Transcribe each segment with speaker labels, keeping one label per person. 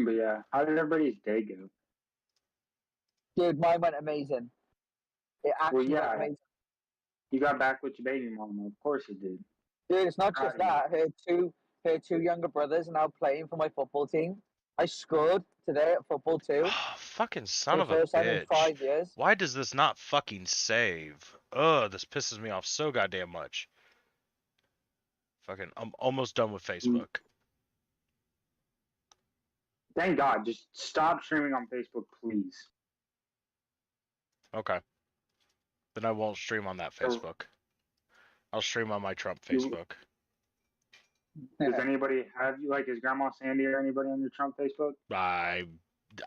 Speaker 1: But yeah, how did everybody's day go?
Speaker 2: Dude, mine went amazing. It
Speaker 1: Well,
Speaker 2: actually went
Speaker 1: yeah,
Speaker 2: amazing.
Speaker 1: you got back with your baby mama. Of course it did.
Speaker 2: Dude, it's not
Speaker 1: Proud
Speaker 2: just
Speaker 1: of you.
Speaker 2: that. Her two younger brothers are now playing for my football team. I scored today at football too
Speaker 3: Oh, fucking
Speaker 2: for
Speaker 3: son
Speaker 2: the
Speaker 3: of a
Speaker 2: first time in
Speaker 3: bitch.
Speaker 2: 5 years.
Speaker 3: Why does this not fucking save? Ugh, this pisses me off so goddamn much. Fucking, I'm almost done with
Speaker 1: Mm.
Speaker 3: Facebook.
Speaker 1: Thank God. Just stop streaming on Facebook, please.
Speaker 3: Okay. Then I won't stream on that
Speaker 1: Or
Speaker 3: Facebook. I'll stream on my Trump
Speaker 1: you,
Speaker 3: Facebook.
Speaker 1: does anybody have you like is Grandma Sandy or anybody on your Trump Facebook?
Speaker 3: I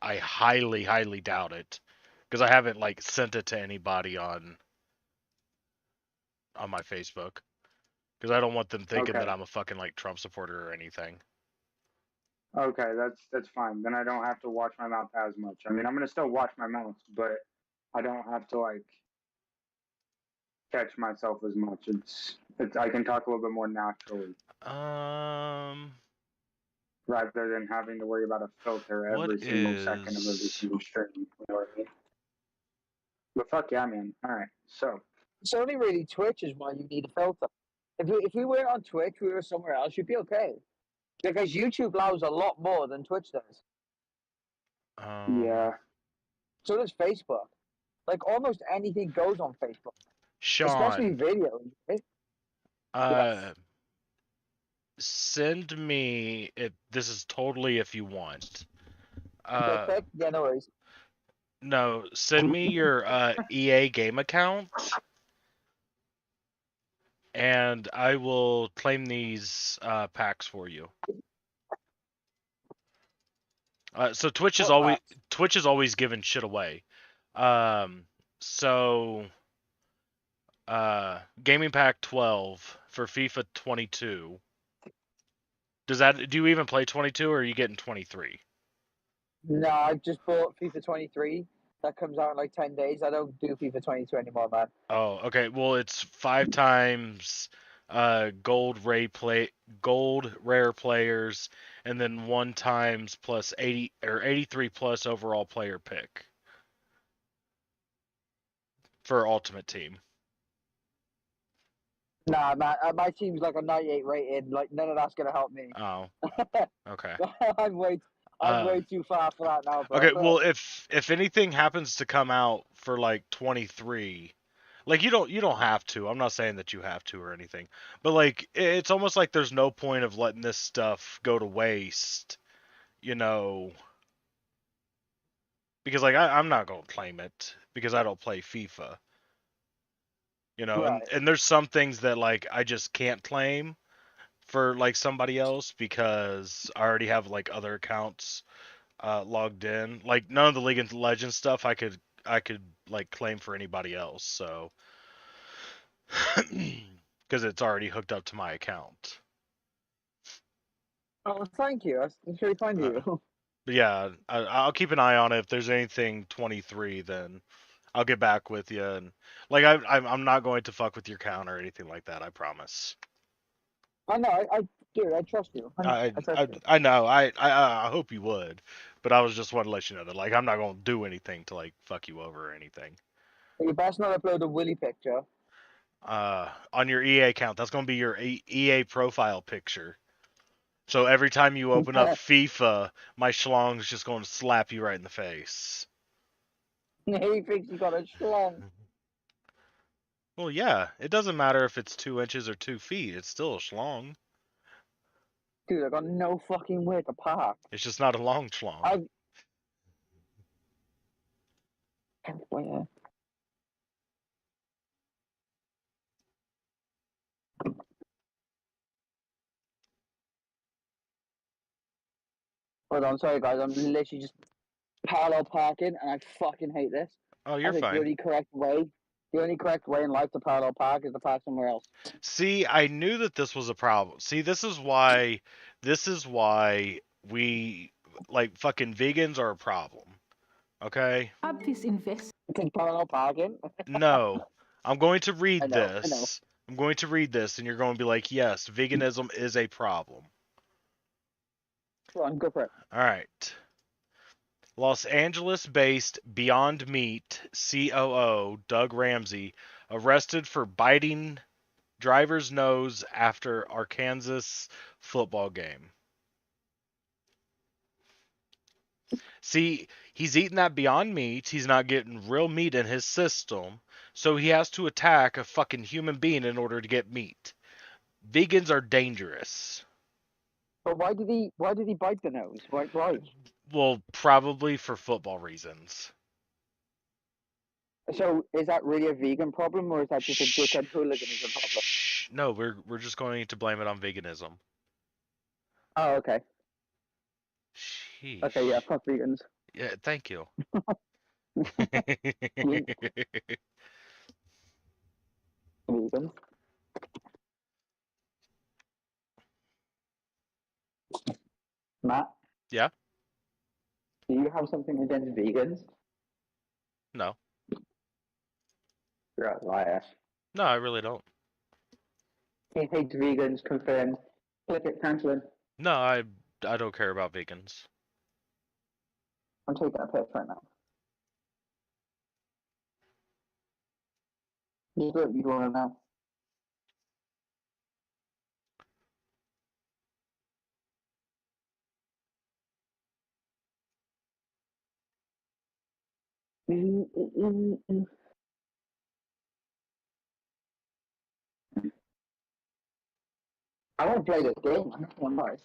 Speaker 3: I highly, highly doubt it. Because I haven't like sent it to anybody on my Facebook. Because I don't want them thinking
Speaker 1: Okay.
Speaker 3: that I'm a fucking like Trump supporter or anything.
Speaker 1: Okay, that's fine. Then I don't have to watch my mouth as much. I mean, I'm gonna still watch my mouth, but I don't have to like catch myself as much. It's I can talk a little bit more naturally
Speaker 3: Um,
Speaker 1: rather than having to worry about a filter
Speaker 3: what
Speaker 1: every single second of every
Speaker 3: is
Speaker 1: single stream. You know what I mean? But fuck yeah, man. All right, so
Speaker 2: It's only really Twitch is why you need a filter. If we weren't on Twitch, we were somewhere else, you'd be okay. Because YouTube allows a lot more than Twitch does.
Speaker 3: um
Speaker 1: yeah,
Speaker 2: So does Facebook. Like almost anything goes on Facebook, especially
Speaker 3: Sean,
Speaker 2: videos. Right? Yes.
Speaker 3: uh send me it this is totally if you want.
Speaker 2: Dick
Speaker 3: Uh
Speaker 2: pic? Yeah, no worries.
Speaker 3: no, send me your EA game account and I will claim these packs for you. So
Speaker 2: What packs?
Speaker 3: Twitch is always giving shit away. Um, so Gaming Pack 12 for FIFA 22. Do you even play 22 or are you getting 23?
Speaker 2: No, I just bought FIFA 23. That comes out in like 10 days. I don't do FIFA 22 anymore, man.
Speaker 3: Oh, okay. Well, it's 5 times gold rare players and then 1 times plus 80 or 83 plus overall player pick for Ultimate Team.
Speaker 2: Nah, man, my team's like a 98 rated. Like none of that's gonna help me.
Speaker 3: Oh, okay.
Speaker 2: I'm way, I'm
Speaker 3: Um,
Speaker 2: way too far for that now, bro.
Speaker 3: Okay, well if anything happens to come out for like 23, like you don't have to. I'm not saying that you have to or anything. But like it's almost like there's no point of letting this stuff go to waste, you know, because like I'm not going to claim it because I don't play FIFA, you know, and
Speaker 2: Right.
Speaker 3: and there's some things that like I just can't claim for like somebody else because I already have like other accounts logged in. Like none of the League of Legends stuff I could like claim for anybody else. So because it's already hooked up to my account.
Speaker 2: Oh, thank you. That's really kind of
Speaker 3: Uh,
Speaker 2: you.
Speaker 3: but yeah, I'll keep an eye on it. If there's anything 23, then I'll get back with you. And like I'm not going to fuck with your count or anything like that. I promise.
Speaker 2: I know. Dude, I trust you.
Speaker 3: I
Speaker 2: I trust
Speaker 3: I,
Speaker 2: you.
Speaker 3: I know. I hope you would, but I was just wanting to let you know that like I'm not going to do anything to like fuck you over or anything.
Speaker 2: You best not upload a Willy picture.
Speaker 3: On your EA account. That's going to be your EA profile picture. So every time you open up FIFA, my schlong's just going to slap you right in the face.
Speaker 2: He thinks he got a schlong.
Speaker 3: Well, yeah, it doesn't matter if it's 2 inches or 2 feet. It's still a schlong.
Speaker 2: Dude, I got no fucking way to park.
Speaker 3: It's just not a long schlong.
Speaker 2: I. Where? Hold on, sorry guys. I'm literally just parallel parking, and I fucking hate this.
Speaker 3: Oh,
Speaker 2: I
Speaker 3: you're
Speaker 2: think the
Speaker 3: fine.
Speaker 2: only correct way, the only correct way in life to parallel park is to park somewhere else.
Speaker 3: See, I knew that this was a problem. See, this is why we like fucking vegans are a problem. Okay?
Speaker 4: Have this investment.
Speaker 2: Because parallel parking.
Speaker 3: No. I'm going to
Speaker 2: I
Speaker 3: read
Speaker 2: know. I know.
Speaker 3: this. I'm going to read this and you're going to be like, "Yes, veganism is a problem."
Speaker 2: Go on, go for it.
Speaker 3: All right. Los Angeles-based Beyond Meat COO Doug Ramsey arrested for biting driver's nose after Arkansas football game. See, he's eating that Beyond Meat. He's not getting real meat in his system, so he has to attack a fucking human being in order to get meat. Vegans are dangerous.
Speaker 2: But why did he bite the nose? Why?
Speaker 3: Well, probably for football reasons.
Speaker 2: So is that really a vegan problem, or is that just a dickhead hooliganism problem?
Speaker 3: Shh. No, we're just going to blame it on veganism.
Speaker 2: Oh, okay.
Speaker 3: Sheesh.
Speaker 2: Okay, yeah, fuck vegans.
Speaker 3: Yeah, thank you.
Speaker 2: Vegan. Matt,
Speaker 3: Yeah?
Speaker 2: do you have something against vegans?
Speaker 3: No.
Speaker 2: You're a liar.
Speaker 3: No, I really don't.
Speaker 2: He hates vegans, confirmed. Click it, cancelling.
Speaker 3: No, I don't care about vegans.
Speaker 2: I'm taking a piss right now. You do what you want to know. I want to play this game. I'm nice.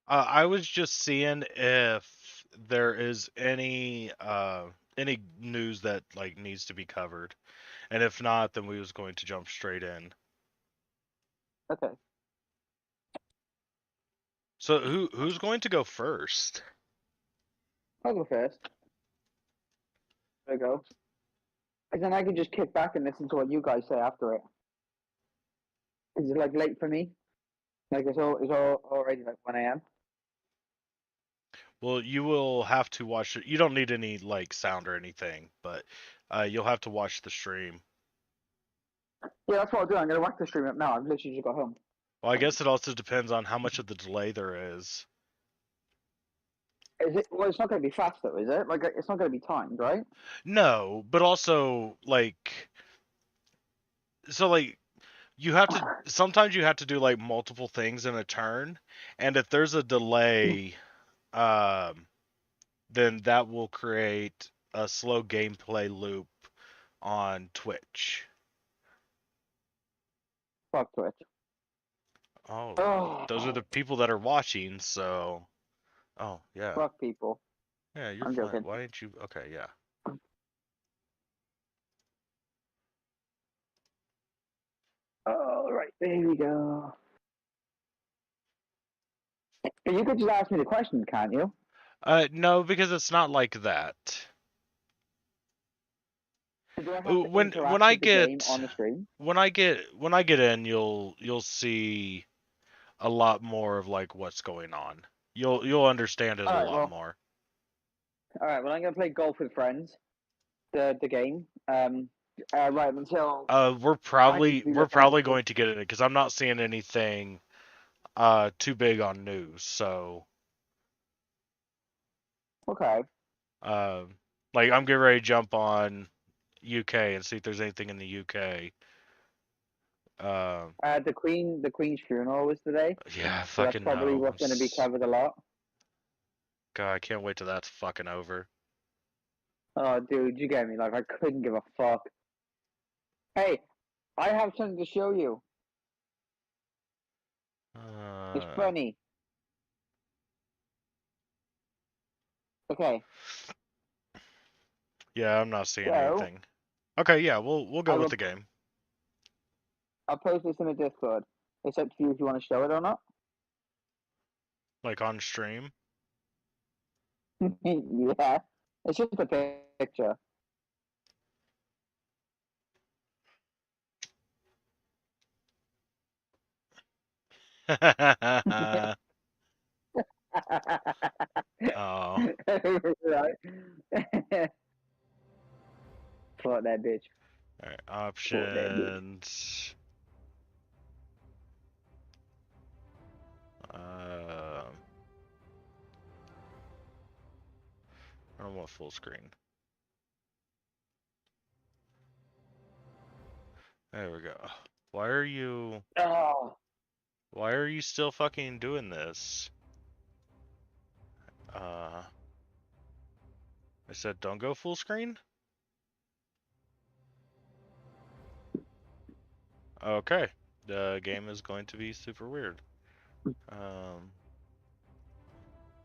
Speaker 3: I was just seeing if there is any news that like needs to be covered, and if not, then we was going to jump straight in.
Speaker 2: Okay.
Speaker 3: So who's going to go first?
Speaker 2: I'll go first. There you go. And then I can just kick back and listen to what you guys say after it. Is it like late for me? Like it's all already like 1 a.m.
Speaker 3: Well, you will have to watch it. You don't need any like sound or anything, but you'll have to watch the stream.
Speaker 2: Yeah, that's what I'll do. I'm gonna whack the stream up now. I've literally just got home.
Speaker 3: Well, I guess it also depends on how much of the delay there is.
Speaker 2: Is it? Well, it's not gonna be fast though, is it? Like it's not gonna be timed, right?
Speaker 3: No, but also like you have to sometimes you have to do like multiple things in a turn, and if there's a delay, um, then that will create a slow gameplay loop on Twitch.
Speaker 2: Fuck Twitch.
Speaker 3: Oh,
Speaker 2: Oh,
Speaker 3: those are the people that are watching, so. Oh, yeah.
Speaker 2: fuck people.
Speaker 3: Yeah, you're
Speaker 2: I'm
Speaker 3: fine.
Speaker 2: joking.
Speaker 3: Why didn't you? Okay, yeah.
Speaker 2: All right, there we go. But you could just ask me the question, can't you?
Speaker 3: No, because it's not like that.
Speaker 2: Do I have to
Speaker 3: When
Speaker 2: interact
Speaker 3: I
Speaker 2: with the game
Speaker 3: get
Speaker 2: on the stream?
Speaker 3: when I get in, you'll see a lot more of like what's going on. You'll understand it a lot more.
Speaker 2: All right. Well, I'm gonna play golf with friends. The game. Right until.
Speaker 3: We're probably going to get in it because I'm not seeing anything too big on news. So
Speaker 2: Okay.
Speaker 3: like I'm getting ready to jump on UK and see if there's anything in the UK.
Speaker 2: The Queen's funeral was today.
Speaker 3: Yeah,
Speaker 2: So that's
Speaker 3: fucking
Speaker 2: probably
Speaker 3: no.
Speaker 2: what's going to be covered a lot.
Speaker 3: God, I can't wait till that's fucking over.
Speaker 2: Oh, dude, you get me. Like, I couldn't give a fuck. Hey, I have something to show you. It's funny. Okay.
Speaker 3: Yeah, I'm not seeing anything. Okay, yeah, we'll go with the game.
Speaker 2: I'll post this in the Discord. It's up to you if you want to show it or not.
Speaker 3: Like on stream?
Speaker 2: Yeah. It's just a picture.
Speaker 3: Oh.
Speaker 2: Right. Fuck that bitch.
Speaker 3: Alright, options. I want full screen. There we go. Why are you
Speaker 2: Oh,
Speaker 3: still fucking doing this? I said don't go full screen? Okay. The game is going to be super weird. Oh.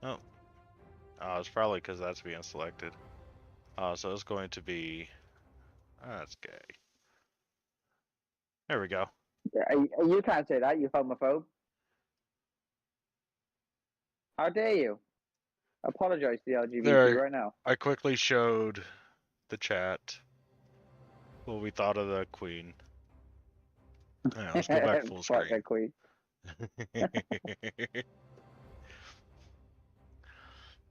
Speaker 3: Oh, it's probably because that's being selected. So it's going to be... that's gay. There we go.
Speaker 2: you can't say that, you homophobe. How dare you? Apologize to the LGBT
Speaker 3: There,
Speaker 2: right now.
Speaker 3: I quickly showed the chat what we thought of the queen. Yeah, let's go back full
Speaker 2: Fuck
Speaker 3: screen.
Speaker 2: that queen.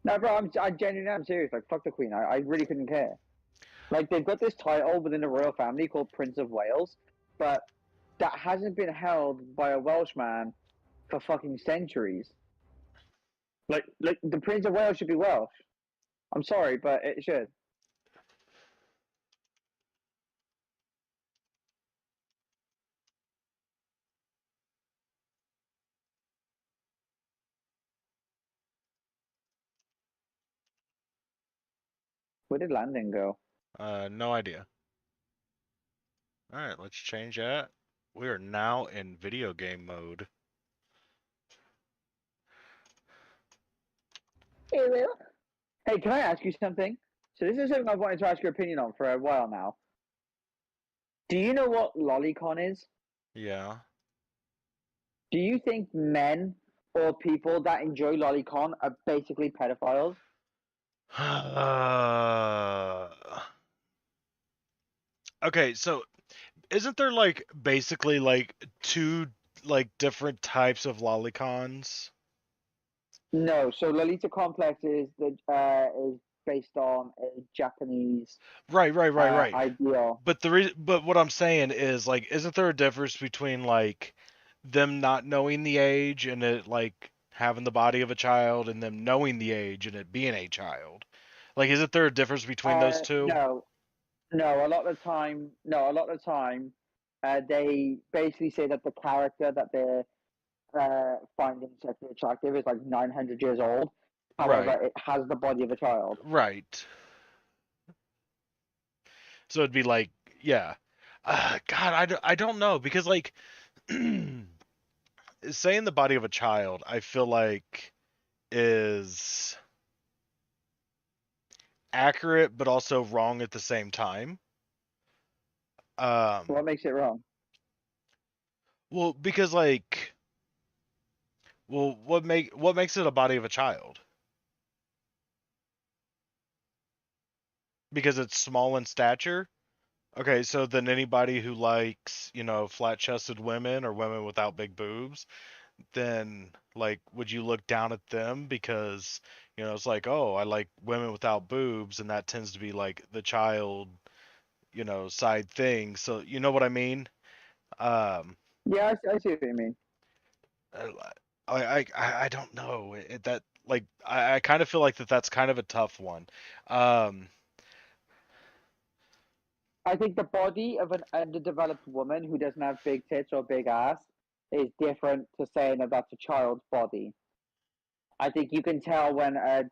Speaker 2: No, bro, I genuinely am serious. Like, fuck the queen. I really couldn't care. Like, they've got this title within the royal family called Prince of Wales, but that hasn't been held by a Welshman for fucking centuries. Like the Prince of Wales should be Welsh. I'm sorry, but it should. Where did Landon go?
Speaker 3: No idea. Alright, let's change that. We are now in video game mode.
Speaker 2: Hey, can I ask you something? So this is something I've wanted to ask your opinion on for a while now. Do you know what lolicon is?
Speaker 3: Yeah.
Speaker 2: Do you think men or people that enjoy lolicon are basically pedophiles?
Speaker 3: Okay, so isn't there like basically like two like different types of lolicons?
Speaker 2: No. So Lolita Complex is based on a Japanese
Speaker 3: Right.
Speaker 2: ideal.
Speaker 3: But what I'm saying is like, isn't there a difference between like them not knowing the age and it like having the body of a child and them knowing the age and it being a child? Like, isn't there a difference between those two?
Speaker 2: No, no. A lot of the time, no. A lot of the time, they basically say that the character that they're finding sexually attractive is like 900 years old. However,
Speaker 3: Right.
Speaker 2: it has the body of a child.
Speaker 3: Right. So it'd be like, yeah. God, I don't know because like saying the body of a child, I feel like is accurate but also wrong at the same time.
Speaker 2: What makes it wrong?
Speaker 3: Well, because like, well, what makes it a body of a child? Because it's small in stature. Okay, so then anybody who likes, flat-chested women or women without big boobs, then like, would you look down at them because, it's like, oh, I like women without boobs, and that tends to be like the child, side thing. So you know what I mean? Um,
Speaker 2: Yeah, I see what you mean.
Speaker 3: I don't know that like I kind of feel like that's kind of a tough one. Um,
Speaker 2: I think the body of an underdeveloped woman who doesn't have big tits or big ass is different to saying that that's a child's body. I think you can tell when a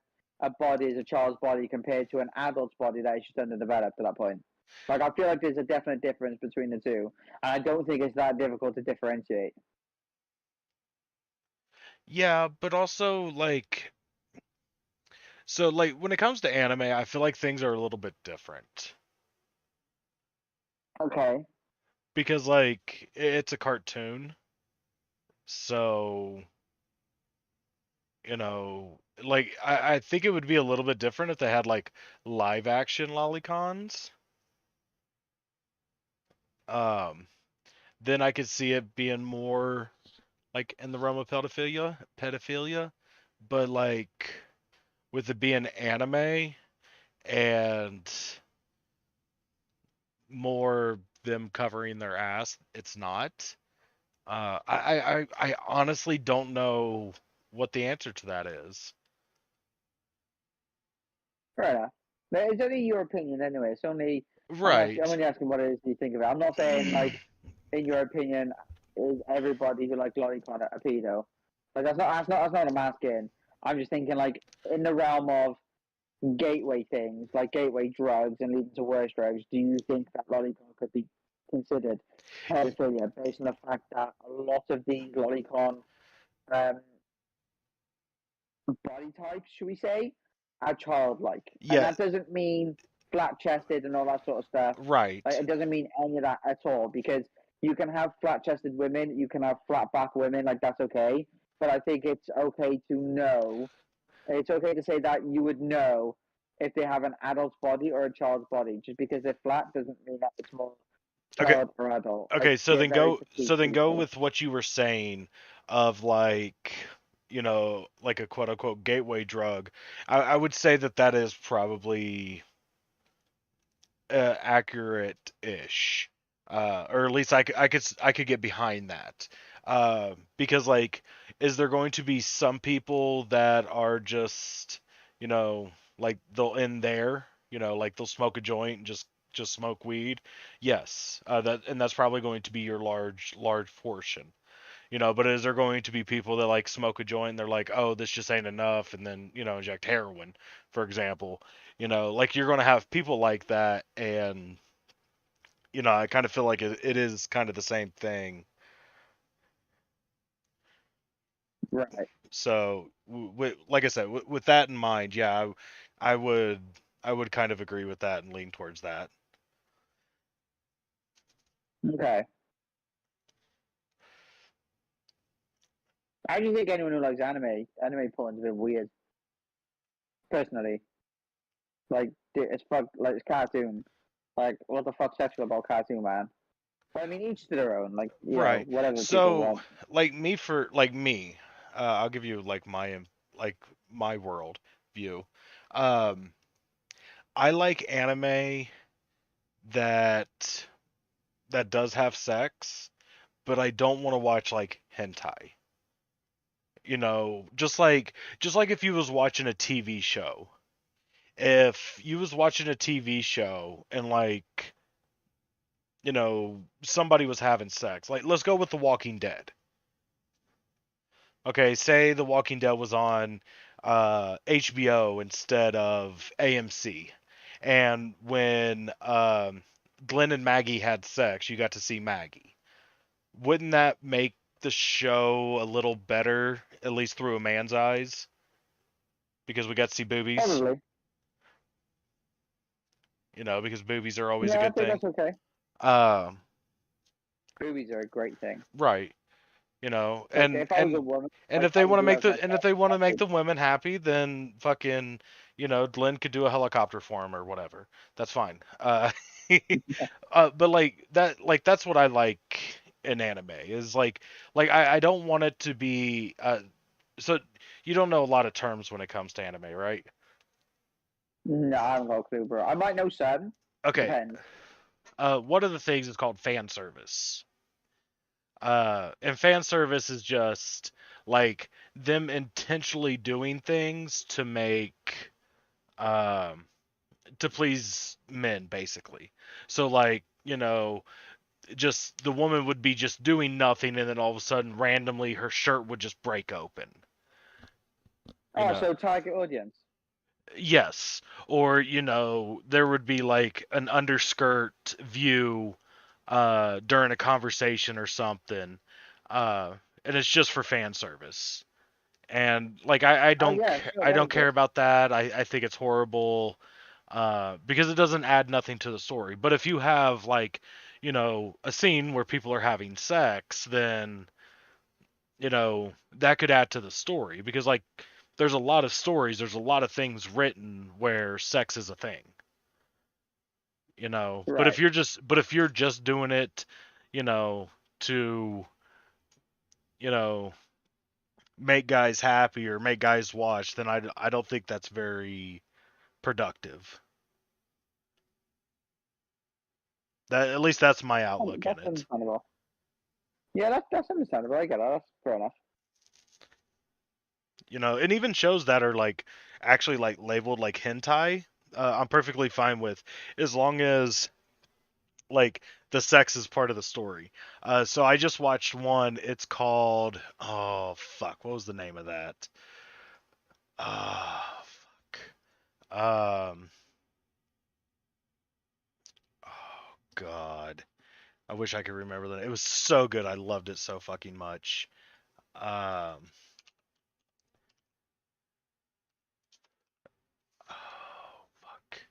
Speaker 2: body is a child's body compared to an adult's body that is just underdeveloped at that point. Like, I feel like there's a definite difference between the two, and I don't think it's that difficult to differentiate.
Speaker 3: yeah, but also like, so like when it comes to anime, I feel like things are a little bit different
Speaker 2: Okay.
Speaker 3: because like it's a cartoon, so like I think it would be a little bit different if they had like live action lolicons. Um, then I could see it being more like in the realm of pedophilia, but like with it being anime and more them covering their ass, it's not. I honestly don't know what the answer to that is.
Speaker 2: Fair enough. But it's only your opinion anyway. It's only
Speaker 3: Right.
Speaker 2: I'm only asking what it is you think of it. I'm not saying like, in your opinion, is everybody who likes lolicon a pedo? Like that's not what I'm asking. I'm just thinking like in the realm of gateway things, like gateway drugs and leading to worse drugs. Do you think that lolicon could be considered pedophilia based on the fact that a lot of these lolicon um, body types, should we say, are childlike, and
Speaker 3: Yeah.
Speaker 2: that doesn't mean flat chested and all that sort of stuff.
Speaker 3: Right.
Speaker 2: Like, it doesn't mean any of that at all, because you can have flat chested women, you can have flat back women, like that's okay. But I think it's okay to know. It's okay to say that you would know if they have an adult body or a child's body. Just because they're flat doesn't mean that it's more
Speaker 3: Okay.
Speaker 2: child or adult.
Speaker 3: Okay.
Speaker 2: Like,
Speaker 3: So
Speaker 2: they're
Speaker 3: then
Speaker 2: very
Speaker 3: go.
Speaker 2: petite,
Speaker 3: So then
Speaker 2: should we
Speaker 3: go
Speaker 2: say.
Speaker 3: with what you were saying, of like, like a quote unquote gateway drug. I would say that that is probably accurate-ish, or at least I could get behind that, because like, is there going to be some people that are just, like they'll end there, like they'll smoke a joint and just smoke weed? Yes, that's probably going to be your large portion. But is there going to be people that like smoke a joint and they're like, oh, this just ain't enough, and then inject heroin, for example? Like, you're going to have people like that, and I kind of feel like it is kind of the same thing.
Speaker 2: Right.
Speaker 3: So, like I said, with that in mind, yeah, I would I would kind of agree with that and lean towards that.
Speaker 2: Okay. I do think anyone who likes anime porn is a bit weird. Personally, like, it's fuck, like it's cartoon. Like, what the fuck's sexual about cartoon, man? But I mean, each to their own. Like,
Speaker 3: Right.
Speaker 2: whatever people
Speaker 3: So,
Speaker 2: want.
Speaker 3: like me, I'll give you like like my world view. Um, I like anime that does have sex, but I don't want to watch like hentai. Just like if you was watching a TV show. If you was watching a TV show and like, somebody was having sex. Like, let's go with The Walking Dead. Okay, say The Walking Dead was on HBO instead of AMC. And when Glenn and Maggie had sex, you got to see Maggie. Wouldn't that make the show a little better, at least through a man's eyes? Because we got to see boobies,
Speaker 2: Probably.
Speaker 3: because boobies are always a
Speaker 2: Yeah, I
Speaker 3: good
Speaker 2: think
Speaker 3: thing.
Speaker 2: that's okay.
Speaker 3: Um,
Speaker 2: Movies are a great thing.
Speaker 3: right.
Speaker 2: Like, if I was a woman,
Speaker 3: And
Speaker 2: like,
Speaker 3: if
Speaker 2: I
Speaker 3: they
Speaker 2: would
Speaker 3: want to
Speaker 2: do
Speaker 3: make
Speaker 2: that
Speaker 3: the and if
Speaker 2: myself.
Speaker 3: they want to make the women happy, then fucking, Glenn could do a helicopter for him or whatever. That's fine. But that's what I like in anime, is like I don't want it to be so you don't know a lot of terms when it comes to anime, right?
Speaker 2: No, I haven't got a clue, bro. I might know some.
Speaker 3: Okay.
Speaker 2: Depends.
Speaker 3: One of the things is called fan service. And fan service is just like them intentionally doing things to make um to please men, basically. So like, just the woman would be just doing nothing, and then all of a sudden randomly her shirt would just break open. You
Speaker 2: Oh,
Speaker 3: know.
Speaker 2: so target audience.
Speaker 3: Yes. Or, there would be like an underskirt view during a conversation or something. And it's just for fan service. And like
Speaker 2: Oh yeah, sure,
Speaker 3: I
Speaker 2: that
Speaker 3: don't care
Speaker 2: exists.
Speaker 3: about that. I think it's horrible, because it doesn't add nothing to the story. But if you have like, a scene where people are having sex, then that could add to the story, because like there's a lot of stories, there's a lot of things written where sex is a thing. But
Speaker 2: Right.
Speaker 3: if you're just doing it, to you know make guys happy or make guys watch, then I don't think that's very productive. That, at least that's my
Speaker 2: Oh,
Speaker 3: outlook in
Speaker 2: that's
Speaker 3: it.
Speaker 2: understandable. Yeah, that's understandable. I get that. That's fair enough.
Speaker 3: And even shows that are like actually like labeled like hentai, I'm perfectly fine with, as long as like the sex is part of the story. So I just watched one. It's called, oh fuck, what was the name of that? Oh fuck. Oh god. I wish I could remember that. It was so good. I loved it so fucking much. Um, oh fuck.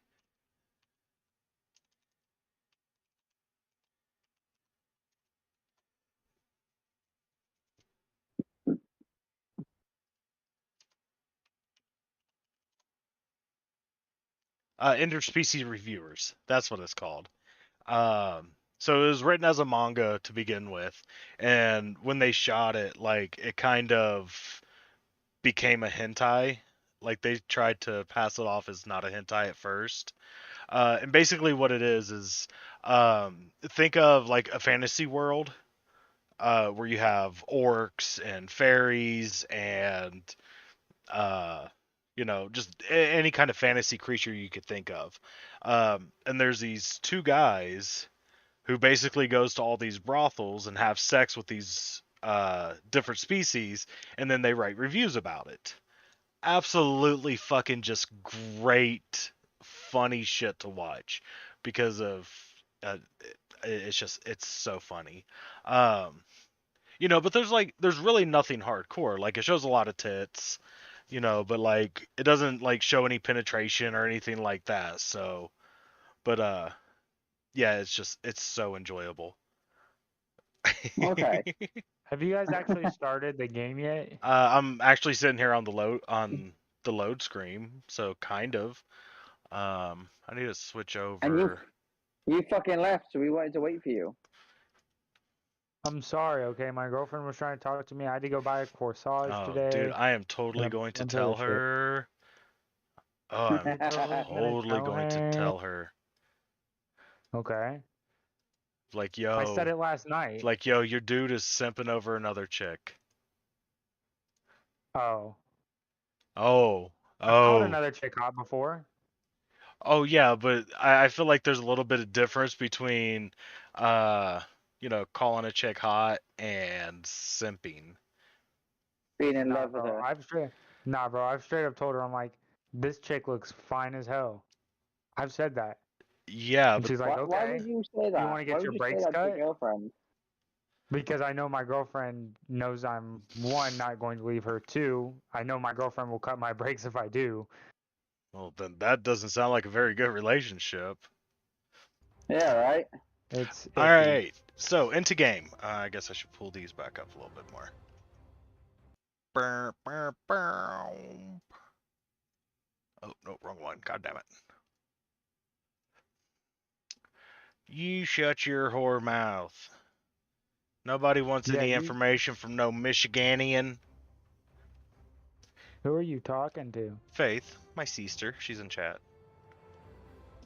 Speaker 3: Interspecies Reviewers. That's what it's called. So it was written as a manga to begin with, and when they shot it, like it kind of became a hentai. Like they tried to pass it off as not a hentai at first. And basically what it is think of like a fantasy world where you have orcs and fairies and uh, just any kind of fantasy creature you could think of. And there's these two guys who basically goes to all these brothels and have sex with these different species, and then they write reviews about it. Absolutely fucking just great, funny shit to watch because of uh, it's so funny. Um, but there's really nothing hardcore. Like it shows a lot of tits, but like it doesn't like show any penetration or anything like that. So, but yeah, it's so enjoyable.
Speaker 2: Okay.
Speaker 4: Have you guys actually started the game yet?
Speaker 3: I'm actually sitting here on the load screen, so kind of. I need to switch
Speaker 2: And you
Speaker 3: over.
Speaker 2: you fucking left, so we wanted to wait for you.
Speaker 4: I'm sorry, okay? My girlfriend was trying to talk to me. I had to go buy a corsage
Speaker 3: Oh, dude,
Speaker 4: today.
Speaker 3: I am
Speaker 4: And
Speaker 3: totally
Speaker 4: a
Speaker 3: going to
Speaker 4: bunch of other
Speaker 3: tell
Speaker 4: shit.
Speaker 3: her. Oh, I'm
Speaker 4: You're totally gonna
Speaker 3: totally
Speaker 4: tell
Speaker 3: going to
Speaker 4: her.
Speaker 3: tell her.
Speaker 4: Okay.
Speaker 3: Like,
Speaker 4: I said
Speaker 3: yo,
Speaker 4: it last night.
Speaker 3: your dude is simping over another chick.
Speaker 4: Oh.
Speaker 3: Oh,
Speaker 4: I found
Speaker 3: oh,
Speaker 4: another chick hot before.
Speaker 3: oh, yeah, but I feel like there's a little bit of difference between, uh, calling a chick hot and simping.
Speaker 2: Being in
Speaker 4: Nah,
Speaker 2: love with
Speaker 4: bro.
Speaker 2: her.
Speaker 4: I've straight up told her, I'm like, this chick looks fine as hell. I've said that.
Speaker 3: Yeah,
Speaker 4: And
Speaker 3: but
Speaker 4: she's like,
Speaker 2: Why
Speaker 4: okay,
Speaker 2: would you say
Speaker 4: you
Speaker 2: that?
Speaker 4: want to
Speaker 2: Why
Speaker 4: get
Speaker 2: would
Speaker 4: your
Speaker 2: you say
Speaker 4: brakes
Speaker 2: that to your
Speaker 4: cut?
Speaker 2: girlfriend?
Speaker 4: Because I know my girlfriend knows I'm, one, not going to leave her. Two, I know my girlfriend will cut my brakes if I do.
Speaker 3: well, then that doesn't sound like a very good relationship.
Speaker 2: Yeah, right.
Speaker 4: It's
Speaker 3: All
Speaker 4: iffy.
Speaker 3: right, so into game. I guess I should pull these back up a little bit more. Brr, brr, brr. Oh, no, wrong one. God damn it. You shut your whore mouth. Nobody wants
Speaker 4: Yeah,
Speaker 3: any
Speaker 4: you.
Speaker 3: information from no Michiganian.
Speaker 4: Who are you talking to?
Speaker 3: Faith, my sister, she's in chat.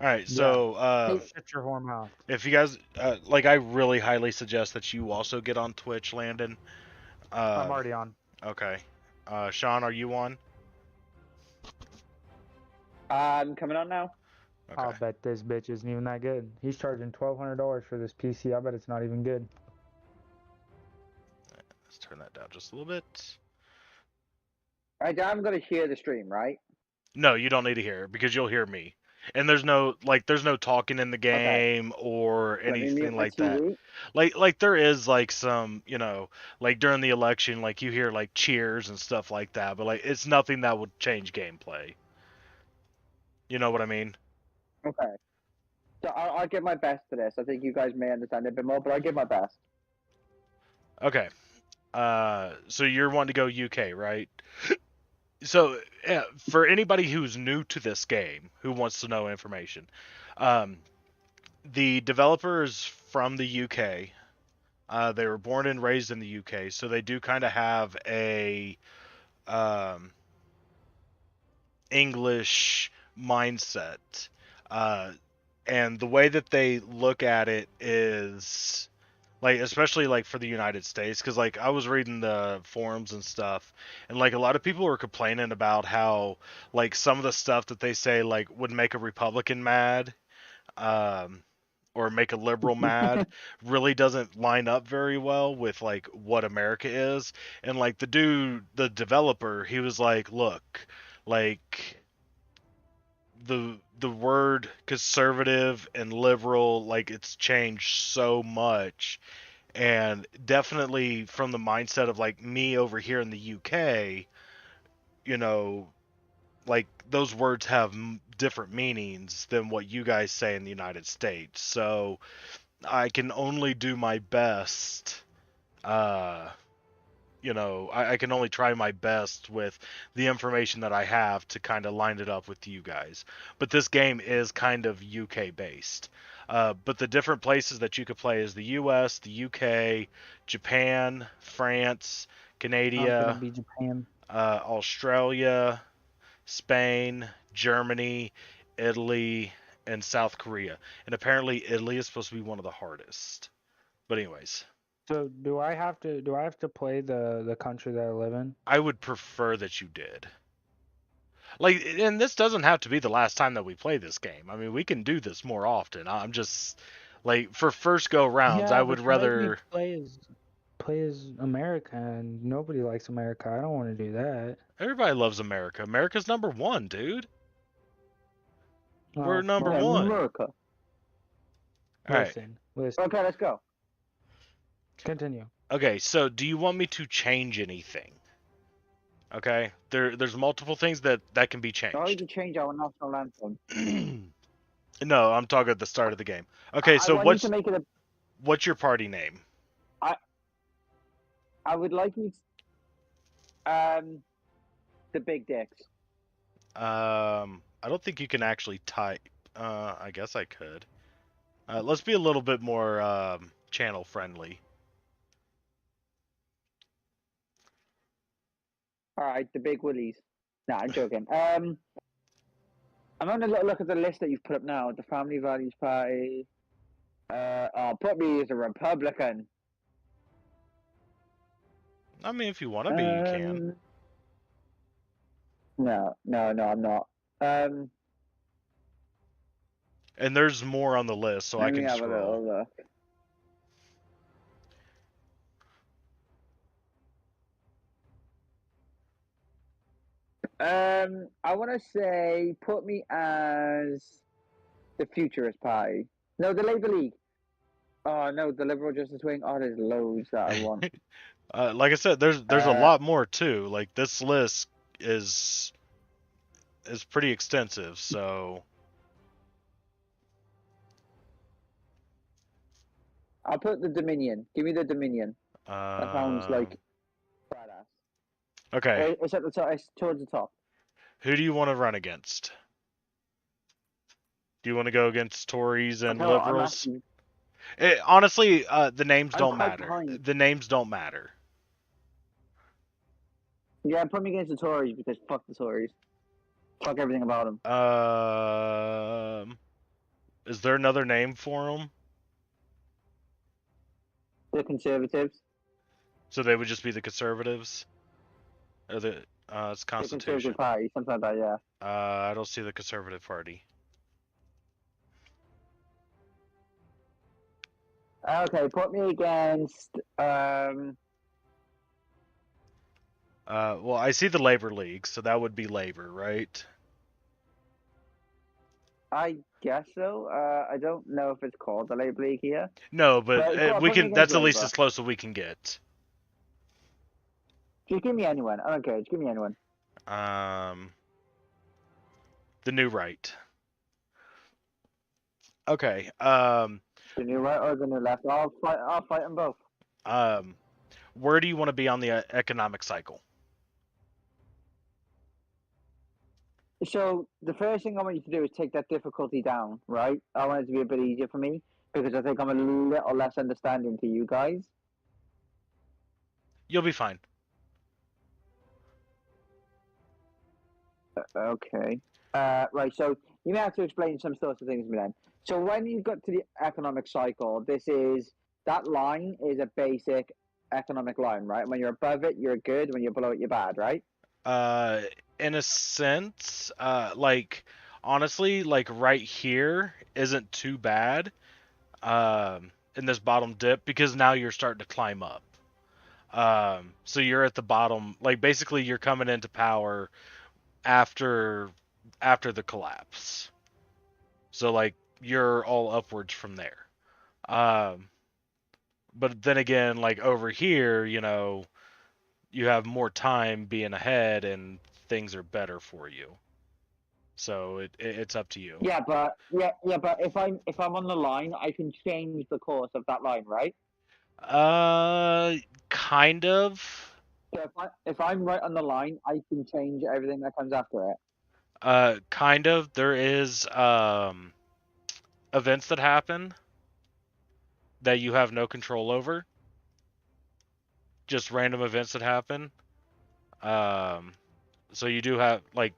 Speaker 3: All right,
Speaker 4: Yeah.
Speaker 3: so
Speaker 4: Shut your whore mouth.
Speaker 3: if you guys like, I really highly suggest that you also get on Twitch, Landon.
Speaker 4: I'm already on.
Speaker 3: Okay. Sean, are you on?
Speaker 2: I'm coming on now.
Speaker 3: Okay.
Speaker 4: I'll bet this bitch isn't even that good. He's charging $1,200 for this PC. I bet it's not even good.
Speaker 3: Let's turn that down just a little bit.
Speaker 2: I'm gonna hear the stream, right?
Speaker 3: No, you don't need to hear it because you'll hear me. And there's no talking in the game or
Speaker 2: Let me mute
Speaker 3: anything
Speaker 2: my
Speaker 3: like that.
Speaker 2: TV.
Speaker 3: Like there is like some, like during the election, like you hear like cheers and stuff like that, but like it's nothing that would change gameplay. You know what I mean?
Speaker 2: Okay. So I'll give my best to this. I think you guys may understand it a bit more, but I'll give my best.
Speaker 3: Okay. So you're wanting to go UK, right? So yeah, for anybody who's new to this game who wants to know information, the developer is from the UK. They were born and raised in the UK, so they do kind of have a English mindset. And the way that they look at it is Like especially like for the United States, because like I was reading the forums and stuff, and like a lot of people were complaining about how like some of the stuff that they say like would make a Republican mad, um, or make a liberal mad, really doesn't line up very well with like what America is. And like the developer, he was like, look, like the word conservative and liberal, like it's changed so much, and definitely from the mindset of like me over here in the UK, you know, like those words have different meanings than what you guys say in the United States. So I can only do my best. I can only try my best with the information that I have to kind of line it up with you guys. But this game is kind of UK based. But the different places that you could play is the US, the UK, Japan, France,
Speaker 4: I'm gonna
Speaker 3: Canada,
Speaker 4: be Japan.
Speaker 3: Australia, Spain, Germany, Italy, and South Korea. And apparently Italy is supposed to be one of the hardest. But anyways,
Speaker 4: So do I have to play the country that I live in?
Speaker 3: I would prefer that you did. Like, and this doesn't have to be the last time that we play this game. I mean, we can do this more often. I'm just like for first go rounds, I
Speaker 4: Yeah,
Speaker 3: would
Speaker 4: but you make me
Speaker 3: rather.
Speaker 4: play as America, and nobody likes America. I don't want to do that.
Speaker 3: Everybody loves America. America's number one, dude. We're
Speaker 4: Oh,
Speaker 3: number
Speaker 2: Yeah,
Speaker 4: well,
Speaker 3: one.
Speaker 2: America.
Speaker 3: All right.
Speaker 4: listen.
Speaker 2: Okay, let's go.
Speaker 4: Continue.
Speaker 3: Okay. So, do you want me to change anything? Okay. There's multiple things that can be
Speaker 2: Or you
Speaker 3: changed.
Speaker 2: can change our national anthem.
Speaker 3: No, I'm talking at the start of the game. Okay.
Speaker 2: I
Speaker 3: So,
Speaker 2: want you to make it a.
Speaker 3: what's your party name?
Speaker 2: I would like you. The big dicks.
Speaker 3: I don't think you can actually type. I guess I could. Let's be a little bit more channel friendly.
Speaker 2: All right, the big willies. Nah, I'm joking. I'm having a little look at the list that you've put up now. The Family Values Party. Put me as a Republican.
Speaker 3: I mean, if you want to be, you can.
Speaker 2: No, I'm not.
Speaker 3: And there's more on the list, so I
Speaker 2: Let me
Speaker 3: can
Speaker 2: have a little
Speaker 3: scroll.
Speaker 2: look. I want to say put me as the Futurist Party. No, the Labour League. Oh no, the Liberal Justice Wing. Oh, there's loads that I want.
Speaker 3: Like I said, there's a lot more too. Like this list is pretty extensive, so
Speaker 2: I'll put the Dominion. Give me the Dominion. That sounds like badass.
Speaker 3: okay.
Speaker 2: It's at the top. It's towards the top.
Speaker 3: Who do you want to run against? Do you want to go against Tories and
Speaker 2: I tell you what,
Speaker 3: liberals? Honestly, the names
Speaker 2: I'm
Speaker 3: don't
Speaker 2: quite
Speaker 3: matter.
Speaker 2: behind.
Speaker 3: The names don't matter.
Speaker 2: Yeah, put me against the Tories because fuck the Tories. Fuck everything about them.
Speaker 3: Is there another name for them?
Speaker 2: The Conservatives.
Speaker 3: So they would just be the conservatives? Or the it's
Speaker 2: The
Speaker 3: Constitution.
Speaker 2: Conservative Party, something like that. Yeah.
Speaker 3: I don't see the Conservative Party.
Speaker 2: Okay, put me against.
Speaker 3: Well, I see the Labor League, so that would be Labor, right?
Speaker 2: I guess so. I don't know if it's called the Labour League here.
Speaker 3: No, but
Speaker 2: Well, go on,
Speaker 3: we
Speaker 2: put me
Speaker 3: can.
Speaker 2: against
Speaker 3: That's at least
Speaker 2: Labour.
Speaker 3: as close as we can get.
Speaker 2: Just give me anyone. I don't care. Just give me anyone.
Speaker 3: The New Right. Okay.
Speaker 2: The new right or the new left. I'll fight them both.
Speaker 3: Where do you want to be on the economic cycle?
Speaker 2: So the first thing I want you to do is take that difficulty down, right? I want it to be a bit easier for me because I think I'm a little less understanding to you guys.
Speaker 3: You'll be fine.
Speaker 2: Okay. Right. So you may have to explain some sorts of things to me then. So when you got to the economic cycle, this is that line is a basic economic line, right? When you're above it, you're good. When you're below it, you're bad, right?
Speaker 3: In a sense, like honestly, like right here isn't too bad. In this bottom dip because now you're starting to climb up. So you're at the bottom, like basically you're coming into power after the collapse. So like you're all upwards from there. Um, but then again, like over here, you have more time being ahead and things are better for you. So it's up to you.
Speaker 2: Yeah, but if I'm on the line, I can change the course of that line, right?
Speaker 3: Kind of.
Speaker 2: So if I'm right on the line, I can change everything that comes after it.
Speaker 3: Kind of. There is events that happen that you have no control over. Just random events that happen. So you do have like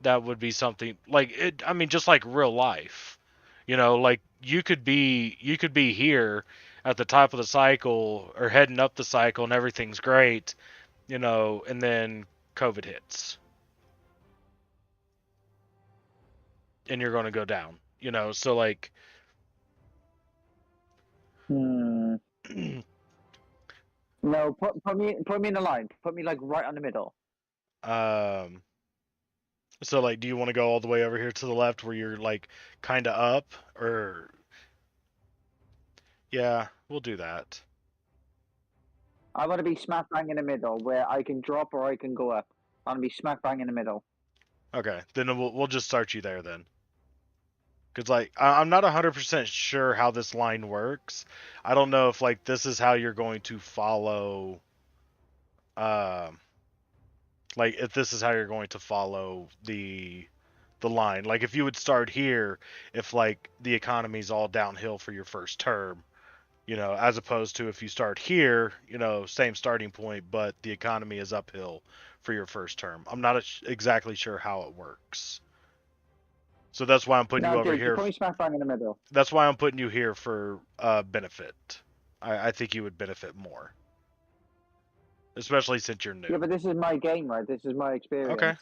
Speaker 3: that would be something like it. I mean, just like real life, like you could be here at the top of the cycle or heading up the cycle and everything's great, and then COVID hits and you're going to go down, so like.
Speaker 2: No, put me in the line. Put me like right on the middle.
Speaker 3: So like, do you want to go all the way over here to the left where you're like kind of up, or? Yeah, we'll do that.
Speaker 2: I want to be smack bang in the middle where I can drop or I can go up. I want to be smack bang in the middle.
Speaker 3: Okay, then we'll just start you there then. Because like I'm not 100% sure how this line works. I don't know if like this is how you're going to follow. Like if this is how you're going to follow the line. Like if you would start here, if like the economy's all downhill for your first term, as opposed to if you start here, same starting point, but the economy is uphill for your first term. I'm not exactly sure how it works. So that's why I'm putting you over here.
Speaker 2: Put me smack bang in the middle.
Speaker 3: That's why I'm putting you here for benefit. I think you would benefit more. Especially since you're new.
Speaker 2: Yeah, but this is my game, right? This is my experience.
Speaker 3: Okay.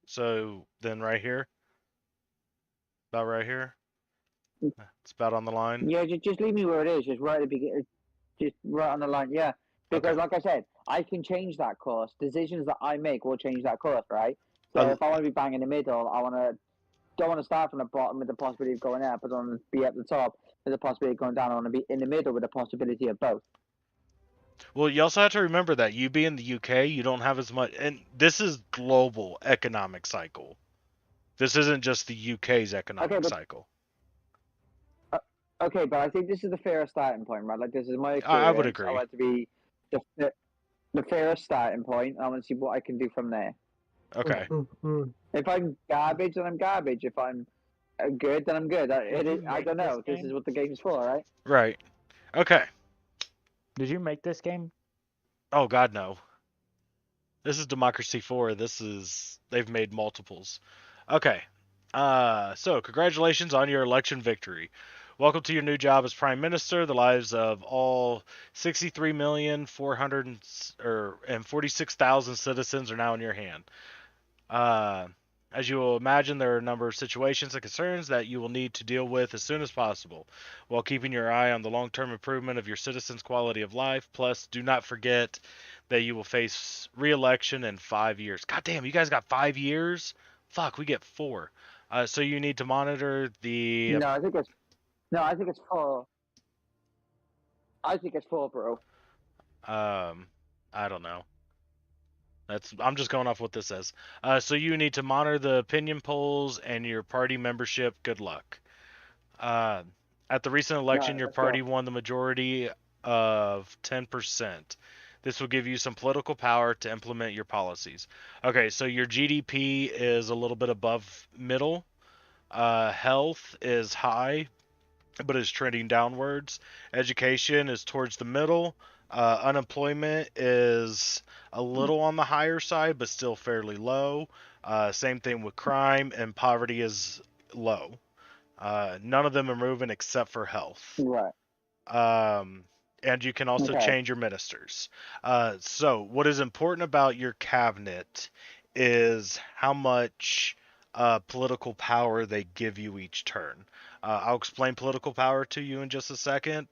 Speaker 2: So
Speaker 3: then right here? About right here? It's about on the line?
Speaker 2: Yeah, just leave me where it is. Just right at the beginning. Just right on the line, yeah. Because like I said, I can change that course. Decisions that I make will change that course, right? So if I want to be bang in the middle, don't want to start from the bottom with the possibility of going up, but I want to be at the top with the possibility of going down. I want to be in the middle with the possibility of both.
Speaker 3: Well, you also have to remember that you being the UK, you don't have as much, and this is global economic cycle. This isn't just the UK's economic cycle.
Speaker 2: Okay, but I think this is the fairest starting point, right? Like this is my experience.
Speaker 3: I would agree.
Speaker 2: I want it to be the fairest starting point. I want to see what I can do from there.
Speaker 3: Okay.
Speaker 2: If I'm garbage, then I'm garbage. If I'm good, then I'm good. I don't know. This is what the game's for, right?
Speaker 3: Right. Okay.
Speaker 4: Did you make this game?
Speaker 3: Oh God, no. This is Democracy 4. They've made multiples. Okay. So congratulations on your election victory. Welcome to your new job as Prime Minister. The lives of all 63,446,000 citizens are now in your hand. As you will imagine, there are a number of situations and concerns that you will need to deal with as soon as possible, while keeping your eye on the long-term improvement of your citizens' quality of life. Plus, do not forget that you will face re-election in 5 years. God damn, you guys got 5 years? Fuck, we get 4. So you need to monitor the...
Speaker 2: No, I think it's 4. I think it's 4, bro.
Speaker 3: I don't know. I'm just going off what this says. So you need to monitor the opinion polls and your party membership. Good luck. At the recent election, your party won the majority of 10%. This will give you some political power to implement your policies. Okay, so your GDP is a little bit above middle. Health is high, but is trending downwards. Education is towards the middle. Unemployment is a little on the higher side, but still fairly low. Same thing with crime, and poverty is low. None of them are moving except for health.
Speaker 2: Right.
Speaker 3: and you can also
Speaker 2: Okay.
Speaker 3: change your ministers. So what is important about your cabinet is how much political power they give you each turn. I'll explain political power to you in just a second,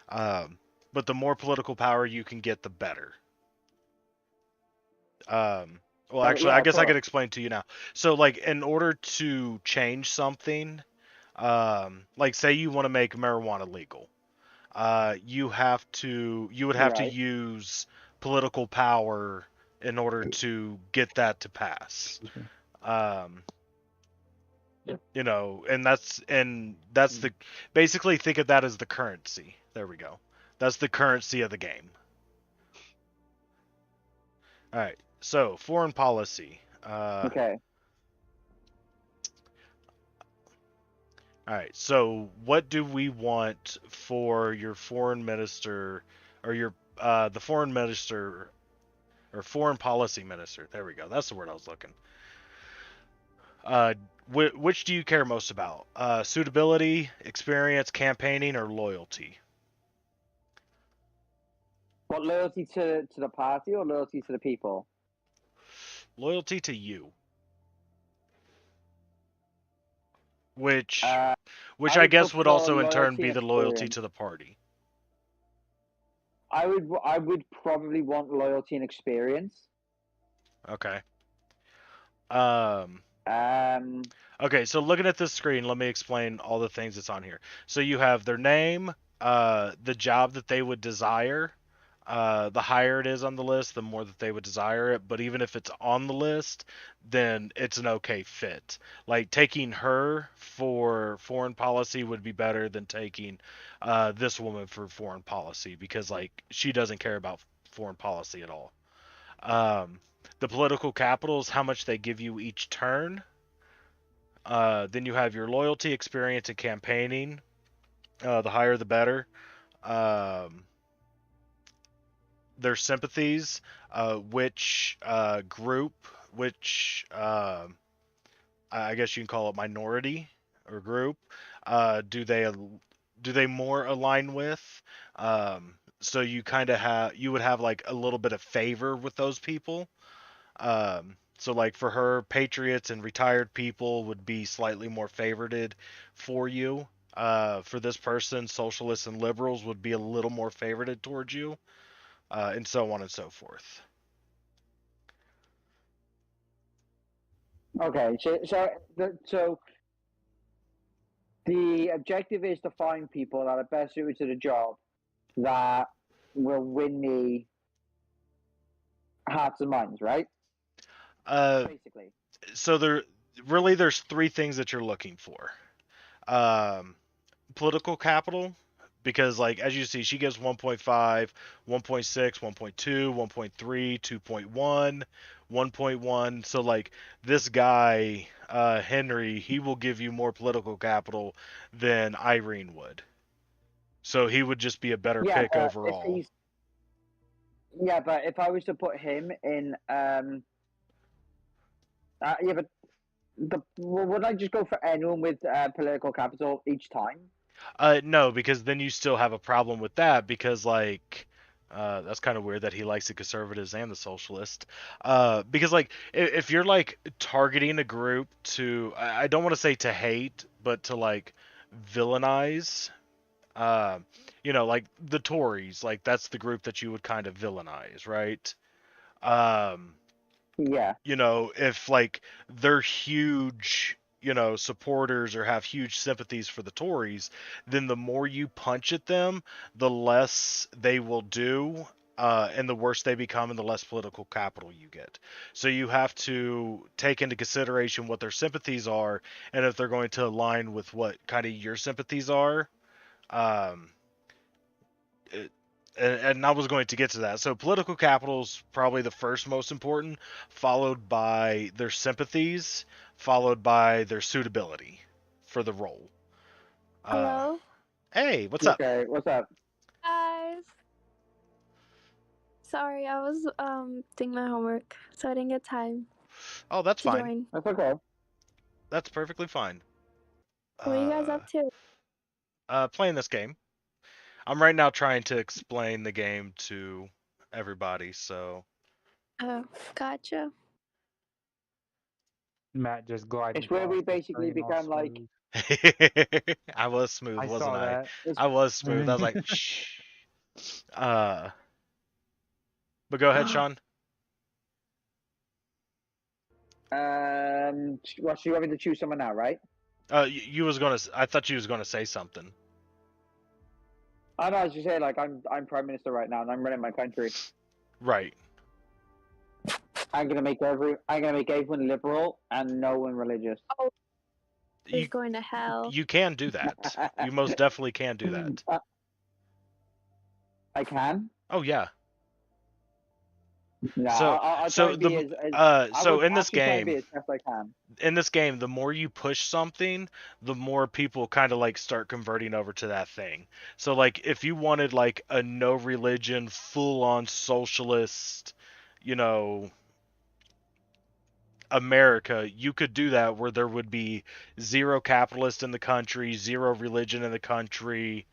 Speaker 3: um, but the more political power you can get, the better. Well, actually,
Speaker 2: Yeah,
Speaker 3: I
Speaker 2: of
Speaker 3: guess I could
Speaker 2: course.
Speaker 3: explain to you now. So, like, in order to change something, like, say you want to make marijuana legal, you would have to
Speaker 2: Right.
Speaker 3: use political power in order to get that to pass. Um, and that's the basically think of that as the currency. There we go. That's the currency of the game. All right. So, foreign policy.
Speaker 2: Okay.
Speaker 3: All right. So, what do we want for your foreign minister, or your the foreign minister, or foreign policy minister? There we go. That's the word I was looking. Uh, which do you care most about? Suitability, experience, campaigning, or loyalty?
Speaker 2: What, loyalty to the party or loyalty to the people?
Speaker 3: Loyalty to you. Which
Speaker 2: Uh,
Speaker 3: which
Speaker 2: I
Speaker 3: I
Speaker 2: would
Speaker 3: guess would
Speaker 2: prefer
Speaker 3: also in turn
Speaker 2: loyalty
Speaker 3: be
Speaker 2: and
Speaker 3: the loyalty
Speaker 2: experience.
Speaker 3: to the party.
Speaker 2: I would probably want loyalty and experience.
Speaker 3: Okay. Um Okay, so looking at this screen, let me explain all the things that's on here. So you have their name, the job that they would desire. The higher it is on the list, the more that they would desire it. But even if it's on the list, then it's an okay fit. Like taking her for foreign policy would be better than taking this woman for foreign policy, because like she doesn't care about foreign policy at all. Um, the political capital is how much they give you each turn. Then you have your loyalty, experience, and campaigning. The higher, the better. Um, their sympathies, which group, which I guess you can call it minority or group, do they more align with? So you would have like a little bit of favor with those people. So like for her, patriots and retired people would be slightly more favorited for you. For this person, socialists and liberals would be a little more favorited towards you, and so on and so forth.
Speaker 2: Okay, so the objective is to find people that are best suited to the job that will win me hearts and minds, right?
Speaker 3: Uh,
Speaker 2: Basically.
Speaker 3: so there's three things that you're looking for. Um, Political capital, because like as you see, she gives 1.5, 1.6, 1.2, 1.3, 2.1, 1.1. So like this guy, Henry, he will give you more political capital than Irene would. So he would just be a better
Speaker 2: Yeah,
Speaker 3: pick
Speaker 2: but if
Speaker 3: overall.
Speaker 2: he's if I was to put him in but would I just go for anyone with political capital each time?
Speaker 3: No, because then you still have a problem with that, because like that's kind of weird that he likes the conservatives and the socialists. Because like if you're like targeting a group to, I don't want to say to hate, but to like villainize, uh, like the Tories, like that's the group that you would kind of villainize, right? Um,
Speaker 2: Yeah.
Speaker 3: if like they're huge, supporters or have huge sympathies for the Tories, then the more you punch at them, the less they will do, and the worse they become, and the less political capital you get. So you have to take into consideration what their sympathies are, and if they're going to align with what kind of your sympathies are. Um, it, and I was going to get to that. So political capital is probably the first most important, followed by their sympathies, followed by their suitability for the role.
Speaker 5: Hello,
Speaker 3: Hey, what's up?
Speaker 2: Okay, what's up?
Speaker 5: guys. Sorry, I was doing my homework, so I didn't get time
Speaker 3: Oh, that's
Speaker 5: to
Speaker 3: fine.
Speaker 5: join.
Speaker 2: That's okay.
Speaker 3: That's perfectly fine.
Speaker 5: What are you guys up to?
Speaker 3: Playing this game. I'm right now trying to explain the game to everybody. So
Speaker 5: Oh, gotcha.
Speaker 4: Matt just glided
Speaker 2: It's where
Speaker 4: across
Speaker 2: we
Speaker 4: the
Speaker 2: basically
Speaker 4: screen all
Speaker 2: become like.
Speaker 4: smooth.
Speaker 3: I was smooth,
Speaker 4: I
Speaker 3: wasn't
Speaker 4: saw
Speaker 3: I?
Speaker 4: that.
Speaker 2: It's,
Speaker 3: I was smooth. I was like, shh. But go ahead, Sean.
Speaker 2: well, so you want me to choose someone now, right?
Speaker 3: You was gonna. I thought you was gonna say something.
Speaker 2: I know. I was just saying, like, I'm prime minister right now, and I'm running my country.
Speaker 3: Right.
Speaker 2: I'm gonna make everyone liberal and no one religious.
Speaker 5: He's
Speaker 3: You
Speaker 5: going to hell.
Speaker 3: you can do that. You most definitely can do that.
Speaker 2: I can.
Speaker 3: Oh yeah.
Speaker 2: No,
Speaker 3: So
Speaker 2: I'll try
Speaker 3: so
Speaker 2: and be
Speaker 3: the
Speaker 2: as I
Speaker 3: so
Speaker 2: will
Speaker 3: in this
Speaker 2: actually try and be
Speaker 3: game,
Speaker 2: as best I can.
Speaker 3: the more you push something, the more people kind of like start converting over to that thing. So like if you wanted like a no religion, full on socialist, you know, America, you could do that where there would be zero capitalist in the country, zero religion in the country.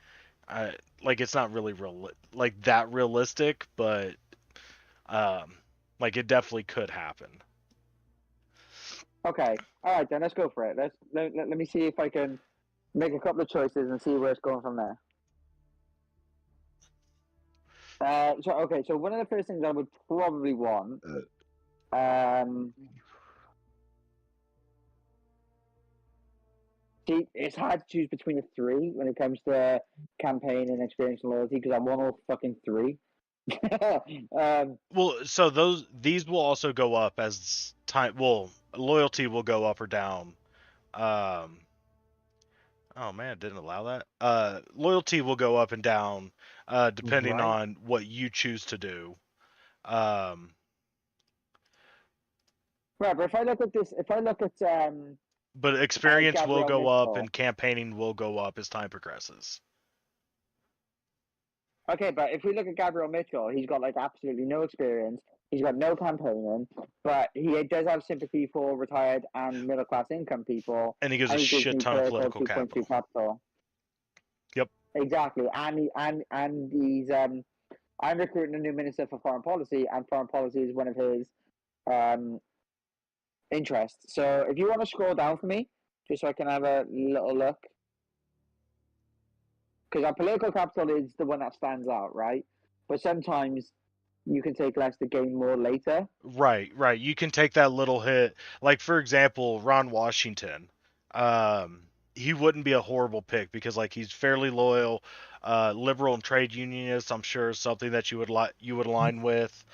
Speaker 3: Like it's not really real like that realistic, but um like it definitely could happen.
Speaker 2: Okay, all right then. Let's go for it. Let me see if I can make a couple of choices and see where it's going from there. So one of the first things I would probably want, see, it's hard to choose between the three when it comes to campaign and experience and loyalty because I want all fucking three.
Speaker 3: Well, so these will also go up as time. Well, loyalty will go up or down. Um, oh man, it didn't allow that. Loyalty will go up and down, depending
Speaker 4: Right.
Speaker 3: on what you choose to do. Um,
Speaker 2: Right, but if I look at this, if I look at
Speaker 3: but experience will
Speaker 2: Gabriel
Speaker 3: go up
Speaker 2: Mitchell,
Speaker 3: and campaigning will go up as time progresses.
Speaker 2: okay, but if we look at Gabriel Mitchell, he's got like absolutely no experience. He's got no campaigning, but he does have sympathy for retired and middle class income people,
Speaker 3: And he gives a
Speaker 2: and he gives
Speaker 3: shit
Speaker 2: me
Speaker 3: ton of
Speaker 2: political
Speaker 3: political
Speaker 2: 2.2
Speaker 3: capital.
Speaker 2: capital.
Speaker 3: Yep.
Speaker 2: Exactly, and he's I'm recruiting a new minister for foreign policy, and foreign policy is one of his um interests. So if you want to scroll down for me, just so I can have a little look, because our political capital is the one that stands out, right? But sometimes you can take less to gain more later.
Speaker 3: Right, right. You can take that little hit. Like for example, Ron Washington. He wouldn't be a horrible pick because like he's fairly loyal, liberal and trade unionist. I'm sure is something that you would align with.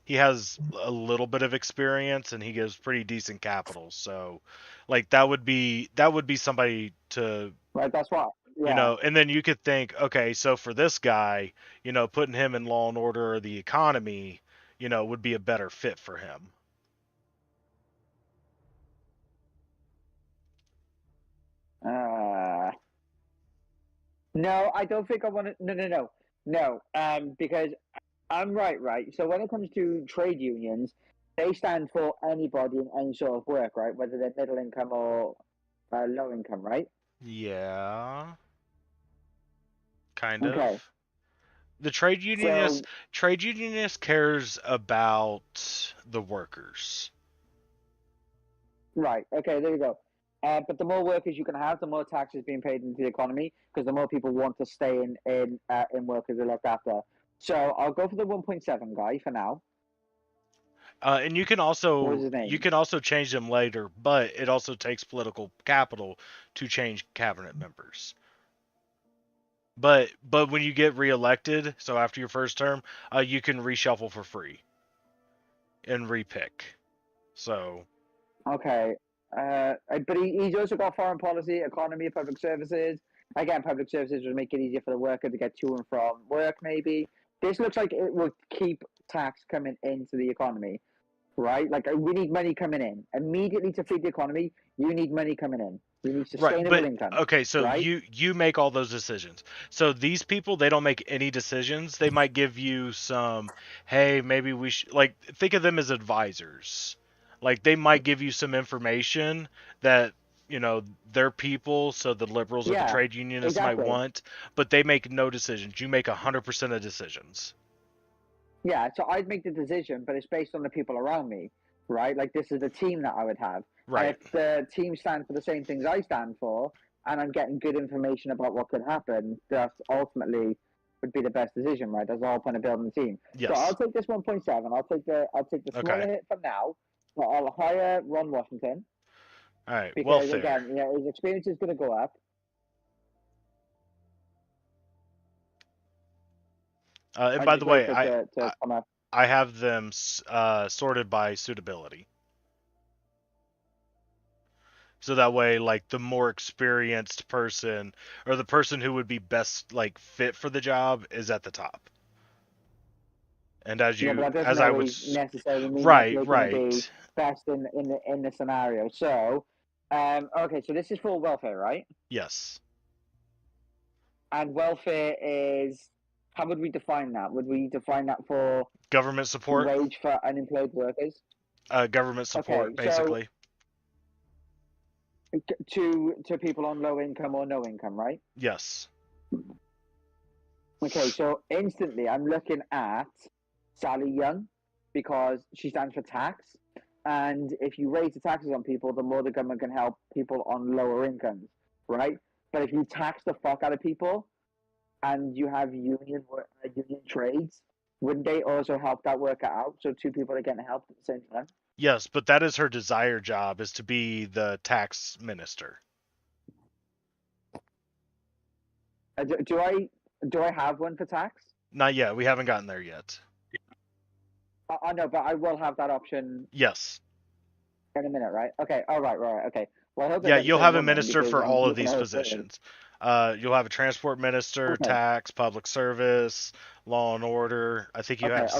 Speaker 3: He has a little bit of experience and he gives pretty decent capital. So, like that would be somebody to
Speaker 2: Right, that's what.
Speaker 3: you
Speaker 2: Yeah.
Speaker 3: know. And then you could think, okay, so for this guy, you know, putting him in Law and Order or the economy, you know, would be a better fit for him.
Speaker 2: No, I don't think I want to. No. Because I'm right. So when it comes to trade unions, they stand for anybody in any sort of work, right? Whether they're middle income or low income, right?
Speaker 3: Yeah, kind of.
Speaker 2: Okay.
Speaker 3: The
Speaker 2: So
Speaker 3: trade unionist cares about the workers.
Speaker 2: right. Okay. There you go. But the more workers you can have, the more taxes being paid into the economy, because the more people want to stay in work as they look after. So I'll go for the 1.7 guy for now.
Speaker 3: And
Speaker 2: What was his
Speaker 3: you
Speaker 2: name?
Speaker 3: can also change them later, but it also takes political capital to change cabinet members. But when you get reelected, so after your first term, you can reshuffle for free and repick. So
Speaker 2: Okay. But he's also got foreign policy, economy, public services. Again, public services would make it easier for the worker to get to and from work, maybe. This looks like it will keep tax coming into the economy, right? Like, we need money coming in. Immediately to feed the economy, you need money coming in. You need
Speaker 3: right,
Speaker 2: sustainable
Speaker 3: but
Speaker 2: income,
Speaker 3: okay, so
Speaker 2: right?
Speaker 3: you make all those decisions. So these people they don't make any decisions. They might give you some, hey, maybe we should like think of them as advisors. Like they might give you some information that their people, so the liberals or the
Speaker 2: Yeah,
Speaker 3: trade unionists
Speaker 2: exactly.
Speaker 3: might want, but they make no decisions. You make 100% of decisions.
Speaker 2: Yeah, so I'd make the decision, but it's based on the people around me, right? Like this is the team that I would have. And
Speaker 3: Right.
Speaker 2: if the team stand for the same things I stand for, and I'm getting good information about what could happen, that ultimately would be the best decision, right? That's the whole point of building the team. So I'll
Speaker 3: Yes.
Speaker 2: take this 1.7. I'll take the smaller
Speaker 3: Okay.
Speaker 2: hit for now. But I'll hire Ron Washington
Speaker 3: All right.
Speaker 2: because
Speaker 3: Welfare.
Speaker 2: again, his experience is going to go up.
Speaker 3: And
Speaker 2: I
Speaker 3: by
Speaker 2: just
Speaker 3: the
Speaker 2: wait
Speaker 3: way,
Speaker 2: for it to come up.
Speaker 3: I have them sorted by suitability. So that way, like, the more experienced person or the person who would be best like fit for the job is at the top. And as
Speaker 2: Yeah, but that doesn't
Speaker 3: as I would,
Speaker 2: always necessarily mean that
Speaker 3: right,
Speaker 2: they're going to be
Speaker 3: right,
Speaker 2: best in the scenario. So, okay, so this is for welfare, right?
Speaker 3: yes,
Speaker 2: And welfare is, how would we define that? Would we define that for
Speaker 3: government support,
Speaker 2: wage for unemployed workers?
Speaker 3: government support,
Speaker 2: Okay, so
Speaker 3: basically.
Speaker 2: to people on low income or no income, right?
Speaker 3: Yes,
Speaker 2: Okay, so instantly I'm looking at Sally Young because she stands for tax. And if you raise the taxes on people, the more the government can help people on lower incomes, right? But if you tax the fuck out of people and you have union trades, wouldn't they also help that worker out? So two people are getting helped at the same time.
Speaker 3: yes, but that is her desired job, is to be the tax minister.
Speaker 2: Do I have one for tax?
Speaker 3: Not yet. We haven't gotten there yet.
Speaker 2: I know, but I will have that option
Speaker 3: Yes.
Speaker 2: in a minute, right? Okay. All right. Okay. Well, I hope
Speaker 3: Yeah,
Speaker 2: I get the
Speaker 3: you'll
Speaker 2: same
Speaker 3: have a
Speaker 2: one then,
Speaker 3: minister
Speaker 2: because
Speaker 3: for
Speaker 2: I'm
Speaker 3: all of
Speaker 2: looking
Speaker 3: these
Speaker 2: at her
Speaker 3: positions. You'll have a transport minister,
Speaker 2: Okay.
Speaker 3: tax, public service, law and order. I think you
Speaker 2: Okay,
Speaker 3: have
Speaker 2: okay.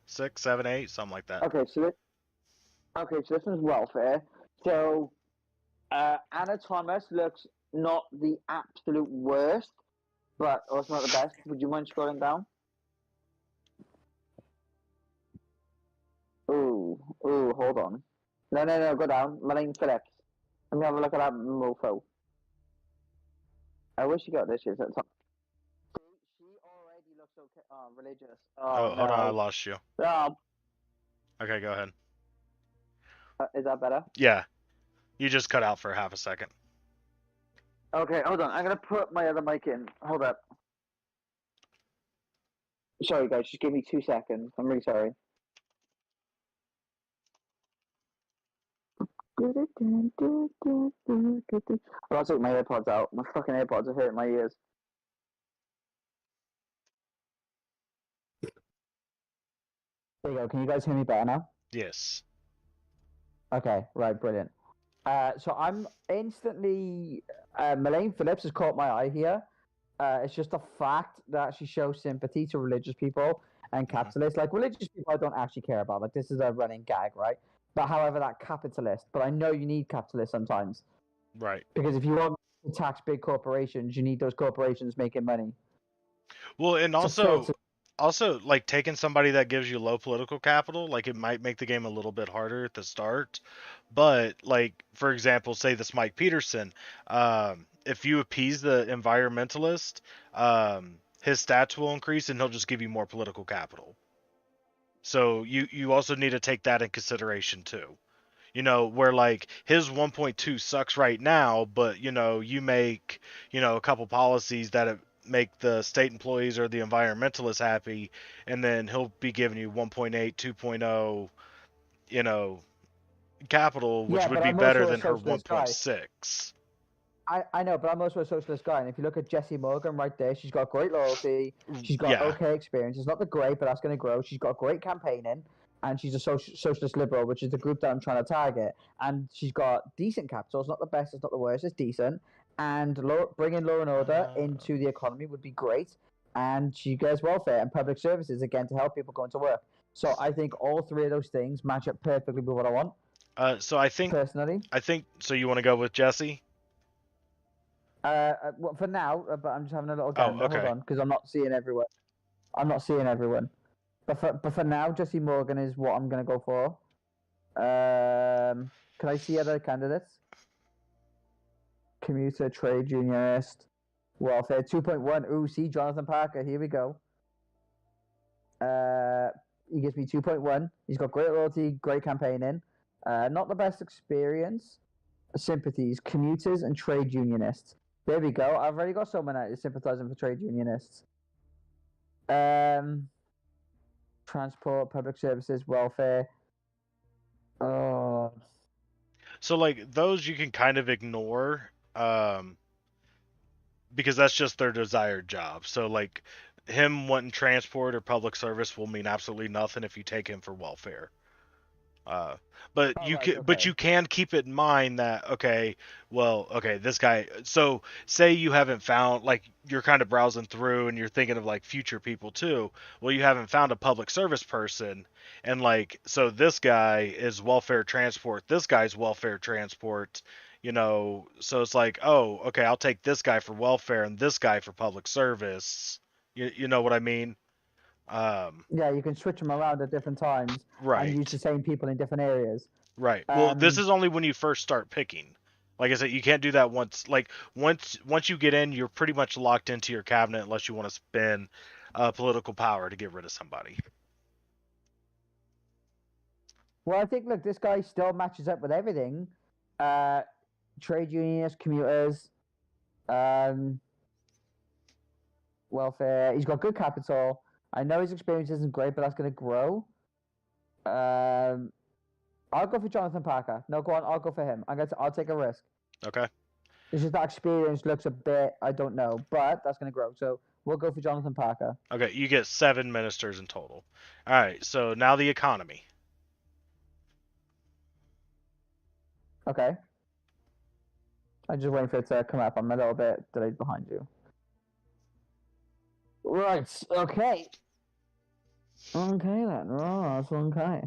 Speaker 3: 6, 7, 8, something like that.
Speaker 2: Okay, so this one's welfare. So Anna Thomas looks not the absolute worst, but also not the best. Would you mind scrolling down? Ooh, hold on. No, go down. Marlene Phillips. Let me have a look at that mofo. I wish you got this shit at the top. She already looks okay. Oh, religious.
Speaker 3: Oh,
Speaker 2: Oh,
Speaker 3: hold on, I
Speaker 2: no.
Speaker 3: lost you.
Speaker 2: Oh,
Speaker 3: Okay, go ahead.
Speaker 2: is that better?
Speaker 3: Yeah, you just cut out for half a second.
Speaker 2: Okay, hold on. I'm going to put my other mic in. Hold up. Sorry, guys. Just give me 2 seconds. I'm really sorry. I'll take my AirPods out. My fucking AirPods are hurting my ears. There you go. Can you guys hear me better now?
Speaker 3: Yes.
Speaker 2: Okay, right, brilliant. So I'm instantly. Marlene Phillips has caught my eye here. It's just the fact that she shows sympathy to religious people and capitalists. Like, religious people I don't actually care about. Like, this is a running gag, right? But however, that capitalist. But I know you need capitalists sometimes.
Speaker 3: Right.
Speaker 2: Because if you want to tax big corporations, you need those corporations making money.
Speaker 3: Well, and
Speaker 2: So
Speaker 3: also like taking somebody that gives you low political capital, like it might make the game a little bit harder at the start. But like, for example, say this Mike Peterson, if you appease the environmentalist, his stats will increase and he'll just give you more political capital. So you also need to take that in consideration too. Where like his 1.2 sucks right now, but you make, a couple policies that make the state employees or the environmentalists happy, and then he'll be giving you 1.8, 2.0, capital, which
Speaker 2: yeah,
Speaker 3: would
Speaker 2: but
Speaker 3: be
Speaker 2: I'm
Speaker 3: better
Speaker 2: also a
Speaker 3: than her
Speaker 2: socialist guy.
Speaker 3: 1.6.
Speaker 2: I know, but I'm also a socialist guy, and if you look at Jessie Morgan right there, she's got great loyalty, she's got
Speaker 3: Yeah.
Speaker 2: okay experience. It's not the great, but that's going to grow. She's got great campaigning, and she's a socialist liberal, which is the group that I'm trying to target. And she's got decent capital. It's not the best, it's not the worst, it's decent. And bringing law and order into the economy would be great. And she gets welfare and public services again to help people going to work. So I think all three of those things match up perfectly with what I want.
Speaker 3: So I think so. You want to go with Jesse?
Speaker 2: Well, for now, but I'm just having a little gander.
Speaker 3: okay.
Speaker 2: Hold on, because I'm not seeing everyone. But for now, Jesse Morgan is what I'm going to go for. Can I see other candidates? commuter, trade unionist, welfare. 2.1. Ooh, see, Jonathan Parker. Here we go. He gives me 2.1. He's got great loyalty, great campaigning. Not the best experience. Sympathies, commuters, and trade unionists. There we go. I've already got someone that is sympathizing for trade unionists. Transport, public services, welfare. Oh,
Speaker 3: So like those you can kind of ignore, because that's just their desired job. So like him wanting transport or public service will mean absolutely nothing if you take him for welfare. But
Speaker 2: Oh,
Speaker 3: you
Speaker 2: right,
Speaker 3: can, but
Speaker 2: okay.
Speaker 3: you can keep it in mind that this guy. So say you haven't found, like, you're kind of browsing through and you're thinking of like future people too. Well, you haven't found a public service person, and like so this guy is welfare transport. This guy's welfare transport. So it's like, oh, okay, I'll take this guy for welfare and this guy for public service. You know what I mean?
Speaker 2: yeah, you can switch them around at different times and use
Speaker 3: Right.
Speaker 2: the same people in different areas.
Speaker 3: Right. Well, this
Speaker 2: Um,
Speaker 3: is only when you first start picking. Like I said, you can't do that once. Like once you get in, you're pretty much locked into your cabinet unless you want to spend political power to get rid of somebody.
Speaker 2: well, I think, look, this guy still matches up with everything. Trade unionists, commuters, welfare. He's got good capital. I know his experience isn't great, but that's going to grow. I'll go for Jonathan Parker. No, go on. I'll go for him. I'll take a risk.
Speaker 3: Okay.
Speaker 2: It's just that experience looks a bit, I don't know, but that's going to grow. So we'll go for Jonathan Parker.
Speaker 3: Okay. You get 7 ministers in total. All right. So now the economy.
Speaker 2: Okay. I'm just waiting for it to come up. I'm a little bit delayed behind you. Right. Okay. Okay then. Right. Okay.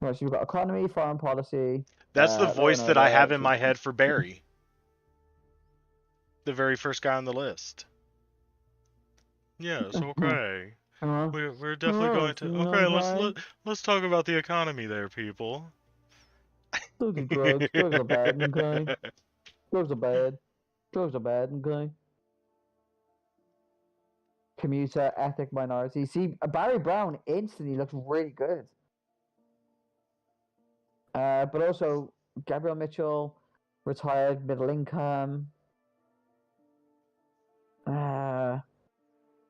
Speaker 2: Right. So you've got economy, foreign policy.
Speaker 3: That's the
Speaker 2: law
Speaker 3: voice
Speaker 2: and
Speaker 3: that I
Speaker 2: order,
Speaker 3: have in my head for Barry, the very first guy on the list. Yes. Okay. We're definitely going to. Okay. Let's talk about the economy there, people.
Speaker 2: Drugs are drugs. Drugs are bad. Okay. Drugs are bad. Drugs are bad. Okay. Commuter, ethnic minority. See, Barry Brown instantly looks really good. But also Gabriel Mitchell, retired, middle income.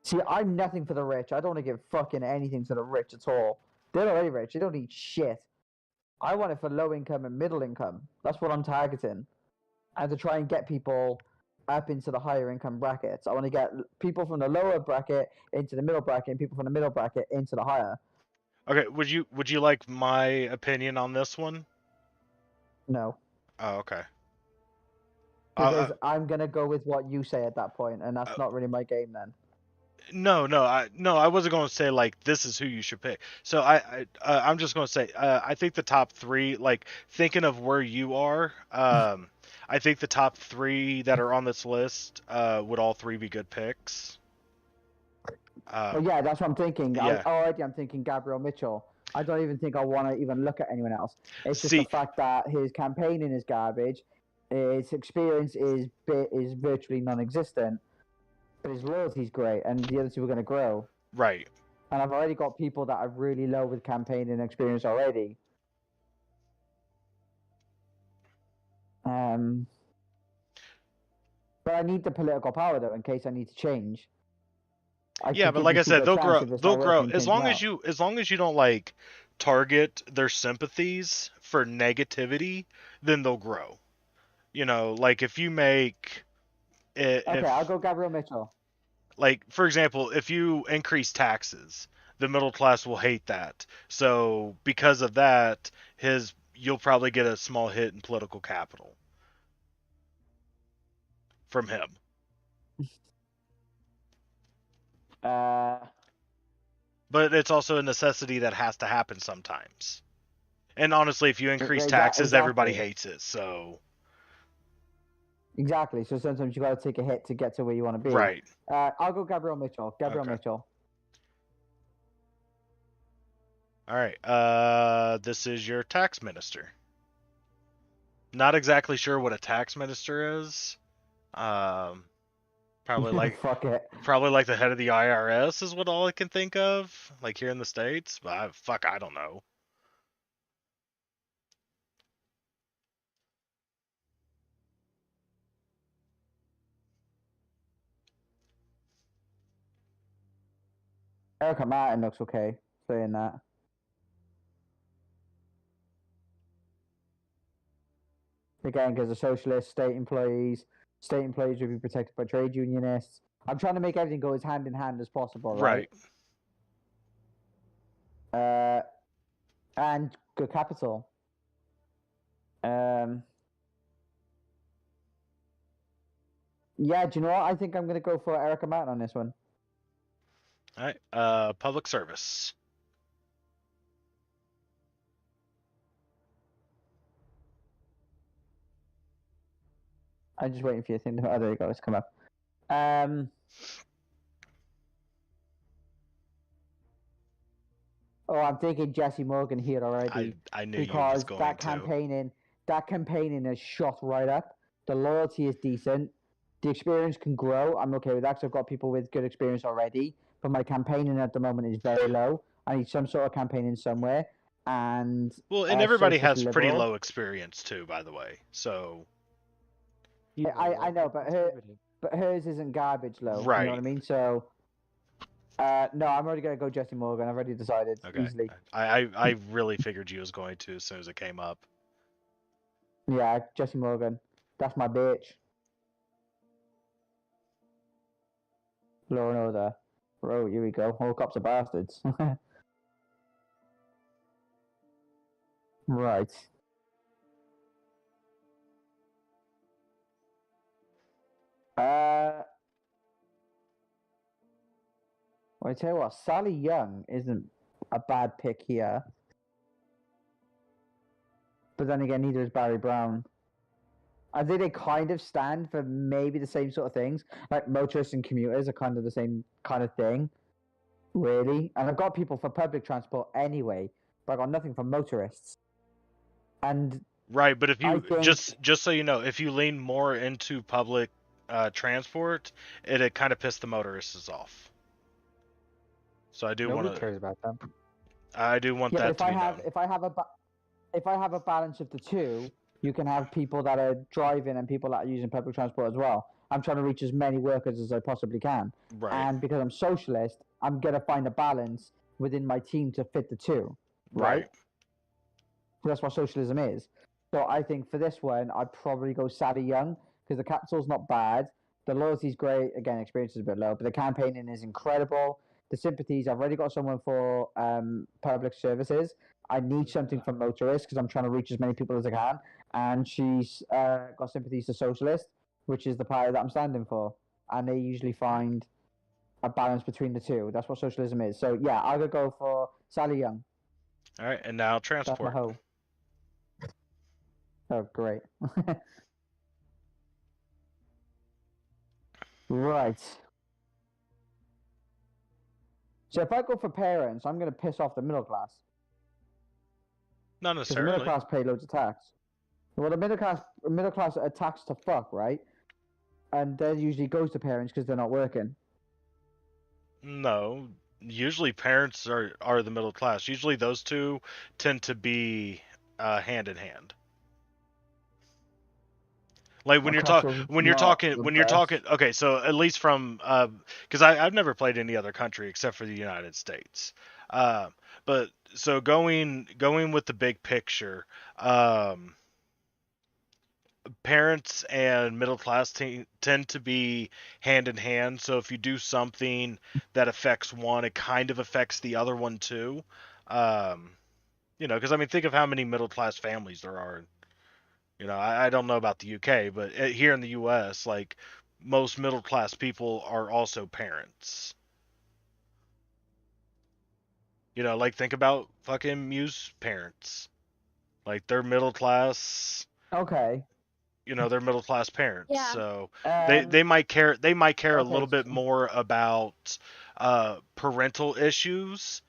Speaker 2: See, I'm nothing for the rich. I don't want to give fucking anything to the rich at all. They're already rich. They don't need shit. I want it for low income and middle income. That's what I'm targeting. And to try and get people up into the higher income brackets. I want to get people from the lower bracket into the middle bracket and people from the middle bracket into the higher.
Speaker 3: Okay. Would you like my opinion on this one?
Speaker 2: No.
Speaker 3: Oh, okay.
Speaker 2: Because I'm going to go with what you say at that point, and that's not really my game then.
Speaker 3: No, I wasn't going to say like this is who you should pick. So I'm just going to say I think the top 3, like thinking of where you are, I think the top 3 that are on this list would all 3 be good picks.
Speaker 2: Well, yeah, that's what I'm thinking.
Speaker 3: Yeah.
Speaker 2: Already I'm thinking Gabriel Mitchell. I don't even think I want to even look at anyone else. It's just
Speaker 3: See-
Speaker 2: the fact that his campaigning is garbage, his experience is virtually non-existent, but his loyalty's great, and the other two are going to grow.
Speaker 3: Right.
Speaker 2: And I've already got people that are really low with campaigning experience already. But I need the political power though, in case I need to change.
Speaker 3: Yeah, but like I said, they'll grow. They'll grow as long as you don't like target their sympathies for negativity, then they'll grow. Like if you make it.
Speaker 2: Okay, I'll go Gabriel Mitchell.
Speaker 3: Like, for example, if you increase taxes, the middle class will hate that. So because of that, you'll probably get a small hit in political capital from him.
Speaker 2: Uh,
Speaker 3: But it's also a necessity that has to happen sometimes. And honestly, if you increase taxes, everybody hates it. So
Speaker 2: exactly. So sometimes you got to take a hit to get to where you want to be.
Speaker 3: right.
Speaker 2: I'll go Gabriel Mitchell. Gabriel
Speaker 3: Okay.
Speaker 2: Mitchell.
Speaker 3: All right. This is your tax minister. Not exactly sure what a tax minister is. Probably like
Speaker 2: Fuck it.
Speaker 3: probably like the head of the IRS is what all I can think of, like here in the States. But I don't know.
Speaker 2: Erica Martin looks okay saying that. Again, because the socialist state employees will be protected by trade unionists. I'm trying to make everything go as hand in hand as possible, right? And good capital. Yeah, do you know what? I think I'm going to go for Erica Martin on this one.
Speaker 3: All right. Public service.
Speaker 2: I'm just waiting for your thing. Oh, there you go. It's come up. Oh, I'm thinking Jesse Morgan here already.
Speaker 3: I knew you
Speaker 2: because
Speaker 3: was going
Speaker 2: that
Speaker 3: to.
Speaker 2: campaigning has shot right up. The loyalty is decent. The experience can grow. I'm okay with that because I've got people with good experience already. But my campaigning at the moment is very low. I need some sort of campaigning somewhere. And
Speaker 3: Well, and everybody has
Speaker 2: socialist
Speaker 3: pretty
Speaker 2: liberal.
Speaker 3: low experience too, by the way. So
Speaker 4: Yeah,
Speaker 2: I know, but hers isn't garbage low. You
Speaker 3: Right.
Speaker 2: know what I mean? So, no, I'm already going to go Jesse Morgan. I've already decided
Speaker 3: okay.
Speaker 2: easily.
Speaker 3: I really figured you was going to as soon as it came up.
Speaker 2: Yeah, Jesse Morgan. That's my bitch. Law and Order. Oh, here we go. All cops are bastards. Right. Well, I tell you what, Sally Young isn't a bad pick here. But then again, neither is Barry Brown. I think they kind of stand for maybe the same sort of things. Like motorists and commuters are kind of the same kind of thing, really. And I've got people for public transport anyway, but I've got nothing for motorists. And
Speaker 3: Right, but if
Speaker 2: I
Speaker 3: you
Speaker 2: think-
Speaker 3: just so you know, if you lean more into public transport, it kind of pissed the motorists off. So I do
Speaker 4: Nobody
Speaker 3: want to.
Speaker 4: cares about them.
Speaker 3: I do want
Speaker 2: yeah,
Speaker 3: that
Speaker 2: but
Speaker 3: to be known.
Speaker 2: if I have a balance of the two, you can have people that are driving and people that are using public transport as well. I'm trying to reach as many workers as I possibly can.
Speaker 3: Right.
Speaker 2: And because I'm socialist, I'm going to find a balance within my team to fit the two. Right? So that's what socialism is. So I think for this one, I'd probably go Sally Young because the capital's not bad. The loyalty's great. Again, experience is a bit low, but the campaigning is incredible. The sympathies, I've already got someone for public services. I need something for motorists because I'm trying to reach as many people as I can. And she's got sympathies to socialist, which is the party that I'm standing for. And they usually find a balance between the two. That's what socialism is. So yeah, I would go for Sally Young.
Speaker 3: All right, and now
Speaker 2: That's my
Speaker 3: transport.
Speaker 2: hoe. Oh, great. Right. So if I go for parents, I'm going to piss off the middle class.
Speaker 3: Not
Speaker 2: Because the middle
Speaker 3: necessarily.
Speaker 2: class pay loads of tax. Well, the middle class are taxed to fuck, right? And that usually goes to parents because they're not working.
Speaker 3: No, usually parents are the middle class. Usually those two tend to be hand in hand. Like when
Speaker 2: My
Speaker 3: you're
Speaker 2: castle's not the
Speaker 3: talking. Okay, so at least from because I've never played any other country except for the United States. But so going with the big picture, parents and middle class tend to be hand in hand. So if you do something that affects one, it kind of affects the other one too. You know, because I mean, think of how many middle class families there are. You know, I don't know about the UK, but here in the US, like most middle class people are also parents. You know, like think about fucking Muse parents. Like they're middle class.
Speaker 2: Okay.
Speaker 3: You know, they're middle class parents.
Speaker 5: Yeah.
Speaker 3: So they might care a little bit
Speaker 2: so-
Speaker 3: more about parental issues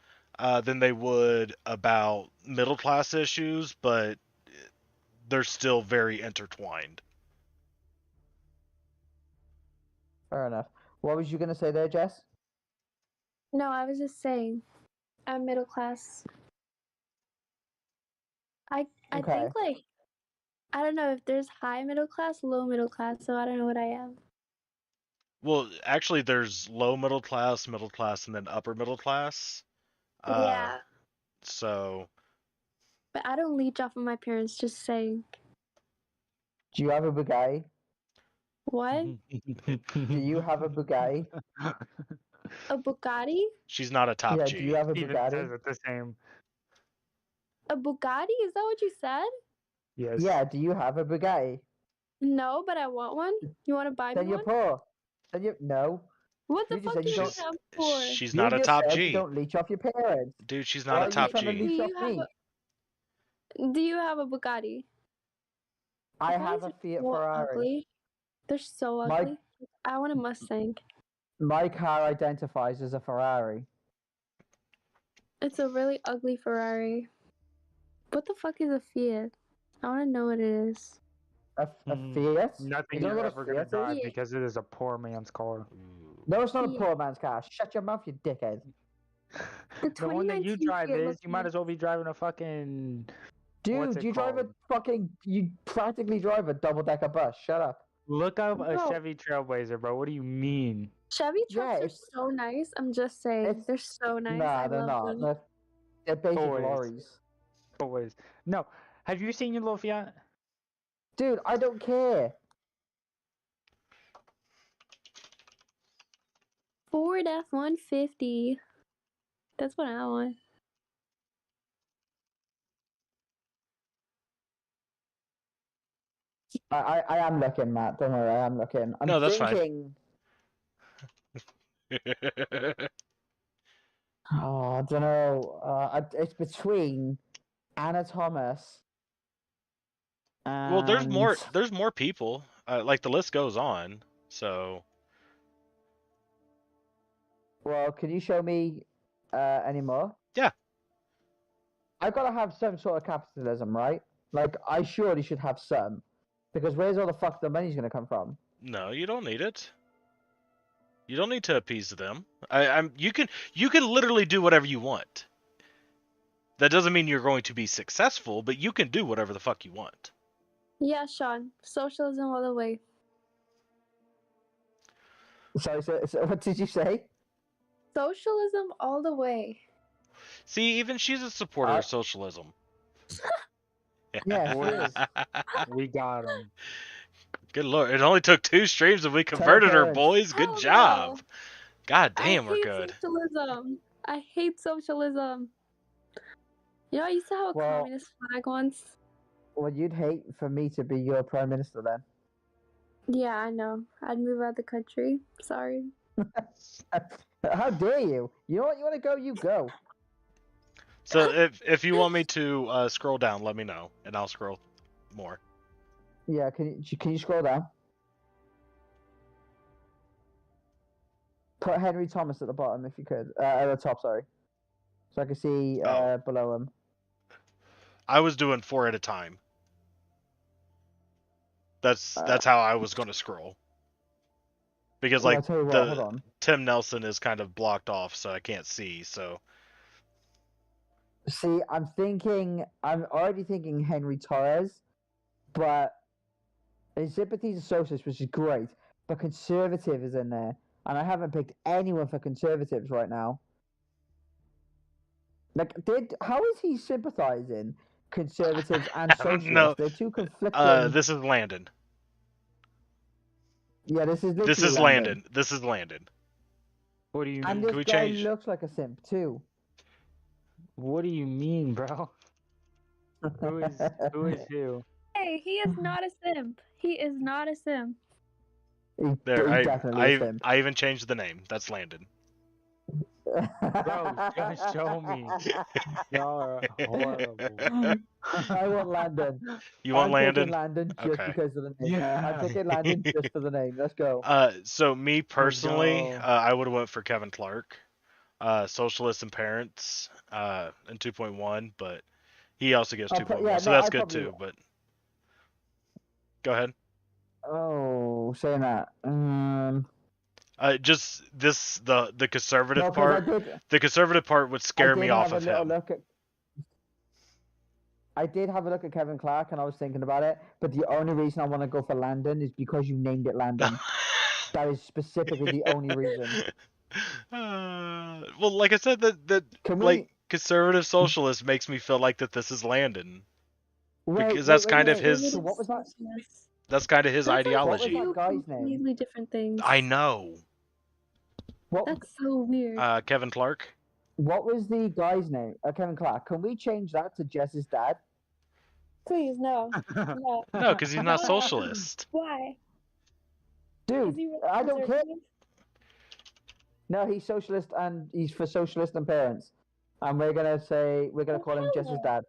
Speaker 3: than they would about middle class issues, but they're still very intertwined.
Speaker 2: Fair enough. What was you gonna say there, Jess?
Speaker 5: No, I was just saying, I'm middle class. I
Speaker 2: Okay.
Speaker 5: think like I don't know if there's high middle class, low middle class, so I don't know what I am.
Speaker 3: Well, actually, there's low middle class, and then upper middle class.
Speaker 5: Yeah,
Speaker 3: So
Speaker 5: but I don't leech off of my parents. Just saying.
Speaker 2: Do you have a Bugatti?
Speaker 5: What?
Speaker 2: Do you have a Bugatti?
Speaker 5: A Bugatti?
Speaker 3: she's not a top
Speaker 2: Yeah,
Speaker 3: G.
Speaker 2: do you have a
Speaker 4: Even
Speaker 2: Bugatti?
Speaker 4: says it the same.
Speaker 5: A Bugatti? Is that what you said?
Speaker 4: Yes.
Speaker 2: Yeah, do you have a Bugatti?
Speaker 5: No, but I want one. You want to buy
Speaker 2: Then
Speaker 5: me
Speaker 2: you're
Speaker 5: one?
Speaker 2: poor. Then you no.
Speaker 5: What the
Speaker 2: You just
Speaker 5: fuck
Speaker 2: said
Speaker 5: do
Speaker 2: you
Speaker 5: you mean
Speaker 2: don't.
Speaker 5: I'm poor?
Speaker 3: She's
Speaker 2: You
Speaker 3: not a
Speaker 2: just
Speaker 3: top
Speaker 2: said you
Speaker 3: G.
Speaker 2: don't leech off your parents.
Speaker 3: Dude, she's
Speaker 2: Why
Speaker 3: not
Speaker 2: are
Speaker 3: a
Speaker 2: you
Speaker 3: top
Speaker 2: trying to
Speaker 3: G.
Speaker 5: Do
Speaker 2: leech
Speaker 5: you
Speaker 2: off
Speaker 5: have
Speaker 2: me?
Speaker 5: Do you have a Bugatti?
Speaker 2: I
Speaker 5: Bugattis
Speaker 2: have a
Speaker 5: are
Speaker 2: Fiat
Speaker 5: so
Speaker 2: Ferrari.
Speaker 5: ugly. They're so
Speaker 2: My-
Speaker 5: ugly. I want a Mustang.
Speaker 2: My car identifies as a Ferrari.
Speaker 5: It's a really ugly Ferrari. What the fuck is a Fiat? I want to know what it is.
Speaker 2: A
Speaker 4: Hmm.
Speaker 2: Fiat?
Speaker 4: Nothing
Speaker 2: You don't know
Speaker 4: you're
Speaker 2: what a
Speaker 4: ever gonna
Speaker 2: Fiat is?
Speaker 4: drive
Speaker 5: Fiat.
Speaker 4: because it is a poor man's car.
Speaker 2: No, it's not a
Speaker 5: Fiat.
Speaker 2: poor man's car. Shut your mouth, you dickhead.
Speaker 5: The
Speaker 4: one that you
Speaker 5: 2019
Speaker 4: drive
Speaker 5: Fiat
Speaker 4: is,
Speaker 5: looks
Speaker 4: you might
Speaker 5: nice.
Speaker 4: as well be driving a fucking.
Speaker 2: Dude,
Speaker 4: it
Speaker 2: you drive a
Speaker 4: called?
Speaker 2: fucking. You practically drive a double decker bus. Shut up.
Speaker 4: Look up a
Speaker 5: Bro.
Speaker 4: Chevy Trailblazer, bro. What do you mean?
Speaker 5: Chevy
Speaker 2: Yeah,
Speaker 5: trucks are
Speaker 2: it's-
Speaker 5: so nice. I'm just saying.
Speaker 2: it's-
Speaker 5: They're so nice.
Speaker 2: Nah,
Speaker 5: I
Speaker 2: they're
Speaker 5: love
Speaker 2: not.
Speaker 5: them.
Speaker 2: They're basic
Speaker 4: Boys.
Speaker 2: lorries.
Speaker 4: Always. No. Have you seen your little Fiat?
Speaker 2: Dude, I don't care.
Speaker 5: Ford F-150. That's what I want.
Speaker 2: I am looking, Matt. Don't worry, I am looking. I'm
Speaker 3: No, that's fine.
Speaker 2: thinking. Oh, I don't know. It's between Anna Thomas.
Speaker 3: Well, there's
Speaker 2: And...
Speaker 3: more people. Like the list goes on. So
Speaker 2: Well, can you show me any more?
Speaker 3: Yeah.
Speaker 2: I've got to have some sort of capitalism, right? Like, I surely should have some. Because where's all the fuck the money's going to come from?
Speaker 3: no, you don't need it. You don't need to appease them. You can literally do whatever you want. That doesn't mean you're going to be successful, but you can do whatever the fuck you want.
Speaker 5: Yeah, Sean. Socialism all the way.
Speaker 2: Sorry, so what did you say?
Speaker 5: Socialism all the way.
Speaker 3: See, even she's a supporter of socialism.
Speaker 2: Yeah, she is.
Speaker 4: We got him.
Speaker 3: Good lord, it only took 2 streams and we converted her,
Speaker 2: parents.
Speaker 3: boys. Good
Speaker 5: Hell
Speaker 3: job.
Speaker 5: no.
Speaker 3: God damn,
Speaker 5: I
Speaker 3: we're
Speaker 5: hate
Speaker 3: good.
Speaker 5: socialism. I hate socialism. You know, I used to have a
Speaker 2: Well-
Speaker 5: communist flag once.
Speaker 2: Well, you'd hate for me to be your prime minister then.
Speaker 5: Yeah, I know. I'd move out the country. Sorry.
Speaker 2: How dare you? You know what? You want to go? You go.
Speaker 3: So if you want me to scroll down, let me know, and I'll scroll more.
Speaker 2: Yeah, can you scroll down? Put Henry Thomas at the bottom if you could. At the top, sorry. So I can see
Speaker 3: Oh.
Speaker 2: below him.
Speaker 3: I was doing 4 at a time. That's how I was going to scroll. Because
Speaker 2: Well,
Speaker 3: like
Speaker 2: I'll tell you what, hold on.
Speaker 3: Tim Nelson is kind of blocked off, so I can't see. So
Speaker 2: See, I'm already thinking Henry Torres, but his sympathies are socialist, which is great, but conservative is in there, and I haven't picked anyone for conservatives right now. Like, how is he sympathizing conservatives and
Speaker 3: I don't
Speaker 2: socialists?
Speaker 3: know.
Speaker 2: They're two conflicting.
Speaker 3: this is Landon.
Speaker 2: Yeah, this is
Speaker 3: This
Speaker 2: literally
Speaker 3: is Landon. This is Landon.
Speaker 4: What do you
Speaker 2: And
Speaker 4: mean?
Speaker 2: this
Speaker 3: we
Speaker 2: guy
Speaker 3: change?
Speaker 2: looks like a simp too.
Speaker 4: What do you mean, bro? Who is who?
Speaker 5: Hey, he is not a simp. He is not a simp.
Speaker 3: There,
Speaker 2: He's definitely a simp.
Speaker 3: I even changed the name. That's Landon.
Speaker 4: Bro, just show me. Y'all are horrible.
Speaker 2: I want Landon.
Speaker 3: You want
Speaker 2: I'm
Speaker 3: Landon?
Speaker 2: Taking Landon just
Speaker 3: Okay.
Speaker 2: because of the name.
Speaker 4: Yeah.
Speaker 2: I'm taking Landon just for the name. Let's go.
Speaker 3: So me personally,
Speaker 4: no.
Speaker 3: I would have went for Kevin Clark, Socialists and Parents, in 2.1, but he also gets
Speaker 2: I'll
Speaker 3: 2.1,
Speaker 2: pro- yeah,
Speaker 3: so
Speaker 2: no,
Speaker 3: that's
Speaker 2: I
Speaker 3: good
Speaker 2: probably
Speaker 3: too.
Speaker 2: will.
Speaker 3: But Go ahead.
Speaker 2: Oh, saying that.
Speaker 3: Just the conservative
Speaker 2: No, because
Speaker 3: part. The conservative part would
Speaker 2: I
Speaker 3: scare
Speaker 2: did
Speaker 3: me
Speaker 2: have
Speaker 3: off
Speaker 2: a
Speaker 3: of
Speaker 2: little
Speaker 3: him.
Speaker 2: look at. I did have a look at Kevin Clark, and I was thinking about it. But the only reason I want to go for Landon is because you named it Landon. That is specifically the only reason.
Speaker 3: Well, like I said, that
Speaker 2: Can we
Speaker 3: like conservative socialist makes me feel like that this is Landon
Speaker 2: wait?
Speaker 3: because that's kind of
Speaker 2: Wait.
Speaker 3: his.
Speaker 2: So what was that?
Speaker 5: Yes.
Speaker 3: That's kind of his
Speaker 5: That's like
Speaker 2: What was
Speaker 3: ideology.
Speaker 2: that
Speaker 5: two
Speaker 2: guy's name?
Speaker 5: completely different things.
Speaker 3: I know.
Speaker 2: What
Speaker 5: That's so weird.
Speaker 3: Kevin Clark.
Speaker 2: What was the guy's name? Kevin Clark. Can we change that to Jess's dad?
Speaker 5: Please, no. No.
Speaker 3: No, because he's not
Speaker 5: No.
Speaker 3: Socialist.
Speaker 5: Why?
Speaker 2: Dude,
Speaker 5: Is he
Speaker 2: I don't care.
Speaker 5: conservative?
Speaker 2: No, he's socialist and he's for socialist and parents. And we're gonna call him Jess's dad.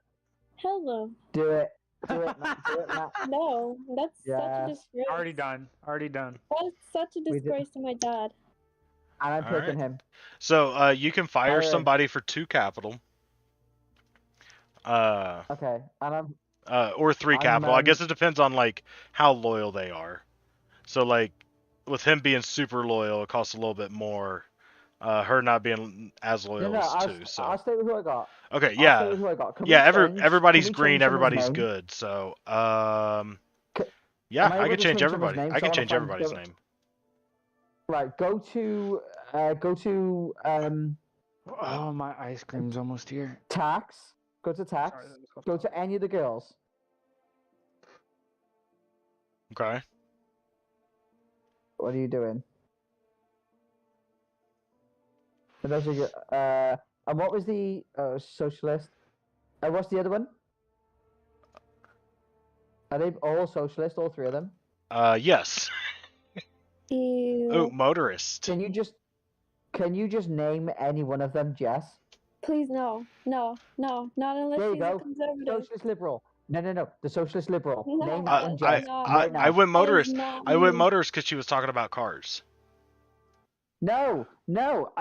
Speaker 5: Hell no.
Speaker 2: Do it. Do it, Matt. Do it, Matt.
Speaker 5: No. That's such a
Speaker 2: Yes.
Speaker 5: disgrace.
Speaker 4: Already done. Already done.
Speaker 5: That's such a
Speaker 2: We did-
Speaker 5: disgrace to my dad.
Speaker 2: And I'm
Speaker 3: All
Speaker 2: picking him.
Speaker 3: So you can fire
Speaker 2: Alright.
Speaker 3: somebody for 2 capital.
Speaker 2: Okay. And I'm
Speaker 3: Or 3
Speaker 2: I'm,
Speaker 3: capital. I guess it depends on like how loyal they are. So like with him being super loyal, it costs a little bit more. Her not being as loyal
Speaker 2: no,
Speaker 3: as
Speaker 2: I'll,
Speaker 3: 2. So
Speaker 2: I'll stay with who I got.
Speaker 3: okay,
Speaker 2: I'll stay
Speaker 3: yeah,
Speaker 2: with who I got. Can
Speaker 3: yeah.
Speaker 2: we change-
Speaker 3: Everybody's
Speaker 2: can we
Speaker 3: green.
Speaker 2: change someone's
Speaker 3: Everybody's
Speaker 2: name?
Speaker 3: good. So
Speaker 2: C-
Speaker 3: yeah,
Speaker 2: am I
Speaker 3: I
Speaker 2: able
Speaker 3: can
Speaker 2: to
Speaker 3: change
Speaker 2: change someone's
Speaker 3: everybody.
Speaker 2: name?
Speaker 3: I
Speaker 2: So
Speaker 3: can
Speaker 2: I wanna
Speaker 3: change
Speaker 2: find
Speaker 3: everybody's
Speaker 2: the-
Speaker 3: name.
Speaker 2: Right. Go to
Speaker 4: Oh, my ice cream's almost here.
Speaker 2: tax. Go to tax.
Speaker 4: Sorry, that was off
Speaker 2: Go
Speaker 4: topic.
Speaker 2: to any of the girls.
Speaker 3: Okay.
Speaker 2: What are you doing? For those of you, and what was the socialist? What's the other one? Are they all socialist? All 3 of them?
Speaker 3: Yes.
Speaker 5: Ew.
Speaker 3: Oh, motorist.
Speaker 2: Can you just name any one of them, Jess?
Speaker 5: Please, no. No. No. Not unless
Speaker 2: There you
Speaker 5: he's
Speaker 2: go.
Speaker 5: a conservative.
Speaker 2: Socialist liberal. No. The socialist liberal.
Speaker 5: No,
Speaker 2: Name that one,
Speaker 5: I-
Speaker 2: Jess.
Speaker 5: not.
Speaker 2: right now.
Speaker 3: I went motorist.
Speaker 5: not
Speaker 3: I went
Speaker 5: me.
Speaker 3: motorist because she was talking about cars.
Speaker 2: No.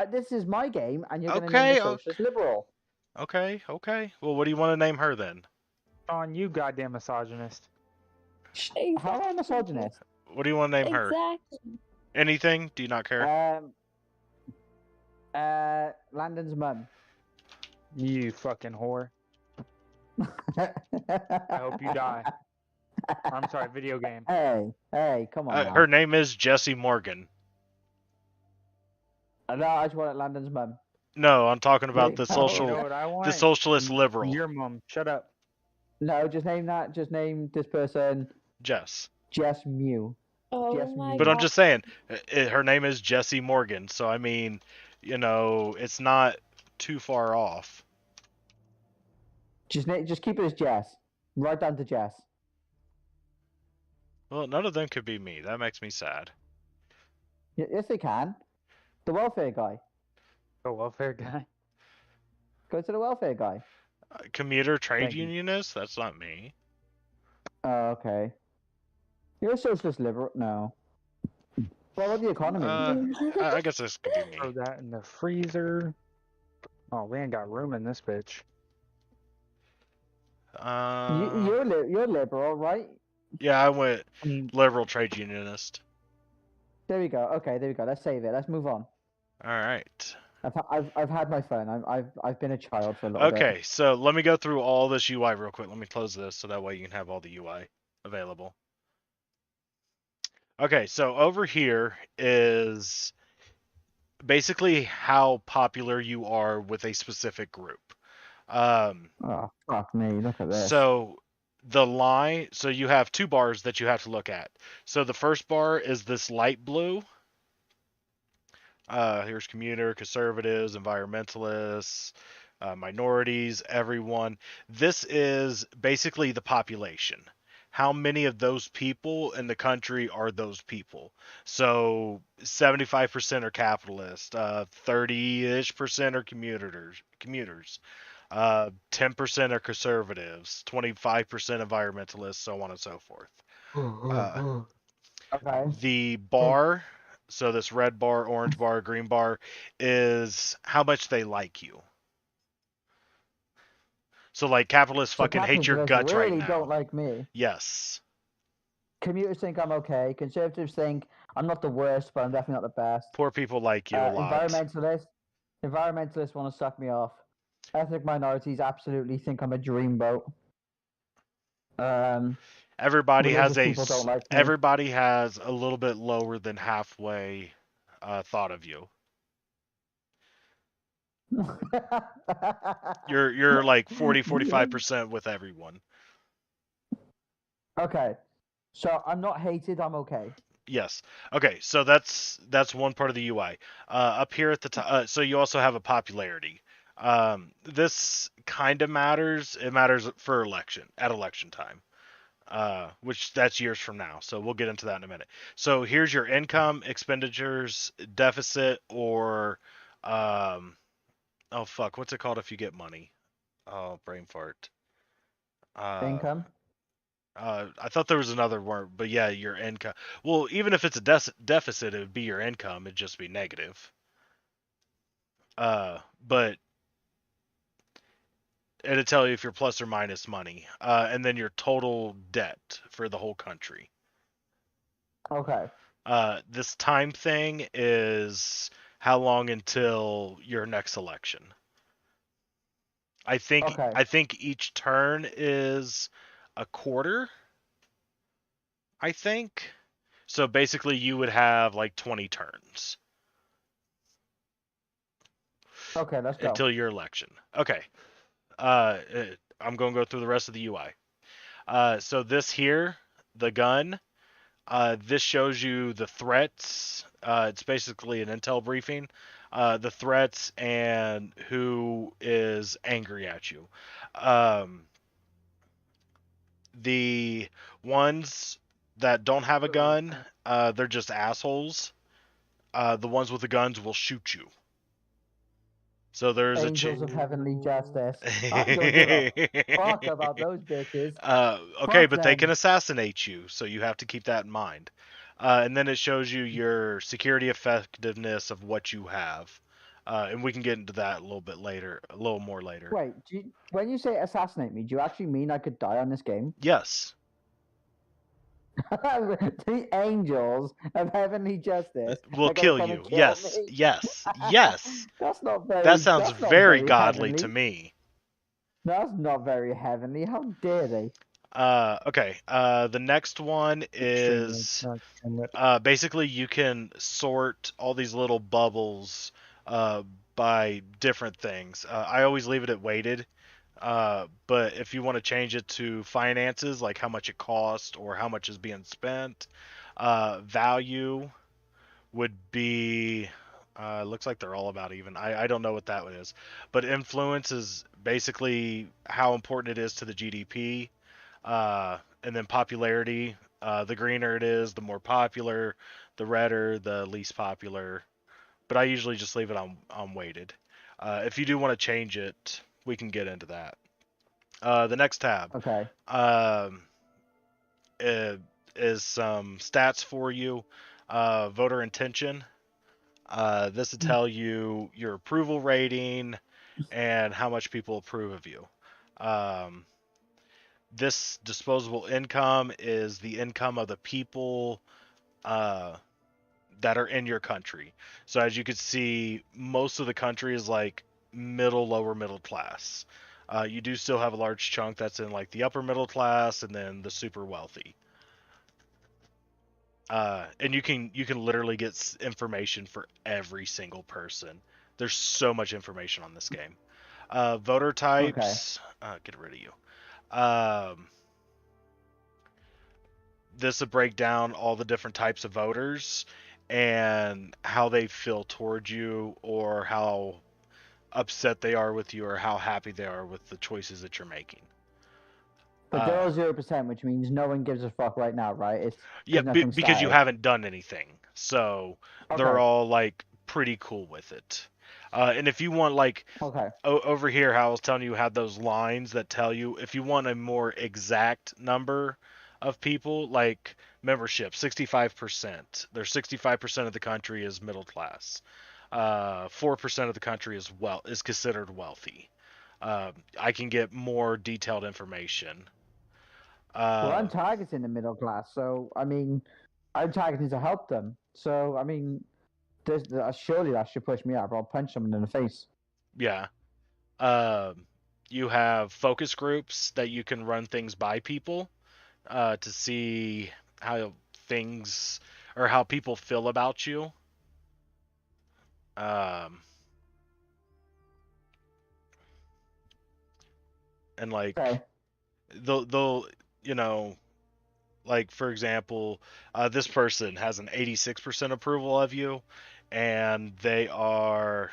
Speaker 2: This is my game, and you're going to
Speaker 3: Okay,
Speaker 2: name the socialist liberal.
Speaker 3: Okay. Well, what do you want to name her then?
Speaker 4: On you, goddamn misogynist.
Speaker 2: How am I a misogynist?
Speaker 3: What do you want to name her?
Speaker 5: Exactly.
Speaker 3: Anything? Do you not care?
Speaker 2: Landon's mum.
Speaker 4: You fucking whore. I hope you die. I'm sorry, video game.
Speaker 2: Hey, come on. now.
Speaker 3: Her name is Jessie Morgan.
Speaker 2: No, I just want Landon's mum.
Speaker 3: No, I'm talking about
Speaker 2: Wait,
Speaker 3: the
Speaker 2: oh,
Speaker 4: You know
Speaker 3: social,
Speaker 4: what I want?
Speaker 3: the socialist liberal.
Speaker 4: Your mom. Shut up.
Speaker 2: No, just name that. Just name this person
Speaker 3: Jess.
Speaker 2: Jess Mew.
Speaker 5: Oh
Speaker 2: Yes,
Speaker 5: my
Speaker 3: But
Speaker 5: god.
Speaker 3: I'm just saying, her name is Jessie Morgan. So I mean, it's not too far off.
Speaker 2: Just keep it as Jess. Right down to Jess.
Speaker 3: Well, none of them could be me. That makes me sad.
Speaker 2: Yes, they can. The welfare guy.
Speaker 4: The welfare guy.
Speaker 2: Go to the welfare guy.
Speaker 3: Commuter trade
Speaker 4: Thank you.
Speaker 3: unionist? That's not me.
Speaker 2: Oh, okay. You're a socialist liberal? No. What about the economy?
Speaker 3: I guess this could be
Speaker 4: Throw
Speaker 3: me.
Speaker 4: that in the freezer. Oh, we ain't got room in this bitch.
Speaker 2: You're liberal, right?
Speaker 3: Yeah, I went
Speaker 4: Mm.
Speaker 3: liberal trade unionist.
Speaker 2: There we go. Okay, there we go. Let's save it. Let's move on.
Speaker 3: All right.
Speaker 2: I've had my fun. I've been a child for a little bit.
Speaker 3: Okay, so let me go through all this UI real quick. Let me close this so that way you can have all the UI available. Okay, so over here is basically how popular you are with a specific group.
Speaker 2: Oh fuck me! Look at this.
Speaker 3: So so you have 2 bars that you have to look at. So the first bar is this light blue. Here's commuter, conservatives, environmentalists, minorities, everyone. This is basically the population. How many of those people in the country are those people? So 75% are capitalists, 30-ish% are commuters. 10% are conservatives, 25% environmentalists, so on and so forth.
Speaker 2: Okay.
Speaker 3: The bar, so this red bar, orange bar, green bar, is how much they like you. So like capitalists fucking hate your
Speaker 2: capitalists
Speaker 3: guts
Speaker 2: really
Speaker 3: right now.
Speaker 2: don't like me.
Speaker 3: Yes.
Speaker 2: commuters think I'm okay. Conservatives think I'm not the worst, but I'm definitely not the best.
Speaker 3: Poor people like you a lot.
Speaker 2: Environmentalists want to suck me off. Ethnic minorities absolutely think I'm a dreamboat.
Speaker 3: Everybody has
Speaker 2: religious people don't like me.
Speaker 3: everybody has a little bit lower than halfway thought of you. You're like 40-45% with everyone.
Speaker 2: Okay, so I'm not hated. I'm okay.
Speaker 3: Yes. Okay, so that's one part of the UI. Up here at the top, so you also have a popularity. This kind of matters. It matters for election time. Which that's years from now. So we'll get into that in a minute. So here's your income, expenditures, deficit, or oh fuck, what's it called if you get money? Oh, brain fart.
Speaker 2: Income.
Speaker 3: I thought there was another word, but yeah, your income. Well, even if it's a deficit, it would be your income. It'd just be negative. But it'll tell you if you're plus or minus money, and then your total debt for the whole country.
Speaker 2: Okay.
Speaker 3: This time thing is how long until your next election. I think each turn is a quarter. I think. So basically you would have like 20 turns.
Speaker 2: Okay, let's go.
Speaker 3: Until your election. Okay. I'm going to go through the rest of the UI. So this here, the gun, this shows you the threats. It's basically an intel briefing. The threats and who is angry at you. The ones that don't have a gun, they're just assholes. The ones with the guns will shoot you. So there's
Speaker 2: Angels of Heavenly Justice. I don't give a fuck about those bitches.
Speaker 3: Okay,
Speaker 2: Fuck
Speaker 3: but they
Speaker 2: them.
Speaker 3: can assassinate you, so you have to keep that in mind. And then it shows you your security effectiveness of what you have. And we can get into that a little more later.
Speaker 2: Wait, when you say assassinate me, do you actually mean I could die on this game?
Speaker 3: Yes.
Speaker 2: The angels of heavenly justice
Speaker 3: will kill you. Yes,
Speaker 2: me.
Speaker 3: yes.
Speaker 2: That's not very.
Speaker 3: That sounds
Speaker 2: that's not
Speaker 3: very godly
Speaker 2: heavenly.
Speaker 3: to me.
Speaker 2: That's not very heavenly. How dare they?
Speaker 3: Okay. The next one is basically you can sort all these little bubbles by different things. I always leave it at weighted. But if you want to change it to finances, like how much it costs or how much is being spent, value would be, looks like they're all about even. I don't know what that one is. But influence is basically how important it is to the GDP. And then popularity, the greener it is, the more popular, the redder, the least popular. But I usually just leave it on weighted. If you do want to change it, we can get into that. The next tab.
Speaker 2: Okay.
Speaker 3: Is some stats for you. Voter intention. This will tell you your approval rating and how much people approve of you. This disposable income is the income of the people that are in your country. So as you can see, most of the country is like lower middle class. You do still have a large chunk that's in like the upper middle class and then the super wealthy. And you can literally get information for every single person. There's so much information on this game. Voter types. Okay. Get rid of you. This will break down all the different types of voters and how they feel towards you, or how upset they are with you, or how happy they are with the choices that you're making.
Speaker 2: But they're all 0%, which means no one gives a fuck right now, right?
Speaker 3: Because you haven't done anything, so they're all like pretty cool with it. And if you want, like, over here, how I was telling you, had those lines that tell you if you want a more exact number of people, like membership, 65%. There's 65% of the country is middle class. 4% of the country is considered wealthy. I can get more detailed information.
Speaker 2: Well, I'm
Speaker 3: Uh,
Speaker 2: targeting the middle class, so I mean, I'm targeting to help them. So I mean, surely that should push me up. I'll punch someone in the face.
Speaker 3: yeah. Um, you have focus groups that you can run things by people to see how things or how people feel about you. Um, and like
Speaker 2: Okay.
Speaker 3: they'll you know, like for example, this person has an 86% approval of you, and they are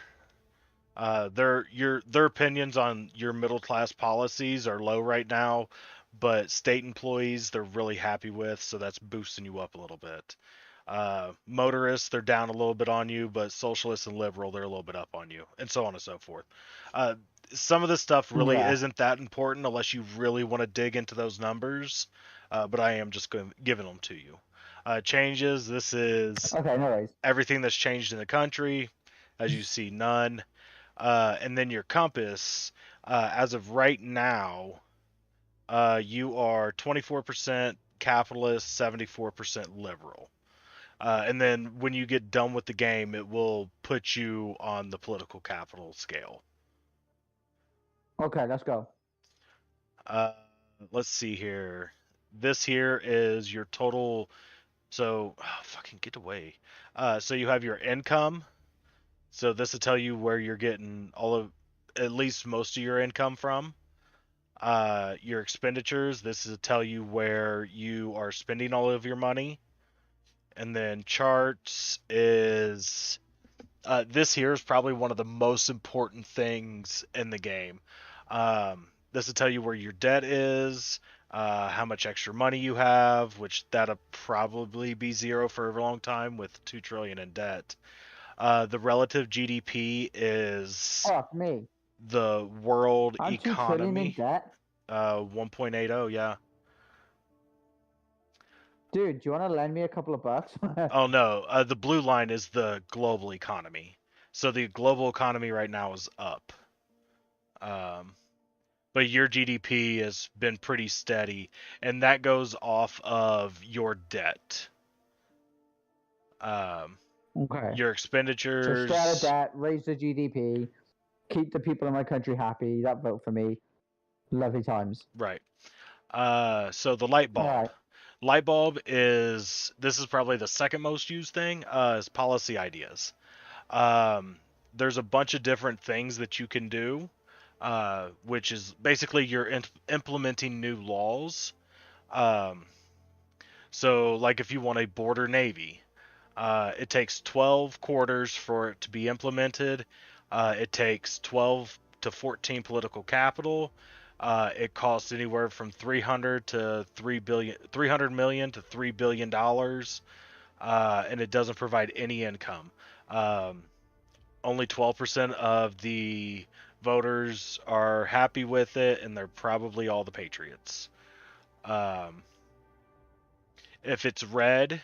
Speaker 3: their opinions on your middle class policies are low right now, but state employees they're really happy with, so that's boosting you up a little bit. Motorists they're down a little bit on you, but socialists and liberal they're a little bit up on you, and so on and so forth. Uh, some of this stuff really
Speaker 2: Yeah.
Speaker 3: isn't that important unless you really want to dig into those numbers, but I am just giving them to you. Changes. This is
Speaker 2: Okay. No worries.
Speaker 3: everything that's changed in the country. As you see, none. And then your compass, as of right now, you are 24% capitalist, 74% liberal. And then when you get done with the game, it will put you on the political capital scale.
Speaker 2: Okay, let's go.
Speaker 3: Uh, let's see here. This here is your total. So, fucking get away. So you have your income. So this will tell you where you're getting at least most of your income from. Your expenditures. This is to tell you where you are spending all of your money. And then charts is this here is probably one of the most important things in the game. This will tell you where your debt is, how much extra money you have, which that'll probably be zero for a long time with 2 trillion in debt. The relative GDP is
Speaker 2: Fuck me.
Speaker 3: the world
Speaker 2: I'm 2 trillion in
Speaker 3: economy.
Speaker 2: debt.
Speaker 3: 1.80, yeah.
Speaker 2: Dude, do you want to lend me a couple of bucks?
Speaker 3: Oh no, the blue line is the global economy. So the global economy right now is up. Um, but your GDP has been pretty steady, and that goes off of your debt.
Speaker 2: Okay.
Speaker 3: Your
Speaker 2: So stay out of
Speaker 3: expenditures,
Speaker 2: debt, raise the GDP, keep the people in my country happy. That vote for me. Lovely times.
Speaker 3: right. So the light
Speaker 2: All
Speaker 3: bulb.
Speaker 2: right.
Speaker 3: Light bulb is this is probably the second most used thing. Is policy ideas. Um, there's a bunch of different things that you can do, which is basically you're implementing new laws. Um, so, like if you want a border navy, it takes 12 quarters for it to be implemented. It takes 12 to 14 political capital. It costs anywhere from 300 million to $3 billion, and it doesn't provide any income. Um, Only 12% of the voters are happy with it, and they're probably all the patriots. Um, if it's red,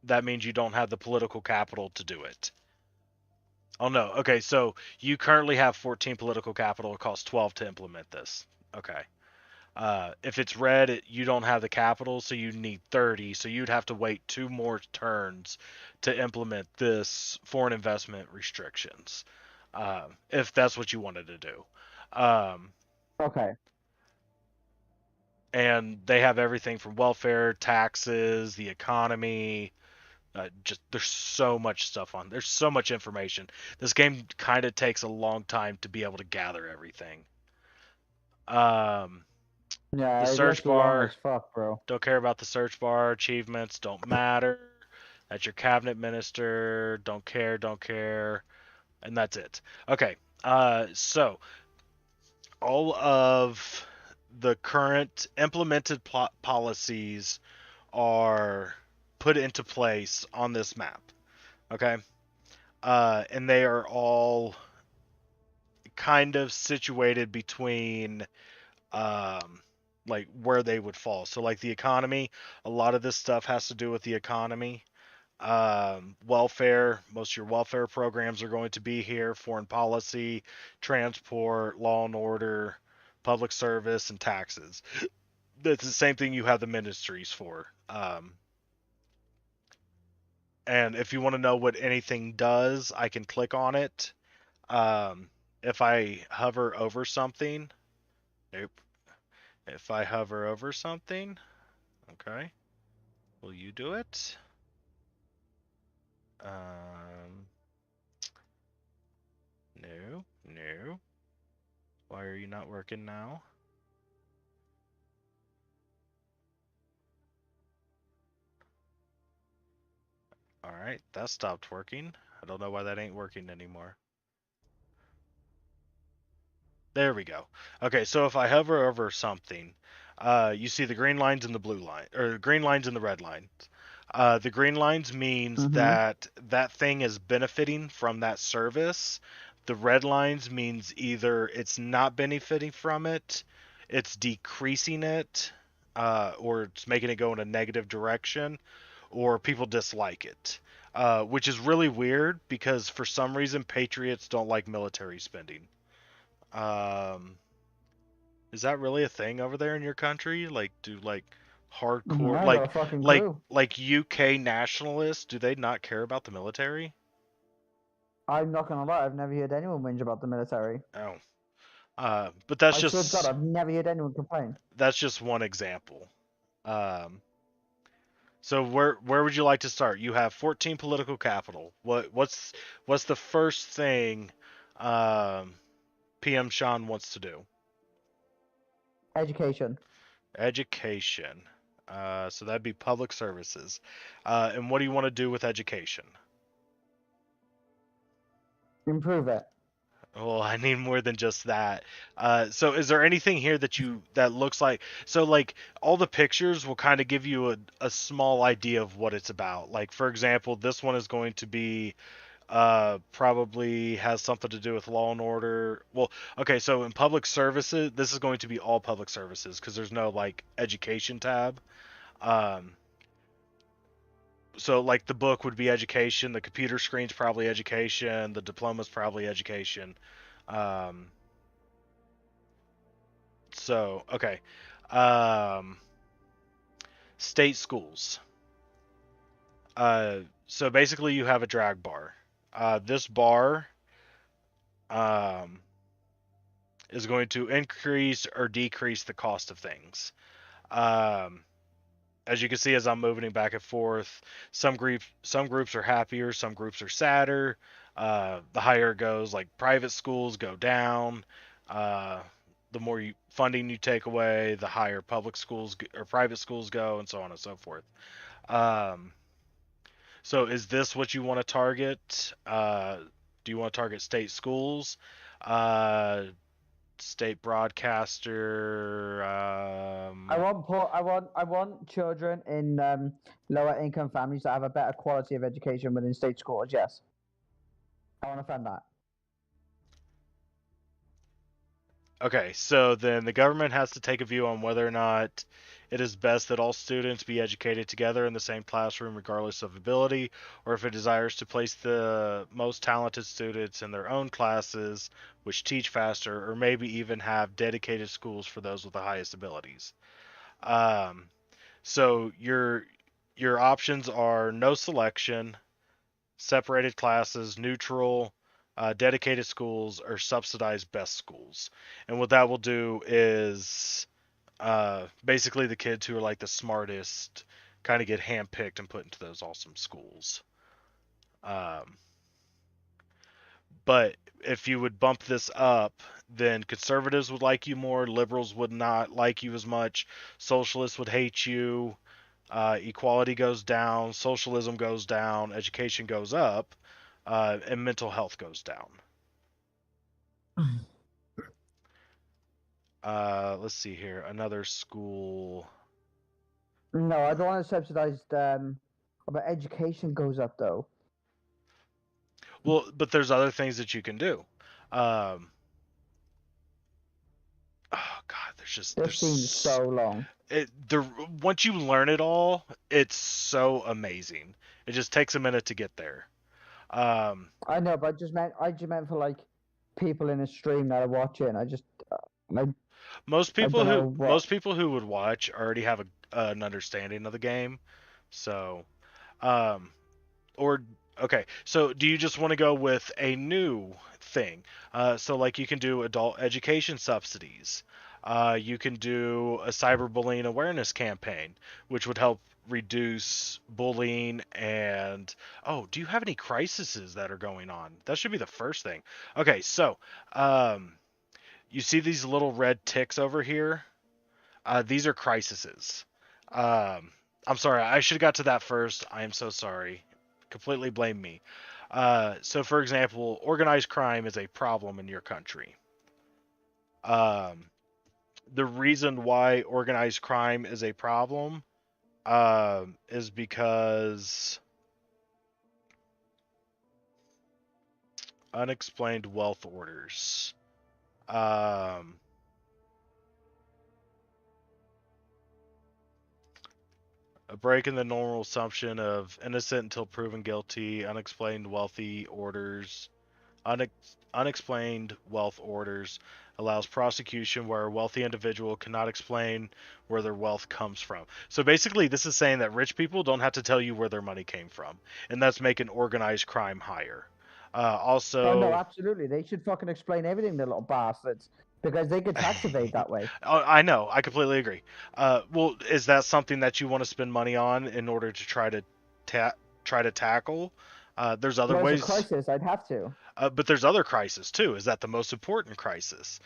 Speaker 3: that means you don't have the political capital to do it. Oh no. Okay, so you currently have 14 political capital. It costs 12 to implement this. Okay. If it's red, you don't have the capital, so you need 30. So you'd have to wait 2 more turns to implement this foreign investment restrictions, if that's what you wanted to do.
Speaker 2: Okay.
Speaker 3: And they have everything from welfare, taxes, the economy. Just there's so much stuff on. There's so much information. This game kind of takes a long time to be able to gather everything.
Speaker 2: Yeah,
Speaker 3: The
Speaker 2: it
Speaker 3: search
Speaker 2: looks long as
Speaker 3: bar.
Speaker 2: fuck, bro.
Speaker 3: Don't care about the search bar. Achievements don't matter. That's your cabinet minister. Don't care. Don't care. And that's it. Okay. So all of the current implemented policies are put into place on this map. Okay. And they are all kind of situated between like where they would fall. So like the economy, a lot of this stuff has to do with the economy. Welfare, most of your welfare programs are going to be here. Foreign policy, transport, law and order, public service, and taxes. that's the same thing you have the ministries for. And if you want to know what anything does, I can click on it. If I hover over something, nope. If I hover over something, okay, will you do it? No, no. Why are you not working now? Alright, that stopped working. I don't know why that ain't working anymore. There we go. Okay, so if I hover over something, you see the green lines and the blue line, or green lines and the red lines. The green lines means that that thing is benefiting from that service. The red lines means either it's not benefiting from it, it's decreasing it, or it's making it go in a negative direction, or people dislike it. Which is really weird because for some reason patriots don't like military spending. Is that really a thing over there in your country? Like, do like hardcore
Speaker 2: I got a fucking
Speaker 3: like
Speaker 2: clue.
Speaker 3: like UK nationalists? Do they not care about the military?
Speaker 2: I'm not gonna lie, I've never heard anyone whinge about the military.
Speaker 3: Oh, but that's
Speaker 2: I swear to God,
Speaker 3: just
Speaker 2: I've never heard anyone complain.
Speaker 3: that's just one example. So where would you like to start? You have 14 political capital. What's the first thing PM Sean wants to do?
Speaker 2: Education.
Speaker 3: Education. So that'd be public services. And what do you want to do with education?
Speaker 2: Improve it.
Speaker 3: Well, I need more than just that. So is there anything here that looks like, so like all the pictures will kind of give you a small idea of what it's about. Like for example, this one is going to be probably has something to do with law and order. Well, okay, so in public services, this is going to be all public services because there's no like education tab. So like the book would be education, the computer screen's probably education, the diploma's probably education. So okay. State schools. So basically you have a drag bar. This bar is going to increase or decrease the cost of things. As you can see, as I'm moving it back and forth, some groups are happier, some groups are sadder. The higher it goes, like private schools go down. The more funding you take away, the higher public schools or private schools go, and so on and so forth. So is this what you want to target? Do you want to target state schools? State broadcaster.
Speaker 2: I want children in lower income families that have a better quality of education within state schools. Yes, I want to fund that.
Speaker 3: Okay, so then the government has to take a view on whether or not it is best that all students be educated together in the same classroom regardless of ability, or if it desires to place the most talented students in their own classes, which teach faster, or maybe even have dedicated schools for those with the highest abilities. So your options are no selection, separated classes, neutral, dedicated schools, or subsidized best schools. And what that will do is basically the kids who are like the smartest kind of get handpicked and put into those awesome schools. But if you would bump this up, then conservatives would like you more, liberals would not like you as much, socialists would hate you, equality goes down, socialism goes down, education goes up, and mental health goes down. Let's see here. Another school.
Speaker 2: No, I don't want to subsidize. But education goes up though.
Speaker 3: Well, but there's other things that you can do. Oh God,
Speaker 2: This seems so long.
Speaker 3: Once you learn it all, it's so amazing. It just takes a minute to get there.
Speaker 2: I know, but I just meant for like people in a stream that are watching.
Speaker 3: Most
Speaker 2: I
Speaker 3: people
Speaker 2: don't know
Speaker 3: who
Speaker 2: what.
Speaker 3: most people who would watch already have an understanding of the game. So, um, or okay. So, do you just want to go with a new thing? So, like, you can do adult education subsidies. You can do a cyberbullying awareness campaign, which would help reduce bullying and do you have any crises that are going on? That should be the first thing. Okay, so um you see these little red ticks over here? These are crises. Um, I'm sorry, I should have got to that first. I am so sorry. Completely blame me. So, for example, organized crime is a problem in your country. Um, the reason why organized crime is a problem is because unexplained wealth orders. Um, A break in the normal assumption of innocent until proven guilty, unexplained wealth orders allows prosecution where a wealthy individual cannot explain where their wealth comes from. So basically, this is saying that rich people don't have to tell you where their money came from, and that's making organized crime higher.
Speaker 2: Oh no,
Speaker 3: Also,
Speaker 2: absolutely. They should fucking explain everything, the little bastards, because they could tax evade that way.
Speaker 3: I know, I completely agree. Well, is that something that you want to spend money on in order to try to tackle? There's other
Speaker 2: Well, it's a
Speaker 3: ways,
Speaker 2: crisis. I'd have to.
Speaker 3: but there's other crises too. Is that the most important crisis?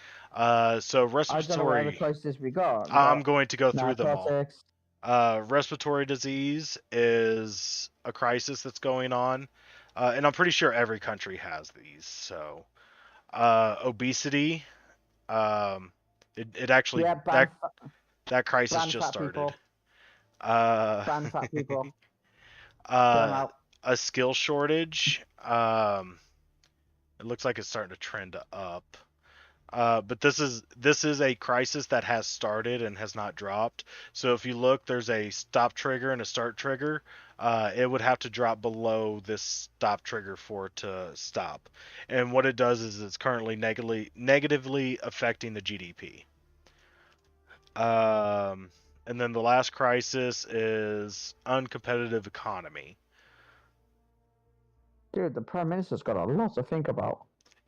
Speaker 3: So
Speaker 2: I don't know what other
Speaker 3: respiratory.
Speaker 2: crisis we got. We
Speaker 3: I'm
Speaker 2: got
Speaker 3: going to go through them all.
Speaker 2: narcotics.
Speaker 3: Respiratory disease is a crisis that's going on, and I'm pretty sure every country has these. So, obesity. Um, it actually
Speaker 2: Yeah,
Speaker 3: that crisis
Speaker 2: ban
Speaker 3: just
Speaker 2: fat
Speaker 3: started.
Speaker 2: people.
Speaker 3: Uh,
Speaker 2: Ban fat people. Get them
Speaker 3: uh,
Speaker 2: out.
Speaker 3: a skill shortage. It looks like it's starting to trend up. But this is a crisis that has started and has not dropped. So if you look, there's a stop trigger and a start trigger. It would have to drop below this stop trigger for it to stop. And what it does is it's currently negatively affecting the GDP. And then the last crisis is uncompetitive economy.
Speaker 2: Dude, the Prime Minister's got a lot to think about.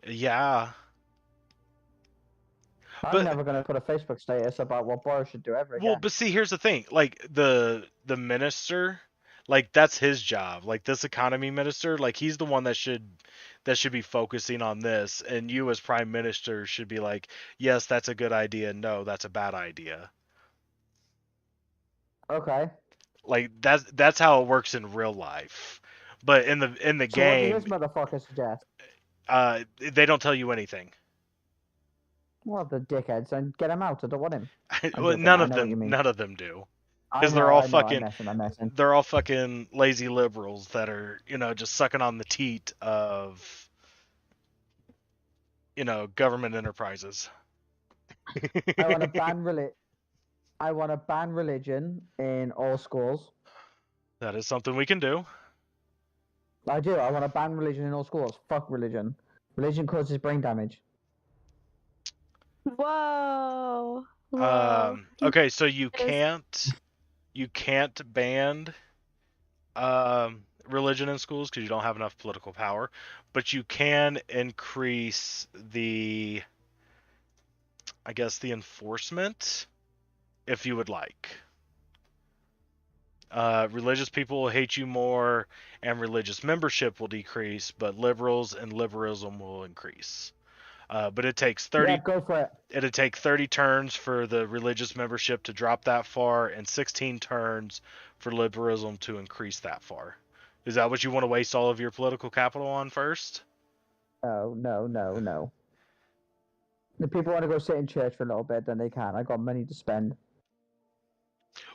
Speaker 3: Yeah,
Speaker 2: I'm
Speaker 3: but
Speaker 2: never going to put a Facebook status about what Boris should do ever again.
Speaker 3: but see, here's the thing. Like the minister, like that's his job. Like this economy minister, like he's the one that should be focusing on this, and you as prime minister should be like, yes, that's a good idea. No, that's a bad idea.
Speaker 2: Okay.
Speaker 3: Like that's how it works in real life. But in the
Speaker 2: So what does
Speaker 3: game,
Speaker 2: this motherfucker suggest?
Speaker 3: they don't tell you anything.
Speaker 2: Well, the dickheads, and get him out. I don't want him.
Speaker 3: Well,
Speaker 2: joking,
Speaker 3: none
Speaker 2: I
Speaker 3: of
Speaker 2: know what you
Speaker 3: them,
Speaker 2: mean.
Speaker 3: none of them do,
Speaker 2: I
Speaker 3: because
Speaker 2: know,
Speaker 3: they're all
Speaker 2: I know,
Speaker 3: fucking,
Speaker 2: I'm messing.
Speaker 3: they're all fucking lazy liberals that are, just sucking on the teat of, government enterprises.
Speaker 2: I want to ban religion in all schools.
Speaker 3: That is something we can do.
Speaker 2: I do. I want to ban religion in all schools. Fuck religion. Religion causes brain damage.
Speaker 5: Whoa. Whoa.
Speaker 3: Okay, so you
Speaker 5: Yes.
Speaker 3: can't ban religion in schools because you don't have enough political power, but you can increase the enforcement if you would like. Religious people will hate you more, and religious membership will decrease, but liberals and liberalism will increase. But it takes 30.
Speaker 2: Yeah, go for it.
Speaker 3: It'd take 30 turns for the religious membership to drop that far, and 16 turns for liberalism to increase that far. Is that what you want to waste all of your political capital on first?
Speaker 2: No. If people want to go sit in church for a little bit, then they can. I got money to spend.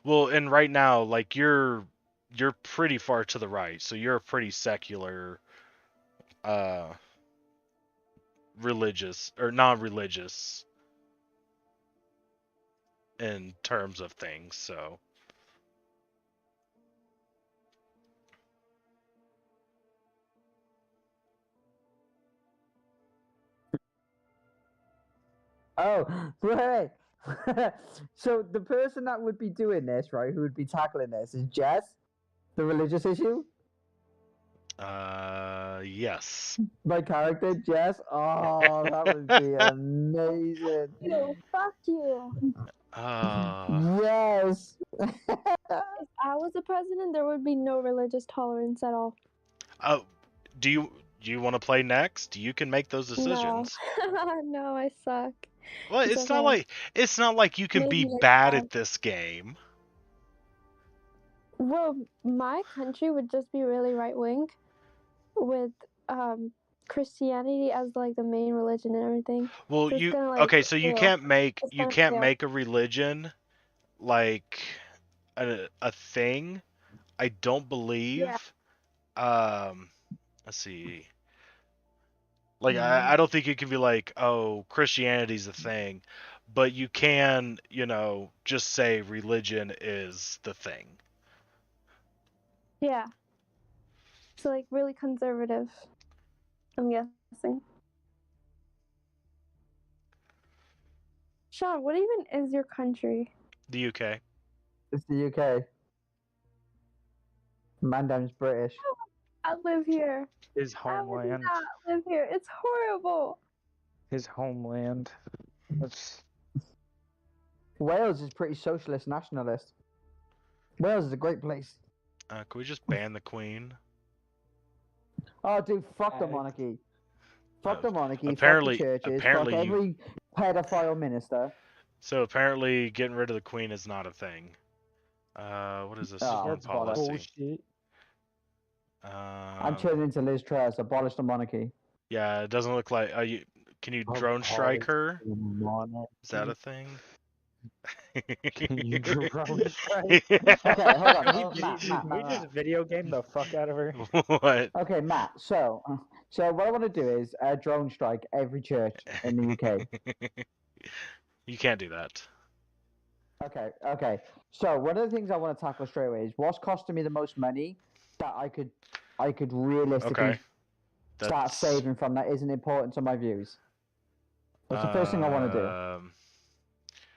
Speaker 3: Well, and right now, like you're pretty far to the right, so you're a pretty secular, religious or non-religious in terms of things. So
Speaker 2: Oh, wait. So the person that would be doing this, right, who would be tackling this, is Jess, the religious issue.
Speaker 3: Yes.
Speaker 2: My character, Jess. Oh, that would be amazing.
Speaker 5: Yo, fuck you. Yes. If I was the president, there would be no religious tolerance at all.
Speaker 3: Oh, do you want to play next? You can make those decisions.
Speaker 5: No, no, I suck.
Speaker 3: Well,
Speaker 5: It's
Speaker 3: it's not like you can be
Speaker 5: Maybe like
Speaker 3: bad
Speaker 5: that.
Speaker 3: at this game.
Speaker 5: Well, my country would just be really right wing, with Christianity as like the main religion and everything.
Speaker 3: Well,
Speaker 5: So it's
Speaker 3: you
Speaker 5: gonna, like,
Speaker 3: okay? So you
Speaker 5: fail.
Speaker 3: can't make
Speaker 5: It's
Speaker 3: you
Speaker 5: gonna
Speaker 3: can't
Speaker 5: fail.
Speaker 3: make a religion like a thing. I don't believe. Let's see. Like I don't think you can be like, oh, Christianity's a thing, but you can, just say religion is the thing.
Speaker 5: Yeah. So like really conservative, I'm guessing. Sean, what even is your country?
Speaker 3: The UK.
Speaker 2: It's the UK. Mandam's British.
Speaker 5: I live here.
Speaker 4: His
Speaker 5: I would
Speaker 4: homeland.
Speaker 5: not live here. It's horrible.
Speaker 4: His homeland. That's
Speaker 2: Wales is pretty socialist nationalist. Wales is a great place.
Speaker 3: Can we just ban the Queen?
Speaker 2: Oh, dude, fuck the
Speaker 4: Uh,
Speaker 2: monarchy. Fuck
Speaker 3: Uh,
Speaker 2: the monarchy.
Speaker 3: apparently-
Speaker 2: fuck the churches.
Speaker 3: apparently
Speaker 2: fuck
Speaker 3: you-
Speaker 2: every pedophile minister.
Speaker 3: So apparently, getting rid of the Queen is not a thing. What is this?
Speaker 2: Oh,
Speaker 3: Foreign
Speaker 4: that's
Speaker 3: policy.
Speaker 4: bullshit.
Speaker 2: I'm turning into Liz Truss. Abolish the monarchy.
Speaker 3: Yeah, it doesn't look like. Can you drone strike her? Is that a thing?
Speaker 4: Can you drone strike?
Speaker 2: Okay, hold on.
Speaker 4: Can we,
Speaker 2: Matt,
Speaker 4: can we just video game the fuck out of her?
Speaker 3: What?
Speaker 2: Okay, Matt. So what I want to do is drone strike every church in the UK.
Speaker 3: You can't do that.
Speaker 2: Okay. So one of the things I want to tackle straight away is what's costing me the most money that I could realistically
Speaker 3: Okay.
Speaker 2: start
Speaker 3: That's-
Speaker 2: saving from that isn't important to my views. That's the first thing I want to do,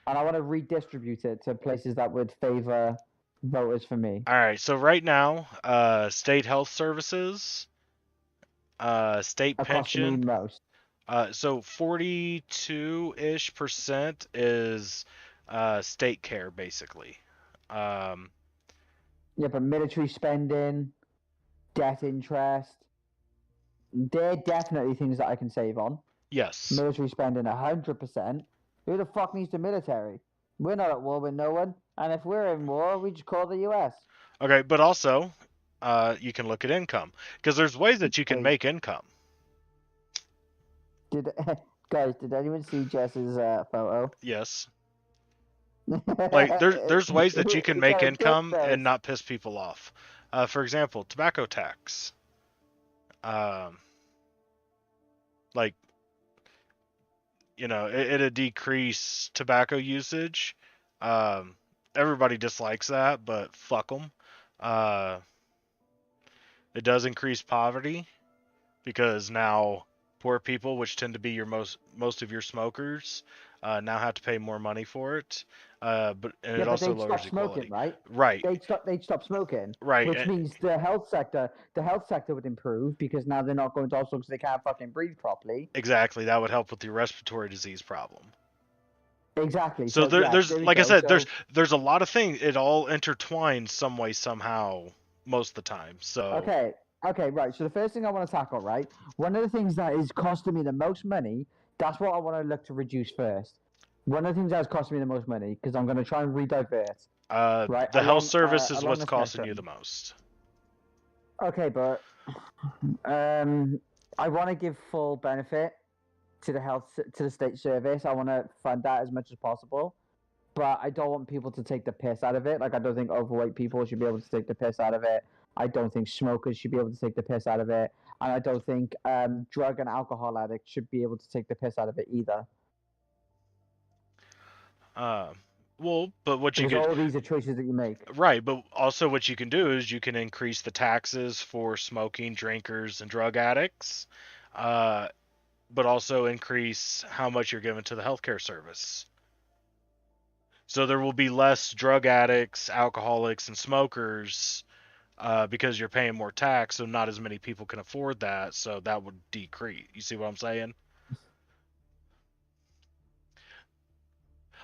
Speaker 2: and I want to redistribute it to places that would favor voters for me.
Speaker 3: All right. So right now, state health services, state
Speaker 2: That costs me
Speaker 3: pension.
Speaker 2: most.
Speaker 3: So 42-ish% is state care, basically.
Speaker 2: Yeah, but military spending, debt interest, they're definitely things that I can save on.
Speaker 3: Yes.
Speaker 2: Military spending 100%. Who the fuck needs the military? We're not at war with no one, and if we're in war, we just call the US.
Speaker 3: Okay, but also, you can look at income because there's ways that you can
Speaker 2: Hey.
Speaker 3: make income.
Speaker 2: Guys, did anyone see Jess's photo?
Speaker 3: Yes. Like there's ways that you can make income and not piss people off. For example, tobacco tax. Like, it'll decrease tobacco usage. Everybody dislikes that, but fuck them. It does increase poverty because now poor people, which tend to be your most of your smokers, now have to pay more money for it. But it also
Speaker 2: they'd
Speaker 3: lowers
Speaker 2: stop
Speaker 3: equality.
Speaker 2: smoking, right?
Speaker 3: Right.
Speaker 2: They'd stop smoking,
Speaker 3: Right.
Speaker 2: which means the health sector would improve because now they're not going to hospitals because they can't fucking breathe properly.
Speaker 3: Exactly. That would help with the respiratory disease problem.
Speaker 2: Exactly.
Speaker 3: So
Speaker 2: yeah,
Speaker 3: there's,
Speaker 2: there we
Speaker 3: like I
Speaker 2: go.
Speaker 3: said,
Speaker 2: So-
Speaker 3: there's a lot of things. It all intertwines some way, somehow, most of the time. So
Speaker 2: Okay, right. So the first thing I want to tackle, right? One of the things that is costing me the most money, that's what I want to look to reduce first. One of the things that's costing me the most money, because I'm going to try and redivert. Right,
Speaker 3: the
Speaker 2: along-
Speaker 3: health service is
Speaker 2: along
Speaker 3: what's
Speaker 2: the
Speaker 3: costing you the
Speaker 2: spectrum.
Speaker 3: most.
Speaker 2: Okay, but I want to give full benefit to the state service. I want to fund that as much as possible, but I don't want people to take the piss out of it. Like I don't think overweight people should be able to take the piss out of it. I don't think smokers should be able to take the piss out of it, and I don't think drug and alcohol addicts should be able to take the piss out of it either.
Speaker 3: Well, but what you
Speaker 2: Because
Speaker 3: could
Speaker 2: all these are choices that you make.
Speaker 3: right, but also what you can do is you can increase the taxes for smoking, drinkers, and drug addicts, but also increase how much you're given to the healthcare service. So there will be less drug addicts, alcoholics, and smokers because you're paying more tax, so not as many people can afford that, so that would decrease. You see what I'm saying?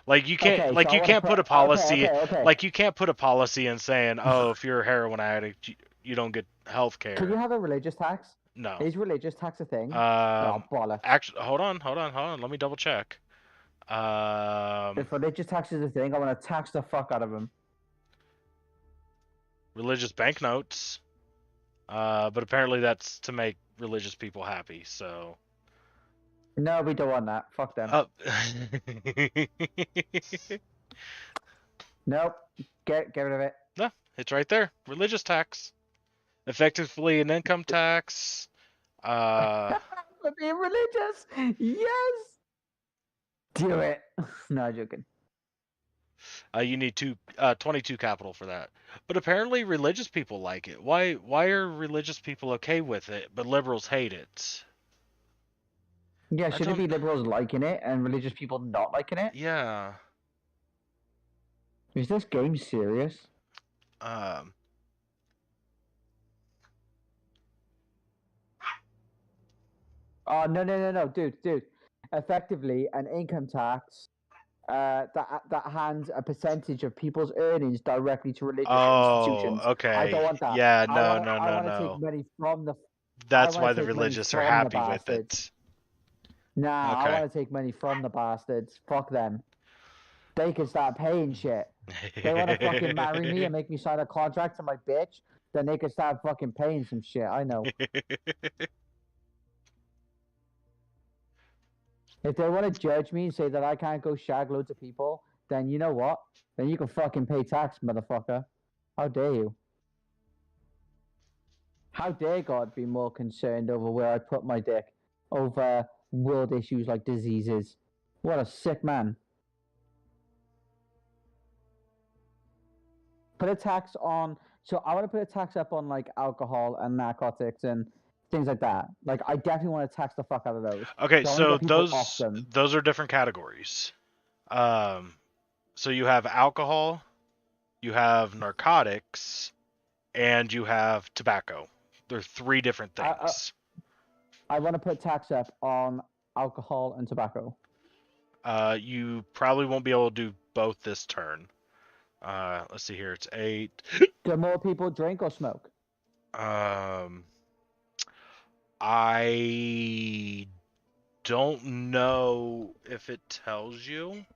Speaker 3: Like you can't
Speaker 2: Okay, so I
Speaker 3: you
Speaker 2: want to
Speaker 3: can't
Speaker 2: put.
Speaker 3: put a
Speaker 2: Okay,
Speaker 3: policy
Speaker 2: okay, okay.
Speaker 3: like you can't put a policy in saying, "Oh, if you're a heroin addict, you don't get health
Speaker 2: Can
Speaker 3: care."
Speaker 2: you have a religious tax?
Speaker 3: No.
Speaker 2: Is religious tax a thing? Oh, bollocks.
Speaker 3: Actually, hold on. Let me double check.
Speaker 2: If religious tax is a thing, I want to tax the fuck out of them.
Speaker 3: Religious banknotes. But apparently that's to make religious people happy. So.
Speaker 2: No, we don't want that. Fuck them. Nope. Get rid of it.
Speaker 3: No, it's right there. Religious tax. Effectively an income tax.
Speaker 2: For being religious. Yes. Do it. No, joking.
Speaker 3: You need 22 capital for that. But apparently religious people like it. Why are religious people okay with it, but liberals hate it?
Speaker 2: Yeah, should it be liberals liking it and religious people not liking it?
Speaker 3: Yeah.
Speaker 2: Is this game serious? Oh, no, dude. Effectively, an income tax that hands a percentage of people's earnings directly to religious institutions.
Speaker 3: Okay.
Speaker 2: I don't want that.
Speaker 3: Yeah,
Speaker 2: I want to take money from the.
Speaker 3: That's why the religious are happy with it.
Speaker 2: Nah,
Speaker 3: Okay.
Speaker 2: I want to take money from the bastards. Fuck them. They can start paying shit. They want to fucking marry me and make me sign a contract to my bitch. Then they can start fucking paying some shit. I know. If they want to judge me and say that I can't go shag loads of people, then you know what? Then you can fucking pay tax, motherfucker. How dare you? How dare God be more concerned over where I put my dick over world issues like diseases? What a sick man. Put a tax on. So I want to put a tax up on like alcohol and narcotics and things like that. Like I definitely want to tax the fuck out of those.
Speaker 3: Okay, so
Speaker 2: those
Speaker 3: are different categories. So you have alcohol, you have narcotics, and you have tobacco. They're 3 different things.
Speaker 2: I want to put tax up on alcohol and tobacco.
Speaker 3: You probably won't be able to do both this turn. Let's see here. It's 8.
Speaker 2: Do more people drink or smoke?
Speaker 3: I don't know if it tells you.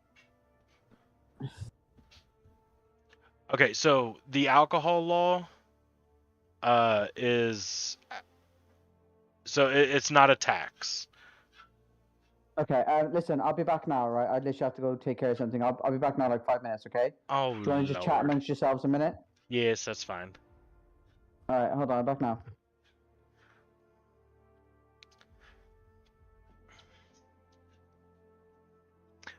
Speaker 3: Okay, so the alcohol law is so it's not a tax.
Speaker 2: Okay, listen, I'll be back now, right? I literally have to go take care of something. I'll be back now like 5 minutes, okay?
Speaker 3: Oh,
Speaker 2: do you want to just chat amongst yourselves a minute?
Speaker 3: Yes, that's fine.
Speaker 2: Alright, hold on, I'm back now.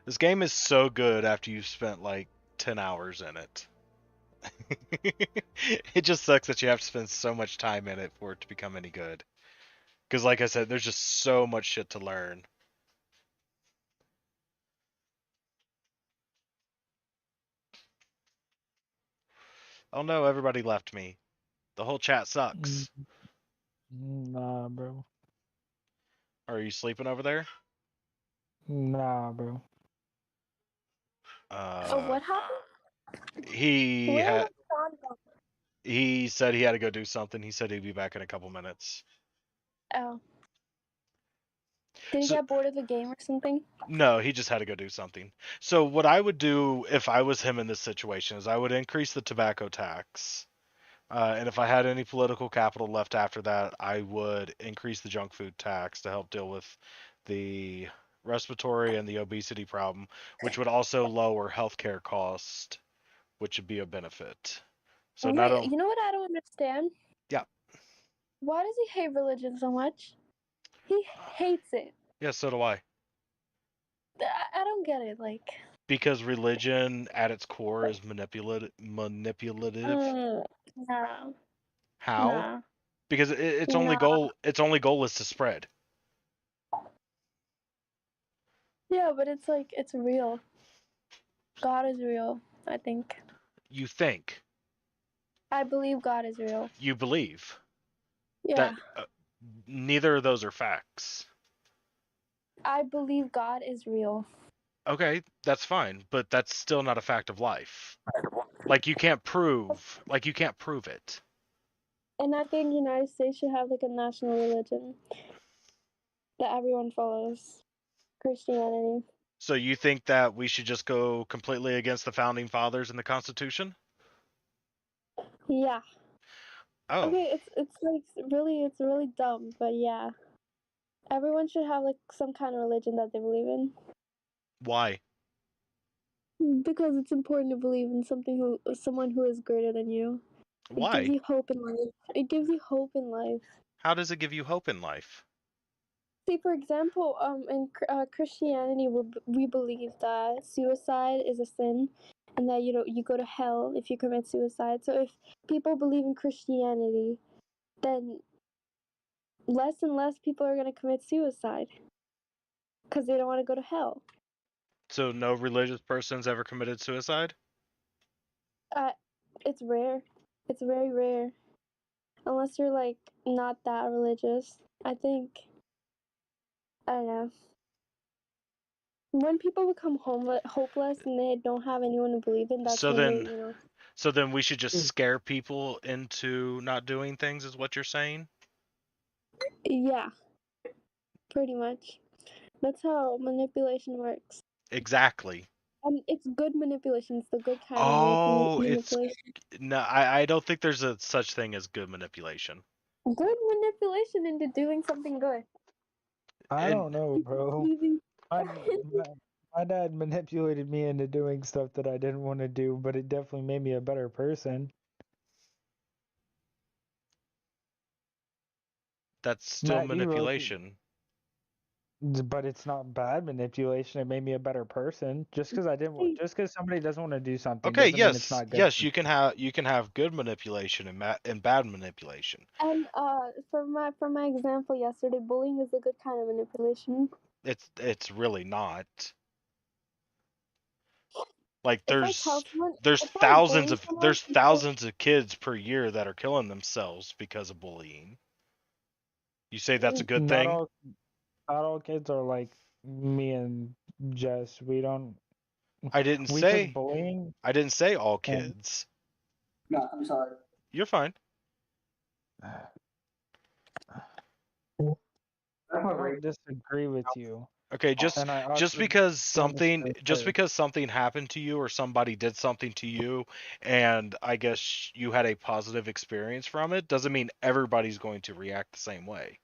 Speaker 3: This game is so good after you've spent like 10 hours in it. It just sucks that you have to spend so much time in it for it to become any good. Because like I said, there's just so much shit to learn. Oh no, everybody left me. The whole chat sucks.
Speaker 4: Nah, bro.
Speaker 3: Are you sleeping over there?
Speaker 4: Nah, bro.
Speaker 5: What happened?
Speaker 3: He said he had to go do something. He said he'd be back in a couple minutes.
Speaker 5: Oh. Did he get bored of the game or something?
Speaker 3: No, he just had to go do something. So what I would do if I was him in this situation is I would increase the tobacco tax. And if I had any political capital left after that, I would increase the junk food tax to help deal with the respiratory and the obesity problem, which would also lower healthcare cost, which would be a benefit. So
Speaker 5: wait, you know what I don't understand?
Speaker 3: Yeah.
Speaker 5: Why does he hate religion so much? He hates it.
Speaker 3: Yeah, so do I.
Speaker 5: I don't get it, like.
Speaker 3: Because religion at its core is manipulative.
Speaker 5: No.
Speaker 3: How?
Speaker 5: No.
Speaker 3: Because its only goal is to spread.
Speaker 5: Yeah, but it's like it's real. God is real, I think.
Speaker 3: You think.
Speaker 5: I believe God is real.
Speaker 3: You believe.
Speaker 5: Yeah.
Speaker 3: That neither of those are facts.
Speaker 5: I believe God is real.
Speaker 3: Okay, that's fine, but that's still not a fact of life. Like you can't prove it.
Speaker 5: And I think United States should have like a national religion that everyone follows. Christianity.
Speaker 3: So you think that we should just go completely against the founding fathers and the Constitution?
Speaker 5: Yeah.
Speaker 3: Oh,
Speaker 5: Okay, it's really dumb, but yeah. Everyone should have like some kind of religion that they believe in.
Speaker 3: why?
Speaker 5: Because it's important to believe in someone who is greater than you. It gives
Speaker 3: Why?
Speaker 5: you hope in life. It gives you hope in life.
Speaker 3: How does it give you hope in life?
Speaker 5: See, for example, in Christianity, we believe that suicide is a sin, and that you go to hell if you commit suicide. So if people believe in Christianity, then less and less people are going to commit suicide because they don't want to go to hell.
Speaker 3: So no religious person's ever committed suicide?
Speaker 5: It's rare. It's very rare. Unless you're like not that religious, I think. I don't know. When people become hopeless, and they don't have anyone to believe in, that's
Speaker 3: So
Speaker 5: when
Speaker 3: then,
Speaker 5: they.
Speaker 3: so then we should just scare people into not doing things, is what you're saying?
Speaker 5: Yeah, pretty much. That's how manipulation works.
Speaker 3: Exactly.
Speaker 5: And it's good manipulation. It's the good kind
Speaker 3: Oh,
Speaker 5: of
Speaker 3: it's
Speaker 5: manipulation.
Speaker 3: no. I don't think there's a such thing as good manipulation.
Speaker 5: Good manipulation into doing something good.
Speaker 4: I
Speaker 3: And
Speaker 4: don't know, bro.
Speaker 5: Believing-
Speaker 4: My, my, my dad manipulated me into doing stuff that I didn't want to do, but it definitely made me a better person.
Speaker 3: that's still
Speaker 4: Matt, you wrote,
Speaker 3: manipulation.
Speaker 4: but it's not bad manipulation. It made me a better person. Just because just because somebody doesn't want to do something
Speaker 3: Okay,
Speaker 4: doesn't mean it's
Speaker 3: yes,
Speaker 4: not good.
Speaker 3: yes, you can have good manipulation and bad manipulation.
Speaker 5: And for my example yesterday, bullying is a good kind of manipulation.
Speaker 3: It's really not. Like
Speaker 5: If I tell someone,
Speaker 3: there's
Speaker 5: if I bully someone,
Speaker 3: there's thousands of kids per year that are killing themselves because of bullying. You say that's a good
Speaker 4: Not
Speaker 3: thing?
Speaker 4: all, not all kids are like me and Jess. We don't.
Speaker 3: I didn't
Speaker 4: We took
Speaker 3: say
Speaker 4: bullying
Speaker 3: all
Speaker 4: and
Speaker 3: kids.
Speaker 2: No, I'm sorry.
Speaker 3: You're fine.
Speaker 4: I don't disagree with you.
Speaker 3: Okay,
Speaker 4: And I
Speaker 3: just
Speaker 4: also
Speaker 3: because
Speaker 4: don't
Speaker 3: something happened to you or somebody did something to you and I guess you had a positive experience from it doesn't mean everybody's going to react the same way.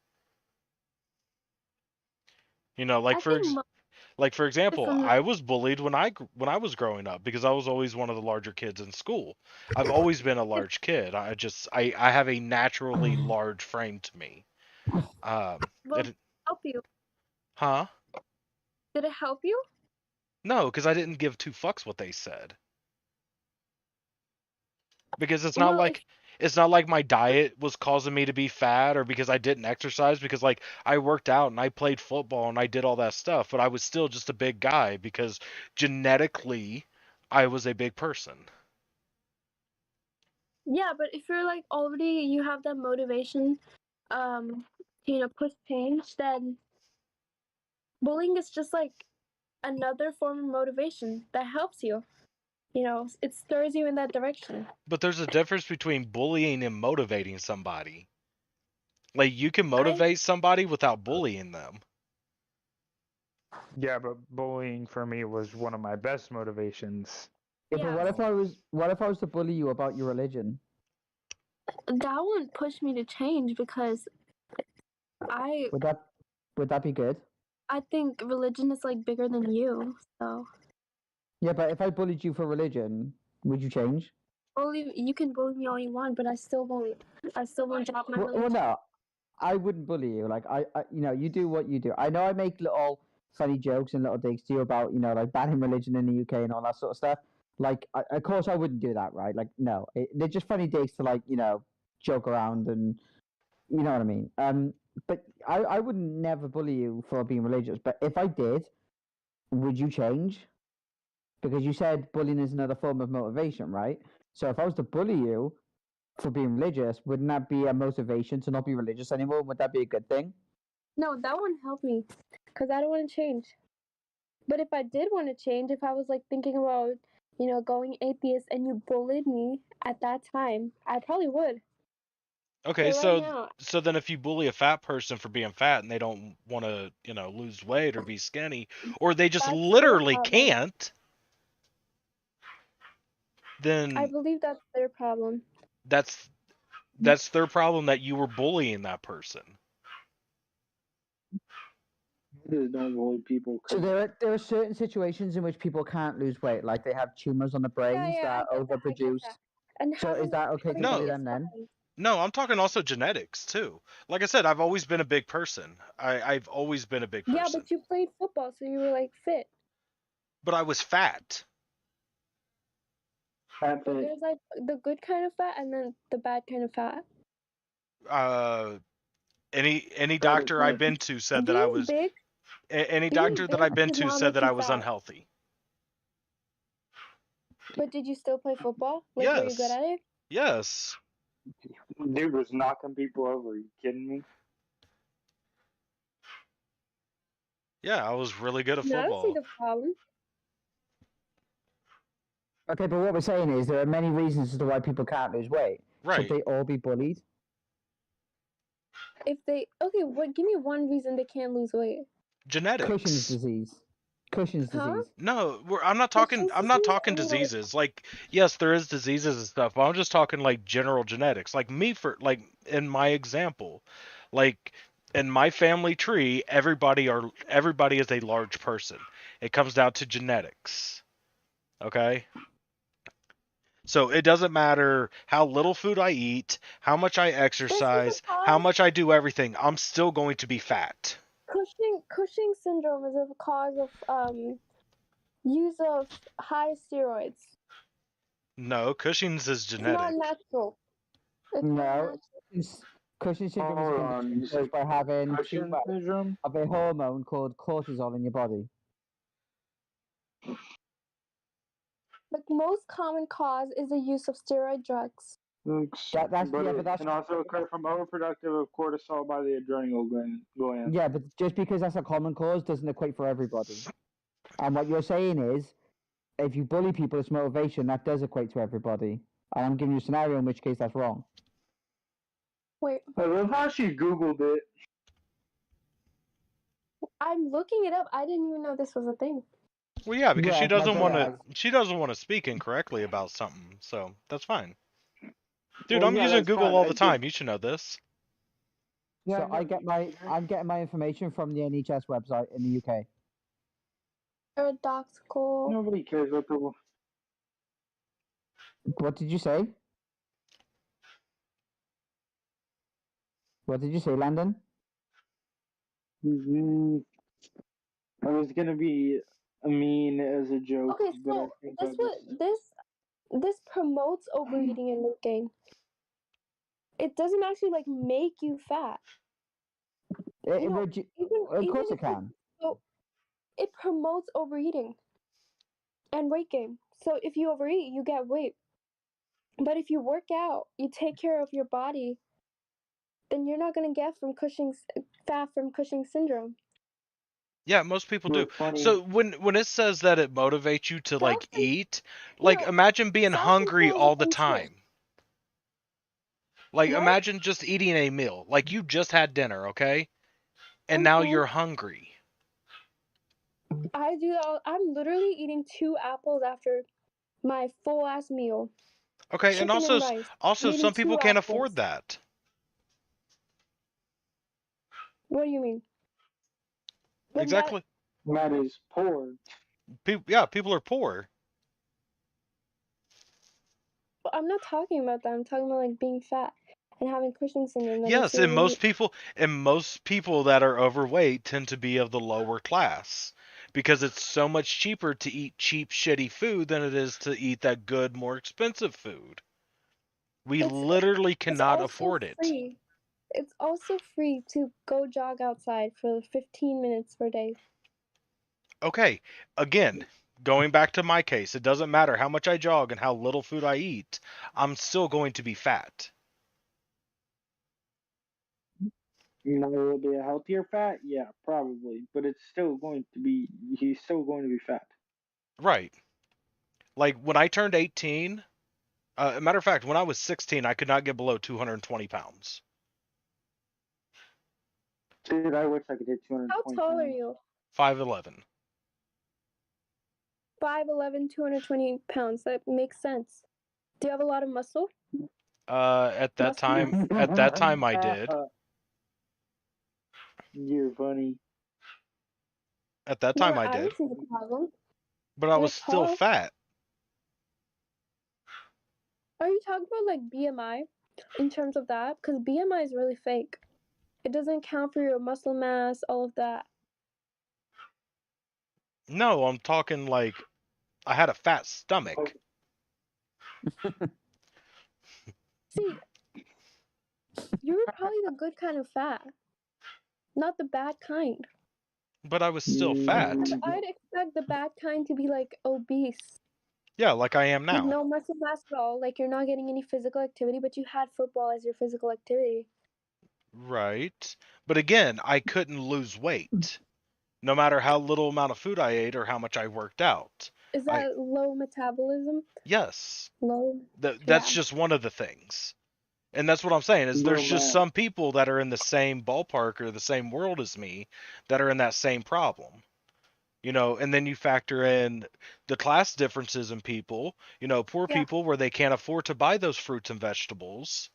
Speaker 3: You know,
Speaker 5: I think
Speaker 3: like for example,
Speaker 5: from
Speaker 3: I was bullied when I was growing up because I was always one of the larger kids in school. I've always been a large kid. I have a naturally large frame to me.
Speaker 5: well,
Speaker 3: It,
Speaker 5: help you.
Speaker 3: huh?
Speaker 5: Did it help you?
Speaker 3: No, because I didn't give two fucks what they said. Because
Speaker 5: Well,
Speaker 3: it's not like my diet was causing me to be fat or because I didn't exercise because like I worked out and I played football and I did all that stuff, but I was still just a big guy because genetically I was a big person.
Speaker 5: yeah, but if you're like already you have that motivation, push change, then bullying is just like another form of motivation that helps you. It stirs you in that direction.
Speaker 3: But there's a difference between bullying and motivating somebody. Like you can
Speaker 5: I
Speaker 3: motivate somebody without bullying them.
Speaker 4: Yeah, but bullying for me was one of my best motivations.
Speaker 2: Yeah, but
Speaker 5: Yeah.
Speaker 2: what if I was to bully you about your religion?
Speaker 5: that wouldn't push me to change because I
Speaker 2: Would that be good?
Speaker 5: I think religion is like bigger than you. So
Speaker 2: Yeah, but if I bullied you for religion, would you change?
Speaker 5: you can bully me all you want, but I still won't drop my religion.
Speaker 2: Well, no, I wouldn't bully you. Like you do what you do. I know I make little funny jokes and little digs to you about like banning religion in the UK and all that sort of stuff. Like, of course, I wouldn't do that, right? Like, no, they're just funny digs to like joke around and you know what I mean. But I would never bully you for being religious. But if I did, would you change? Because you said bullying is another form of motivation, right? So if I was to bully you for being religious, wouldn't that be a motivation to not be religious anymore? Would that be a good thing?
Speaker 5: No, that wouldn't help me because I don't want to change. But if I did want to change, if I was like thinking about, going atheist and you bullied me at that time, I probably would.
Speaker 3: Okay,
Speaker 5: But right now,
Speaker 3: so then if you bully a fat person for being fat and they don't want to, lose weight or be skinny, or they just
Speaker 5: that's their
Speaker 3: literally
Speaker 5: problem.
Speaker 3: can't,
Speaker 5: I
Speaker 3: then
Speaker 5: believe that's their problem.
Speaker 3: that's their problem that you were bullying that person.
Speaker 1: Just don't bully people.
Speaker 2: So
Speaker 1: 'cause-
Speaker 2: there are certain situations in which people can't lose weight, like they have tumors on the brains that
Speaker 5: I get
Speaker 2: overproduce.
Speaker 5: that. And
Speaker 2: So is that okay to
Speaker 3: No.
Speaker 2: bully them then?
Speaker 5: fine.
Speaker 3: No, I'm talking also genetics too. Like I said, I've always been a big person. I've always been a big person.
Speaker 5: Yeah, but you played football, so you were like fit.
Speaker 3: But I was fat.
Speaker 5: So there's like the good kind of fat and then the bad kind of fat.
Speaker 3: Any doctor I've been to said that I was
Speaker 5: big.
Speaker 3: any
Speaker 5: being
Speaker 3: doctor that
Speaker 5: big
Speaker 3: I've been
Speaker 5: does
Speaker 3: to
Speaker 5: not
Speaker 3: said
Speaker 5: make
Speaker 3: that
Speaker 5: you
Speaker 3: I was
Speaker 5: fat.
Speaker 3: unhealthy.
Speaker 5: But did you still play football? Like, were you good
Speaker 3: Yes.
Speaker 5: at it?
Speaker 3: Yes.
Speaker 1: Dude was knocking people over. Are you kidding me?
Speaker 3: Yeah, I was really good at
Speaker 5: No, I don't see
Speaker 3: football.
Speaker 5: the problem.
Speaker 2: Okay, but what we're saying is there are many reasons as to why people can't lose weight.
Speaker 3: Right.
Speaker 2: Should they all be bullied?
Speaker 5: If they give me one reason they can't lose weight.
Speaker 3: Genetics.
Speaker 2: Cushing's disease. Cushing's
Speaker 5: Huh?
Speaker 2: disease.
Speaker 3: No, I'm not talking. I'm not talking diseases. Like, yes, there is diseases and stuff, but I'm just talking like general genetics. Like me, for like in my example, like in my family tree, everybody is a large person. It comes down to genetics. Okay. So it doesn't matter how little food I eat, how much I exercise, how much I do everything. I'm still going to be fat.
Speaker 5: Cushing syndrome is a cause of use of high steroids.
Speaker 3: No, Cushing's is
Speaker 5: It's
Speaker 3: genetic.
Speaker 5: not natural. It's not
Speaker 2: No,
Speaker 5: natural.
Speaker 2: Cushing's syndrome is
Speaker 1: Hold
Speaker 2: a
Speaker 1: on,
Speaker 2: condition
Speaker 1: you
Speaker 2: caused by having too
Speaker 1: Cushing
Speaker 2: much
Speaker 1: syndrome?
Speaker 2: of a hormone called cortisol in your body.
Speaker 5: The most common cause is the use of steroid drugs.
Speaker 2: That's
Speaker 1: but
Speaker 2: yeah,
Speaker 1: it
Speaker 2: but that's
Speaker 1: can also occur from overproductive of cortisol by the adrenal gland.
Speaker 2: yeah, but just because that's a common cause doesn't equate for everybody. And what you're saying is, if you bully people, it's motivation. That does equate to everybody. And I'm giving you a scenario in which case that's wrong.
Speaker 5: Wait,
Speaker 1: I love how she Googled it.
Speaker 5: I'm looking it up. I didn't even know this was a thing.
Speaker 3: Well, yeah, because
Speaker 2: Yeah,
Speaker 3: she
Speaker 2: my
Speaker 3: doesn't want
Speaker 2: brother
Speaker 3: to.
Speaker 2: has.
Speaker 3: She doesn't want to speak incorrectly about something, so that's fine. Dude,
Speaker 1: Well,
Speaker 3: I'm
Speaker 1: yeah,
Speaker 3: using
Speaker 1: that's
Speaker 3: Google
Speaker 1: fine.
Speaker 3: all the time. You should know this.
Speaker 1: Yeah,
Speaker 2: So I'm getting my information from the NHS website in the UK.
Speaker 5: Paradoxical.
Speaker 1: Nobody cares what the.
Speaker 2: What did you say? What did you say, Landon?
Speaker 1: I was gonna be mean as a joke,
Speaker 5: Okay,
Speaker 1: but I
Speaker 5: so
Speaker 1: think
Speaker 5: this promotes overeating and weight gain. It doesn't actually like make you fat.
Speaker 2: Of
Speaker 5: even
Speaker 2: course
Speaker 5: if
Speaker 2: it can.
Speaker 5: So it promotes overeating and weight gain. So if you overeat, you get weight. But if you work out, you take care of your body, then you're not gonna get fat from Cushing's syndrome.
Speaker 3: Yeah, most people do.
Speaker 1: funny.
Speaker 3: So when it says that it motivates you to like
Speaker 5: Self-in-
Speaker 3: eat, like
Speaker 5: no,
Speaker 3: imagine being hungry
Speaker 5: self-control
Speaker 3: all
Speaker 5: is
Speaker 3: the
Speaker 5: instinct.
Speaker 3: time. Like
Speaker 5: No.
Speaker 3: imagine just eating a meal. Like you just had dinner, okay? And now you're hungry.
Speaker 5: I do that. I'm literally eating 2 apples after my full ass meal.
Speaker 3: Okay,
Speaker 5: Chicken
Speaker 3: and
Speaker 5: and rice.
Speaker 3: also
Speaker 5: Eating
Speaker 3: some
Speaker 5: 2
Speaker 3: people can't
Speaker 5: apples.
Speaker 3: afford that.
Speaker 5: What do you mean? But
Speaker 3: Exactly.
Speaker 1: Matt is poor.
Speaker 3: People are poor.
Speaker 5: I'm not talking about that. I'm talking about like being fat and having Cushing's syndrome. that
Speaker 3: Yes,
Speaker 5: makes you
Speaker 3: and most
Speaker 5: overeat.
Speaker 3: people that are overweight tend to be of the lower class because it's so much cheaper to eat cheap shitty food than it is to eat that good more expensive food. We literally cannot afford it.
Speaker 5: Free. It's also free to go jog outside for 15 minutes per day.
Speaker 3: Okay, again, going back to my case, it doesn't matter how much I jog and how little food I eat, I'm still going to be fat.
Speaker 6: Will it be a healthier fat? Yeah, probably. But it's still going to be. He's still going to be fat.
Speaker 3: Right. Like when I turned 18, matter of fact, when I was 16, I could not get below 220 pounds.
Speaker 6: Dude, I wish I could hit
Speaker 5: How
Speaker 6: 220
Speaker 5: tall are
Speaker 6: pounds.
Speaker 5: you?
Speaker 3: 5'11".
Speaker 5: 5'11", 220 pounds. That makes sense. Do you have a lot of muscle?
Speaker 3: At that
Speaker 5: Muscle
Speaker 3: time I did.
Speaker 6: You're funny.
Speaker 3: At that time I
Speaker 5: I
Speaker 3: did.
Speaker 5: don't see the problem.
Speaker 3: But I
Speaker 5: You're
Speaker 3: was still
Speaker 5: tall.
Speaker 3: fat.
Speaker 5: Are you talking about like BMI in terms of that? Because BMI is really fake. It doesn't count for your muscle mass, all of that.
Speaker 3: No, I'm talking like I had a fat stomach.
Speaker 5: See, you were probably the good kind of fat, not the bad kind.
Speaker 3: But I was still fat.
Speaker 5: I'd expect the bad kind to be like obese.
Speaker 3: Yeah, like I am
Speaker 5: With
Speaker 3: now.
Speaker 5: no muscle mass at all, like you're not getting any physical activity, but you had football as your physical activity.
Speaker 3: Right. But again, I couldn't lose weight. No matter how little amount of food I ate or how much I worked out.
Speaker 5: Is that low metabolism?
Speaker 3: Yes.
Speaker 5: Low.
Speaker 3: That's
Speaker 5: Yeah.
Speaker 3: just one of the things. And that's what I'm saying is there's just some people that are in the same ballpark or the same world as me that are in that same problem. You know, and then you factor in the class differences in people, you know, poor
Speaker 5: Yeah.
Speaker 3: people where they can't afford to buy those fruits and vegetables,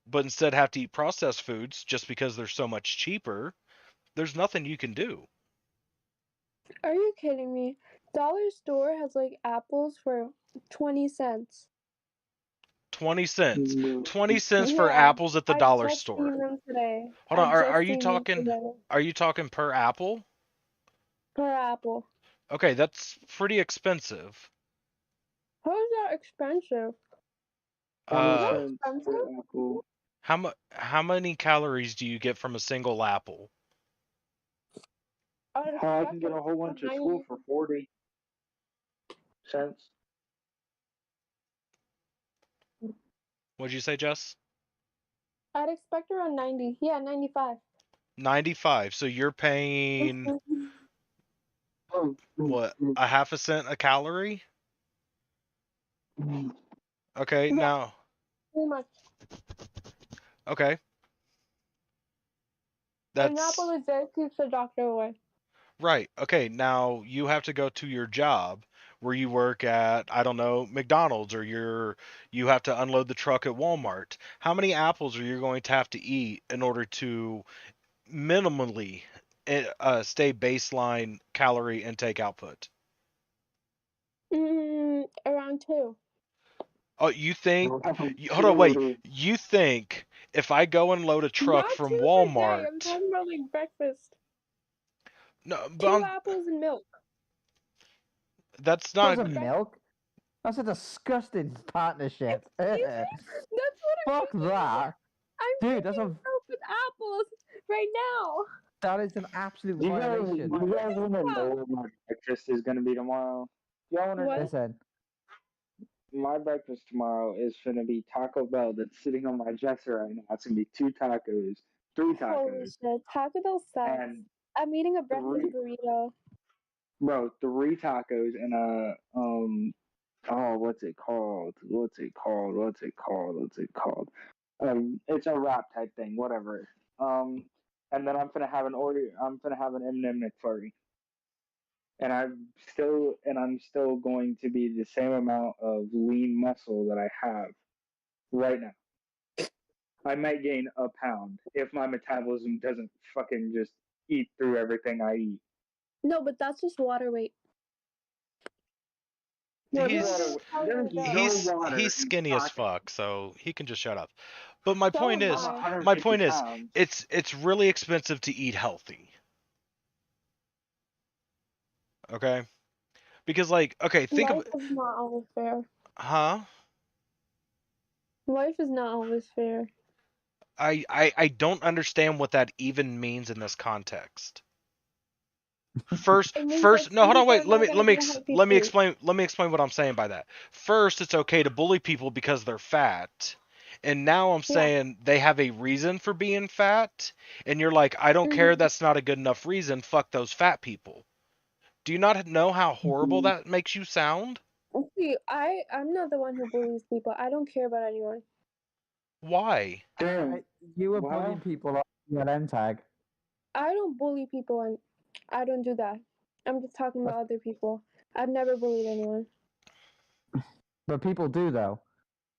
Speaker 3: but instead have to eat processed foods just because they're so much cheaper. There's nothing you can do.
Speaker 5: Are you kidding me? Dollar store has like apples for 20 cents.
Speaker 3: 20 cents. 20 cents for
Speaker 5: Yeah,
Speaker 3: apples at the
Speaker 5: I
Speaker 3: dollar
Speaker 5: just
Speaker 3: store.
Speaker 5: seen them today.
Speaker 3: Hold on,
Speaker 5: I
Speaker 3: are
Speaker 5: just
Speaker 3: you
Speaker 5: seen them
Speaker 3: talking
Speaker 5: today.
Speaker 3: are you talking per apple?
Speaker 5: Per apple.
Speaker 3: Okay, that's pretty expensive.
Speaker 5: How is that expensive?
Speaker 3: Uh,
Speaker 5: Expensive?
Speaker 3: how many calories do you get from a single apple?
Speaker 6: I can get a whole bunch of school for 40 cents.
Speaker 3: What'd you say, Jess?
Speaker 5: I'd expect around 90. Yeah, 95.
Speaker 3: 95. So you're paying what, a half a cent a calorie? Okay,
Speaker 5: Yeah.
Speaker 3: now
Speaker 5: Pretty much.
Speaker 3: okay.
Speaker 5: An
Speaker 3: That's
Speaker 5: apple a day keeps the doctor away.
Speaker 3: right. Okay, now you have to go to your job where you work at, I don't know, McDonald's, or you have to unload the truck at Walmart. How many apples are you going to have to eat in order to minimally stay baseline calorie intake output?
Speaker 5: Around 2.
Speaker 3: Oh, you think? Hold on, wait. You think if I go and load a truck
Speaker 5: Not
Speaker 3: from
Speaker 5: 2 per day.
Speaker 3: Walmart?
Speaker 5: I'm talking about like breakfast.
Speaker 3: No,
Speaker 5: 2
Speaker 3: but
Speaker 5: apples and milk.
Speaker 3: that's not.
Speaker 2: Apples and milk? That's a disgusting partnership.
Speaker 5: Excuse me? That's what
Speaker 2: Fuck
Speaker 5: I'm
Speaker 2: that.
Speaker 5: I'm
Speaker 2: Dude, that's
Speaker 5: eating milk with apples right now.
Speaker 2: that is an absolute
Speaker 6: You guys
Speaker 2: violation.
Speaker 6: want to know what my breakfast is going to be tomorrow? Y'all want to know?
Speaker 2: Listen,
Speaker 6: My breakfast tomorrow is going to be Taco Bell that's sitting on my dresser right now. It's going to be 2 tacos, 3 tacos.
Speaker 5: Holy shit, Taco Bell sucks.
Speaker 6: And
Speaker 5: I'm eating a breakfast burrito.
Speaker 6: bro, 3 tacos and a what's it called? It's a wrap type thing, whatever. And then I'm gonna have an M&M McFlurry, and I'm still going to be the same amount of lean muscle that I have right now. I might gain a pound if my metabolism doesn't fucking just eat through everything I eat.
Speaker 5: No, but that's just water weight.
Speaker 3: He's skinny as fuck, so he can just shut up. But my point is, it's really expensive to eat healthy. Okay, because like, okay, think
Speaker 5: Life is not always fair.
Speaker 3: Huh?
Speaker 5: Life is not always fair.
Speaker 3: I don't understand what that even means in this context. First,
Speaker 5: It means
Speaker 3: first,
Speaker 5: that
Speaker 3: no,
Speaker 5: some
Speaker 3: hold on,
Speaker 5: people are
Speaker 3: wait. Let
Speaker 5: not
Speaker 3: me
Speaker 5: gonna
Speaker 3: let me
Speaker 5: get
Speaker 3: ex-
Speaker 5: healthy
Speaker 3: let me
Speaker 5: food.
Speaker 3: explain. Let me explain what I'm saying by that. First, it's okay to bully people because they're fat, and now I'm
Speaker 5: Yeah.
Speaker 3: saying they have a reason for being fat, and you're like, I don't care.
Speaker 5: Mhm.
Speaker 3: That's not a good enough reason. Fuck those fat people. Do you not know how horrible that makes you sound?
Speaker 5: See, I'm not the one who bullies people. I don't care about anyone.
Speaker 3: Why?
Speaker 6: Damn.
Speaker 7: You were
Speaker 6: What?
Speaker 7: bullying people on the LM tag.
Speaker 5: I don't bully people, and I don't do that. I'm just talking about other people. I've never bullied anyone.
Speaker 7: But people do, though.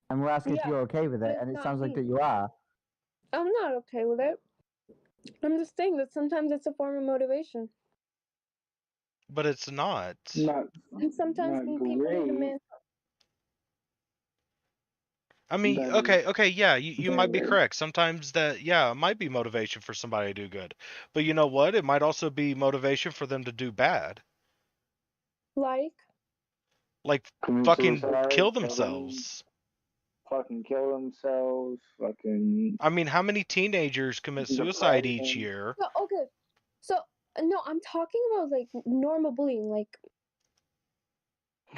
Speaker 7: And we're asking if
Speaker 5: Yeah,
Speaker 7: you're okay with
Speaker 5: but
Speaker 7: it,
Speaker 5: it's
Speaker 7: and it
Speaker 5: not
Speaker 7: sounds like
Speaker 5: me.
Speaker 7: that you are.
Speaker 5: I'm not okay with it. I'm just saying that sometimes it's a form of motivation,
Speaker 3: But it's not.
Speaker 6: Not
Speaker 5: and sometimes
Speaker 6: not
Speaker 5: people need a
Speaker 6: great.
Speaker 5: man.
Speaker 3: I mean,
Speaker 6: That
Speaker 3: okay, yeah, you might be
Speaker 6: is
Speaker 3: correct. Sometimes that, yeah, it might be motivation for somebody to do good. But you know what? It might also be motivation for them to do bad.
Speaker 5: Like,
Speaker 3: Like
Speaker 6: commit
Speaker 3: fucking
Speaker 6: suicide,
Speaker 3: kill
Speaker 6: kill them,
Speaker 3: themselves.
Speaker 6: fucking kill themselves, fucking
Speaker 3: I mean, how many teenagers commit suicide each
Speaker 6: depression.
Speaker 3: year?
Speaker 5: so okay, so no, I'm talking about like normal bullying, like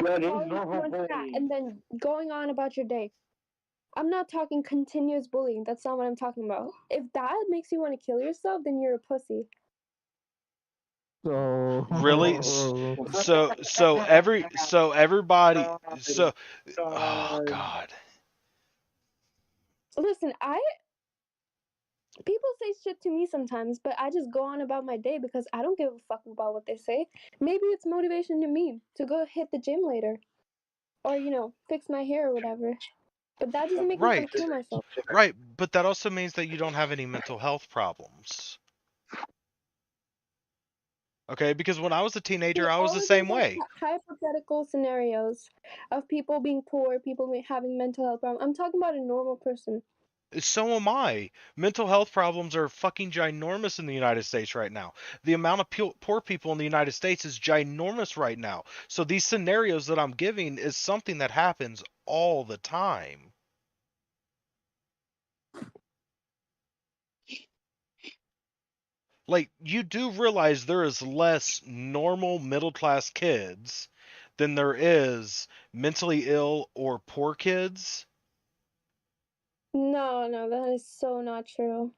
Speaker 6: That is
Speaker 5: calling
Speaker 6: normal
Speaker 5: someone fat
Speaker 6: bullying.
Speaker 5: and then going on about your day. I'm not talking continuous bullying. That's not what I'm talking about. If that makes you want to kill yourself, then you're a pussy.
Speaker 7: So.
Speaker 3: Really? So everybody, so oh god.
Speaker 5: Listen, people say shit to me sometimes, but I just go on about my day because I don't give a fuck about what they say. Maybe it's motivation to me to go hit the gym later, or fix my hair or whatever. But that doesn't make me want
Speaker 3: Right.
Speaker 5: to kill myself.
Speaker 3: Right, but that also means that you don't have any mental health problems. Okay, because when I was a
Speaker 5: See,
Speaker 3: teenager, I was
Speaker 5: all
Speaker 3: the
Speaker 5: of those
Speaker 3: same
Speaker 5: are
Speaker 3: way.
Speaker 5: hypothetical scenarios of people being poor, people having mental health problems. I'm talking about a normal person.
Speaker 3: So am I. Mental health problems are fucking ginormous in the United States right now. The amount of poor people in the United States is ginormous right now. So these scenarios that I'm giving is something that happens all the time. Like, you do realize there is less normal middle class kids than there is mentally ill or poor kids.
Speaker 5: No, that is so not true.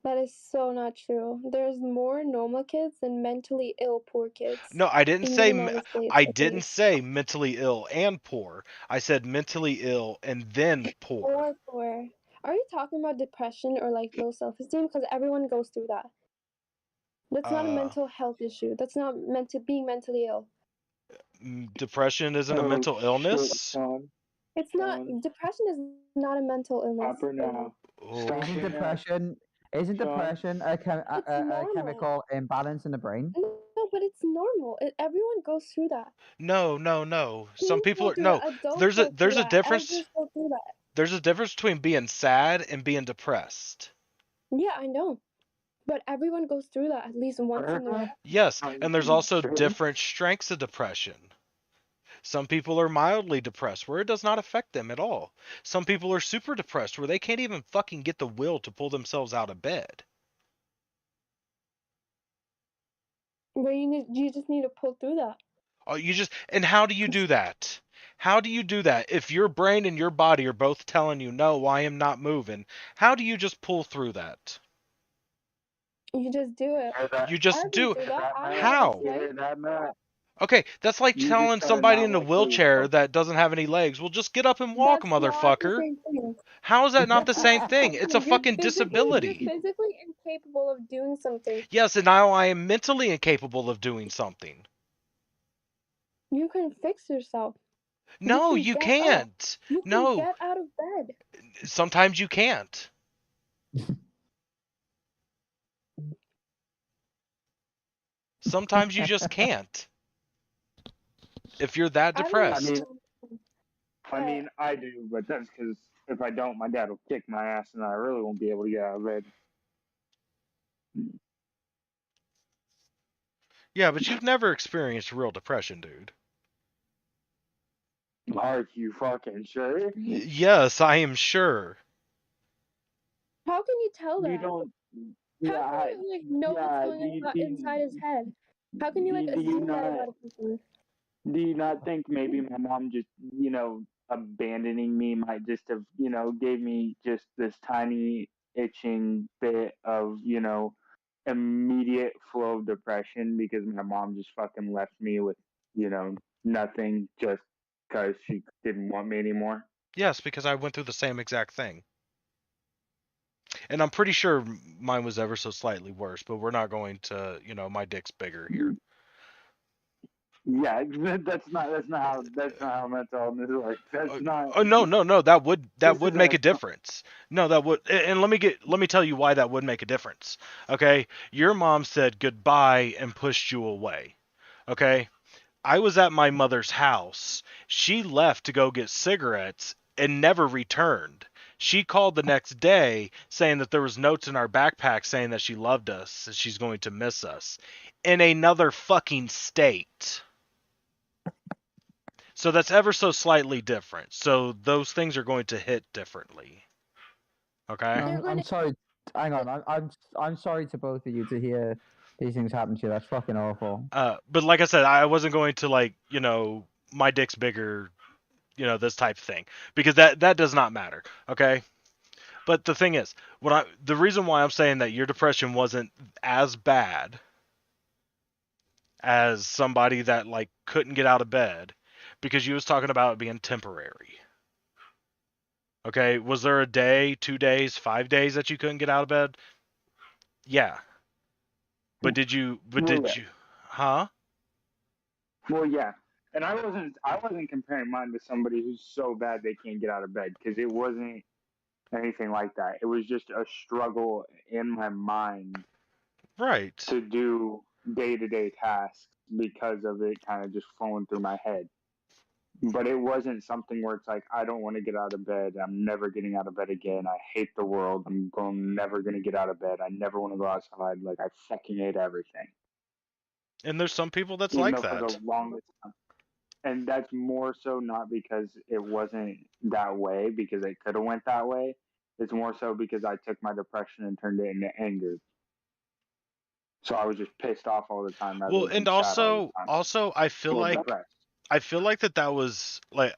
Speaker 5: That is so not true. There's more normal kids than mentally ill poor kids
Speaker 3: No,
Speaker 5: in the United States,
Speaker 3: I
Speaker 5: at
Speaker 3: didn't
Speaker 5: least.
Speaker 3: say mentally ill and poor. I said mentally ill and then poor.
Speaker 5: Or poor. Are you talking about depression or like low self-esteem? Because everyone goes through that. That's not a mental health issue. That's not being mentally ill.
Speaker 3: Depression isn't a
Speaker 6: Oh
Speaker 3: mental
Speaker 6: shit,
Speaker 3: illness.
Speaker 6: Sean.
Speaker 5: It's not.
Speaker 6: Sean.
Speaker 5: Depression is not a mental illness.
Speaker 6: Stop her now. Stop
Speaker 3: Oh.
Speaker 7: Isn't
Speaker 6: her now.
Speaker 7: depression? Isn't
Speaker 6: Sean.
Speaker 7: depression
Speaker 5: It's
Speaker 7: a
Speaker 5: normal.
Speaker 7: chemical imbalance in the brain?
Speaker 5: No, but it's normal. Everyone goes through that.
Speaker 3: No. Some
Speaker 5: Teens
Speaker 3: people
Speaker 5: go
Speaker 3: are
Speaker 5: through
Speaker 3: no.
Speaker 5: that. Adults
Speaker 3: There's
Speaker 5: go through
Speaker 3: a
Speaker 5: that.
Speaker 3: difference.
Speaker 5: Elders go through that.
Speaker 3: There's a difference between being sad and being depressed.
Speaker 5: Yeah, I know. But everyone goes through that at least once in their life.
Speaker 3: Yes, and there's also different strengths of depression. Some people are mildly depressed where it does not affect them at all. Some people are super depressed where they can't even fucking get the will to pull themselves out of bed.
Speaker 5: Where you just need to pull through that.
Speaker 3: Oh, and how do you do that? How do you do that? If your brain and your body are both telling you, no, I am not moving, how do you just pull through that?
Speaker 5: You just do it.
Speaker 3: You just
Speaker 5: I've
Speaker 3: do.
Speaker 5: been through that. I know
Speaker 3: How?
Speaker 5: what it's like.
Speaker 3: Okay, that's like
Speaker 6: You
Speaker 3: telling
Speaker 6: just gotta
Speaker 3: somebody
Speaker 6: not
Speaker 3: in a
Speaker 6: like those
Speaker 3: wheelchair
Speaker 6: fuck.
Speaker 3: that doesn't have any legs, well, just get up and walk,
Speaker 5: That's not the
Speaker 3: motherfucker.
Speaker 5: same thing.
Speaker 3: How is that not the
Speaker 5: That's
Speaker 3: same
Speaker 5: not
Speaker 3: thing? It's a
Speaker 5: something. You're
Speaker 3: fucking
Speaker 5: You're
Speaker 3: disability.
Speaker 5: physically incapable of doing something.
Speaker 3: Yes, and now I am mentally incapable of doing something.
Speaker 5: You can fix yourself.
Speaker 3: No,
Speaker 5: can
Speaker 3: you
Speaker 5: get up.
Speaker 3: can't.
Speaker 5: You can
Speaker 3: No,
Speaker 5: get out of bed.
Speaker 3: sometimes you can't. Sometimes you just can't. If you're that
Speaker 5: I don't
Speaker 3: depressed.
Speaker 5: know.
Speaker 6: I mean, I do, but that's because if I don't, my dad will kick my ass, and I really won't be able to get out of bed.
Speaker 3: Yeah, but you've never experienced real depression, dude.
Speaker 6: Are you fucking sure?
Speaker 3: Yes, I am sure.
Speaker 5: How can you tell that?
Speaker 6: You don't.
Speaker 5: How can you know what's going on inside his head? How can you like
Speaker 6: Do you
Speaker 5: assume that
Speaker 6: not?
Speaker 5: about a person?
Speaker 6: Do you not think maybe my mom just, abandoning me might just have, gave me just this tiny itching bit of, immediate flow of depression because my mom just fucking left me with, nothing just because she didn't want me anymore?
Speaker 3: Yes, because I went through the same exact thing. And I'm pretty sure mine was ever so slightly worse, but we're not going to, my dick's bigger here.
Speaker 6: Yeah, that's not how mental illness works. That's not.
Speaker 3: Oh no, that would
Speaker 6: This is
Speaker 3: make
Speaker 6: a
Speaker 3: a difference. No, that would, and let me tell you why that would make a difference. Okay, your mom said goodbye and pushed you away. Okay, I was at my mother's house. She left to go get cigarettes and never returned. She called the next day saying that there was notes in our backpack saying that she loved us and she's going to miss us in another fucking state. So that's ever so slightly different. So those things are going to hit differently. Okay?
Speaker 5: They're
Speaker 7: I'm
Speaker 5: gonna-
Speaker 7: sorry. Hang on. I'm sorry to both of you to hear these things happen to you. That's fucking awful.
Speaker 3: But like I said, I wasn't going to like, my dick's bigger, this type of thing, because that does not matter. Okay? But the thing is, the reason why I'm saying that your depression wasn't as bad as somebody that like couldn't get out of bed, because you was talking about it being temporary. Okay, was there a day, 2 days, 5 days that you couldn't get out of bed? Yeah. But did you? Huh?
Speaker 6: Well, yeah, and I wasn't comparing mine to somebody who's so bad they can't get out of bed because it wasn't anything like that. It was just a struggle in my mind
Speaker 3: Right.
Speaker 6: to do day-to-day tasks because of it kind of just flowing through my head. But it wasn't something where it's like, I don't want to get out of bed. I'm never getting out of bed again. I hate the world. Never going to get out of bed. I never want to go outside. Like, I fucking hate everything.
Speaker 3: And there's some people that's
Speaker 6: Even
Speaker 3: like
Speaker 6: though for
Speaker 3: that.
Speaker 6: the longest time. And that's more so not because it wasn't that way, because it could have went that way. It's more so because I took my depression and turned it into anger. So I was just pissed off all the time.
Speaker 3: Well, and also I feel like that was like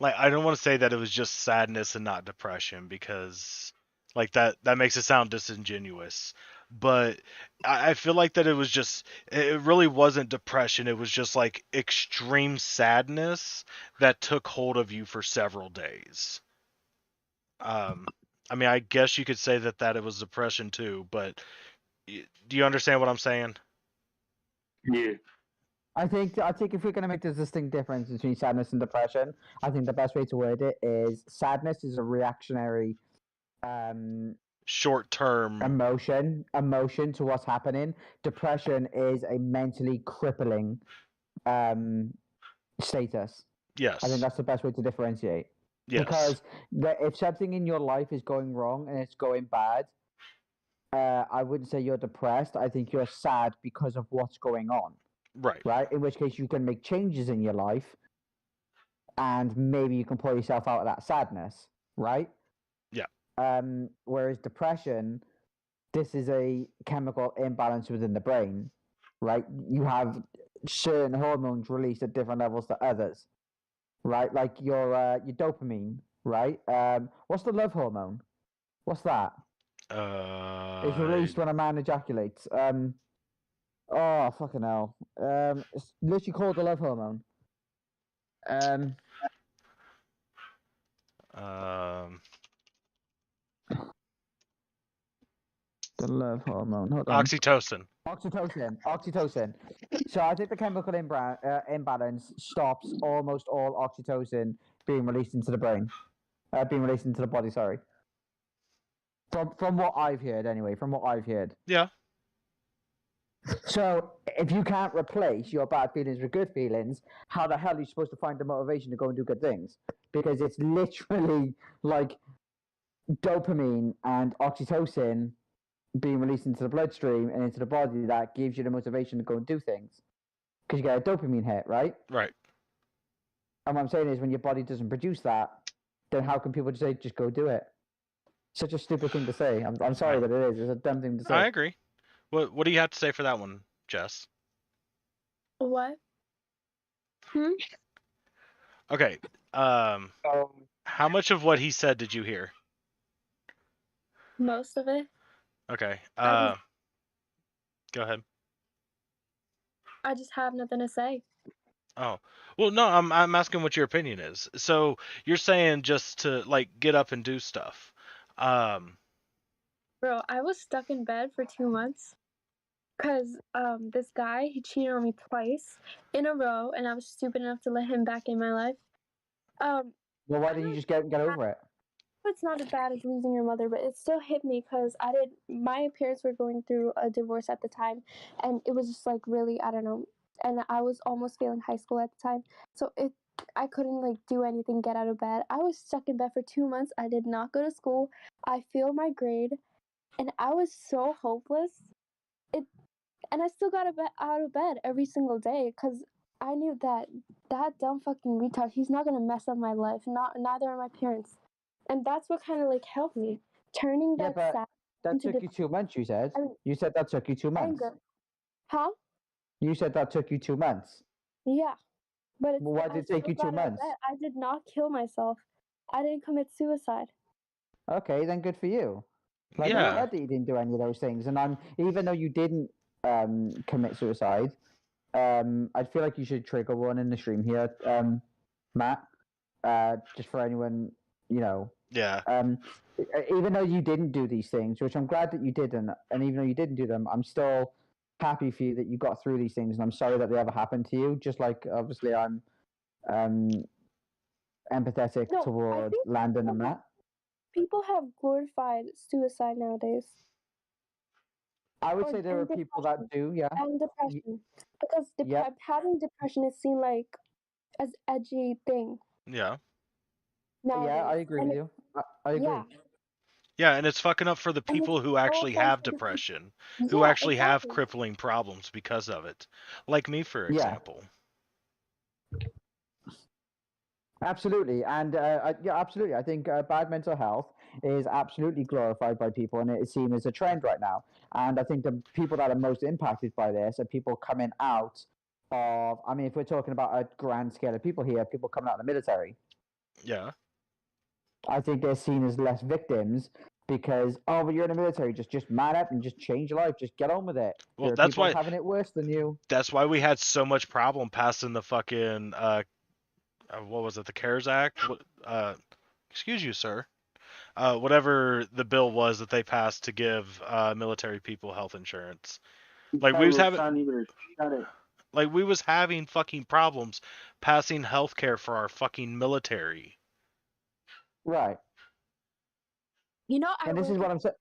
Speaker 3: I don't want to say that it was just sadness and not depression, because like that makes it sound disingenuous. But I feel like that it really wasn't depression. It was just like extreme sadness that took hold of you for several days. I mean, I guess you could say that it was depression too, but do you understand what I'm saying?
Speaker 6: Yeah.
Speaker 7: I think if we're going to make this distinct difference between sadness and depression, I think the best way to word it is sadness is a reactionary
Speaker 3: Short-term
Speaker 7: emotion to what's happening. Depression is a mentally crippling status.
Speaker 3: Yes.
Speaker 7: I think that's the best way to differentiate.
Speaker 3: Yes.
Speaker 7: Because if something in your life is going wrong and it's going bad, I wouldn't say you're depressed. I think you're sad because of what's going on.
Speaker 3: Right.
Speaker 7: Right? In which case you can make changes in your life and maybe you can pull yourself out of that sadness. Right?
Speaker 3: Yeah.
Speaker 7: Whereas depression, this is a chemical imbalance within the brain. Right? You have certain hormones released at different levels to others. Right? Like your dopamine. Right? What's the love hormone? What's that? It's released when a man ejaculates. Oh fucking hell! It's literally called the love hormone. The love hormone. Hold on.
Speaker 3: Oxytocin.
Speaker 7: Oxytocin. So I think the chemical imbalance stops almost all oxytocin being released into the brain, being released into the body. Sorry. From what I've heard, anyway. From what I've heard.
Speaker 3: Yeah.
Speaker 7: So, if you can't replace your bad feelings with good feelings, how the hell are you supposed to find the motivation to go and do good things? Because it's literally like dopamine and oxytocin being released into the bloodstream and into the body that gives you the motivation to go and do things. Because you get a dopamine hit, right?
Speaker 3: Right.
Speaker 7: And what I'm saying is, when your body doesn't produce that, then how can people just say, just go do it? Such a stupid thing to say. I'm sorry that it is. It's a dumb thing to say.
Speaker 3: I agree. What do you have to say for that one, Jess?
Speaker 5: What? Hmm?
Speaker 3: Okay. How much of what he said did you hear?
Speaker 5: Most of it.
Speaker 3: Okay.
Speaker 5: I
Speaker 3: Go ahead.
Speaker 5: just have nothing to say.
Speaker 3: Oh. Well, no, I'm asking what your opinion is. So you're saying just to like get up and do stuff.
Speaker 5: Bro, I was stuck in bed for 2 months because this guy, he cheated on me twice in a row, and I was stupid enough to let him back in my life.
Speaker 7: Well, why didn't you just get over it?
Speaker 5: It's not as bad as losing your mother, but it still hit me because my parents were going through a divorce at the time, and it was just like really, I don't know, and I was almost failing high school at the time, so I couldn't like do anything, get out of bed. I was stuck in bed for 2 months. I did not go to school. I failed my grade, and I was so hopeless. And I still got out of bed every single day because I knew that dumb fucking retard, he's not gonna mess up my life. Neither are my parents, and that's what kind of like helped me turning
Speaker 7: Yeah,
Speaker 5: that
Speaker 7: but
Speaker 5: sad
Speaker 7: that
Speaker 5: into
Speaker 7: took you 2 months. You said.
Speaker 5: I mean,
Speaker 7: You said that took you 2 months.
Speaker 5: anger. Huh?
Speaker 7: You said that took you 2 months.
Speaker 5: Yeah, but
Speaker 7: Well, why
Speaker 5: I
Speaker 7: did it take
Speaker 5: still
Speaker 7: you
Speaker 5: got out of
Speaker 7: 2 months?
Speaker 5: bed. I did not kill myself. I didn't commit suicide.
Speaker 7: Okay, then good for you. Like, I'm
Speaker 3: Yeah.
Speaker 7: glad that you didn't do any of those things. And even though you didn't commit suicide, I feel like you should trigger one in the stream here, Matt. Just for anyone, you know.
Speaker 3: Yeah.
Speaker 7: Even though you didn't do these things, which I'm glad that you didn't, and even though you didn't do them, I'm still happy for you that you got through these things, and I'm sorry that they ever happened to you. Just like obviously, I'm empathetic
Speaker 5: No, I
Speaker 7: toward
Speaker 5: think
Speaker 7: Landon and Matt.
Speaker 5: people have glorified suicide nowadays.
Speaker 7: I would
Speaker 5: Or-
Speaker 7: say there are
Speaker 5: and
Speaker 7: people that do, yeah.
Speaker 5: And depression, because
Speaker 7: Yep.
Speaker 5: having depression is seen like as edgy thing
Speaker 3: Yeah.
Speaker 5: nowadays.
Speaker 7: Yeah, I agree
Speaker 5: And
Speaker 7: with you. I agree.
Speaker 5: Yeah,
Speaker 3: Yeah, and it's fucking up for the
Speaker 5: and it's
Speaker 3: people who
Speaker 5: so
Speaker 3: actually have
Speaker 5: offensive.
Speaker 3: depression,
Speaker 5: Yeah,
Speaker 3: who actually have
Speaker 5: exactly.
Speaker 3: crippling problems because of it. Like me, for
Speaker 7: Yeah.
Speaker 3: example.
Speaker 7: Absolutely, and yeah, absolutely. I think bad mental health is absolutely glorified by people, and it's seen as a trend right now. And I think the people that are most impacted by this are people coming out of. I mean, if we're talking about a grand scale of people here, people coming out of the military.
Speaker 3: Yeah.
Speaker 7: I think they're seen as less victims because but you're in the military, just man up and just change your life, just get on with it.
Speaker 3: Well,
Speaker 7: There are
Speaker 3: that's
Speaker 7: people
Speaker 3: why
Speaker 7: having it worse than you.
Speaker 3: that's why we had so much problem passing the fucking what was it, the CARES Act? Excuse you, sir. Whatever the bill was that they passed to give military people health insurance. Like we was having like we was having fucking problems passing healthcare for our fucking military.
Speaker 7: Right.
Speaker 5: You know, I
Speaker 7: And this is
Speaker 5: work.
Speaker 7: what I'm saying.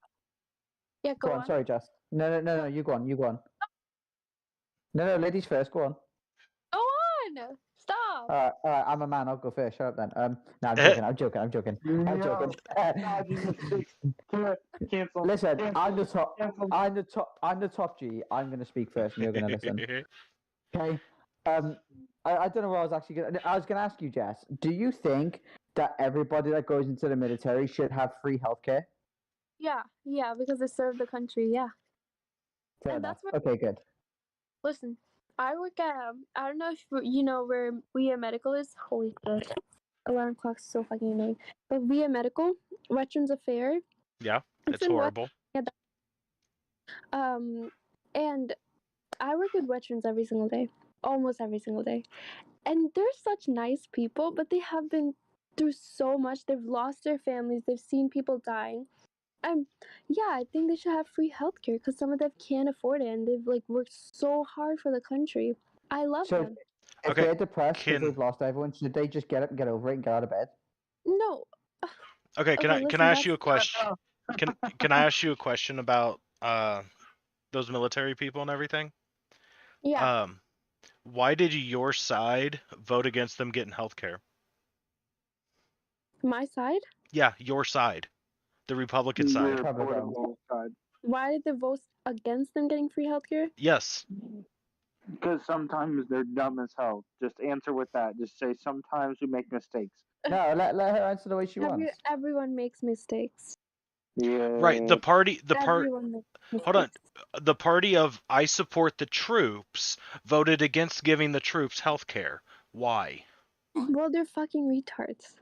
Speaker 5: Yeah,
Speaker 7: Go on. Sorry, Jess. No. You go on. You go on. No. Ladies first. Go on.
Speaker 5: Go on. Stop.
Speaker 7: All right. I'm a man. I'll go first. Shut up then. No, I'm joking. I'm joking. I'm joking. I'm joking.
Speaker 6: Cancel.
Speaker 7: Listen,
Speaker 6: Cancel.
Speaker 7: I'm the top.
Speaker 6: Cancel.
Speaker 7: I'm the top G. I'm gonna speak first, and you're gonna listen. Okay. I don't know what I was actually gonna. I was gonna ask you, Jess. Do you think that everybody that goes into the military should have free healthcare?
Speaker 5: Yeah, because they serve the country. Yeah.
Speaker 7: Fair
Speaker 5: And
Speaker 7: enough.
Speaker 5: that's what.
Speaker 7: Okay, good.
Speaker 5: Listen, I work at. I don't know if you know where VIA Medical is. Holy shit. Alarm clock's so fucking annoying. But VIA Medical, Veterans Affairs.
Speaker 3: Yeah, it's
Speaker 5: in
Speaker 3: horrible.
Speaker 5: And I work with veterans every single day, almost every single day. And they're such nice people, but they have been through so much. They've lost their families, they've seen people dying. And yeah, I think they should have free healthcare because some of them can't afford it and they've like worked so hard for the country. I love
Speaker 7: So,
Speaker 5: them.
Speaker 7: if
Speaker 3: Okay,
Speaker 7: they're depressed because
Speaker 3: can-
Speaker 7: they've lost everyone, should they just get up and get over it and get out of bed?
Speaker 5: No.
Speaker 3: Okay, can
Speaker 5: Okay,
Speaker 3: I ask
Speaker 5: listen,
Speaker 3: you a question? Can I ask you a question about those military people and everything?
Speaker 5: Yeah,
Speaker 3: Why did your side vote against them getting healthcare?
Speaker 5: my side?
Speaker 3: Yeah, your side. The Republican side.
Speaker 5: Why did they vote against them getting free healthcare?
Speaker 3: Yes.
Speaker 6: Because sometimes they're dumb as hell. Just answer with that. Just say sometimes we make mistakes.
Speaker 7: No, let her answer the way she wants.
Speaker 5: Everyone makes mistakes.
Speaker 6: Yeah.
Speaker 3: Right. The party.
Speaker 5: Everyone makes
Speaker 3: Hold on.
Speaker 5: mistakes.
Speaker 3: The party of I support the troops voted against giving the troops health care. Why?
Speaker 5: Well, they're fucking retards.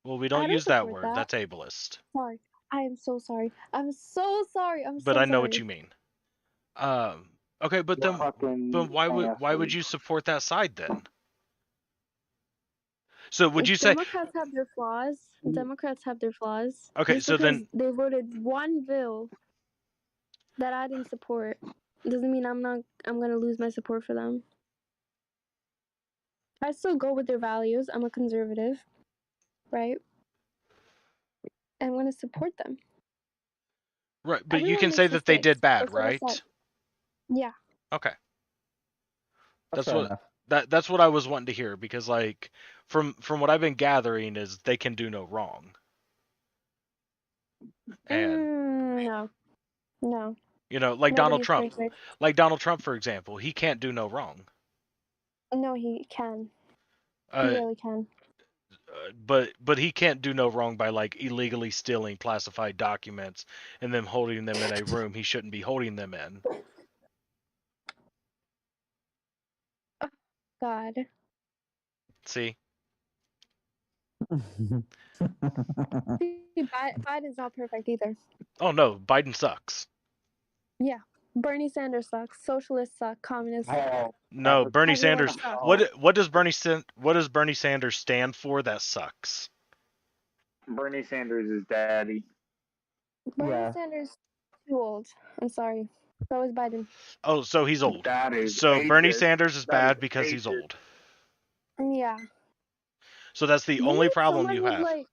Speaker 3: Well, we
Speaker 5: I
Speaker 3: don't
Speaker 5: don't
Speaker 3: use that
Speaker 5: support
Speaker 3: word.
Speaker 5: that.
Speaker 3: That's ableist.
Speaker 5: Sorry. I am so sorry. I'm so sorry. I'm
Speaker 3: But
Speaker 5: so
Speaker 3: I know
Speaker 5: sorry.
Speaker 3: what you mean. Okay, but
Speaker 6: You're
Speaker 3: then,
Speaker 6: fucking
Speaker 3: why would
Speaker 6: assholes.
Speaker 3: you support that side then? So would you say
Speaker 5: Democrats have their flaws. Democrats have their flaws.
Speaker 3: okay?
Speaker 5: Just
Speaker 3: So
Speaker 5: because
Speaker 3: then,
Speaker 5: they voted one bill that I didn't support doesn't mean I'm gonna lose my support for them. I still go with their values. I'm a conservative, right? I'm gonna support them.
Speaker 3: right? But you
Speaker 5: Everyone
Speaker 3: can say
Speaker 5: makes
Speaker 3: that they
Speaker 5: mistakes.
Speaker 3: did bad,
Speaker 5: That's what I
Speaker 3: right?
Speaker 5: said. Yeah.
Speaker 3: Okay,
Speaker 7: That's
Speaker 3: that's
Speaker 7: fair
Speaker 3: what
Speaker 7: enough.
Speaker 3: that's what I was wanting to hear because like from what I've been gathering is they can do no wrong. And
Speaker 5: No. No.
Speaker 3: you know, like Donald
Speaker 5: Nobody's
Speaker 3: Trump,
Speaker 5: perfect.
Speaker 3: for example, he can't do no wrong.
Speaker 5: No, he can. He
Speaker 3: Uh,
Speaker 5: really can.
Speaker 3: but he can't do no wrong by like illegally stealing classified documents and then holding them in a room he shouldn't be holding them in.
Speaker 5: God.
Speaker 3: See?
Speaker 5: See, Biden's not perfect either.
Speaker 3: Oh no, Biden sucks.
Speaker 5: Yeah. Bernie Sanders sucks. Socialists suck. Communists suck.
Speaker 6: Oh,
Speaker 3: No, Bernie
Speaker 5: Everyone
Speaker 3: Sanders.
Speaker 5: sucks.
Speaker 3: What does Bernie Sanders stand for? That sucks.
Speaker 6: Bernie Sanders is daddy.
Speaker 5: Bernie
Speaker 7: Yeah.
Speaker 5: Sanders too old. I'm sorry. So is Biden.
Speaker 3: Oh, so he's old.
Speaker 6: That is
Speaker 3: So Bernie
Speaker 6: ageist.
Speaker 3: Sanders is
Speaker 6: That is
Speaker 3: bad because he's
Speaker 6: ageist.
Speaker 3: old.
Speaker 5: Yeah.
Speaker 3: So that's the
Speaker 5: We
Speaker 3: only
Speaker 5: need
Speaker 3: problem
Speaker 5: someone
Speaker 3: you
Speaker 5: who's
Speaker 3: have.
Speaker 5: like,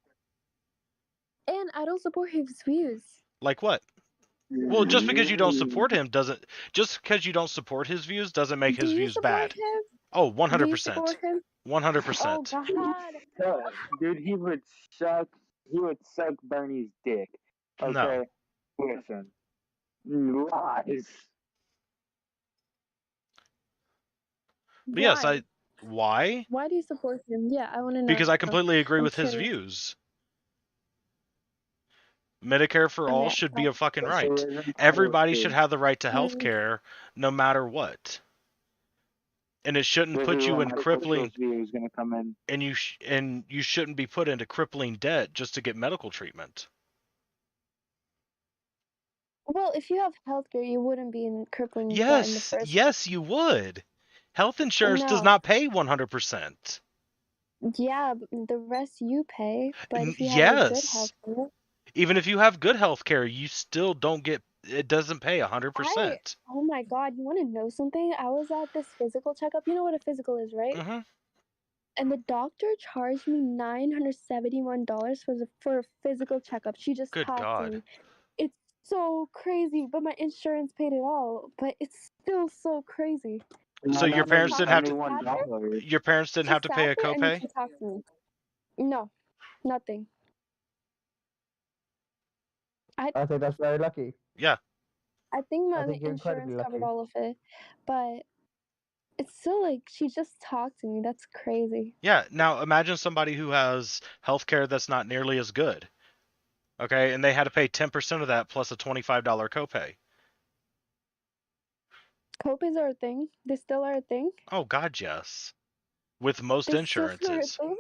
Speaker 5: and I don't support his views.
Speaker 3: Like what? Well, just because you don't support him doesn't just because you don't support his views doesn't make
Speaker 5: Do
Speaker 3: his
Speaker 5: you
Speaker 3: views
Speaker 5: support
Speaker 3: bad.
Speaker 5: him?
Speaker 3: Oh,
Speaker 5: Do you
Speaker 3: 100%.
Speaker 5: support him?
Speaker 3: 100%.
Speaker 5: Oh God.
Speaker 6: Dude, he would suck Bernie's dick.
Speaker 3: No.
Speaker 6: Okay? Listen. Lies.
Speaker 3: But yes,
Speaker 5: Why?
Speaker 3: why?
Speaker 5: Why do you support him? Yeah, I want to know.
Speaker 3: Because I completely agree
Speaker 5: I'm
Speaker 3: with his
Speaker 5: curious.
Speaker 3: views. Medicare for all
Speaker 5: Okay.
Speaker 3: should be a fucking right.
Speaker 6: So we're entitled
Speaker 3: Everybody
Speaker 6: to.
Speaker 3: should have the right to health
Speaker 5: Mm.
Speaker 3: care no matter what. And it shouldn't
Speaker 6: This
Speaker 3: put
Speaker 6: is
Speaker 3: you
Speaker 6: where
Speaker 3: in
Speaker 6: my
Speaker 3: crippling
Speaker 6: socialist view is going to come in.
Speaker 3: and you shouldn't be put into crippling debt just to get medical treatment.
Speaker 5: Well, if you have healthcare, you wouldn't be in crippling debt in the
Speaker 3: Yes,
Speaker 5: first.
Speaker 3: yes you would. Health insurance does
Speaker 5: No.
Speaker 3: not pay 100%.
Speaker 5: Yeah, but the rest you pay. But if you have a good
Speaker 3: Yes.
Speaker 5: healthcare,
Speaker 3: Even if you have good health care, you still don't get it doesn't pay 100%.
Speaker 5: oh my God, you want to know something? I was at this physical checkup. You know what a physical is, right?
Speaker 3: Mm-hmm.
Speaker 5: And the doctor charged me $971 for a physical checkup. She just
Speaker 3: Good
Speaker 5: talked
Speaker 3: God.
Speaker 5: to me. It's so crazy, but my insurance paid it all. But it's still so crazy.
Speaker 3: So your parents didn't have to
Speaker 6: $91.
Speaker 3: your parents didn't
Speaker 5: She
Speaker 3: have to pay a
Speaker 5: sat there and
Speaker 3: copay?
Speaker 5: she talked to me. No, nothing.
Speaker 7: I think that's very lucky.
Speaker 3: Yeah.
Speaker 5: I think my
Speaker 7: think you're
Speaker 5: insurance
Speaker 7: incredibly
Speaker 5: covered
Speaker 7: lucky.
Speaker 5: all of it, but it's still like she just talked to me. That's crazy.
Speaker 3: Yeah. Now imagine somebody who has health care that's not nearly as good. Okay, and they had to pay 10% of that plus a $25 copay.
Speaker 5: Copays are a thing. They still are a thing.
Speaker 3: Oh God, yes. With most
Speaker 5: They still are a
Speaker 3: insurances.
Speaker 5: thing.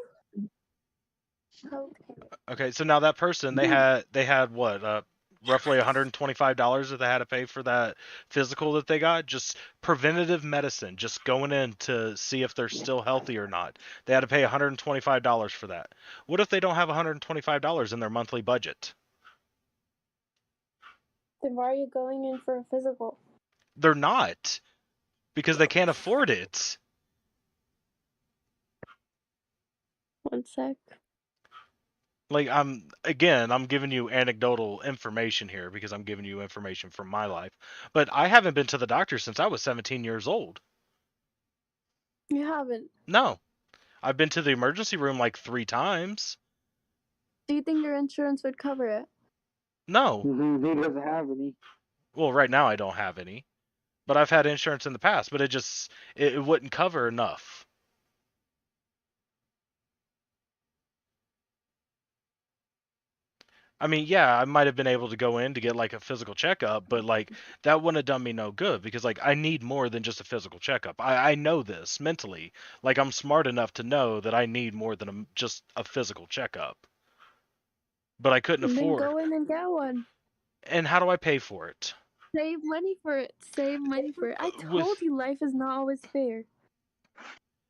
Speaker 5: Okay.
Speaker 3: Okay, so now that person they had what roughly $125 that they had to pay for that physical that they got, just preventative medicine, just going in to see if they're still healthy or not. They had to pay $125 for that. What if they don't have $125 in their monthly budget?
Speaker 5: Then why are you going in for a physical?
Speaker 3: They're not, because they can't afford it.
Speaker 5: 1 sec.
Speaker 3: Like I'm giving you anecdotal information here because I'm giving you information from my life. But I haven't been to the doctor since I was 17 years old.
Speaker 5: You haven't.
Speaker 3: No. I've been to the emergency room like 3 times.
Speaker 5: Do you think your insurance would cover it?
Speaker 3: No.
Speaker 6: He doesn't have any.
Speaker 3: Well, right now I don't have any. But I've had insurance in the past, but it wouldn't cover enough. I mean, yeah, I might have been able to go in to get like a physical checkup, but like that wouldn't have done me no good because like I need more than just a physical checkup. I know this mentally. Like I'm smart enough to know that I need more than just a physical checkup. But I couldn't
Speaker 5: Then
Speaker 3: afford.
Speaker 5: go in and get one.
Speaker 3: And how do I pay for it?
Speaker 5: Save money for it. Save money for it. I
Speaker 3: With
Speaker 5: told you life is not always fair.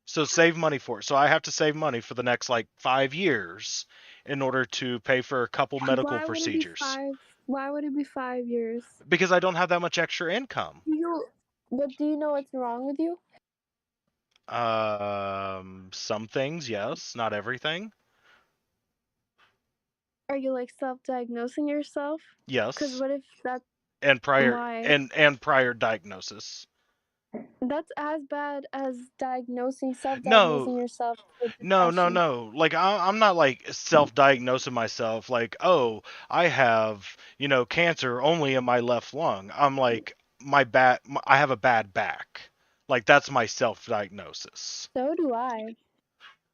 Speaker 3: So save money for it. So I have to save money for the next like 5 years in order to pay for a couple medical
Speaker 5: Why would it be
Speaker 3: procedures.
Speaker 5: 5? Why would it be 5 years?
Speaker 3: Because I don't have that much extra income.
Speaker 5: But do you know what's wrong with you?
Speaker 3: Some things, yes, not everything.
Speaker 5: Are you like self-diagnosing yourself? Because
Speaker 3: Yes.
Speaker 5: what if that's
Speaker 3: And prior
Speaker 5: why?
Speaker 3: and prior diagnosis.
Speaker 5: That's as bad as
Speaker 3: No,
Speaker 5: self-diagnosing yourself with
Speaker 3: no,
Speaker 5: depression.
Speaker 3: Like I'm not like self-diagnosing myself like, "Oh, I have, cancer only in my left lung." I'm like I have a bad back. Like that's my self-diagnosis.
Speaker 5: So do I.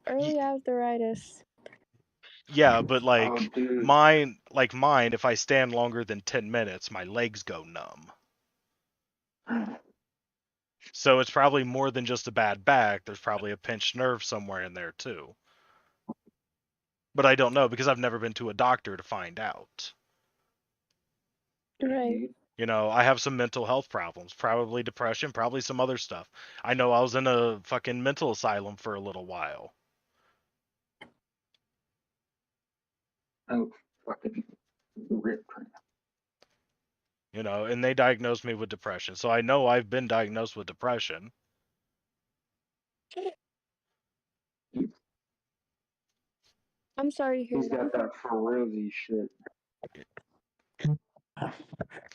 Speaker 5: Early arthritis.
Speaker 3: Yeah, but
Speaker 6: Oh,
Speaker 3: like
Speaker 6: dude.
Speaker 3: mine, if I stand longer than 10 minutes, my legs go numb. So it's probably more than just a bad back. There's probably a pinched nerve somewhere in there too. But I don't know because I've never been to a doctor to find out.
Speaker 5: Right.
Speaker 3: I have some mental health problems, probably depression, probably some other stuff. I know I was in a fucking mental asylum for a little while.
Speaker 6: Oh, fucking ripped right now.
Speaker 3: And they diagnosed me with depression. So I know I've been diagnosed with depression.
Speaker 5: I'm sorry to hear
Speaker 6: He's got
Speaker 5: that.
Speaker 6: that Ferozzi shit.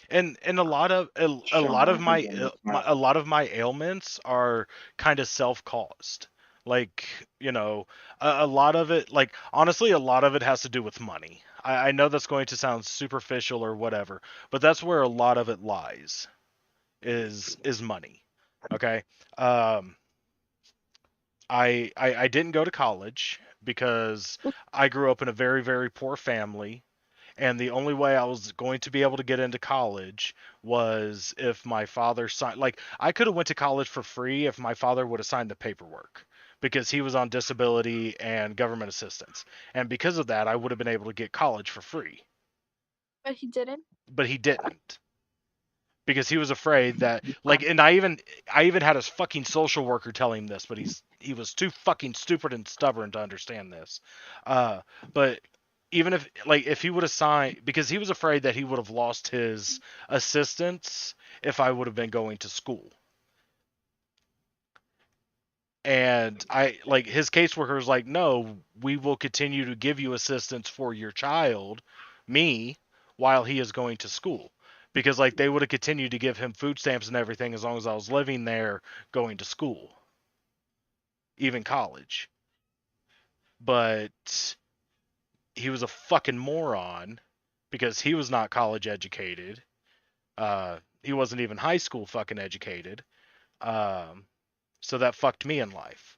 Speaker 3: And a lot of a lot of my ailments are kind of self-caused. Like, a lot of it, like honestly, a lot of it has to do with money. I know that's going to sound superficial or whatever, but that's where a lot of it lies. Is money. Okay. Um I didn't go to college because I grew up in a very, very poor family, and the only way I was going to be able to get into college was if my father signed. Like I could have went to college for free if my father would have signed the paperwork because he was on disability and government assistance, and because of that I would have been able to get college for free.
Speaker 5: But he didn't.
Speaker 3: But he didn't, because he was afraid that, like, and I even had his fucking social worker tell him this, but he was too fucking stupid and stubborn to understand this. But even if he would have signed, because he was afraid that he would have lost his assistance if I would have been going to school. And his caseworker was like, no, we will continue to give you assistance for your child, me, while he is going to school. Because like they would have continued to give him food stamps and everything as long as I was living there going to school, even college. But he was a fucking moron because he was not college educated. He wasn't even high school fucking educated. So that fucked me in life.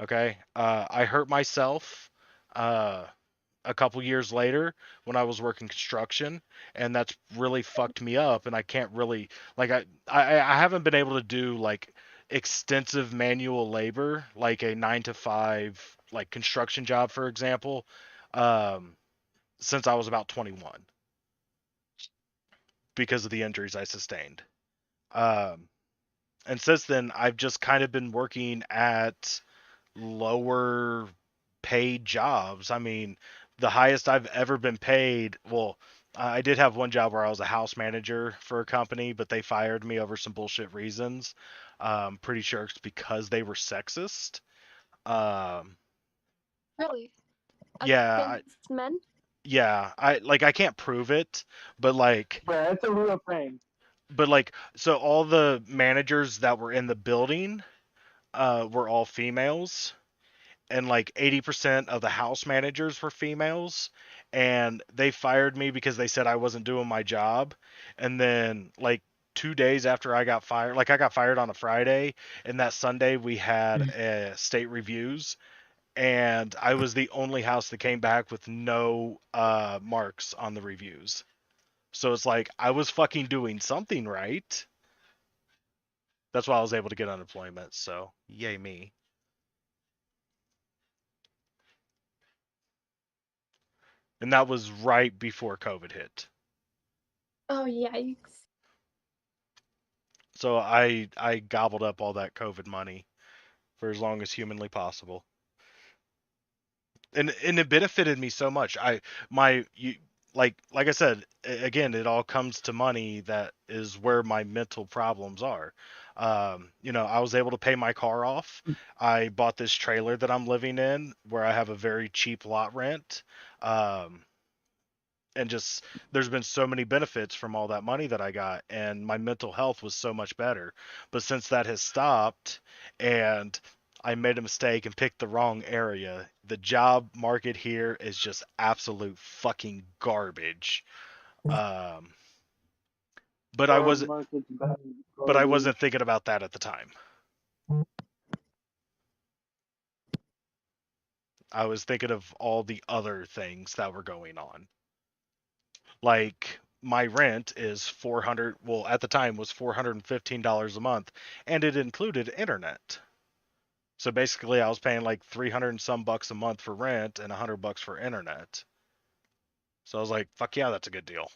Speaker 3: Okay. I hurt myself a couple years later when I was working construction, and that's really fucked me up. And I can't really, like, I haven't been able to do like extensive manual labor, like a 9 to 5 like construction job, for example, um, since I was about 21 because of the injuries I sustained. Um, and since then, I've just kind of been working at lower paid jobs. I mean, the highest I've ever been paid, well, I did have one job where I was a house manager for a company, but they fired me over some bullshit reasons. Pretty sure it's because they were sexist. Um,
Speaker 5: Really?
Speaker 3: yeah,
Speaker 5: Against men?
Speaker 3: yeah, I can't prove it, but like,
Speaker 6: Yeah, it's a real thing.
Speaker 3: so all the managers that were in the building were all females, and like 80% of the house managers were females, and they fired me because they said I wasn't doing my job. And then like 2 days after I got fired, like I got fired on a Friday, and that Sunday we had state reviews, and I was the only house that came back with no marks on the reviews. So it's like I was fucking doing something right. That's why I was able to get unemployment. So yay me. And that was right before COVID hit.
Speaker 5: Oh yikes.
Speaker 3: So I gobbled up all that COVID money for as long as humanly possible. And it benefited me so much. Like I said, again, it all comes to money. That is where my mental problems are. I was able to pay my car off. I bought this trailer that I'm living in where I have a very cheap lot rent. And just there's been so many benefits from all that money that I got, and my mental health was so much better. But since that has stopped and I made a mistake and picked the wrong area, the job market here is just absolute fucking garbage. Um, but I
Speaker 6: Job
Speaker 3: wasn't
Speaker 6: market's bad.
Speaker 3: but I
Speaker 6: Garbage.
Speaker 3: wasn't thinking about that at the time. I was thinking of all the other things that were going on. Like my rent is 400, well at the time was $415 a month, and it included internet. So basically I was paying like 300 and some bucks a month for rent and $100 for internet. So I was like, fuck yeah, that's a good deal.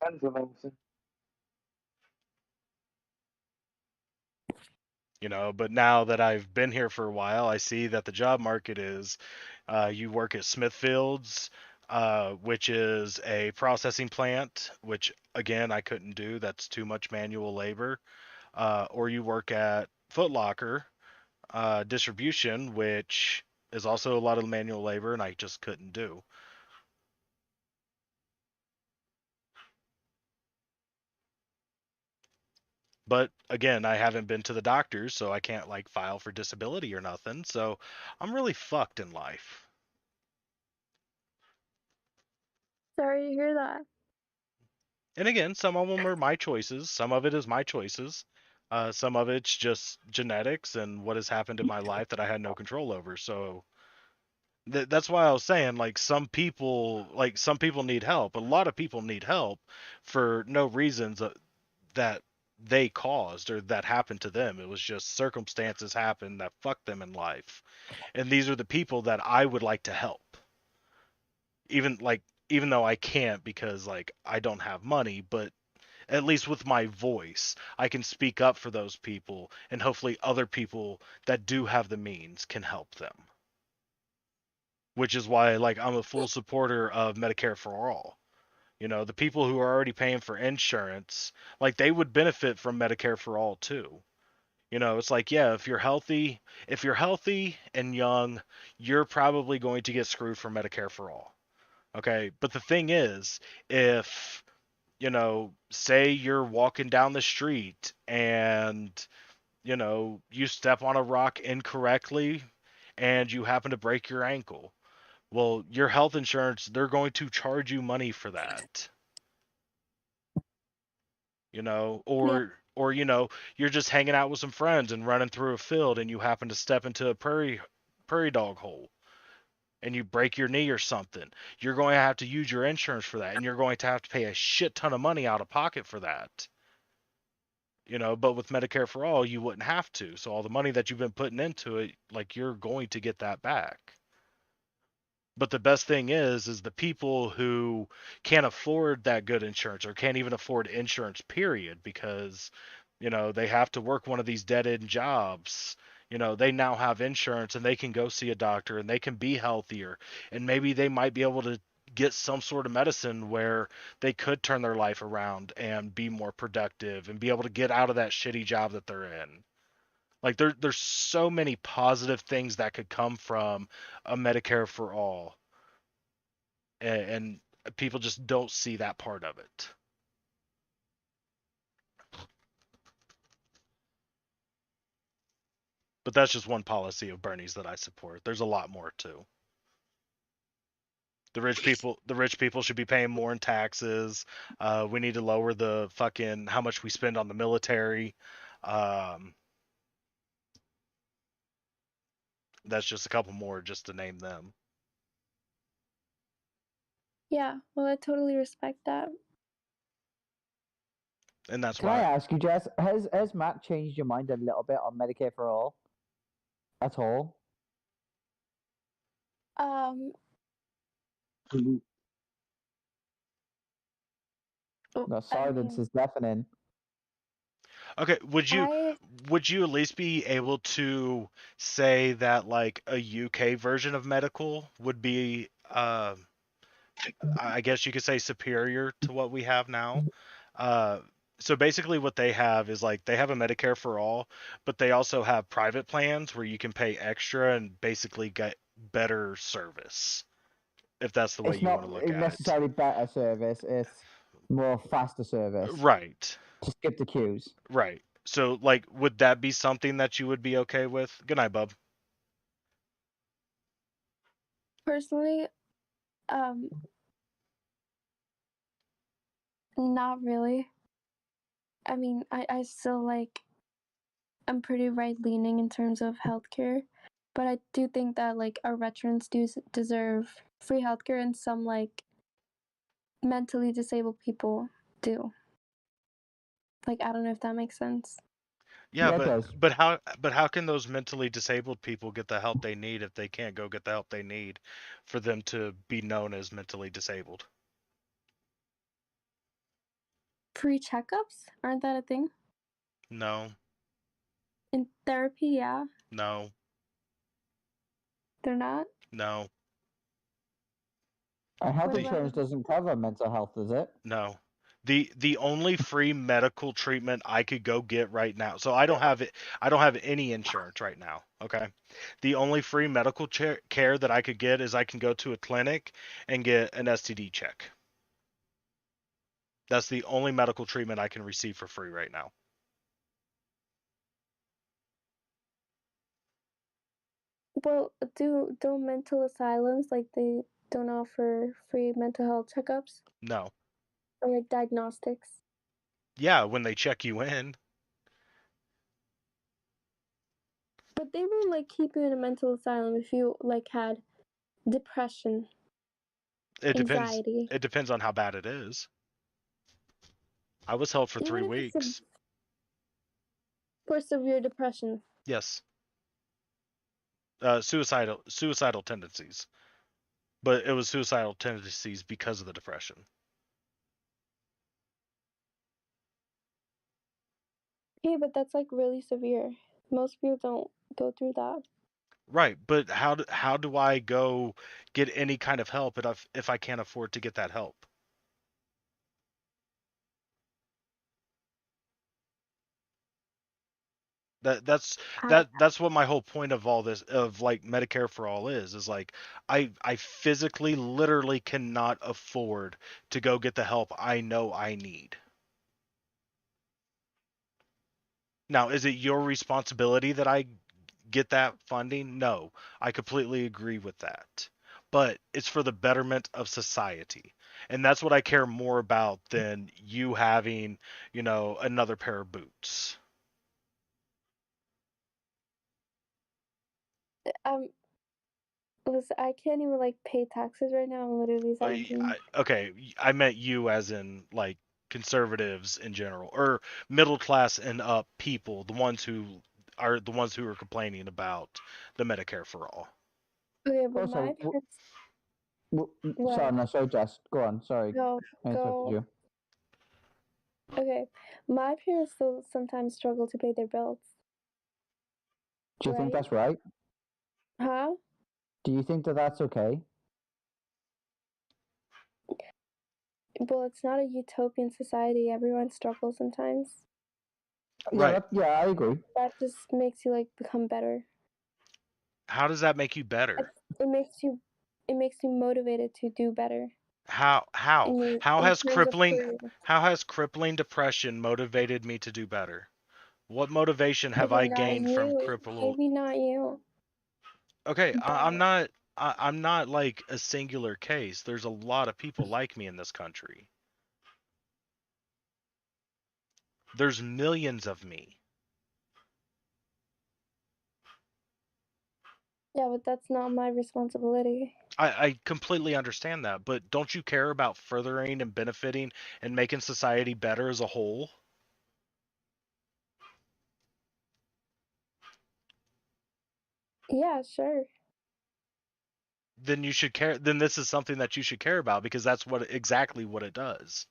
Speaker 6: That's amazing.
Speaker 3: But now that I've been here for a while, I see that the job market is you work at Smithfields, which is a processing plant, which again I couldn't do. That's too much manual labor. Or you work at Foot Locker distribution, which is also a lot of manual labor, and I just couldn't do. But again, I haven't been to the doctors, so I can't like file for disability or nothing. So I'm really fucked in life.
Speaker 5: Sorry to hear that.
Speaker 3: And again, some of them are my choices. Some of it is my choices. Some of it's just genetics and what has happened in my life that I had no control over. So that's why I was saying, like, some people need help. A lot of people need help for no reasons that they caused or that happened to them. It was just circumstances happened that fucked them in life. And these are the people that I would like to help. Even though I can't because like I don't have money, but at least with my voice, I can speak up for those people, and hopefully other people that do have the means can help them. Which is why like I'm a full supporter of Medicare for all. The people who are already paying for insurance, like they would benefit from Medicare for all too. It's like, yeah, if you're healthy and young, you're probably going to get screwed for Medicare for all. Okay? But the thing is, if say you're walking down the street and you step on a rock incorrectly and you happen to break your ankle, well, your health insurance, they're going to charge you money for that.
Speaker 5: Yeah.
Speaker 3: Or you're just hanging out with some friends and running through a field and you happen to step into a prairie dog hole and you break your knee or something. You're going to have to use your insurance for that, and you're going to have to pay a shit ton of money out of pocket for that. But with Medicare for all, you wouldn't have to. So all the money that you've been putting into it, like you're going to get that back. But the best thing is the people who can't afford that good insurance or can't even afford insurance, period, because, they have to work one of these dead end jobs. They now have insurance and they can go see a doctor and they can be healthier. And maybe they might be able to get some sort of medicine where they could turn their life around and be more productive and be able to get out of that shitty job that they're in. Like there's so many positive things that could come from a Medicare for all, and people just don't see that part of it. But that's just one policy of Bernie's that I support. There's a lot more too. The rich people should be paying more in taxes. We need to lower the fucking how much we spend on the military. That's just a couple more just to name them.
Speaker 5: Yeah, well, I totally respect that.
Speaker 3: And that's
Speaker 7: Can I
Speaker 3: why
Speaker 7: ask you, Jess? Has Matt changed your mind a little bit on Medicare for all? At all?
Speaker 5: Um,
Speaker 7: The
Speaker 5: I
Speaker 7: silence
Speaker 5: mean,
Speaker 7: is deafening.
Speaker 3: Okay,
Speaker 5: I
Speaker 3: would you at least be able to say that like a UK version of medical would be I guess you could say superior to what we have now? Uh so basically what they have is like they have a Medicare for all, but they also have private plans where you can pay extra and basically get better service, if that's the way
Speaker 7: It's
Speaker 3: you want
Speaker 7: not
Speaker 3: to look at it.
Speaker 7: necessarily better service, it's more faster service
Speaker 3: Right.
Speaker 7: to skip the queues.
Speaker 3: Right. So like would that be something that you would be okay with? Good night, bub.
Speaker 5: personally, um, not really. I mean, I still like, I'm pretty right leaning in terms of healthcare, but I do think that like our veterans do deserve free healthcare, and some like mentally disabled people do. Like, I don't know if that makes sense.
Speaker 3: Yeah,
Speaker 7: Yeah, it does.
Speaker 3: but how can those mentally disabled people get the help they need if they can't go get the help they need for them to be known as mentally disabled?
Speaker 5: Free checkups, aren't that a thing?
Speaker 3: No,
Speaker 5: In therapy, yeah,
Speaker 3: no,
Speaker 5: they're not.
Speaker 3: no,
Speaker 7: Health
Speaker 5: What
Speaker 3: the
Speaker 5: about
Speaker 7: insurance doesn't cover mental health, does it?
Speaker 3: no. The only free medical treatment I could go get right now. So I don't have it. I don't have any insurance right now. Okay. The only free medical care that I could get is I can go to a clinic and get an STD check. That's the only medical treatment I can receive for free right now.
Speaker 5: Well, don't mental asylums like they don't offer free mental health checkups
Speaker 3: No.
Speaker 5: or like diagnostics?
Speaker 3: Yeah, when they check you in.
Speaker 5: But they won't like keep you in a mental asylum if you like had depression,
Speaker 3: It depends.
Speaker 5: anxiety.
Speaker 3: It depends on how bad it is. I was held for
Speaker 5: Even
Speaker 3: 3
Speaker 5: if it's
Speaker 3: weeks.
Speaker 5: for severe depression.
Speaker 3: Yes. Suicidal tendencies. But it was suicidal tendencies because of the depression.
Speaker 5: Okay, but that's like really severe. Most people don't go through that.
Speaker 3: Right, but how do I go get any kind of help if I can't afford to get that help? That's
Speaker 5: I
Speaker 3: that's what my whole point of all this of like Medicare for all is like I physically literally cannot afford to go get the help I know I need. Now, is it your responsibility that I get that funding? No, I completely agree with that. But it's for the betterment of society. And that's what I care more about than you having, another pair of boots.
Speaker 5: um listen, I can't even like pay taxes right now. I'm literally 17.
Speaker 3: Okay, I meant you as in like conservatives in general or middle class and up people, the ones who are complaining about the Medicare for all.
Speaker 5: Okay, but
Speaker 7: Also,
Speaker 5: my parents.
Speaker 7: sorry,
Speaker 5: What?
Speaker 7: no, sorry, Jess. Go on, sorry.
Speaker 5: Go,
Speaker 7: I interrupted
Speaker 5: go.
Speaker 7: you.
Speaker 5: Okay, my parents still sometimes struggle to pay their bills,
Speaker 7: Do you think
Speaker 5: right?
Speaker 7: that's right?
Speaker 5: Huh?
Speaker 7: Do you think that that's okay?
Speaker 5: Well, it's not a utopian society. Everyone struggles sometimes.
Speaker 7: Yeah,
Speaker 3: Right.
Speaker 7: yeah, I agree.
Speaker 5: That just makes you like become better.
Speaker 3: How does that make you better?
Speaker 5: It makes you, it makes you motivated to do better
Speaker 3: How how
Speaker 5: in your
Speaker 3: how
Speaker 5: in
Speaker 3: has
Speaker 5: terms of
Speaker 3: crippling
Speaker 5: career.
Speaker 3: how has crippling depression motivated me to do better? What motivation have
Speaker 5: Maybe
Speaker 3: I
Speaker 5: not
Speaker 3: gained from
Speaker 5: you.
Speaker 3: cripple?
Speaker 5: Maybe not you.
Speaker 3: Okay, I'm
Speaker 5: But
Speaker 3: not I'm not like a singular case. There's a lot of people like me in this country. There's millions of me.
Speaker 5: Yeah, but that's not my responsibility.
Speaker 3: I completely understand that, but don't you care about furthering and benefiting and making society better as a whole?
Speaker 5: Yeah, sure.
Speaker 3: Then you should care. Then this is something that you should care about because that's exactly what it does.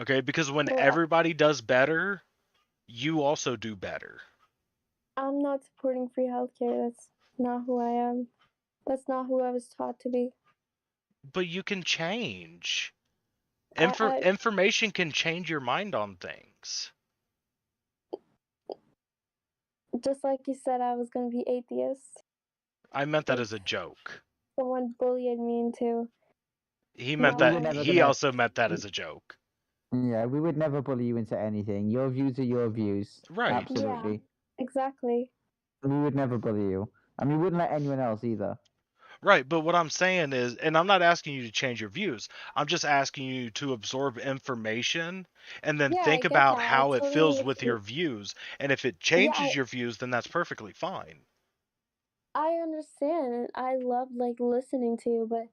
Speaker 3: Okay, because when
Speaker 5: Well,
Speaker 3: everybody does better, you also do better.
Speaker 5: I'm not supporting free healthcare. That's not who I am. That's not who I was taught to be.
Speaker 3: But you can change.
Speaker 5: I
Speaker 3: Information can change your mind on things.
Speaker 5: just like you said, I was gonna be atheist.
Speaker 3: I meant that
Speaker 5: If
Speaker 3: as a joke.
Speaker 5: someone bullied me into
Speaker 3: He
Speaker 5: not
Speaker 3: meant that.
Speaker 7: never
Speaker 3: He
Speaker 7: gonna-
Speaker 3: also meant that as a joke.
Speaker 7: Yeah, we would never bully you into anything. Your views are your views.
Speaker 3: Right.
Speaker 7: Absolutely.
Speaker 5: exactly.
Speaker 7: We would never bully you. And we wouldn't let anyone else either.
Speaker 3: Right, but what I'm saying is, and I'm not asking you to change your views. I'm just asking you to absorb information and then
Speaker 5: Yeah, I
Speaker 3: think
Speaker 5: get
Speaker 3: about
Speaker 5: that. I
Speaker 3: how it
Speaker 5: totally
Speaker 3: feels with
Speaker 5: agree.
Speaker 3: your views. And if it
Speaker 5: Yeah,
Speaker 3: changes your views, then that's perfectly fine.
Speaker 5: I understand. And I love like listening to you, but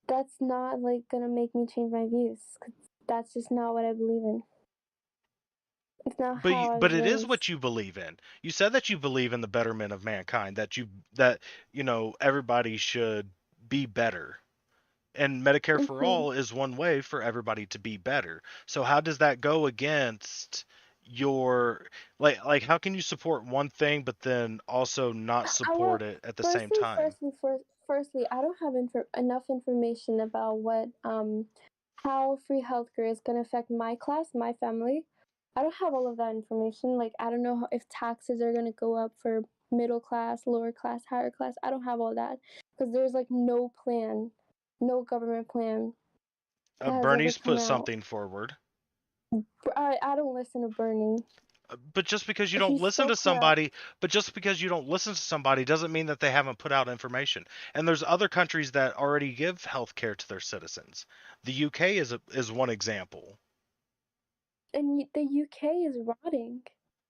Speaker 5: that's not like gonna make me change my views. 'Cause that's just not what I believe in. It's not how I
Speaker 3: But
Speaker 5: was
Speaker 3: it is
Speaker 5: raised.
Speaker 3: what you believe in. You said that you believe in the betterment of mankind, that everybody should be better. And Medicare for all is one way for everybody to be better. So how does that go against your like how can you support one thing but then also not support it at the same time?
Speaker 5: Firstly, I don't have enough information about what how free healthcare is going to affect my class, my family. I don't have all of that information. Like I don't know if taxes are going to go up for middle class, lower class, higher class. I don't have all that because there's like no plan, no government plan that has ever
Speaker 3: Bernie's
Speaker 5: come
Speaker 3: put
Speaker 5: out.
Speaker 3: something forward.
Speaker 5: I don't listen to Bernie.
Speaker 3: But just because you don't
Speaker 5: He's
Speaker 3: listen
Speaker 5: so
Speaker 3: to
Speaker 5: corrupt.
Speaker 3: somebody, doesn't mean that they haven't put out information. And there's other countries that already give health care to their citizens. The UK is one example.
Speaker 5: And the UK is rotting.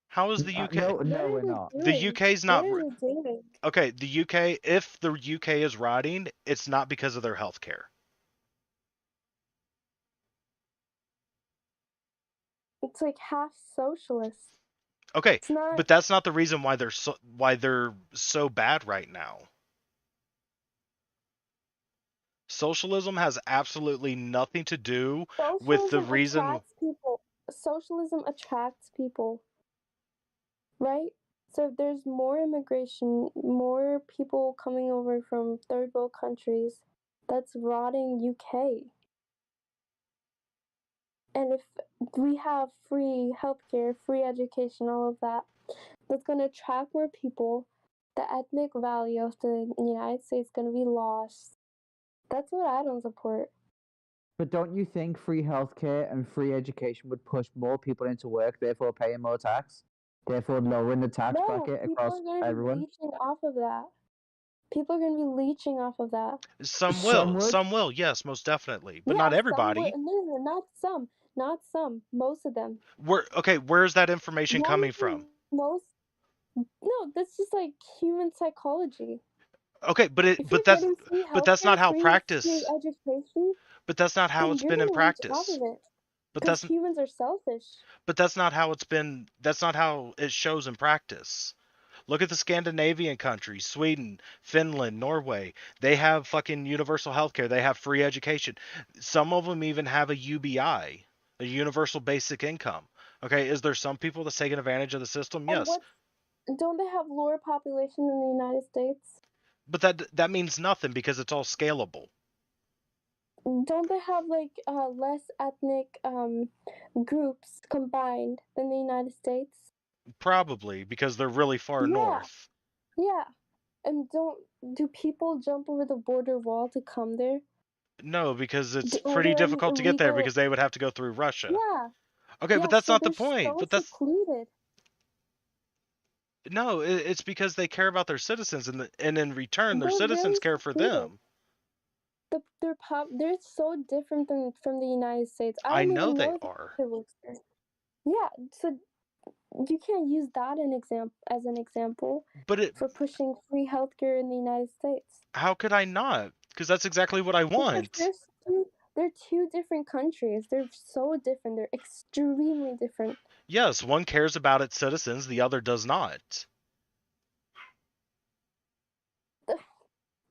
Speaker 3: How is the UK?
Speaker 7: No,
Speaker 5: What
Speaker 7: no,
Speaker 5: are
Speaker 7: we're
Speaker 5: they
Speaker 7: not.
Speaker 3: The
Speaker 5: doing?
Speaker 3: UK's not.
Speaker 5: What are they doing?
Speaker 3: Okay, the UK, if the UK is rotting, it's not because of their health care.
Speaker 5: It's like half socialist.
Speaker 3: Okay,
Speaker 5: It's not.
Speaker 3: but that's not the reason why they're so bad right now. Socialism has absolutely nothing to do with the reason.
Speaker 5: Attracts people. Socialism attracts people, right? So if there's more immigration, more people coming over from third world countries, that's rotting UK. And if we have free healthcare, free education, all of that, that's going to attract more people. The ethnic value of the United States is going to be lost. That's what I don't support.
Speaker 7: But don't you think free healthcare and free education would push more people into work, therefore paying more tax, therefore lowering the tax
Speaker 5: No,
Speaker 7: bracket
Speaker 5: people
Speaker 7: across
Speaker 5: are going to be
Speaker 7: everyone?
Speaker 5: leeching off of that. People are going to be leeching off of that.
Speaker 3: Some
Speaker 7: Some
Speaker 3: will,
Speaker 7: would.
Speaker 3: yes, most definitely, but
Speaker 5: Yeah,
Speaker 3: not
Speaker 5: some
Speaker 3: everybody.
Speaker 5: would. No, not some. Most of them.
Speaker 3: Where's that information
Speaker 5: Why
Speaker 3: coming
Speaker 5: is
Speaker 3: from?
Speaker 5: most? No, that's just like human psychology.
Speaker 3: Okay, but
Speaker 5: If you're getting free
Speaker 3: that's not
Speaker 5: healthcare,
Speaker 3: how
Speaker 5: free
Speaker 3: practice.
Speaker 5: education,
Speaker 3: But that's not how
Speaker 5: then
Speaker 3: it's
Speaker 5: you're
Speaker 3: been in
Speaker 5: gonna leech off
Speaker 3: practice.
Speaker 5: of it
Speaker 3: But
Speaker 5: because humans are selfish.
Speaker 3: that's not how it's been. That's not how it shows in practice. Look at the Scandinavian countries, Sweden, Finland, Norway. They have fucking universal healthcare. They have free education. Some of them even have a UBI, a universal basic income. Okay, is there some people that's taking advantage of the system?
Speaker 5: And
Speaker 3: Yes.
Speaker 5: don't they have lower population in the United States?
Speaker 3: But that means nothing because it's all scalable.
Speaker 5: Don't they have like less ethnic groups combined than the United States?
Speaker 3: Probably because they're really far north.
Speaker 5: Yeah. And do people jump over the border wall to come there?
Speaker 3: No, because it's
Speaker 5: Are
Speaker 3: pretty
Speaker 5: there any
Speaker 3: difficult to get there
Speaker 5: illegal?
Speaker 3: because they would have to go through Russia.
Speaker 5: Yeah.
Speaker 3: Okay,
Speaker 5: Yeah,
Speaker 3: but that's
Speaker 5: so
Speaker 3: not the
Speaker 5: they're
Speaker 3: point.
Speaker 5: so
Speaker 3: But that's
Speaker 5: secluded.
Speaker 3: no, it's because they care about their citizens, and in return, their
Speaker 5: They're
Speaker 3: citizens
Speaker 5: very
Speaker 3: care for
Speaker 5: secluded.
Speaker 3: them.
Speaker 5: They're so different from the United States.
Speaker 3: I
Speaker 5: don't
Speaker 3: know
Speaker 5: even
Speaker 3: they
Speaker 5: know if
Speaker 3: are.
Speaker 5: it works there. Yeah, so you can't use that as an example
Speaker 3: But
Speaker 5: for pushing free healthcare in the United States.
Speaker 3: how could I not? Because that's exactly what I
Speaker 5: Because
Speaker 3: want.
Speaker 5: they're two different countries. They're so different. They're extremely different.
Speaker 3: Yes, one cares about its citizens, the other does not.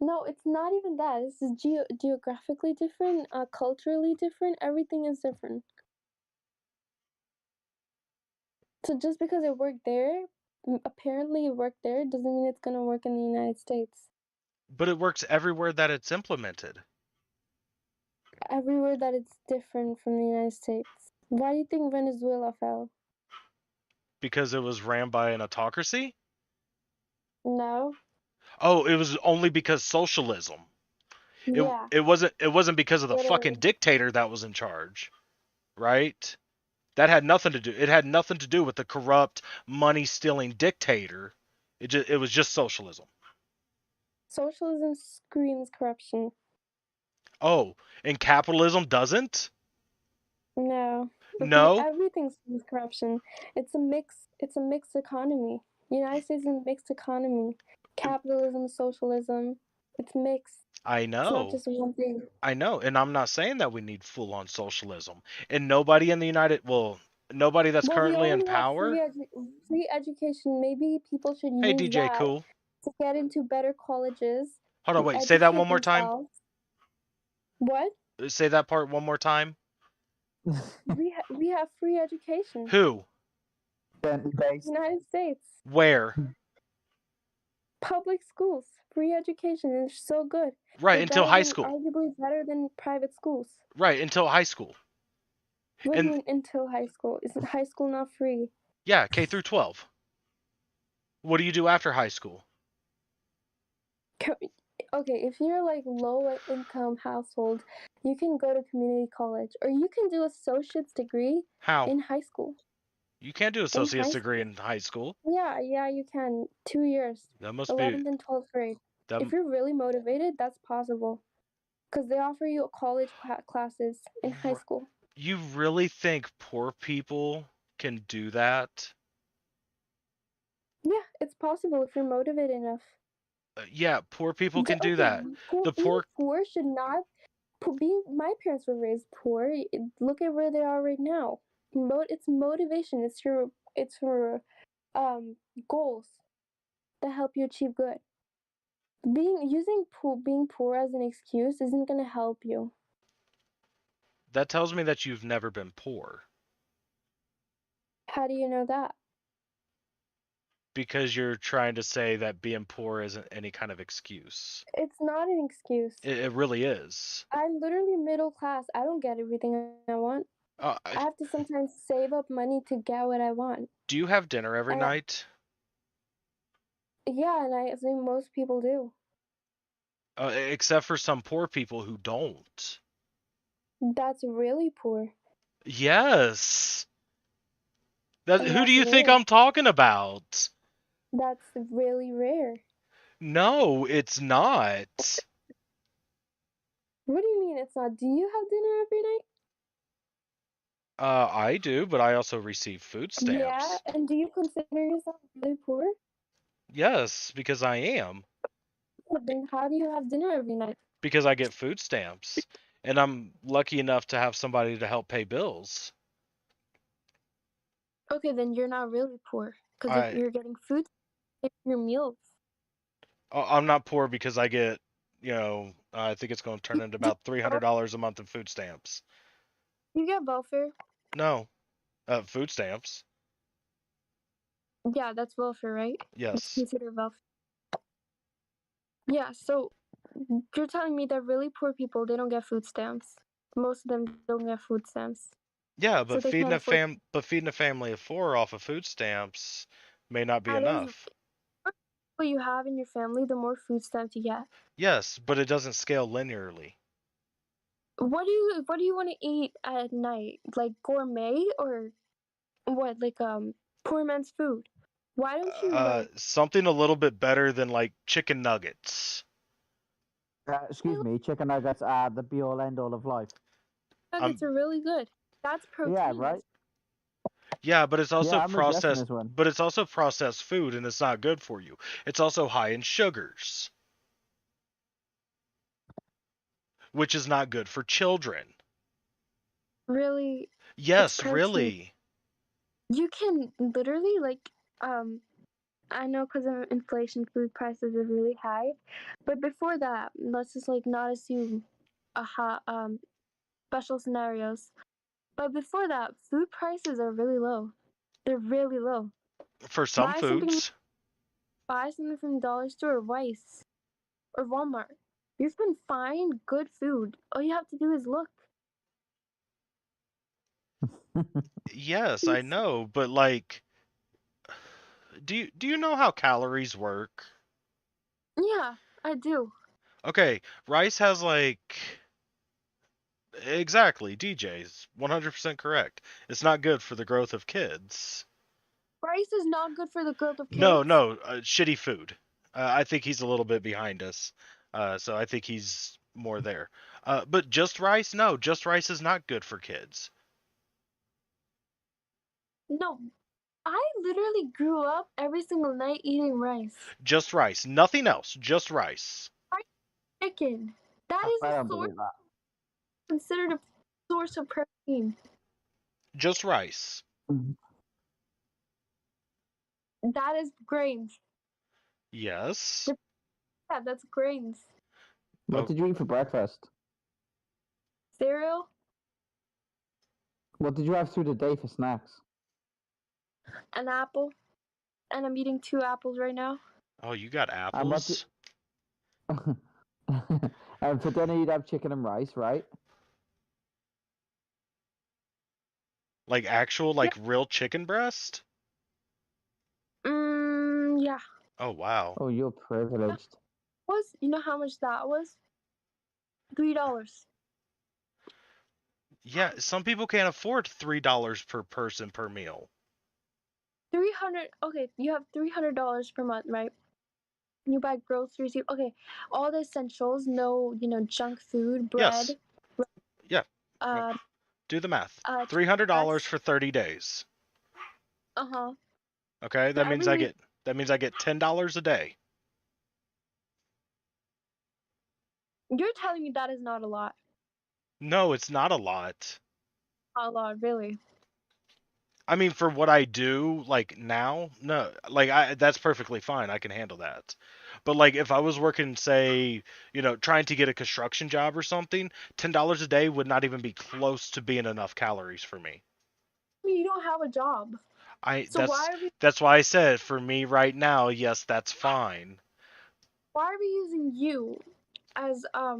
Speaker 5: No, it's not even that. This is geographically different, culturally different. Everything is different. So just because it worked there, apparently it worked there, doesn't mean it's gonna work in the United States.
Speaker 3: But it works everywhere that it's implemented.
Speaker 5: Everywhere that it's different from the United States. Why do you think Venezuela fell?
Speaker 3: Because it was ran by an autocracy?
Speaker 5: No.
Speaker 3: Oh, it was only because socialism.
Speaker 5: Yeah.
Speaker 3: It wasn't because of the
Speaker 5: Literally.
Speaker 3: fucking dictator that was in charge, right? That had nothing to do. It had nothing to do with the corrupt, money-stealing dictator. It was just socialism.
Speaker 5: Socialism screams corruption.
Speaker 3: Oh, and capitalism doesn't?
Speaker 5: No.
Speaker 3: No.
Speaker 5: Everything screams corruption. It's a mixed economy. United States is a mixed economy. Capitalism, socialism, it's mixed.
Speaker 3: I
Speaker 5: It's not
Speaker 3: know.
Speaker 5: just one thing.
Speaker 3: I know, and I'm not saying that we need full-on socialism. And nobody in the nobody that's
Speaker 5: Well, we
Speaker 3: currently in
Speaker 5: already have
Speaker 3: power.
Speaker 5: free education. Maybe people should
Speaker 3: Hey,
Speaker 5: use
Speaker 3: DJ
Speaker 5: that
Speaker 3: Cool.
Speaker 5: to get into better colleges.
Speaker 3: Hold on,
Speaker 5: and
Speaker 3: wait. Say that
Speaker 5: educate
Speaker 3: one more time.
Speaker 5: themselves. What?
Speaker 3: Say that part one more time.
Speaker 5: We have free education.
Speaker 3: Who?
Speaker 5: United States.
Speaker 3: Where?
Speaker 5: Public schools, free education, and it's so good.
Speaker 3: Right,
Speaker 5: They're
Speaker 3: until
Speaker 5: better
Speaker 3: high
Speaker 5: than-
Speaker 3: school.
Speaker 5: Arguably better than private schools.
Speaker 3: Right, until high school.
Speaker 5: What do
Speaker 3: And-
Speaker 5: you mean until high school? Isn't high school not free?
Speaker 3: Yeah, K through 12. What do you do after high school?
Speaker 5: Okay, if you're like low income household, you can go to community college, or you can do associate's degree
Speaker 3: How?
Speaker 5: in high school.
Speaker 3: You can't do associate's
Speaker 5: high
Speaker 3: degree in high school.
Speaker 5: Yeah, you can. 2 years,
Speaker 3: That must
Speaker 5: 11th
Speaker 3: be.
Speaker 5: and 12th grade.
Speaker 3: That,
Speaker 5: If you're really motivated, that's possible, because they offer you college classes in high school.
Speaker 3: you really think poor people can do that?
Speaker 5: Yeah, it's possible if you're motivated enough.
Speaker 3: Yeah, poor people can do
Speaker 5: Okay,
Speaker 3: that. The
Speaker 5: being
Speaker 3: poor.
Speaker 5: poor should not. My parents were raised poor. Look at where they are right now. It's motivation. It's your goals that help you achieve good. Being poor as an excuse isn't gonna help you.
Speaker 3: That tells me that you've never been poor.
Speaker 5: How do you know that?
Speaker 3: Because you're trying to say that being poor isn't any kind of excuse.
Speaker 5: It's not an excuse.
Speaker 3: It really is.
Speaker 5: I'm literally middle class. I don't get everything I want. I have to sometimes save up money to get what I want.
Speaker 3: Do you have dinner every night?
Speaker 5: Yeah, and I assume most people do.
Speaker 3: Except for some poor people who don't.
Speaker 5: That's really poor.
Speaker 3: Yes. Who
Speaker 5: that's
Speaker 3: do you think
Speaker 5: rare.
Speaker 3: I'm talking about?
Speaker 5: That's really rare.
Speaker 3: No, it's not.
Speaker 5: What do you mean it's not? Do you have dinner every night?
Speaker 3: I do, but I also receive food stamps.
Speaker 5: Yeah, and do you consider yourself really poor?
Speaker 3: Yes, because I am.
Speaker 5: Then how do you have dinner every night?
Speaker 3: Because I get food stamps. And I'm lucky enough to have somebody to help pay bills.
Speaker 5: Okay, then you're not really poor. Because if you're getting food, your meals.
Speaker 3: I'm not poor because I get, I think it's going to turn into about $300 a month in food stamps.
Speaker 5: You get welfare?
Speaker 3: No. Food stamps.
Speaker 5: Yeah, that's welfare, right?
Speaker 3: Yes.
Speaker 5: It's considered welfare. Yeah, so you're telling me that really poor people, they don't get food stamps. Most of them don't get food stamps.
Speaker 3: Yeah, but
Speaker 5: So they
Speaker 3: feeding
Speaker 5: can't
Speaker 3: feeding a family of 4 off of food stamps may not be enough.
Speaker 5: What you have in your family, the more food stamps you get.
Speaker 3: Yes, but it doesn't scale linearly.
Speaker 5: What do you want to eat at night? Like gourmet or what? Like poor man's food. Why don't you
Speaker 3: Something a little bit better than like chicken nuggets.
Speaker 7: Excuse me, chicken nuggets are the be all end all of life.
Speaker 5: nuggets are really good. That's protein.
Speaker 7: Yeah, right.
Speaker 3: Yeah, but it's also
Speaker 7: Yeah, I'm with Jess on
Speaker 3: processed.
Speaker 7: this one.
Speaker 3: But it's also processed food, and it's not good for you. It's also high in sugars, which is not good for children.
Speaker 5: Really, it's
Speaker 3: Yes,
Speaker 5: protein.
Speaker 3: really.
Speaker 5: You can literally I know because of inflation, food prices are really high. But before that, let's just like not assume special scenarios. But before that, food prices are really low. They're really low.
Speaker 3: For some
Speaker 5: Buy something,
Speaker 3: foods.
Speaker 5: buy something from Dollar Store or Weis or Walmart. You can find good food. All you have to do is look.
Speaker 3: Yes, I know, but like, do you know how calories work?
Speaker 5: Yeah, I do.
Speaker 3: Okay, rice has like exactly DJ's 100% correct. It's not good for the growth of kids.
Speaker 5: Rice is not good for the growth of
Speaker 3: No,
Speaker 5: kids.
Speaker 3: no, shitty food. I think he's a little bit behind us, so I think he's more there. But just rice? No, just rice is not good for kids.
Speaker 5: No, I literally grew up every single night eating rice.
Speaker 3: Just rice, nothing else. Just rice.
Speaker 5: Chicken. That is
Speaker 7: I
Speaker 5: a
Speaker 7: don't
Speaker 5: source
Speaker 7: believe that.
Speaker 5: considered a source of protein.
Speaker 3: Just rice.
Speaker 5: That is grains.
Speaker 3: Yes.
Speaker 5: Yeah, that's grains.
Speaker 7: What
Speaker 3: Oh.
Speaker 7: did you eat for breakfast?
Speaker 5: Cereal,
Speaker 7: What did you have through the day for snacks?
Speaker 5: an apple, and I'm eating 2 apples right now.
Speaker 3: Oh, you got
Speaker 7: And what?
Speaker 3: apples?
Speaker 7: And for dinner, you'd have chicken and rice, right?
Speaker 3: Like actual, like real chicken breast?
Speaker 5: Yeah.
Speaker 3: Oh, wow.
Speaker 7: Oh, you're privileged.
Speaker 5: You know how much that was? $3.
Speaker 3: Yeah, some people can't afford $3 per person per meal.
Speaker 5: 300. Okay, you have $300 per month, right? You buy groceries. Okay, all the essentials. No, junk food, bread.
Speaker 3: Yes. Yeah.
Speaker 5: Uh,
Speaker 3: Do the math.
Speaker 5: uh,
Speaker 3: $300
Speaker 5: chips.
Speaker 3: for 30 days.
Speaker 5: Uh-huh.
Speaker 3: Okay,
Speaker 5: So
Speaker 3: that means
Speaker 5: every
Speaker 3: I
Speaker 5: week,
Speaker 3: get $10 a day.
Speaker 5: you're telling me that is not a lot.
Speaker 3: No, it's not a lot.
Speaker 5: Not a lot, really.
Speaker 3: I mean, for what I do, like now, no, like that's perfectly fine. I can handle that. But like if I was working, say, trying to get a construction job or something, $10 a day would not even be close to being enough calories for me.
Speaker 5: I mean, you don't have a job. So
Speaker 3: That's why I said for me right now, yes, that's fine.
Speaker 5: why are we using you as our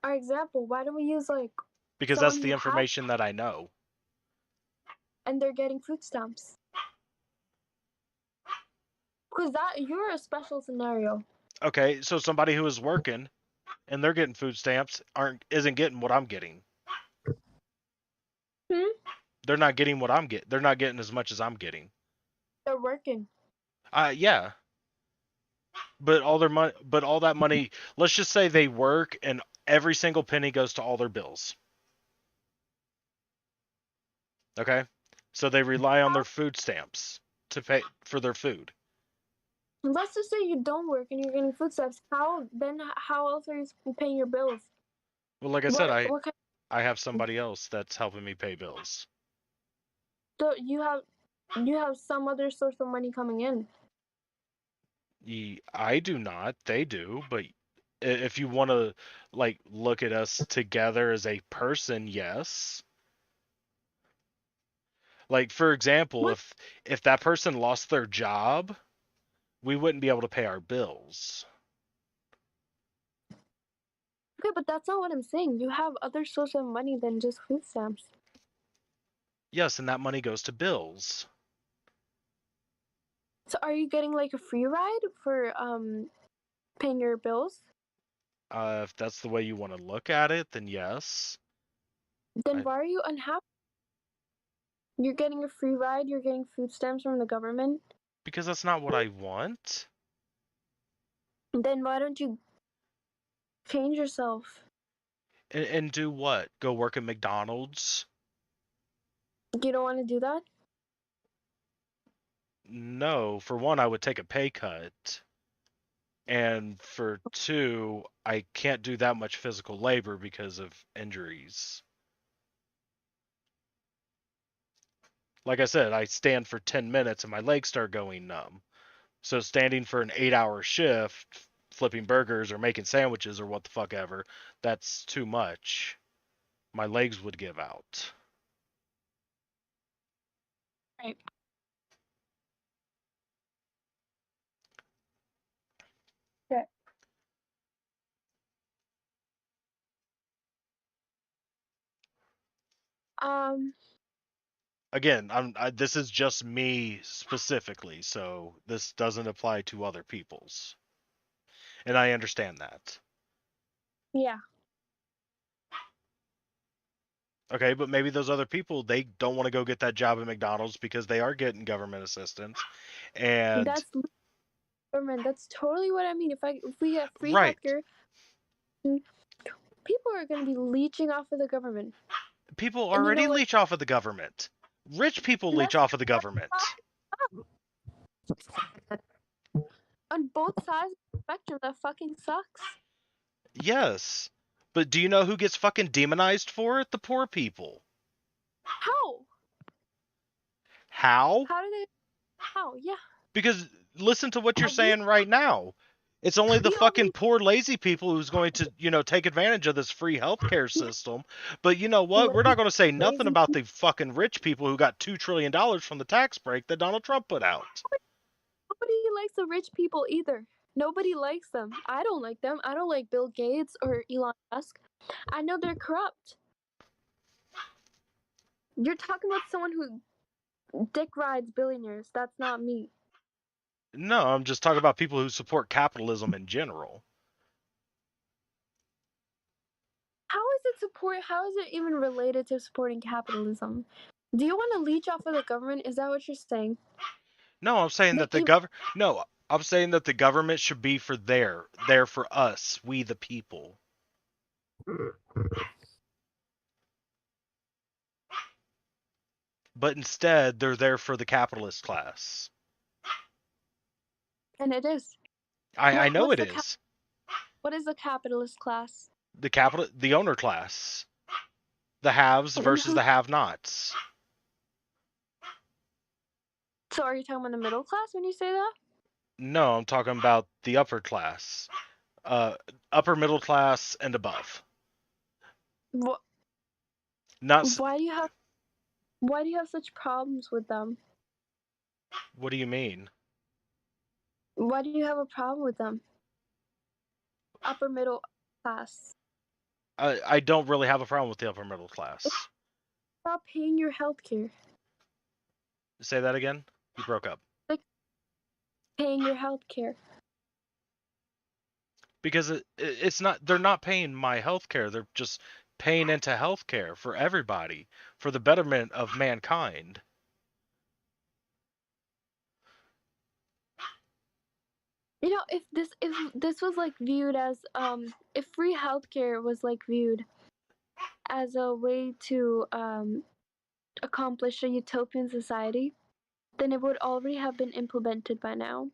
Speaker 5: example? Why don't we use like
Speaker 3: Because
Speaker 5: someone
Speaker 3: that's the
Speaker 5: who has
Speaker 3: information that I know.
Speaker 5: and they're getting food stamps? Because you're a special scenario.
Speaker 3: Okay, so somebody who is working and they're getting food stamps isn't getting what I'm getting. They're not getting what I'm getting. They're not getting as much as I'm getting.
Speaker 5: They're working.
Speaker 3: Yeah. But all that money, let's just say they work and every single penny goes to all their bills. Okay? So they rely on their food stamps to pay for their food.
Speaker 5: Let's just say you don't work and you're getting food stamps. How else are you paying your bills?
Speaker 3: Well, like I said,
Speaker 5: What kind
Speaker 3: I have somebody else that's helping me pay bills.
Speaker 5: So you have some other source of money coming in.
Speaker 3: I do not. They do, but if you want to like look at us together as a person, yes. Like for example,
Speaker 5: What?
Speaker 3: if that person lost their job, we wouldn't be able to pay our bills.
Speaker 5: Okay, but that's not what I'm saying. You have other sources of money than just food stamps.
Speaker 3: Yes, and that money goes to bills.
Speaker 5: So are you getting like a free ride for paying your bills?
Speaker 3: If that's the way you want to look at it, then yes.
Speaker 5: Then why are you unhappy? You're getting a free ride, you're getting food stamps from the government.
Speaker 3: Because that's not what I want.
Speaker 5: Then why don't you change yourself?
Speaker 3: And do what? Go work at McDonald's?
Speaker 5: You don't want to do that?
Speaker 3: No, for one, I would take a pay cut. And for two, I can't do that much physical labor because of injuries. Like I said, I stand for 10 minutes and my legs start going numb. So standing for an 8-hour shift, flipping burgers or making sandwiches or what the fuck ever, that's too much. My legs would give out.
Speaker 5: Right. Okay.
Speaker 3: Again, this is just me specifically, so this doesn't apply to other people's. And I understand that.
Speaker 5: Yeah.
Speaker 3: Okay, but maybe those other people, they don't want to go get that job at McDonald's because they are getting government assistance. And
Speaker 5: That's government. That's totally what I mean. If we get free
Speaker 3: right.
Speaker 5: healthcare, people are going to be leeching off of the government.
Speaker 3: People
Speaker 5: And you
Speaker 3: already
Speaker 5: know what?
Speaker 3: leech off of the government. Rich people leech off of the government.
Speaker 5: On both sides of the spectrum, that fucking sucks.
Speaker 3: Yes. But do you know who gets fucking demonized for it? The poor people.
Speaker 5: How?
Speaker 3: How?
Speaker 5: How do they? How? Yeah.
Speaker 3: Because listen to what you're
Speaker 5: Have you-
Speaker 3: saying right now. It's only the
Speaker 5: The
Speaker 3: fucking
Speaker 5: only-
Speaker 3: poor lazy people who's going to, take advantage of this free healthcare system. But you know what? We're not going to say nothing
Speaker 5: Lazy
Speaker 3: about the fucking rich people who got $2 trillion from the tax break that Donald Trump put out.
Speaker 5: Nobody likes the rich people either. Nobody likes them. I don't like them. I don't like Bill Gates or Elon Musk. I know they're corrupt. You're talking about someone who dick rides billionaires. That's not me.
Speaker 3: No, I'm just talking about people who support capitalism in general.
Speaker 5: How is it support? How is it even related to supporting capitalism? Do you want to leech off of the government? Is that what you're saying?
Speaker 3: No, I'm saying that I'm saying that the government should be for there for us, we the people. But instead, they're there for the capitalist class.
Speaker 5: And it is.
Speaker 3: I know
Speaker 5: what's
Speaker 3: it
Speaker 5: the
Speaker 3: is.
Speaker 5: What is the capitalist class?
Speaker 3: The owner class. The haves versus the have-nots.
Speaker 5: So are you talking about the middle class when you say that?
Speaker 3: No, I'm talking about the upper class. Upper middle class and above.
Speaker 5: What?
Speaker 3: Not.
Speaker 5: Why do you have such problems with them?
Speaker 3: What do you mean?
Speaker 5: Why do you have a problem with them? Upper middle class.
Speaker 3: I don't really have a problem with the upper middle class.
Speaker 5: Stop paying your health care.
Speaker 3: Say that again? You broke up.
Speaker 5: Paying your health care.
Speaker 3: Because it's not, they're not paying my health care. They're just paying into health care for everybody, for the betterment of mankind.
Speaker 5: You know, if this was like viewed as if free healthcare was like viewed as a way to accomplish a utopian society, then it would already have been implemented by now.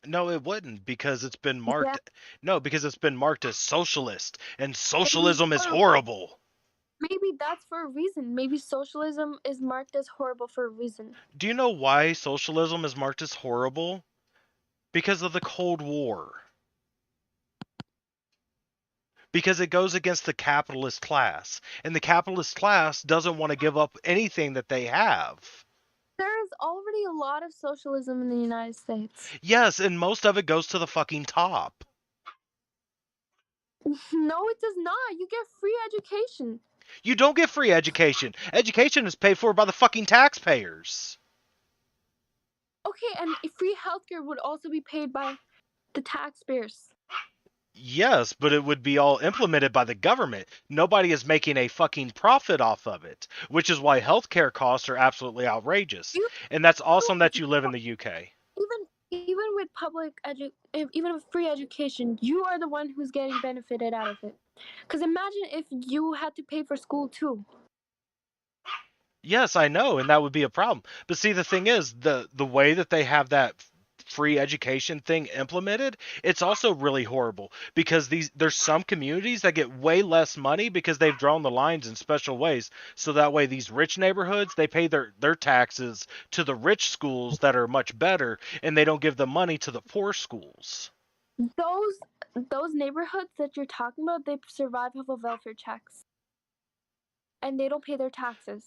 Speaker 3: No, it wouldn't, because it's been marked. Yeah. No, because it's been marked as socialist, and socialism is horrible.
Speaker 5: Maybe that's for a reason. Maybe socialism is marked as horrible for a reason.
Speaker 3: Do you know why socialism is marked as horrible? Because of the Cold War. Because it goes against the capitalist class, and the capitalist class doesn't want to give up anything that they have.
Speaker 5: There is already a lot of socialism in the United States.
Speaker 3: Yes, and most of it goes to the fucking top.
Speaker 5: No, it does not. You get free education.
Speaker 3: You don't get free education. Education is paid for by the fucking taxpayers.
Speaker 5: Okay, and free healthcare would also be paid by the taxpayers.
Speaker 3: Yes, but it would be all implemented by the government. Nobody is making a fucking profit off of it, which is why healthcare costs are absolutely outrageous. And that's awesome that you live in the UK.
Speaker 5: Even with even with free education, you are the one who's getting benefited out of it. Because imagine if you had to pay for school too.
Speaker 3: Yes, I know, and that would be a problem. But see, the thing is, the way that they have that free education thing implemented, it's also really horrible because there's some communities that get way less money because they've drawn the lines in special ways. So that way these rich neighborhoods, they pay their taxes to the rich schools that are much better, and they don't give the money to the poor schools.
Speaker 5: Those neighborhoods that you're talking about, they survive off of welfare checks, and they don't pay their taxes.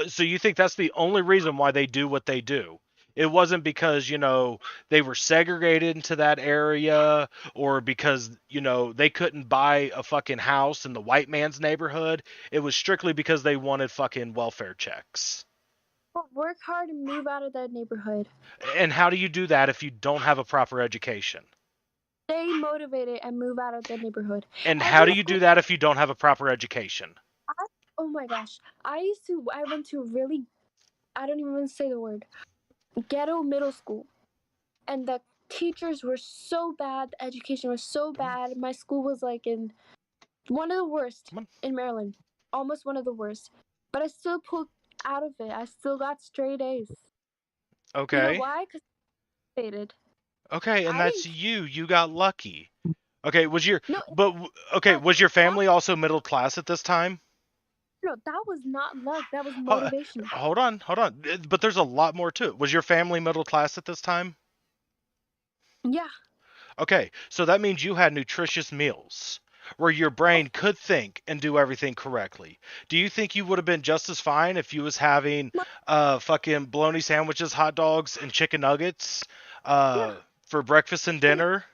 Speaker 3: So you think that's the only reason why they do what they do? It wasn't because, they were segregated into that area, or because, they couldn't buy a fucking house in the white man's neighborhood. It was strictly because they wanted fucking welfare checks.
Speaker 5: Well, work hard and move out of that neighborhood.
Speaker 3: And how do you do that if you don't have a proper education?
Speaker 5: Stay motivated and move out of the neighborhood.
Speaker 3: And how do you do that if you don't have a proper education?
Speaker 5: Oh my gosh. I went to really, I don't even want to say the word, ghetto middle school. And the teachers were so bad, the education was so bad. My school was like in one of the worst in Maryland. Almost one of the worst. But I still pulled out of it. I still got straight A's.
Speaker 3: Okay.
Speaker 5: You know why? Because I faded.
Speaker 3: Okay, and that's you. You got lucky. Okay, was your family also middle class at this time?
Speaker 5: No, that was not luck. That was motivation.
Speaker 3: Hold on. But there's a lot more to it. Was your family middle class at this time?
Speaker 5: Yeah.
Speaker 3: Okay, so that means you had nutritious meals where your brain could think and do everything correctly. Do you think you would have been just as fine if you was having fucking bologna sandwiches, hot dogs, and chicken nuggets for breakfast and dinner?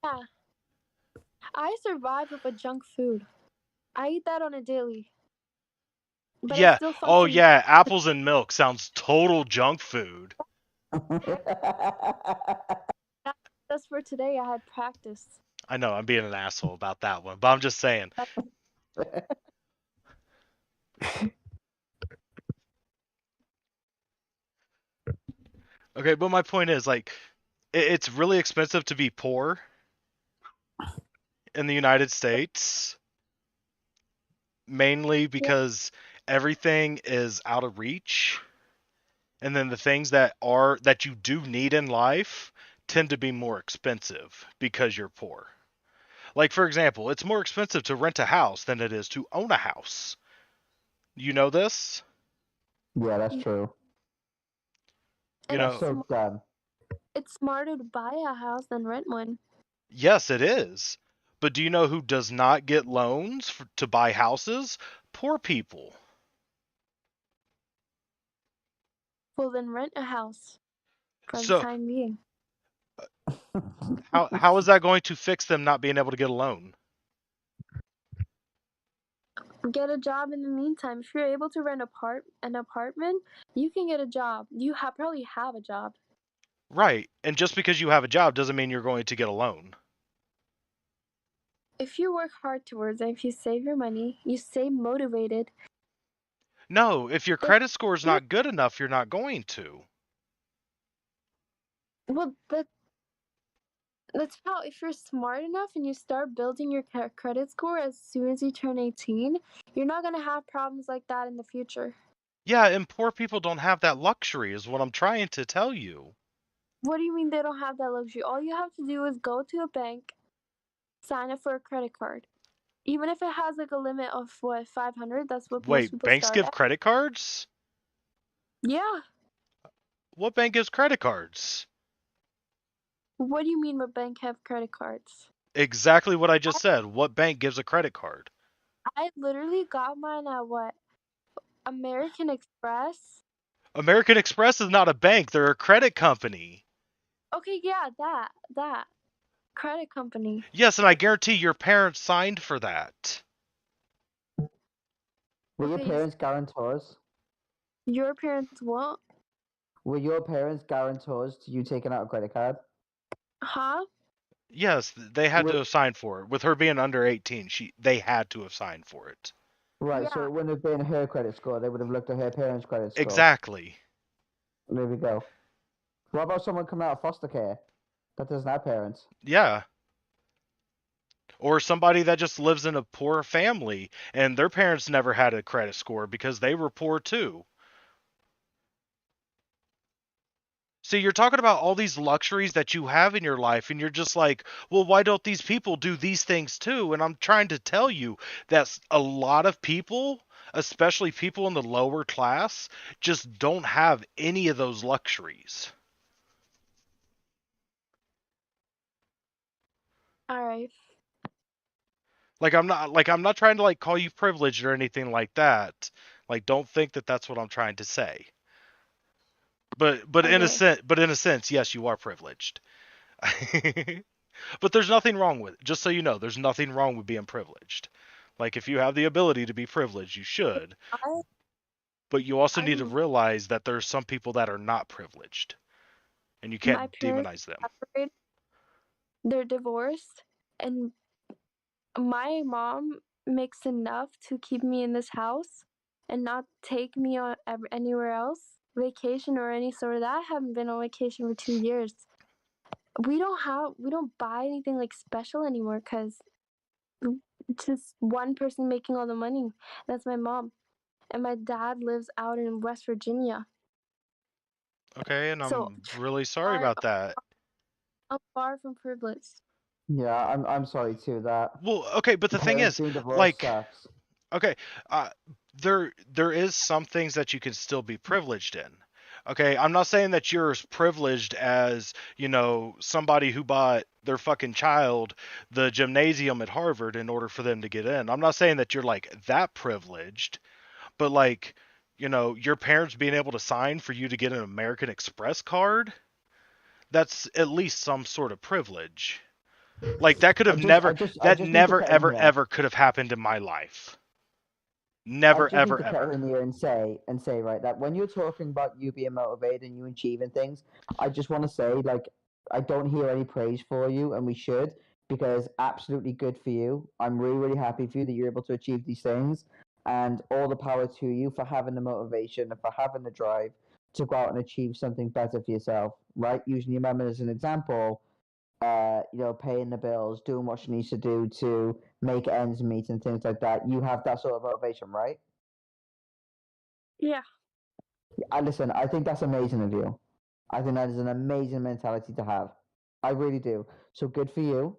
Speaker 5: Yeah. I survive with a junk food. I eat that on a daily. But
Speaker 3: yeah. Oh yeah, apples and milk sounds total junk food.
Speaker 5: That's for today. I had practice.
Speaker 3: I know, I'm being an asshole about that one, but I'm just saying. Okay, but my point is, like, it's really expensive to be poor in the United States, mainly because everything is out of reach, and then the things that you do need in life tend to be more expensive because you're poor. Like, for example, it's more expensive to rent a house than it is to own a house. You know this?
Speaker 7: Yeah, that's true. So bad.
Speaker 5: It's smarter to buy a house than rent one.
Speaker 3: Yes, it is. But do you know who does not get loans to buy houses? Poor people.
Speaker 5: Well, then rent a house for the time being.
Speaker 3: How is that going to fix them not being able to get a loan?
Speaker 5: Get a job in the meantime. If you're able to rent an apartment, you can get a job. You probably have a job.
Speaker 3: Right. And just because you have a job doesn't mean you're going to get a loan.
Speaker 5: If you work hard towards it, if you save your money, you stay motivated.
Speaker 3: No, if your credit score is not good enough, you're not going to.
Speaker 5: Well, that's how, if you're smart enough and you start building your credit score as soon as you turn 18, you're not going to have problems like that in the future.
Speaker 3: Yeah, and poor people don't have that luxury, is what I'm trying to tell you.
Speaker 5: What do you mean they don't have that luxury? All you have to do is go to a bank, sign up for a credit card. Even if it has like a limit of what, 500, that's what most people
Speaker 3: banks
Speaker 5: start
Speaker 3: give
Speaker 5: at.
Speaker 3: credit cards?
Speaker 5: Yeah.
Speaker 3: What bank gives credit cards?
Speaker 5: What do you mean what bank have credit cards?
Speaker 3: Exactly what I just said. What bank gives a credit card?
Speaker 5: I literally got mine at what? American Express?
Speaker 3: American Express is not a bank, they're a credit company.
Speaker 5: Okay, yeah, that. Credit company.
Speaker 3: Yes, and I guarantee your parents signed for that.
Speaker 7: Were your parents guarantors?
Speaker 5: Your parents what?
Speaker 7: Were your parents guarantors to you taking out a credit card?
Speaker 5: Huh?
Speaker 3: Yes, they had to have signed for it. With her being under 18, they had to have signed for it.
Speaker 7: Right, so it wouldn't have been her credit score. They would have looked at her parents' credit score.
Speaker 3: Exactly.
Speaker 7: There we go. What about someone coming out of foster care that doesn't have parents?
Speaker 3: Yeah. or somebody that just lives in a poor family and their parents never had a credit score because they were poor too. See, you're talking about all these luxuries that you have in your life, and you're just like, well, why don't these people do these things too? And I'm trying to tell you that a lot of people, especially people in the lower class, just don't have any of those luxuries.
Speaker 5: All right.
Speaker 3: I'm not trying to like call you privileged or anything like that. Like, don't think that that's what I'm trying to say. But in a
Speaker 5: Okay.
Speaker 3: sense, yes, you are privileged. But there's nothing wrong with it. Just so you know, there's nothing wrong with being privileged. Like, if you have the ability to be privileged, you should.
Speaker 5: I
Speaker 3: But you also need to
Speaker 5: I'm
Speaker 3: realize that there's some people that are not privileged, and you
Speaker 5: my
Speaker 3: can't
Speaker 5: parents
Speaker 3: demonize them.
Speaker 5: separated. They're divorced, and my mom makes enough to keep me in this house and not take me on anywhere else, vacation or any sort of that. I haven't been on vacation for 2 years. We don't buy anything like special anymore because just one person making all the money. That's my mom, and my dad lives out in West Virginia.
Speaker 3: Okay, and
Speaker 5: So
Speaker 3: I'm really sorry
Speaker 5: far,
Speaker 3: about that.
Speaker 5: I'm far from privileged.
Speaker 7: Yeah, I'm sorry too. That
Speaker 3: Well, okay, but the thing
Speaker 7: parents
Speaker 3: is,
Speaker 7: being divorced
Speaker 3: like,
Speaker 7: sucks.
Speaker 3: okay, uh, there is some things that you can still be privileged in. Okay, I'm not saying that you're as privileged as, somebody who bought their fucking child the gymnasium at Harvard in order for them to get in. I'm not saying that you're like that privileged, but like, your parents being able to sign for you to get an American Express card, that's at least some sort of privilege. Like
Speaker 7: I
Speaker 3: that
Speaker 7: just need to
Speaker 3: never
Speaker 7: cut in
Speaker 3: ever
Speaker 7: here.
Speaker 3: ever could have happened in my life.
Speaker 7: I
Speaker 3: Never
Speaker 7: just need
Speaker 3: ever
Speaker 7: to cut
Speaker 3: ever.
Speaker 7: in here and say right that when you're talking about you being motivated and you achieving things, I just want to say like I don't hear any praise for you, and we should, because absolutely good for you. I'm really really happy for you that you're able to achieve these things, and all the power to you for having the motivation and for having the drive to go out and achieve something better for yourself. Right, using your mum as an example, paying the bills, doing what she needs to do to make ends meet and things like that. You have that sort of motivation, right?
Speaker 5: Yeah.
Speaker 7: I listen. I think that's amazing of you. I think that is an amazing mentality to have. I really do. So good for you.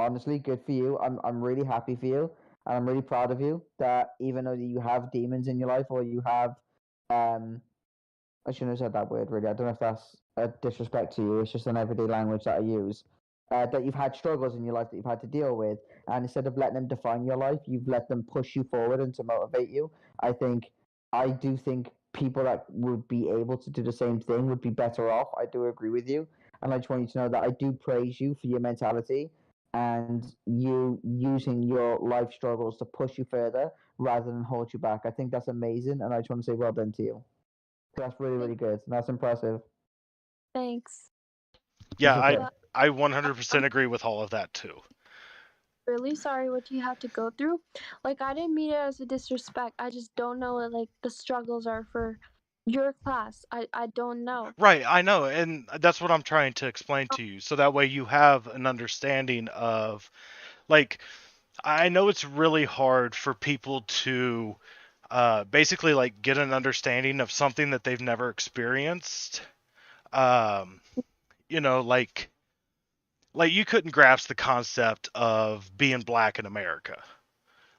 Speaker 7: Honestly, good for you. I'm really happy for you, and I'm really proud of you. That even though you have demons in your life, or you have, I shouldn't have said that word really. I don't know if that's a disrespect to you. It's just an everyday language that I use. That you've had struggles in your life that you've had to deal with, and instead of letting them define your life, you've let them push you forward and to motivate you. I do think people that would be able to do the same thing would be better off. I do agree with you, and I just want you to know that I do praise you for your mentality and you using your life struggles to push you further rather than hold you back. I think that's amazing, and I just want to say well done to you. That's really, really good. That's impressive.
Speaker 5: Thanks.
Speaker 3: Yeah,
Speaker 7: It's okay.
Speaker 3: I
Speaker 5: I'm
Speaker 3: 100% agree with all of that too.
Speaker 5: really sorry what you have to go through. Like, I didn't mean it as a disrespect. I just don't know what like the struggles are for your class. I don't know.
Speaker 3: Right, I know, and that's what I'm trying to explain to you, so that way you have an understanding of, like, I know it's really hard for people to basically like get an understanding of something that they've never experienced. Um, like you couldn't grasp the concept of being black in America.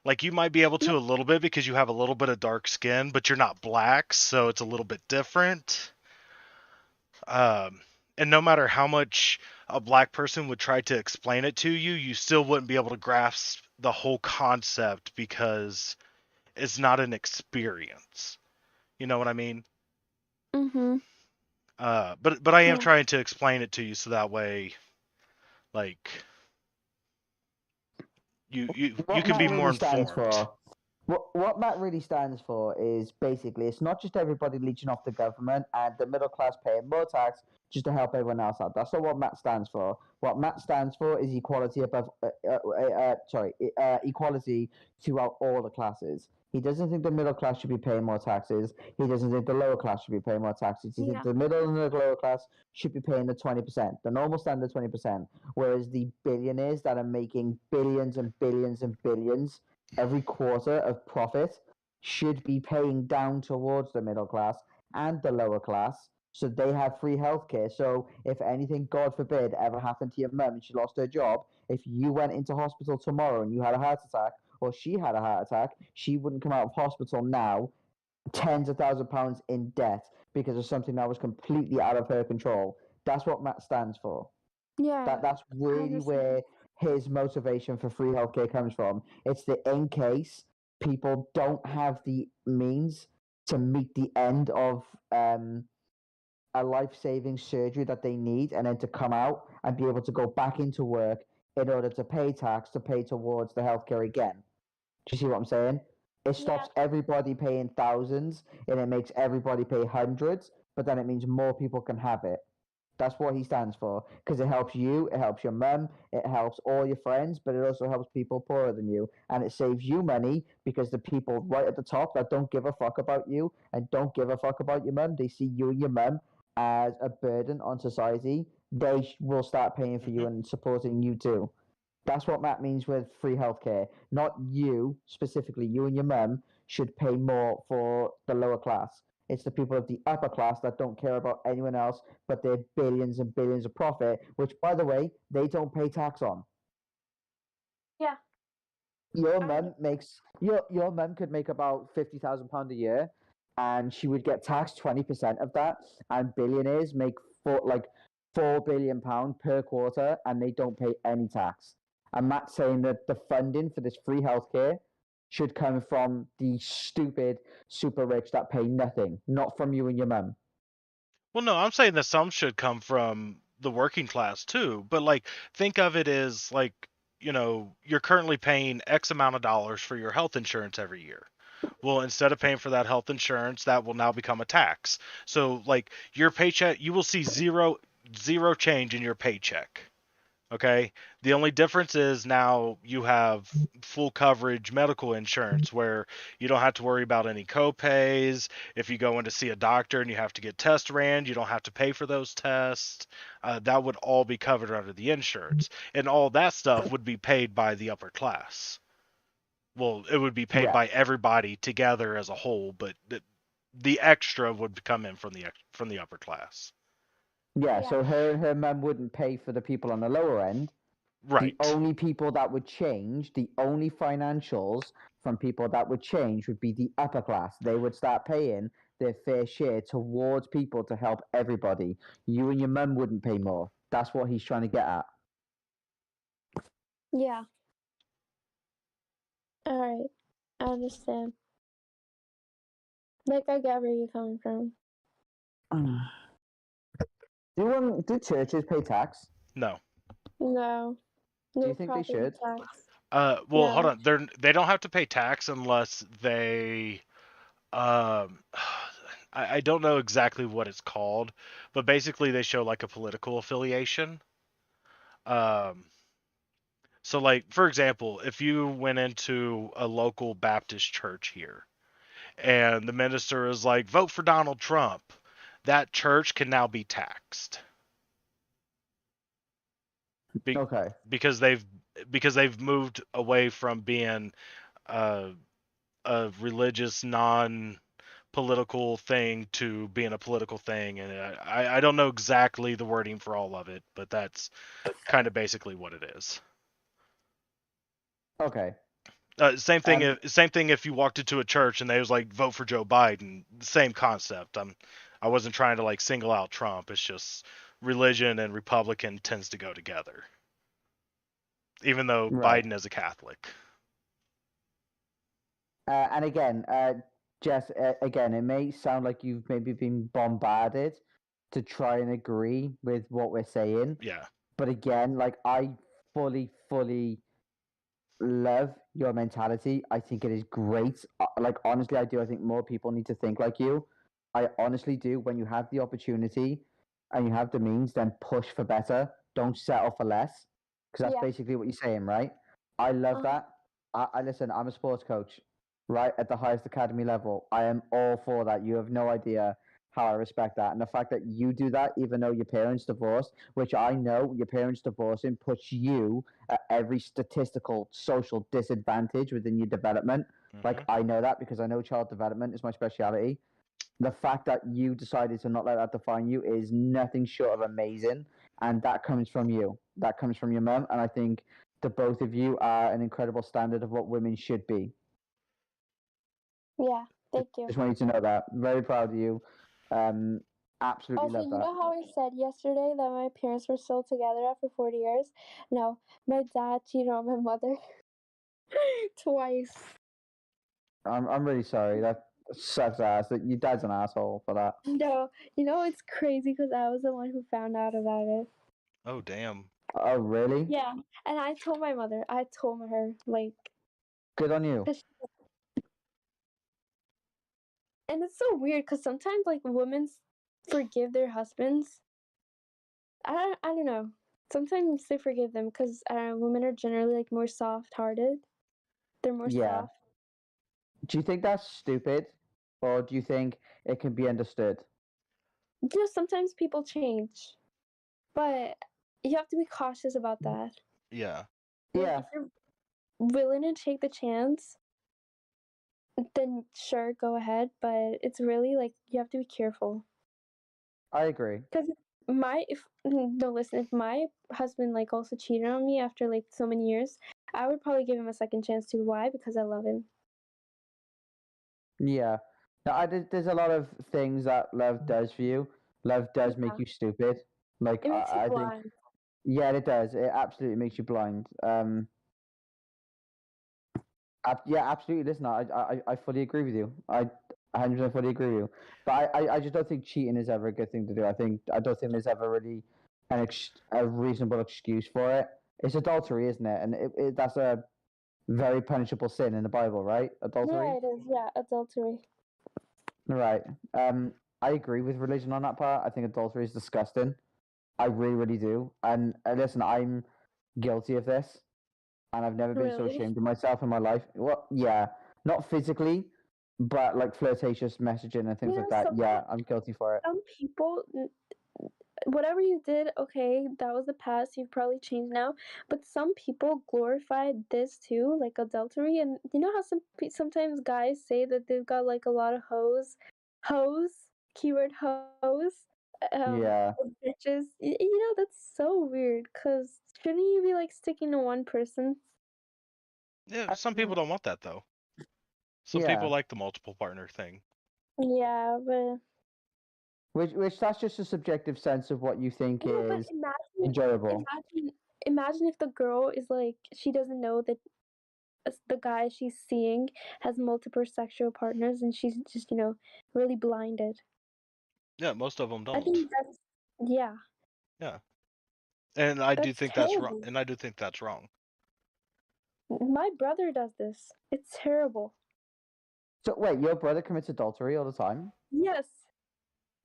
Speaker 3: Like you might be able
Speaker 5: Yeah.
Speaker 3: to a little bit because you have a little bit of dark skin, but you're not black, so it's a little bit different. Um, and no matter how much a black person would try to explain it to you, you still wouldn't be able to grasp the whole concept because it's not an experience. You know what I mean?
Speaker 5: Mhm.
Speaker 3: But I am
Speaker 5: Yeah.
Speaker 3: trying to explain it to you so that way, like you
Speaker 7: What
Speaker 3: can be
Speaker 7: Matt
Speaker 3: more
Speaker 7: really stands
Speaker 3: informed.
Speaker 7: for, what Matt really stands for is basically it's not just everybody leeching off the government and the middle class paying more tax just to help everyone else out. That's not what Matt stands for. What Matt stands for is equality above, equality throughout all the classes. He doesn't think the middle class should be paying more taxes. He doesn't think the lower class should be paying more taxes. He
Speaker 5: Yeah.
Speaker 7: thinks the middle and the lower class should be paying the 20%, the normal standard 20%. Whereas the billionaires that are making billions and billions and billions every quarter of profit should be paying down towards the middle class and the lower class, so they have free healthcare. So if anything, God forbid, ever happened to your mum and she lost her job, if you went into hospital tomorrow and you had a heart attack, or she had a heart attack, she wouldn't come out of hospital now tens of thousands of pounds in debt because of something that was completely out of her control. That's what Matt stands for.
Speaker 5: Yeah.
Speaker 7: That's really
Speaker 5: understand.
Speaker 7: where his motivation for free healthcare comes from. It's the in case people don't have the means to meet the end of a life-saving surgery that they need, and then to come out and be able to go back into work in order to pay tax to pay towards the healthcare again. Do you see what I'm saying? It stops everybody paying thousands and it makes everybody pay hundreds, but then it means more people can have it. That's what he stands for, because it helps you, it helps your mum, it helps all your friends, but it also helps people poorer than you. And it saves you money because the people right at the top that don't give a fuck about you and don't give a fuck about your mum, they see you and your mum as a burden on society. They will start paying for you and supporting you too. That's what Matt means with free healthcare. Not you specifically, you and your mum should pay more for the lower class. It's the people of the upper class that don't care about anyone else but their billions and billions of profit, which, by the way, they don't pay tax on.
Speaker 5: Yeah.
Speaker 7: Your mum makes your mum could make about £50,000 a year, and she would get taxed 20% of that. And billionaires make £4 billion per quarter, and they don't pay any tax. And Matt's saying that the funding for this free healthcare should come from the stupid super rich that pay nothing, not from you and your mum.
Speaker 3: Well, no, I'm saying that some should come from the working class too, but like think of it as like, you're currently paying X amount of dollars for your health insurance every year. Well, instead of paying for that health insurance, that will now become a tax. So like your paycheck, you will see zero change in your paycheck. Okay. The only difference is now you have full coverage medical insurance where you don't have to worry about any copays. If you go in to see a doctor and you have to get tests ran, you don't have to pay for those tests. That would all be covered under the insurance. And all that stuff would be paid by the upper class. Well, it would be paid by everybody together as a whole, but the extra would come in from the upper class.
Speaker 7: Yeah, so her mum wouldn't pay for the people on the lower end.
Speaker 3: Right.
Speaker 7: The only people that would change, the only financials from people that would change would be the upper class. They would start paying their fair share towards people to help everybody. You and your mum wouldn't pay more. That's what he's trying to get at.
Speaker 5: Yeah. All right. I understand. Like, I get where you're coming from.
Speaker 7: Do churches pay tax?
Speaker 3: No.
Speaker 5: No.
Speaker 7: Do you think they should?
Speaker 5: Tax.
Speaker 3: Well,
Speaker 5: No.
Speaker 3: hold on. They don't have to pay tax unless they I don't know exactly what it's called, but basically they show like a political affiliation. So like for example, if you went into a local Baptist church here and the minister is like, vote for Donald Trump, that church can now be taxed.
Speaker 7: Okay.
Speaker 3: Because they've moved away from being a religious non-political thing to being a political thing, and I don't know exactly the wording for all of it, but that's kind of basically what it is.
Speaker 7: Okay.
Speaker 3: Same thing if you walked into a church and they was like, vote for Joe Biden. Same concept. I wasn't trying to like single out Trump. It's just religion and Republican tends to go together, even though Biden is a Catholic.
Speaker 7: And again, Jess, again, it may sound like you've maybe been bombarded to try and agree with what we're saying.
Speaker 3: Yeah.
Speaker 7: But again, like I fully love your mentality. I think it is great. Like honestly, I do. I think more people need to think like you. I honestly do. When you have the opportunity and you have the means, then push for better. Don't settle for less, because that's basically what you're saying, right? I love that. I listen. I'm a sports coach. right, at the highest academy level. I am all for that. You have no idea how I respect that. And the fact that you do that, even though your parents divorced, which I know your parents divorcing puts you at every statistical social disadvantage within your development. Like, I know that because I know child development is my speciality. The fact that you decided to not let that define you is nothing short of amazing. And that comes from you. That comes from your mum. And I think the both of you are an incredible standard of what women should be.
Speaker 5: Yeah, thank you.
Speaker 7: Just want you to know that. Very proud of you. Absolutely
Speaker 5: Also,
Speaker 7: love
Speaker 5: you
Speaker 7: that.
Speaker 5: know how I said yesterday that my parents were still together after 40 years? No, my dad cheated on my mother twice.
Speaker 7: I'm really sorry. That sucks ass. That your dad's an asshole for that.
Speaker 5: No, you know it's crazy because I was the one who found out about it.
Speaker 3: Oh damn.
Speaker 7: Oh really?
Speaker 5: Yeah, and I told my mother. I told her like,
Speaker 7: Good on you.
Speaker 5: 'cause and it's so weird because sometimes like women forgive their husbands. I don't know. Sometimes they forgive them because women are generally like more soft-hearted. They're more
Speaker 7: Yeah.
Speaker 5: soft.
Speaker 7: Do you think that's stupid, or do you think it can be understood?
Speaker 5: You know, sometimes people change, but you have to be cautious about that.
Speaker 3: Yeah.
Speaker 5: Like,
Speaker 7: Yeah.
Speaker 5: if you're willing to take the chance, then sure, go ahead. But it's really like you have to be careful.
Speaker 7: I agree.
Speaker 5: Because listen, if my husband like also cheated on me after like so many years, I would probably give him a second chance too. Why? Because I love him.
Speaker 7: Yeah. Now, there's a lot of things that love does for you. Love does make
Speaker 5: Yeah.
Speaker 7: you stupid. Like
Speaker 5: It makes you
Speaker 7: I think,
Speaker 5: blind.
Speaker 7: yeah, it does. It absolutely makes you blind. Yeah, absolutely. Listen, I fully agree with you. I 100% fully agree with you. But I just don't think cheating is ever a good thing to do. I don't think there's ever really a reasonable excuse for it. It's adultery, isn't it? And that's a very punishable sin in the Bible, right? Adultery.
Speaker 5: Yeah, it is. Yeah, adultery.
Speaker 7: Right. I agree with religion on that part. I think adultery is disgusting. I really, really do. And listen, I'm guilty of this, and I've never been so
Speaker 5: Really?
Speaker 7: ashamed of myself in my life. Well, yeah, not physically, but like flirtatious messaging and things
Speaker 5: You
Speaker 7: like
Speaker 5: know,
Speaker 7: that. Yeah, I'm guilty for it.
Speaker 5: some people, whatever you did, okay, that was the past. You've probably changed now. But some people glorify this too, like adultery. And you know how sometimes guys say that they've got like a lot of hoes, keyword hoes,
Speaker 7: Yeah.
Speaker 5: bitches. You know that's so weird. Cause shouldn't you be like sticking to one person?
Speaker 3: Yeah. Some people don't want that though. Some
Speaker 7: Yeah.
Speaker 3: people like the multiple partner thing.
Speaker 5: Yeah, but
Speaker 7: Which that's just a subjective sense of what you think
Speaker 5: no, but
Speaker 7: is enjoyable.
Speaker 5: imagine if the girl is like she doesn't know that the guy she's seeing has multiple sexual partners and she's just really blinded.
Speaker 3: Yeah, most of them
Speaker 5: I
Speaker 3: don't.
Speaker 5: think that's yeah,
Speaker 3: Yeah. And I do
Speaker 5: that's
Speaker 3: think that's wrong.
Speaker 5: terrible.
Speaker 3: And I do think that's wrong.
Speaker 5: My brother does this. It's terrible.
Speaker 7: So wait, your brother commits adultery all the time,
Speaker 5: Yes,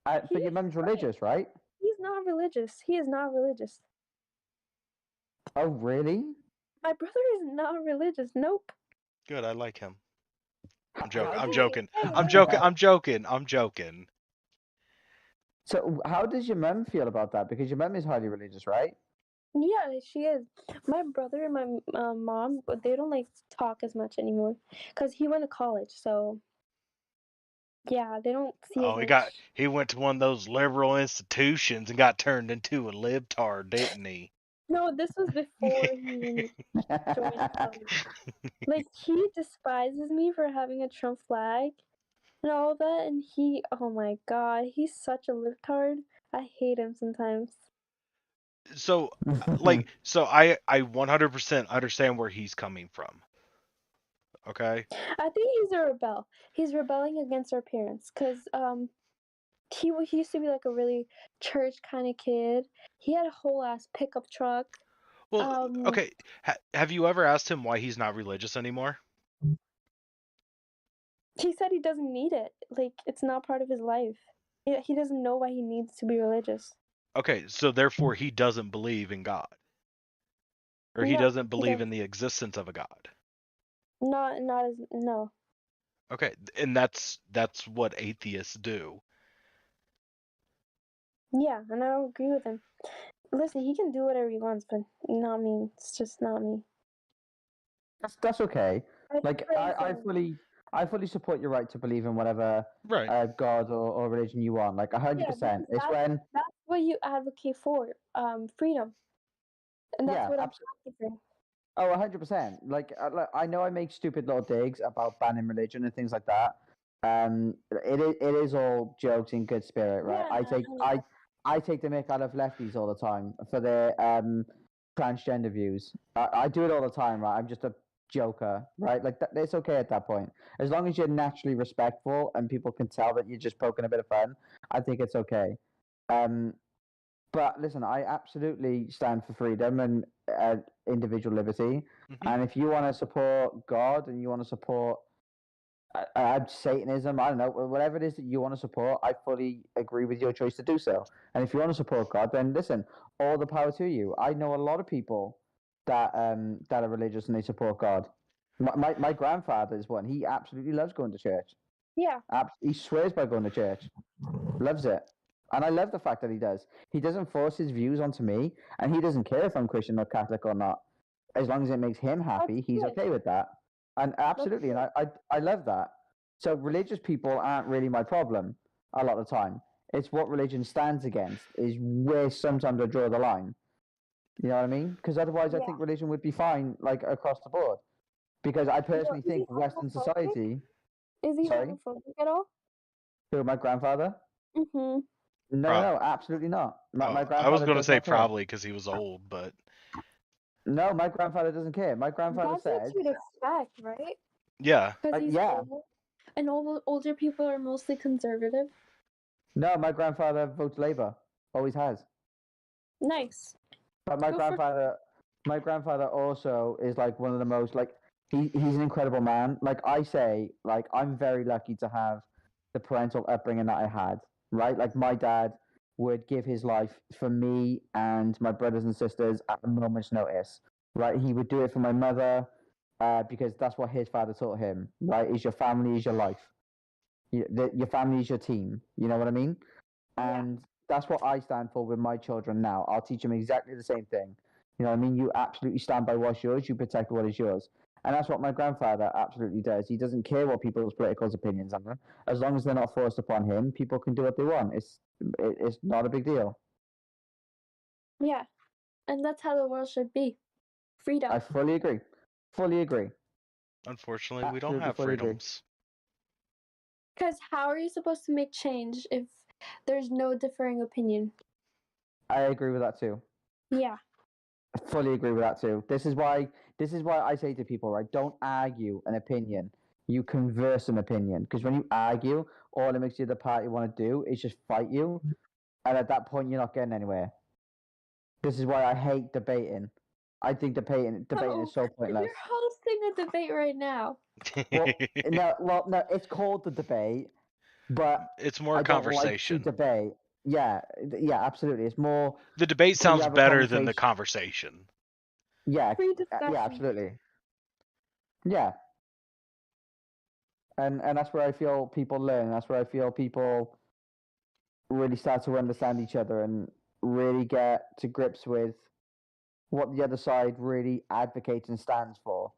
Speaker 7: but your mum's religious, right?
Speaker 5: he's not religious. He is not religious.
Speaker 7: Oh, really?
Speaker 5: My brother is not religious. Nope.
Speaker 3: Good. I like him. I'm
Speaker 7: How
Speaker 3: joking. I'm
Speaker 7: did-
Speaker 3: joking.
Speaker 5: Hey,
Speaker 3: I'm
Speaker 5: hey,
Speaker 3: joking.
Speaker 7: Yeah.
Speaker 3: I'm joking. I'm joking.
Speaker 7: So how does your mum feel about that? Because your mum is highly religious, right?
Speaker 5: yeah, she is. My brother and my mom, they don't like talk as much anymore because he went to college. So yeah, they don't see as
Speaker 3: Oh,
Speaker 5: much.
Speaker 3: he went to one of those liberal institutions and got turned into a libtard, didn't he?
Speaker 5: No, this was before he even joined college. Like he despises me for having a Trump flag and all that, and oh my god, he's such a libtard. I hate him sometimes.
Speaker 3: So, I 100% understand where he's coming from. Okay?
Speaker 5: I think he's a rebel. He's rebelling against our parents because he used to be like a really church kind of kid. He had a whole ass pickup truck.
Speaker 3: Well, okay. Have you ever asked him why he's not religious anymore?
Speaker 5: He said he doesn't need it. Like it's not part of his life. He doesn't know why he needs to be religious.
Speaker 3: Okay, so therefore he doesn't believe in God. Or he
Speaker 5: No,
Speaker 3: doesn't
Speaker 5: he
Speaker 3: believe
Speaker 5: doesn't.
Speaker 3: in the existence of a God.
Speaker 5: Not as no.
Speaker 3: Okay, and that's what atheists do.
Speaker 5: Yeah, and I don't agree with him. Listen, he can do whatever he wants, but not me. It's just not me.
Speaker 7: That's okay.
Speaker 5: I
Speaker 7: Like
Speaker 5: praise
Speaker 7: I
Speaker 5: him.
Speaker 7: fully support your right to believe in whatever
Speaker 3: Right.
Speaker 7: God or religion you want. Like 100%.
Speaker 5: because
Speaker 7: It's when
Speaker 5: that's what you advocate for, freedom, and that's
Speaker 7: yeah,
Speaker 5: what I'm
Speaker 7: absolutely.
Speaker 5: advocating.
Speaker 7: Oh, 100%. Like I know I make stupid little digs about banning religion and things like that. It is all jokes in good spirit, right?
Speaker 5: Yeah,
Speaker 7: I take the mick out of lefties all the time for their transgender views. I do it all the time, right? I'm just a joker, right? Like it's okay at that point, as long as you're naturally respectful and people can tell that you're just poking a bit of fun. I think it's okay. But listen, I absolutely stand for freedom and individual liberty.
Speaker 3: Mhm.
Speaker 7: And if you want to support God and you want to support Satanism, I don't know, whatever it is that you want to support, I fully agree with your choice to do so. And if you want to support God, then listen, all the power to you. I know a lot of people that are religious and they support God. My grandfather is one. He absolutely loves going to church.
Speaker 5: Yeah.
Speaker 7: He swears by going to church. Loves it. And I love the fact that he does. He doesn't force his views onto me, and he doesn't care if I'm Christian or Catholic or not. As long as it makes him happy, he's
Speaker 5: good.
Speaker 7: okay with that. And absolutely, and I love that. So religious people aren't really my problem a lot of the time. It's what religion stands against is where sometimes I draw the line. You know what I mean? Because otherwise, I
Speaker 5: Yeah.
Speaker 7: think religion would be fine, like across the board. Because I personally
Speaker 5: Is he
Speaker 7: think Western
Speaker 5: homophobic?
Speaker 7: society.
Speaker 5: Is he
Speaker 7: Sorry,
Speaker 5: homophobic at all?
Speaker 7: who my grandfather?
Speaker 5: Mm-hmm.
Speaker 7: No, absolutely not. My
Speaker 3: I was
Speaker 7: grandfather
Speaker 3: going to
Speaker 7: does
Speaker 3: say
Speaker 7: not care.
Speaker 3: probably because he was old, but
Speaker 7: No, my grandfather doesn't care. My grandfather
Speaker 5: That's what
Speaker 7: said,
Speaker 5: you'd expect, right?
Speaker 3: yeah.
Speaker 5: Because he's
Speaker 7: yeah.
Speaker 5: old, and older people are mostly conservative.
Speaker 7: No, my grandfather votes Labour. Always has.
Speaker 5: Nice.
Speaker 7: But my
Speaker 5: Go for-
Speaker 7: grandfather also is like one of the most like he's an incredible man. Like I say, like I'm very lucky to have the parental upbringing that I had. Right, like my dad would give his life for me and my brothers and sisters at a moment's notice. Right, he would do it for my mother because that's what his father taught him. Right, is your family is your life. Your family is your team. You know what I mean?
Speaker 5: Yeah.
Speaker 7: And that's what I stand for with my children now. I'll teach them exactly the same thing. You know what I mean? You absolutely stand by what's yours, you protect what is yours. And that's what my grandfather absolutely does. He doesn't care what people's political opinions are. As long as they're not forced upon him, people can do what they want. It's not a big deal.
Speaker 5: Yeah. And that's how the world should be. Freedom.
Speaker 7: I fully agree. Fully agree.
Speaker 3: Unfortunately, we don't
Speaker 7: Absolutely
Speaker 3: have
Speaker 7: fully agree.
Speaker 3: freedoms.
Speaker 5: Because how are you supposed to make change if there's no differing opinion?
Speaker 7: I agree with that too.
Speaker 5: Yeah.
Speaker 7: I fully agree with that too. This is why I say to people, right, don't argue an opinion. You converse an opinion. Because when you argue, all it makes the other party want to do is just fight you. And at that point you're not getting anywhere. This is why I hate debating. I think debating is so pointless.
Speaker 5: You're hosting a debate right now.
Speaker 7: No, it's called the debate, but
Speaker 3: It's more
Speaker 7: I don't like to
Speaker 3: conversation.
Speaker 7: debate. Yeah, absolutely. It's more
Speaker 3: The debate
Speaker 7: can you
Speaker 3: sounds
Speaker 7: have a
Speaker 3: better than the conversation.
Speaker 7: Yeah,
Speaker 5: Free discussion.
Speaker 7: yeah, absolutely. Yeah. And that's where I feel people learn. That's where I feel people really start to understand each other and really get to grips with what the other side really advocates and stands for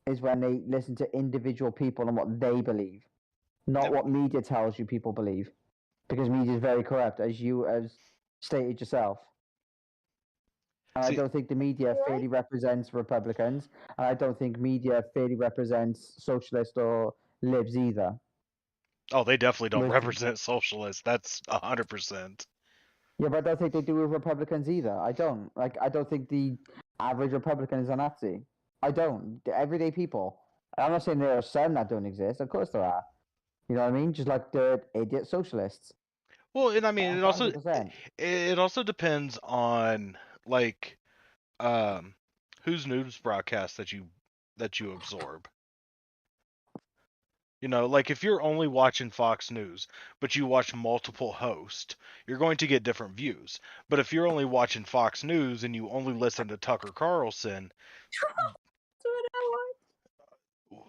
Speaker 7: is when they listen to individual people and what they believe, not
Speaker 3: Yep.
Speaker 7: what media tells you people believe, because media is very corrupt, as you as stated yourself. And I don't think the media fairly represents Republicans, and I don't think media fairly represents socialists or libs either.
Speaker 3: Oh, they definitely don't
Speaker 7: Which-
Speaker 3: represent socialists. That's 100%.
Speaker 7: Yeah, but I don't think they do with Republicans either. I don't. Like, I don't think the average Republican is a Nazi. I don't. The everyday people. I'm not saying there are some that don't exist. Of course there are. You know what I mean? Just like the idiot socialists.
Speaker 3: Well, and I mean, it also
Speaker 7: 100%.
Speaker 3: it also depends on like whose news broadcast that you absorb. You know, like if you're only watching Fox News, but you watch multiple hosts, you're going to get different views. But if you're only watching Fox News and you only listen to Tucker Carlson,
Speaker 5: That's what I want.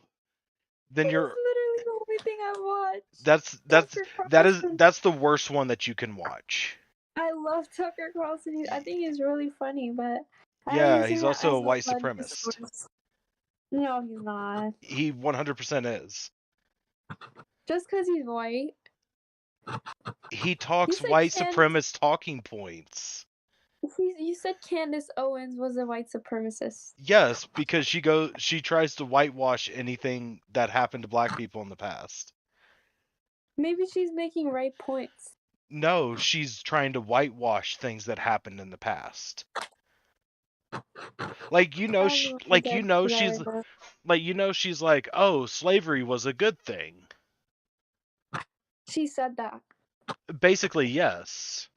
Speaker 3: then
Speaker 5: That's
Speaker 3: you're
Speaker 5: literally the only thing I watch.
Speaker 3: That's
Speaker 5: Tucker Carlson.
Speaker 3: that's the worst one that you can watch.
Speaker 5: I love Tucker Carlson. I think he's really funny, but I
Speaker 3: Yeah,
Speaker 5: use
Speaker 3: he's
Speaker 5: him
Speaker 3: also
Speaker 5: as
Speaker 3: a white
Speaker 5: blood
Speaker 3: supremacist.
Speaker 5: source. No, he's not.
Speaker 3: He 100% is.
Speaker 5: Just because he's white.
Speaker 3: He talks
Speaker 5: said
Speaker 3: white
Speaker 5: Candace-
Speaker 3: supremacist talking points.
Speaker 5: You said Candace Owens was a white supremacist.
Speaker 3: Yes, because she tries to whitewash anything that happened to black people in the past.
Speaker 5: Maybe she's making right points.
Speaker 3: No, she's trying to whitewash things that happened in the past. Like
Speaker 5: I don't
Speaker 3: she's
Speaker 5: know.
Speaker 3: she's like, oh, slavery was a good thing.
Speaker 5: She said that.
Speaker 3: Basically, yes.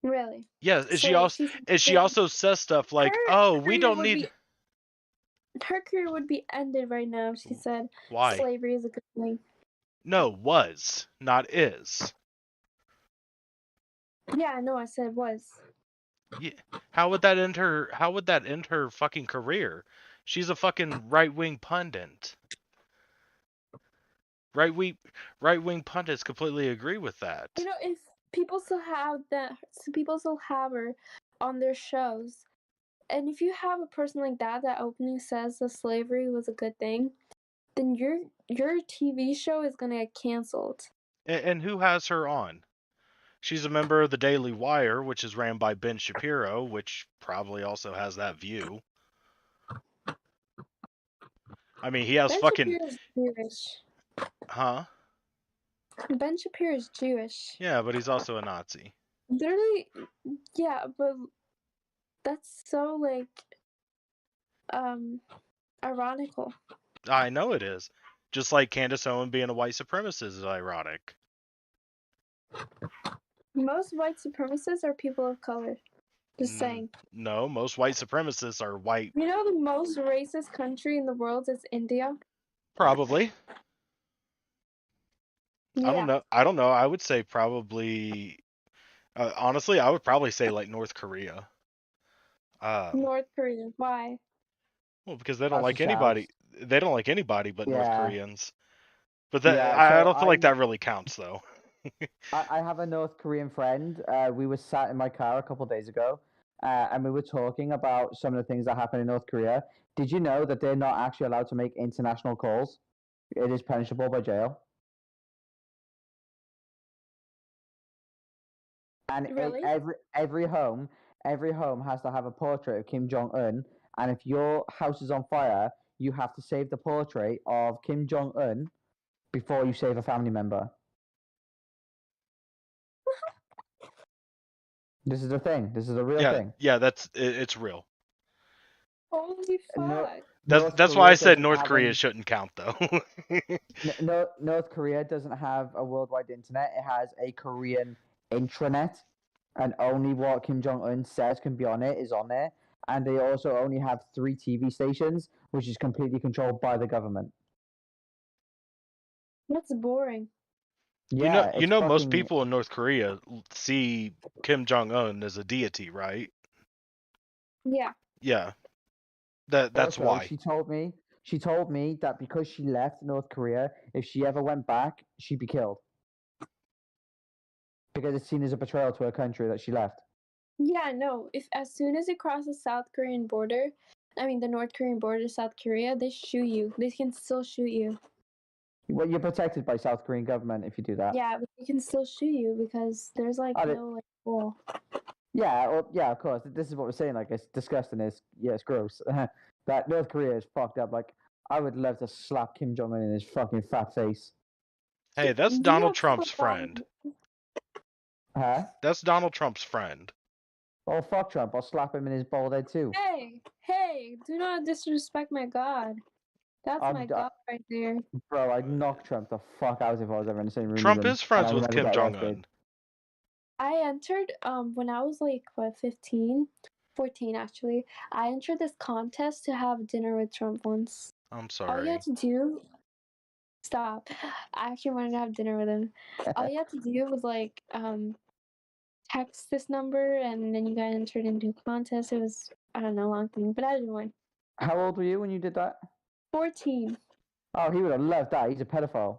Speaker 5: Really?
Speaker 3: Yeah, and
Speaker 5: So
Speaker 3: she also says stuff like,
Speaker 5: Her
Speaker 3: "Oh, we
Speaker 5: career
Speaker 3: don't
Speaker 5: would
Speaker 3: need."
Speaker 5: her career would be ended right now if she said
Speaker 3: Why?
Speaker 5: slavery is a good thing.
Speaker 3: No, was, not is.
Speaker 5: Yeah, I know. I said was.
Speaker 3: Yeah. How would that end her fucking career? She's a fucking right-wing pundit. Right-wing pundits completely agree with that.
Speaker 5: You know, if people still have her on their shows, and if you have a person like that openly says that slavery was a good thing, then your TV show is gonna get canceled.
Speaker 3: And who has her on? She's a member of the Daily Wire, which is ran by Ben Shapiro, which probably also has that view. I mean, he has
Speaker 5: Ben
Speaker 3: fucking...
Speaker 5: Shapiro's Jewish.
Speaker 3: Huh?
Speaker 5: Ben Shapiro's Jewish.
Speaker 3: Yeah, but he's also a Nazi.
Speaker 5: Literally, yeah, but that's so, like, ironical.
Speaker 3: I know it is. Just like Candace Owen being a white supremacist is ironic.
Speaker 5: Most white supremacists are people of color. Just saying.
Speaker 3: No, most white supremacists are white.
Speaker 5: You know the most racist country in the world is India?
Speaker 3: Probably.
Speaker 5: Yeah.
Speaker 3: I don't know. I would say probably... honestly, I would probably say like North Korea.
Speaker 5: North Korea. Why?
Speaker 3: Well, because they don't
Speaker 7: That's
Speaker 3: like
Speaker 7: a
Speaker 3: anybody. They don't like anybody but North
Speaker 7: Yeah.
Speaker 3: Koreans. But that,
Speaker 7: Yeah,
Speaker 3: I
Speaker 7: so
Speaker 3: don't feel like that really counts, though.
Speaker 7: I have a North Korean friend. We were sat in my car a couple of days ago, and we were talking about some of the things that happen in North Korea. Did you know that they're not actually allowed to make international calls? It is punishable by jail. And
Speaker 5: Really?
Speaker 7: every home has to have a portrait of Kim Jong Un. And if your house is on fire, you have to save the portrait of Kim Jong Un before you save a family member. This is the thing. This is a real thing.
Speaker 3: Yeah, it's real.
Speaker 5: Holy fuck.
Speaker 3: That's why I said North Korea shouldn't count, though.
Speaker 7: North Korea doesn't have a worldwide internet. It has a Korean intranet, and only what Kim Jong Un says can be on it is on there. And they also only have 3 TV stations, which is completely controlled by the government.
Speaker 5: That's boring.
Speaker 7: Yeah,
Speaker 3: you know, most people in North Korea see Kim Jong Un as a deity, right?
Speaker 5: Yeah.
Speaker 3: Yeah. That's
Speaker 7: also,
Speaker 3: why.
Speaker 7: She told me that because she left North Korea, if she ever went back, she'd be killed. Because it's seen as a betrayal to her country that she left.
Speaker 5: Yeah, no. If as soon as it crosses South Korean border, the North Korean border to South Korea, they shoot you. They can still shoot you.
Speaker 7: Well, you're protected by South Korean government if you do that.
Speaker 5: Yeah, but they can still shoot you because there's no wall.
Speaker 7: Yeah, well, yeah, of course. This is what we're saying. Like, it's disgusting. It's gross. That North Korea is fucked up. Like, I would love to slap Kim Jong Un in his fucking fat face.
Speaker 3: Hey, that's Donald Trump's friend.
Speaker 7: Huh?
Speaker 3: That's Donald Trump's friend.
Speaker 7: Oh, fuck Trump. I'll slap him in his bald head, too.
Speaker 5: Hey, do not disrespect my God. That's my God right there.
Speaker 7: Bro, I'd knock Trump the fuck out if I was ever in the same room.
Speaker 3: Trump is friends with Kim Jong Un.
Speaker 5: I entered when I was 14 actually. I entered this contest to have dinner with Trump once.
Speaker 3: I'm sorry.
Speaker 5: All you had to do stop. I actually wanted to have dinner with him. All you had to do was text this number and then you got entered into a contest. It was, I don't know, long thing, but I didn't win.
Speaker 7: How old were you when you did that?
Speaker 5: 14.
Speaker 7: Oh, he would have loved that. He's a pedophile.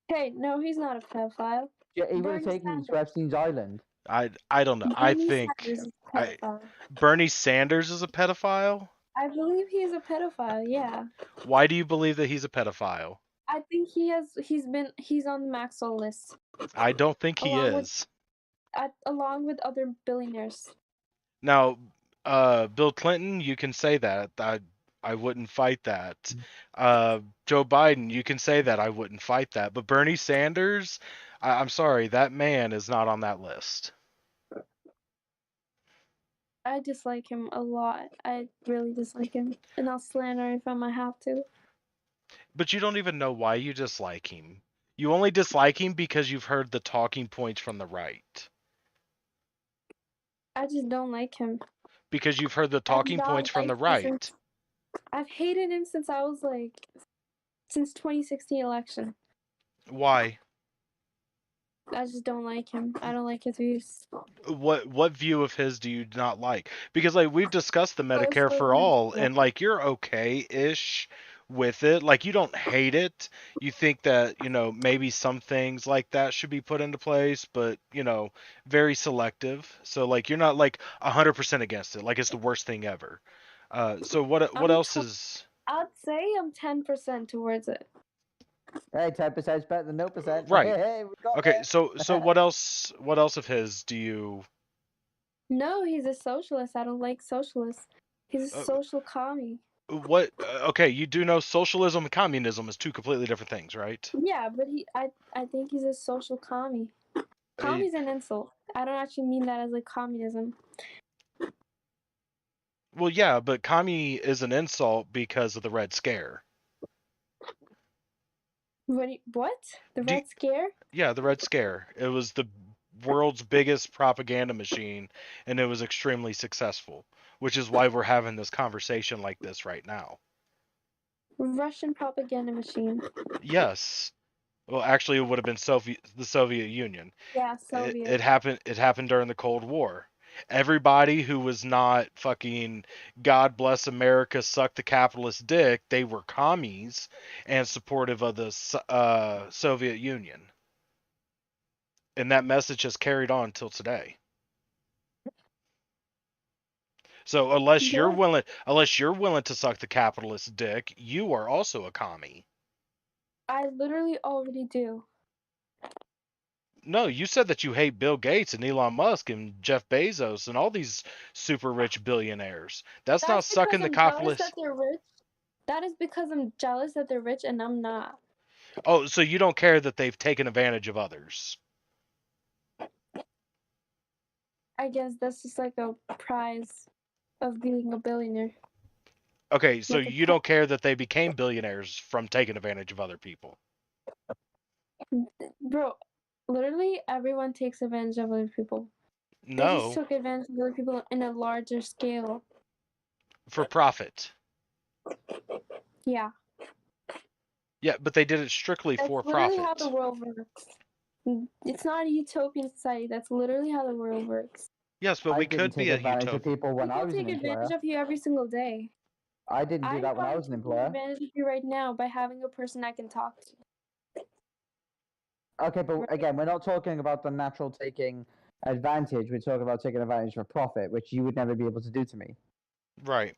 Speaker 5: Hey, no, he's not a pedophile.
Speaker 7: Yeah, he would
Speaker 5: Bernie
Speaker 7: have taken you to
Speaker 5: Sanders.
Speaker 7: Epstein's Island.
Speaker 3: I don't know. I
Speaker 5: Bernie
Speaker 3: think
Speaker 5: Sanders is a
Speaker 3: I
Speaker 5: pedophile.
Speaker 3: Bernie Sanders is a pedophile.
Speaker 5: I believe he is a pedophile. Yeah,
Speaker 3: Why do you believe that he's a pedophile?
Speaker 5: I think he's on the Maxwell list
Speaker 3: I don't think he
Speaker 5: Along with-
Speaker 3: is.
Speaker 5: along with other billionaires.
Speaker 3: Now, Bill Clinton, you can say that. I wouldn't fight that. Joe Biden, you can say that. I wouldn't fight that. But Bernie Sanders, I'm sorry, that man is not on that list.
Speaker 5: I dislike him a lot. I really dislike him, and I'll slander him if I have to.
Speaker 3: But you don't even know why you dislike him. You only dislike him because you've heard the talking points from the right.
Speaker 5: I just don't like him.
Speaker 3: Because you've heard the talking
Speaker 5: not
Speaker 3: points from the
Speaker 5: liked him
Speaker 3: right.
Speaker 5: since- I've hated him since I was since 2016 election.
Speaker 3: Why?
Speaker 5: I just don't like him. I don't like his views.
Speaker 3: What view of his do you not like? Because like we've discussed the Medicare for
Speaker 5: Socialism,
Speaker 3: all,
Speaker 5: yeah.
Speaker 3: and like you're okay-ish with it. Like you don't hate it. You think that, maybe some things like that should be put into place, but very selective. So like you're not like 100% against it. Like it's the worst thing ever. So what
Speaker 5: I'm
Speaker 3: else
Speaker 5: t-
Speaker 3: is
Speaker 5: I'd say I'm 10% towards it.
Speaker 7: Hey, 10% is better than 0%.
Speaker 3: Right.
Speaker 7: Hey, we got
Speaker 3: okay?
Speaker 7: there.
Speaker 3: So what else of his do you?
Speaker 5: No, he's a socialist. I don't like socialists. He's a social commie.
Speaker 3: What? Okay, you do know socialism and communism is two completely different things, right?
Speaker 5: Yeah, but I think he's a social commie. Commie's an insult. I don't actually mean that as like communism.
Speaker 3: Well, yeah, but commie is an insult because of the Red Scare.
Speaker 5: What? The
Speaker 3: Do-
Speaker 5: Red Scare?
Speaker 3: Yeah, the Red Scare. It was the world's biggest propaganda machine, and it was extremely successful, which is why we're having this conversation like this right now.
Speaker 5: Russian propaganda machine.
Speaker 3: Yes. Well, actually, it would have been the Soviet Union.
Speaker 5: Yeah, Soviet.
Speaker 3: It happened during the Cold War. Everybody who was not fucking God bless America, suck the capitalist dick, they were commies and supportive of the Soviet Union. And that message has carried on till today. So unless you're willing to suck the capitalist dick, you are also a commie.
Speaker 5: I literally already do.
Speaker 3: No, you said that you hate Bill Gates and Elon Musk and Jeff Bezos and all these super rich billionaires. That's not sucking the capitalist.
Speaker 5: That they're rich. That is because I'm jealous that they're rich and I'm not.
Speaker 3: Oh, so you don't care that they've taken advantage of others?
Speaker 5: I guess that's just like a prize of being a billionaire.
Speaker 3: Okay, so
Speaker 5: Like a
Speaker 3: you don't care that they became billionaires from taking advantage of other people?
Speaker 5: Bro, literally everyone takes advantage of other people. They
Speaker 3: No,
Speaker 5: just took advantage of other people in a larger scale.
Speaker 3: for profit.
Speaker 5: Yeah.
Speaker 3: Yeah, but they did it strictly
Speaker 5: That's
Speaker 3: for
Speaker 5: literally
Speaker 3: profit.
Speaker 5: how the world works. It's not a utopian society. That's literally how the world works.
Speaker 3: Yes, but
Speaker 7: I
Speaker 3: we
Speaker 7: didn't
Speaker 3: could
Speaker 7: take
Speaker 3: be a
Speaker 7: advantage of
Speaker 3: utopia.
Speaker 7: people when I
Speaker 5: People
Speaker 7: was an
Speaker 5: take
Speaker 7: employer.
Speaker 5: advantage of you every single day.
Speaker 7: I didn't do that when I was an
Speaker 5: I'm
Speaker 7: employer.
Speaker 5: taking advantage of you right now by having a person I can talk to.
Speaker 7: Okay, but again, we're not talking about the natural taking advantage. We're talking about taking advantage for profit, which you would never be able to do to me
Speaker 3: Right.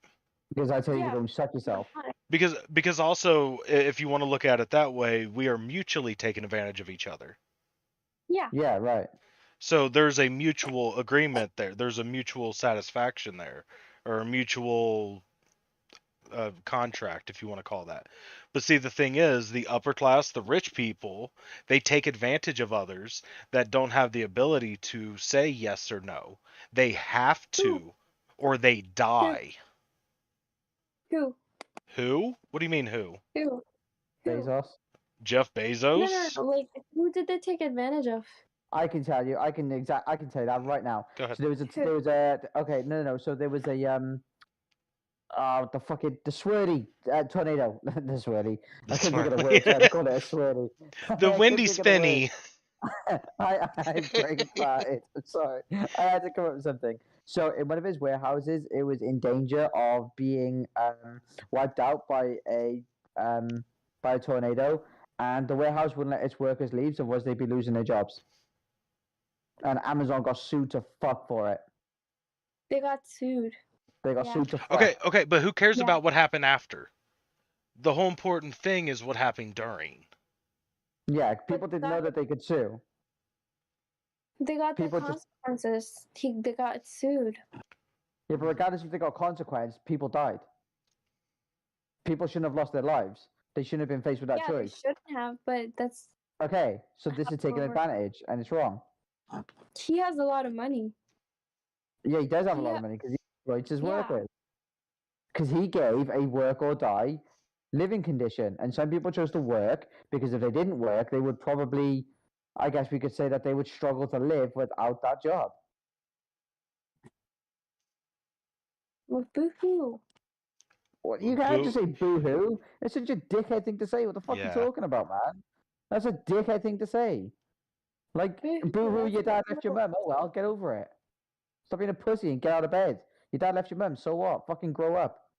Speaker 7: because I tell you
Speaker 5: Yeah.
Speaker 7: to go and suck yourself.
Speaker 3: Because also, if you want to look at it that way, we are mutually taking advantage of each other.
Speaker 5: Yeah.
Speaker 7: Yeah, right.
Speaker 3: So there's a mutual agreement there. There's a mutual satisfaction there, or a mutual contract, if you want to call that. But see, the thing is, the upper class, the rich people, they take advantage of others that don't have the ability to say yes or no. They have to, or they die.
Speaker 5: Who?
Speaker 3: Who? What do you mean who?
Speaker 5: Who?
Speaker 7: Bezos.
Speaker 3: Jeff Bezos?
Speaker 5: No. Like, who did they take advantage of?
Speaker 7: I can tell you. I can tell you that right now.
Speaker 3: Go ahead.
Speaker 7: So there was a okay. No. So there was a the swirly tornado. The swirly. I couldn't think of the word. So I called it a swirly.
Speaker 3: The
Speaker 7: I
Speaker 3: windy
Speaker 7: couldn't think of the word.
Speaker 3: spinny.
Speaker 7: I brain farted. I'm sorry. I had to come up with something. So in one of his warehouses, it was in danger of being wiped out by a by a tornado, and the warehouse wouldn't let its workers leave, otherwise they'd be losing their jobs. And Amazon got sued to fuck for it.
Speaker 5: They got sued.
Speaker 7: They got
Speaker 5: Yeah.
Speaker 7: sued to fuck.
Speaker 3: Okay, but who cares
Speaker 5: Yeah.
Speaker 3: about what happened after? The whole important thing is what happened during.
Speaker 7: Yeah, people didn't know
Speaker 5: that-
Speaker 7: that they could sue.
Speaker 5: They got the
Speaker 7: People just-
Speaker 5: consequences. They got sued.
Speaker 7: Yeah, but regardless if they got consequence, people died. People shouldn't have lost their lives. They shouldn't have been faced with that
Speaker 5: Yeah,
Speaker 7: choice.
Speaker 5: they shouldn't have, but that's
Speaker 7: Okay, so this is taking
Speaker 5: However-
Speaker 7: advantage, and it's wrong.
Speaker 5: he has a lot of money.
Speaker 7: Yeah, he does have a lot
Speaker 5: Yeah.
Speaker 7: of money because he exploits his
Speaker 5: Yeah.
Speaker 7: workers. Because he gave a work or die living condition, and some people chose to work because if they didn't work, they would probably, I guess we could say that they would struggle to live without that job.
Speaker 5: Well, boo-hoo.
Speaker 7: Well, you can't just
Speaker 3: Boo-
Speaker 7: say boo-hoo. It's such a dickhead thing to say. What the fuck are
Speaker 3: Yeah.
Speaker 7: you talking about, man? That's a dickhead thing to say. Like,
Speaker 5: Boo-hoo,
Speaker 7: boo-hoo,
Speaker 5: that's
Speaker 7: your dad
Speaker 5: not
Speaker 7: left your
Speaker 5: cool.
Speaker 7: mum. Oh well, get over it. Stop being a pussy and get out of bed. Your dad left your mum. So what? Fucking grow up.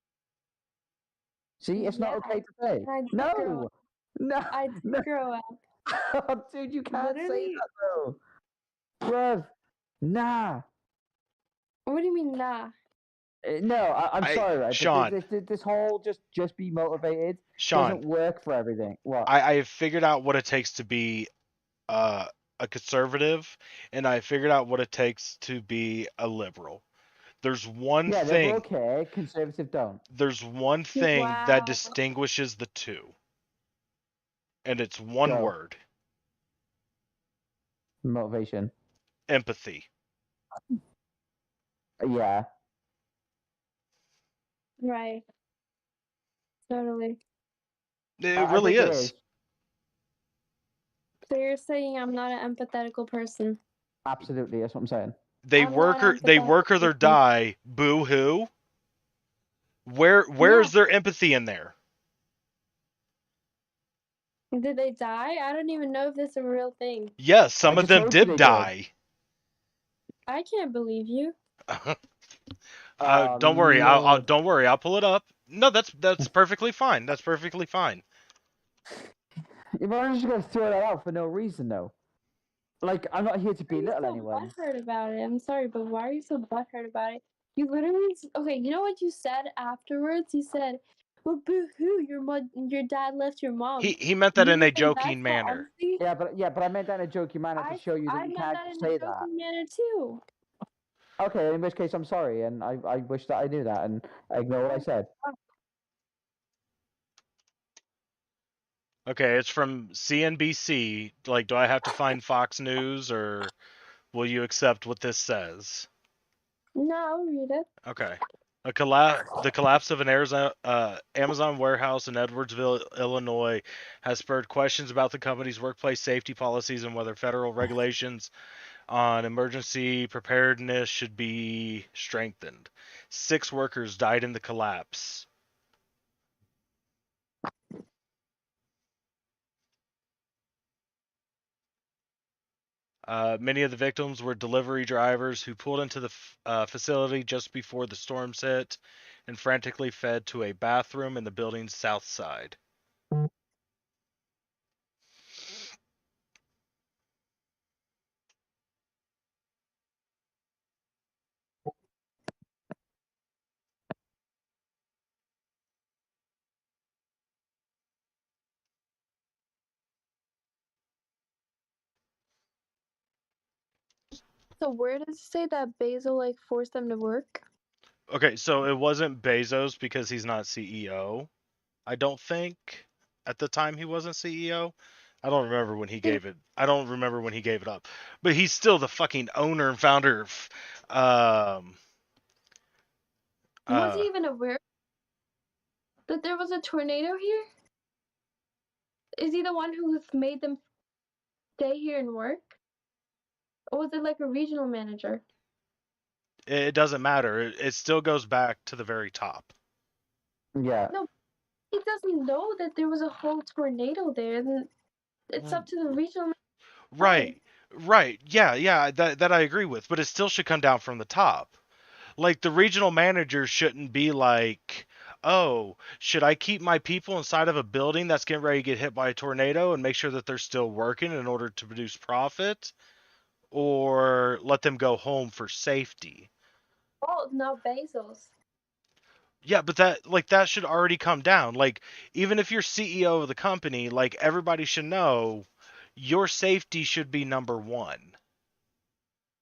Speaker 7: See, it's not
Speaker 5: Yeah,
Speaker 7: okay to say.
Speaker 5: and I did grow
Speaker 7: No,
Speaker 5: up.
Speaker 7: no,
Speaker 5: I did
Speaker 7: no.
Speaker 5: grow up.
Speaker 7: Dude, you can't say
Speaker 5: Literally.
Speaker 7: that though. Bruv, nah.
Speaker 5: What do you mean, nah?
Speaker 7: No, I'm sorry, right?
Speaker 3: Sean.
Speaker 7: But this whole just be motivated
Speaker 3: Sean,
Speaker 7: doesn't work for everything. What?
Speaker 3: I have figured out what it takes to be a conservative, and I figured out what it takes to be a liberal. There's one
Speaker 7: yeah,
Speaker 3: thing.
Speaker 7: liberal care, conservative don't.
Speaker 3: There's one thing
Speaker 5: Wow.
Speaker 3: that distinguishes the two, and it's one
Speaker 7: Go.
Speaker 3: word:
Speaker 7: Motivation.
Speaker 3: empathy.
Speaker 7: Yeah.
Speaker 5: Right. Totally.
Speaker 3: It
Speaker 7: I
Speaker 3: really
Speaker 7: think it
Speaker 3: is.
Speaker 5: So you're saying I'm not an empathetical person?
Speaker 7: Absolutely, that's what I'm saying.
Speaker 3: They
Speaker 5: I'm
Speaker 3: work
Speaker 5: not
Speaker 3: or they
Speaker 5: empathetic
Speaker 3: work or they
Speaker 5: person.
Speaker 3: die. Boo hoo. Where is there empathy in there?
Speaker 5: Did they die? I don't even know if this is a real thing.
Speaker 3: Yes, some
Speaker 7: I
Speaker 3: of
Speaker 7: just
Speaker 3: them
Speaker 7: told you they
Speaker 3: did
Speaker 7: did.
Speaker 3: die.
Speaker 5: I can't believe you.
Speaker 3: Don't worry. I'll
Speaker 7: Lord.
Speaker 3: don't worry. I'll pull it up. No, that's perfectly fine. That's perfectly fine.
Speaker 7: Yeah, but I'm just gonna throw that out for no reason though. Like, I'm not here to
Speaker 5: Why are you
Speaker 7: belittle
Speaker 5: so
Speaker 7: anyone.
Speaker 5: butthurt about it? I'm sorry, but why are you so butthurt about it? You literally okay. You know what you said afterwards? You said, "Well, boo-hoo, your dad left your mom."
Speaker 3: He meant that
Speaker 5: You
Speaker 3: in a
Speaker 5: think that's
Speaker 3: joking
Speaker 5: so
Speaker 3: manner.
Speaker 5: ugly?
Speaker 7: Yeah, but I meant that in a jokey manner to show you that
Speaker 5: I
Speaker 7: you
Speaker 5: meant
Speaker 7: can't
Speaker 5: that in
Speaker 7: say
Speaker 5: a
Speaker 7: that.
Speaker 5: joking manner too.
Speaker 7: Okay, in which case I'm sorry, and I wish that I knew that, and I ignore what I said.
Speaker 3: Okay, it's from CNBC. Like, do I have to find Fox News, or will you accept what this says?
Speaker 5: No, I'll read it.
Speaker 3: Okay. The collapse of an Amazon warehouse in Edwardsville, Illinois, has spurred questions about the company's workplace safety policies and whether federal regulations on emergency preparedness should be strengthened. 6 workers died in the collapse. Many of the victims were delivery drivers who pulled into the facility just before the storms hit and frantically fled to a bathroom in the building's south side.
Speaker 5: So where does it say that Basil like forced them to work?
Speaker 3: Okay, so it wasn't Bezos because he's not CEO. I don't think at the time he wasn't CEO. I don't remember when he gave it. I don't remember when he gave it up. But he's still the fucking owner and founder of
Speaker 5: Was he even aware that there was a tornado here? Is he the one who made them stay here and work? Or was it like a regional manager?
Speaker 3: it doesn't matter. It still goes back to the very top.
Speaker 7: Yeah.
Speaker 5: No, he doesn't know that there was a whole tornado there. Then it's up to the regional.
Speaker 3: Right. Right. Yeah, that I agree with, but it still should come down from the top. Like the regional manager shouldn't be like, oh, should I keep my people inside of a building that's getting ready to get hit by a tornado and make sure that they're still working in order to produce profit, or let them go home for safety?
Speaker 5: Oh, now Bezos.
Speaker 3: Yeah, but that should already come down. Like, even if you're CEO of the company, like, everybody should know your safety should be number one.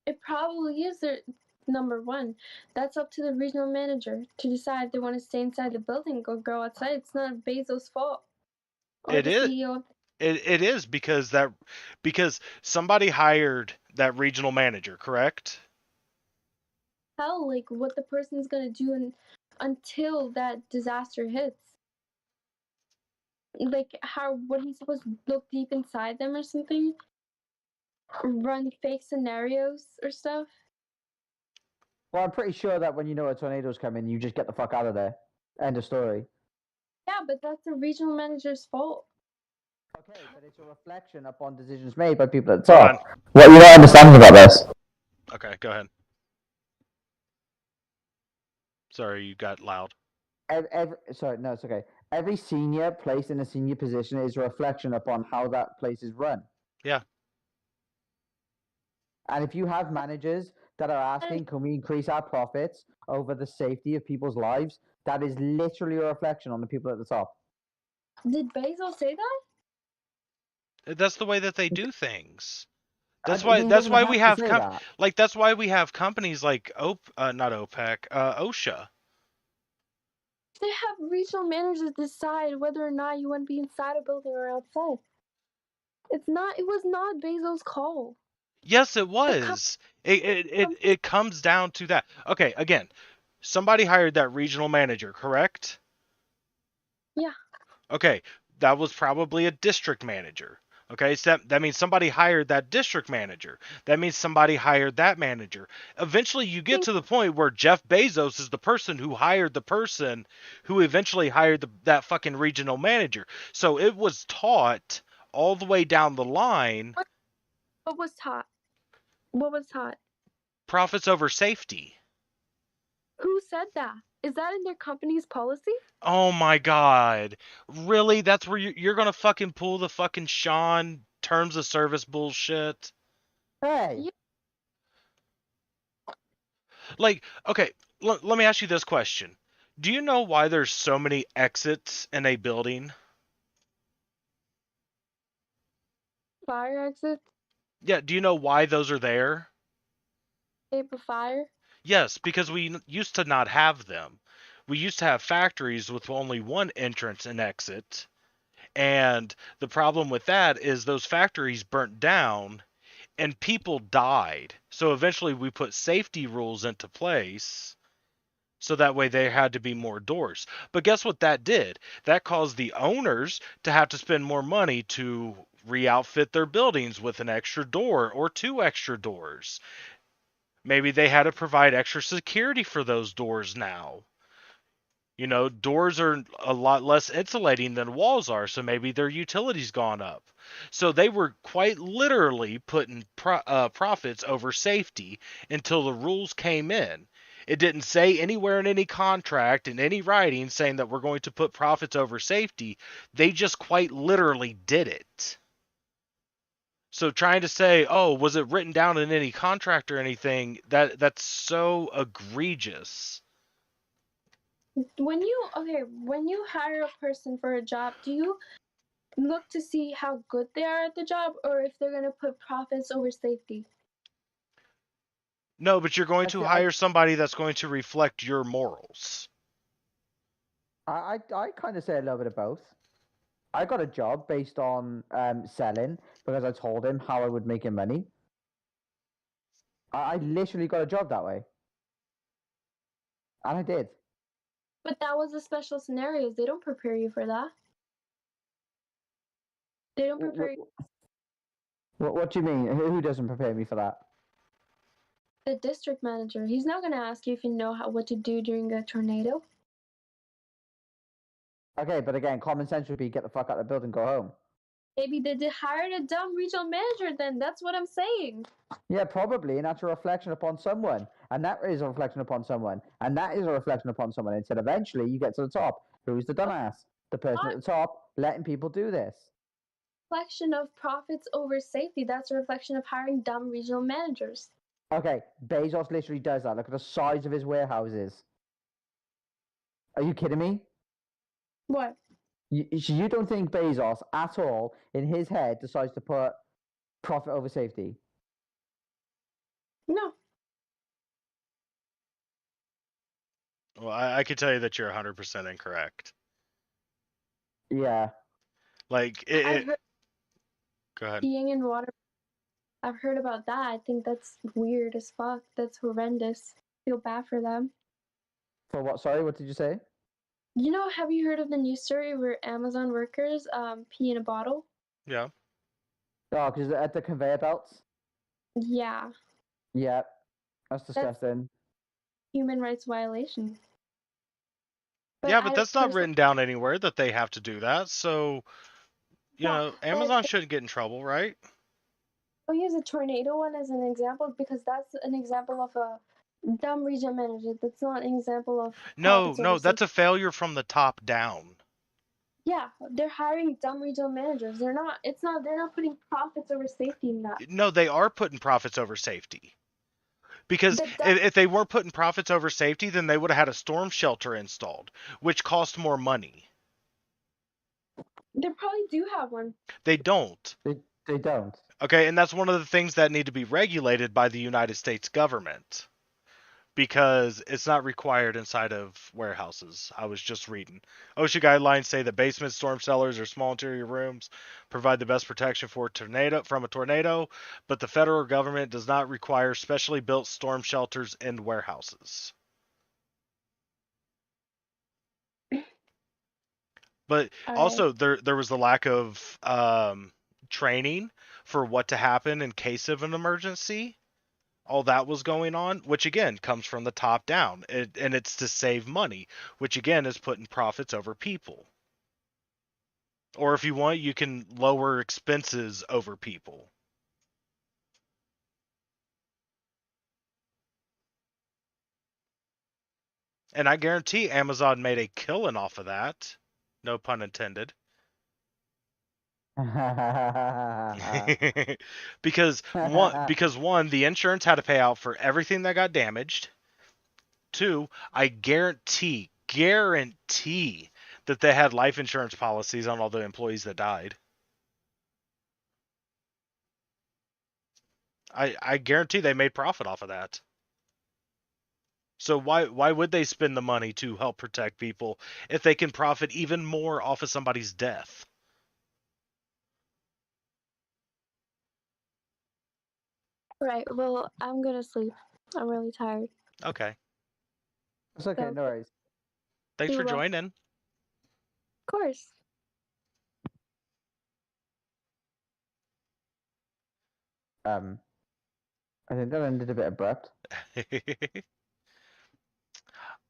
Speaker 5: It probably is their number one. That's up to the regional manager to decide if they want to stay inside the building or go outside. It's not Bezos' fault. Or
Speaker 3: It
Speaker 5: the
Speaker 3: is.
Speaker 5: CEO.
Speaker 3: It is because somebody hired that regional manager, correct?
Speaker 5: Tell like what the person's gonna do until that disaster hits. Like how what he's supposed to look deep inside them or something? Run fake scenarios or stuff?
Speaker 7: Well, I'm pretty sure that when you know a tornado's coming, you just get the fuck out of there. End of story.
Speaker 5: Yeah, but that's the regional manager's fault.
Speaker 7: Okay, but it's a reflection upon decisions made by people at the
Speaker 3: Hold on.
Speaker 7: top. What you're not understanding about this?
Speaker 3: Okay, go ahead. Sorry, you got loud.
Speaker 7: Sorry, no, it's okay. Every senior placed in a senior position is a reflection upon how that place is run.
Speaker 3: Yeah.
Speaker 7: And if you have managers that are asking, can we increase our profits over the safety of people's lives? That is literally a reflection on the people at the top.
Speaker 5: Did Bezos say that?
Speaker 3: That's the way that they do things. That's
Speaker 7: He
Speaker 3: why
Speaker 7: doesn't
Speaker 3: we
Speaker 7: to
Speaker 3: have
Speaker 7: say that.
Speaker 3: that's why we have companies like not OPEC, OSHA.
Speaker 5: They have regional managers decide whether or not you want to be inside a building or outside. It was not Bezos' call.
Speaker 3: Yes, it was. It comes down to that. Okay, again, somebody hired that regional manager, correct?
Speaker 5: Yeah.
Speaker 3: Okay, that was probably a district manager. Okay, so that means somebody hired that district manager. That means somebody hired that manager. Eventually, you get to the point where Jeff Bezos is the person who hired the person who eventually hired that fucking regional manager. So it was taught all the way down the line.
Speaker 5: What was taught? What was taught?
Speaker 3: Profits over safety.
Speaker 5: Who said that? Is that in their company's policy?
Speaker 3: Oh my god. Really? That's where you're gonna fucking pull the fucking Sean terms of service bullshit?
Speaker 7: Hey.
Speaker 5: Yeah.
Speaker 3: Like, okay, let me ask you this question. Do you know why there's so many exits in a building?
Speaker 5: Fire exits?
Speaker 3: Yeah, do you know why those are there?
Speaker 5: Escape of fire?
Speaker 3: Yes, because we used to not have them. We used to have factories with only one entrance and exit. And the problem with that is those factories burnt down and people died. So eventually we put safety rules into place. So that way there had to be more doors. But guess what that did? That caused the owners to have to spend more money to re-outfit their buildings with an extra door or two extra doors. Maybe they had to provide extra security for those doors now. You know, doors are a lot less insulating than walls are, so maybe their utilities gone up. So they were quite literally putting profits over safety until the rules came in. It didn't say anywhere in any contract, in any writing, saying that we're going to put profits over safety. They just quite literally did it. So trying to say, oh, was it written down in any contract or anything, that's so egregious.
Speaker 5: When you hire a person for a job, do you look to see how good they are at the job or if they're going to put profits over safety?
Speaker 3: No, but you're going to hire somebody that's going to reflect your morals.
Speaker 7: I kind of say a little bit of both. I got a job based on selling because I told him how I would make him money. I literally got a job that way. And I did.
Speaker 5: But that was a special scenario. They don't prepare you for that. They don't prepare you.
Speaker 7: What do you mean? Who doesn't prepare me for that?
Speaker 5: The district manager. He's not going to ask you if you know what to do during a tornado.
Speaker 7: Okay, but again, common sense would be get the fuck out of the building, go home.
Speaker 5: Maybe they did hired a dumb regional manager then. That's what I'm saying.
Speaker 7: Yeah, probably, and that's a reflection upon someone, and that is a reflection upon someone, and that is a reflection upon someone. Until eventually you get to the top. Who's the dumbass? The person at the top letting people do this.
Speaker 5: Reflection of profits over safety. That's a reflection of hiring dumb regional managers.
Speaker 7: Okay, Bezos literally does that. Look at the size of his warehouses. Are you kidding me?
Speaker 5: What?
Speaker 7: You don't think Bezos at all in his head decides to put profit over safety?
Speaker 5: No.
Speaker 3: Well, I can tell you that you're 100% incorrect.
Speaker 7: Yeah.
Speaker 3: Like
Speaker 5: I've heard
Speaker 3: Go ahead.
Speaker 5: peeing in water. I've heard about that. I think that's weird as fuck. That's horrendous. Feel bad for them.
Speaker 7: For what? Sorry, what did you say?
Speaker 5: You know, have you heard of the news story where Amazon workers pee in a bottle?
Speaker 3: Yeah.
Speaker 7: Oh, because at the conveyor belts?
Speaker 5: Yeah.
Speaker 7: Yeah. That's disgusting.
Speaker 5: Human rights violation.
Speaker 3: Yeah, but that's not written down anywhere that they have to do that. So, you know, Amazon shouldn't get in trouble, right?
Speaker 5: I'll use a tornado one as an example because that's an example of a dumb region manager. That's not an example of
Speaker 3: No, that's a failure from the top down.
Speaker 5: Yeah, they're hiring dumb regional managers. They're not putting profits over safety in that.
Speaker 3: No, they are putting profits over safety. Because if they weren't putting profits over safety, then they would have had a storm shelter installed, which cost more money.
Speaker 5: They probably do have one.
Speaker 3: They don't.
Speaker 7: They don't.
Speaker 3: Okay, and that's one of the things that need to be regulated by the United States government. Because it's not required inside of warehouses. I was just reading. OSHA guidelines say that basement storm cellars or small interior rooms provide the best protection from a tornado, but the federal government does not require specially built storm shelters in warehouses. But also there was the lack of training for what to happen in case of an emergency. All that was going on, which again comes from the top down, and it's to save money, which again is putting profits over people. Or if you want, you can lower expenses over people. And I guarantee Amazon made a killing off of that. No pun intended. because one, the insurance had to pay out for everything that got damaged. Two, I guarantee that they had life insurance policies on all the employees that died. I guarantee they made profit off of that. So why would they spend the money to help protect people if they can profit even more off of somebody's death?
Speaker 5: Right. Well, I'm gonna sleep. I'm really tired.
Speaker 3: Okay.
Speaker 7: It's okay, no worries.
Speaker 3: Thanks for joining.
Speaker 5: Of course.
Speaker 7: I think that ended a bit abrupt.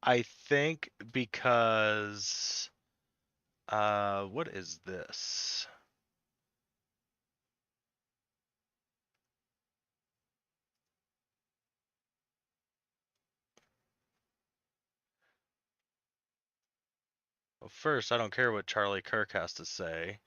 Speaker 3: I think because what is this? Well, first, I don't care what Charlie Kirk has to say.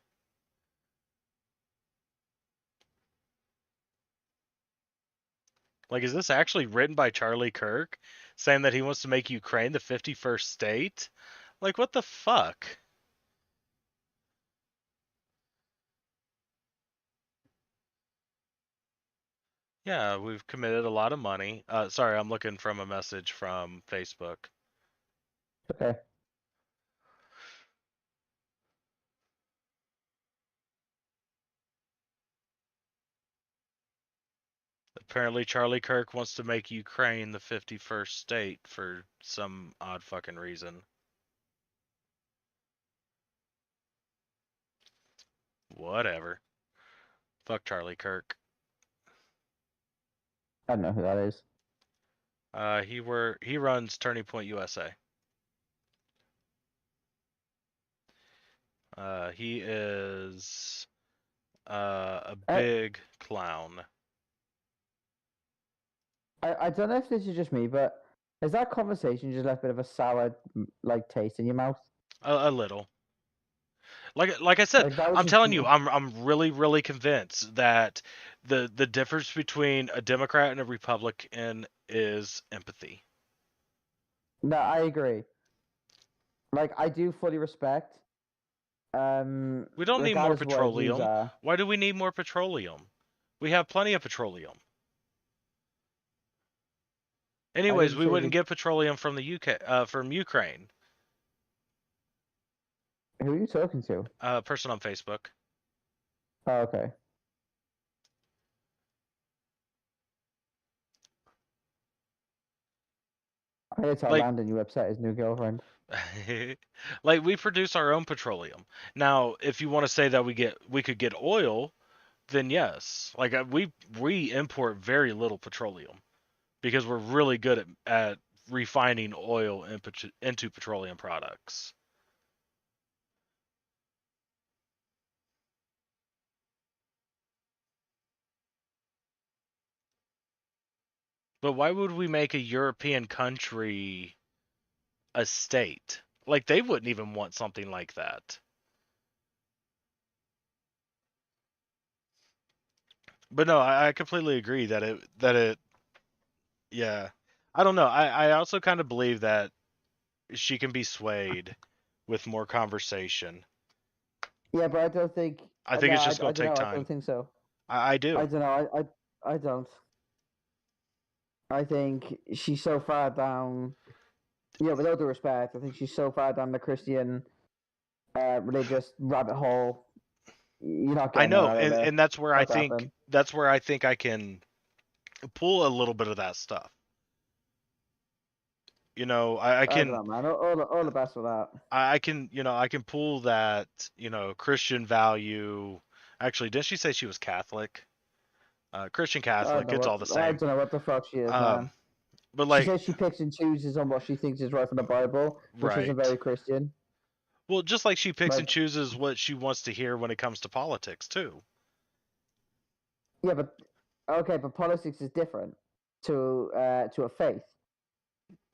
Speaker 3: Like, is this actually written by Charlie Kirk? Saying that he wants to make Ukraine the 51st state? Like, what the fuck? Yeah, we've committed a lot of money. Sorry, I'm looking from a message from Facebook.
Speaker 7: Okay.
Speaker 3: Apparently, Charlie Kirk wants to make Ukraine the 51st state for some odd fucking reason. Whatever. Fuck Charlie Kirk.
Speaker 7: I don't know who that is.
Speaker 3: He runs Turning Point USA. He is A big clown.
Speaker 7: I don't know if this is just me, but has that conversation just left a bit of a sour like taste in your mouth?
Speaker 3: A little. Like I said,
Speaker 7: Like that was
Speaker 3: I'm
Speaker 7: just
Speaker 3: telling you, I'm really convinced that the difference between a Democrat and a Republican is empathy.
Speaker 7: No, I agree. Like I do fully respect.
Speaker 3: We don't need more
Speaker 7: Regardless of what his views
Speaker 3: petroleum.
Speaker 7: are.
Speaker 3: Why do we need more petroleum? We have plenty of petroleum. Anyways,
Speaker 7: didn't
Speaker 3: we
Speaker 7: say
Speaker 3: wouldn't
Speaker 7: that-
Speaker 3: get petroleum from the UK, from Ukraine.
Speaker 7: Who are you talking to?
Speaker 3: Person on Facebook.
Speaker 7: Oh, okay. I gotta tell
Speaker 3: Like-
Speaker 7: Landon you upset his new girlfriend.
Speaker 3: Like we produce our own petroleum. Now, if you want to say that we could get oil, then yes. Like we import very little petroleum because we're really good at refining oil into petroleum products. But why would we make a European country a state? Like they wouldn't even want something like that. But no, I completely agree that it yeah. I don't know. I also kind of believe that she can be swayed with more conversation.
Speaker 7: Yeah, but I don't think.
Speaker 3: I think
Speaker 7: no,
Speaker 3: it's just
Speaker 7: I
Speaker 3: gonna
Speaker 7: don't
Speaker 3: take
Speaker 7: know. I
Speaker 3: time.
Speaker 7: don't think so.
Speaker 3: I do.
Speaker 7: I don't know. I don't. I think she's so far down. Yeah, with all due respect, I think she's so far down the Christian religious rabbit hole. You're not
Speaker 3: I
Speaker 7: getting her
Speaker 3: know,
Speaker 7: out of there.
Speaker 3: and that's where I
Speaker 7: Not
Speaker 3: think
Speaker 7: happening.
Speaker 3: I can pull a little bit of that stuff. You know, I
Speaker 7: I
Speaker 3: can
Speaker 7: don't know, man. All the best with that.
Speaker 3: I can I can pull that, Christian value. Actually, didn't she say she was Catholic? Christian Catholic, it's all the
Speaker 7: I
Speaker 3: same.
Speaker 7: don't know what the fuck she is,
Speaker 3: Um,
Speaker 7: man.
Speaker 3: but
Speaker 7: She
Speaker 3: like,
Speaker 7: says she picks and chooses on what she thinks is right from the Bible, which isn't
Speaker 3: right.
Speaker 7: very Christian.
Speaker 3: Well, just like she picks and
Speaker 7: Like-
Speaker 3: chooses what she wants to hear when it comes to politics too.
Speaker 7: Yeah, but okay, but politics is different to a faith.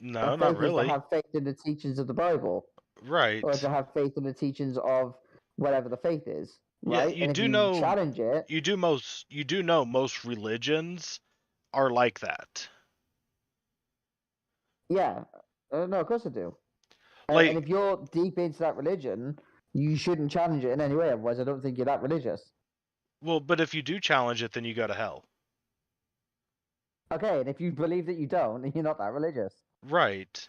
Speaker 3: No,
Speaker 7: A
Speaker 3: not
Speaker 7: faith is to
Speaker 3: really.
Speaker 7: have faith in the teachings of the Bible,
Speaker 3: Right.
Speaker 7: or to have faith in the teachings of whatever the faith is,
Speaker 3: Yeah,
Speaker 7: right?
Speaker 3: you
Speaker 7: And if
Speaker 3: do
Speaker 7: you
Speaker 3: know
Speaker 7: challenge it,
Speaker 3: you do know most religions are like that.
Speaker 7: yeah, no, of course I do.
Speaker 3: Like,
Speaker 7: And if you're deep into that religion, you shouldn't challenge it in any way. Otherwise, I don't think you're that religious.
Speaker 3: well, but if you do challenge it, then you go to hell.
Speaker 7: Okay, and if you believe that you don't, then you're not that religious.
Speaker 3: Right.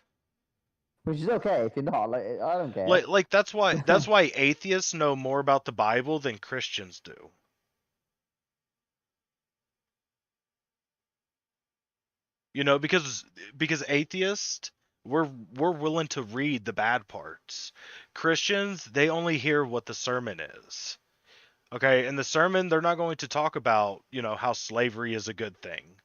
Speaker 7: Which is okay if you're not. Like, I don't care.
Speaker 3: Like that's why atheists know more about the Bible than Christians do. Because atheists, we're willing to read the bad parts. Christians, they only hear what the sermon is. Okay, in the sermon, they're not going to talk about, how slavery is a good thing.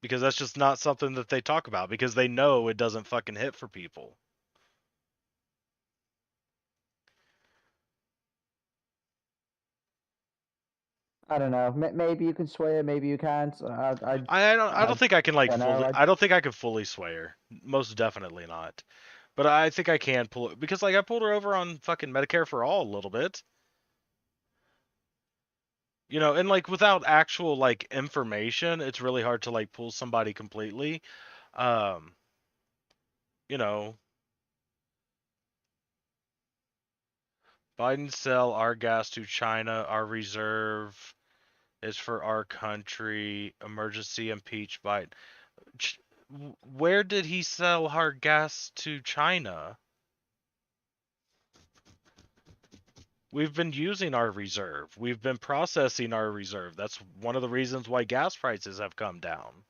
Speaker 3: Because that's just not something that they talk about, because they know it doesn't fucking hit for people.
Speaker 7: I don't know. Maybe you can sway her, maybe you can't.
Speaker 3: I don't think I can
Speaker 7: don't know,
Speaker 3: I don't think I could fully sway her. Most definitely not. But I think I can pull it, because I pulled her over on fucking Medicare for All a little bit. And without actual information, it's really hard to pull somebody completely. Um, you know, Biden sell our gas to China. Our reserve is for our country. Emergency impeach Biden. Where did he sell our gas to China? We've been using our reserve. We've been processing our reserve. That's one of the reasons why gas prices have come down.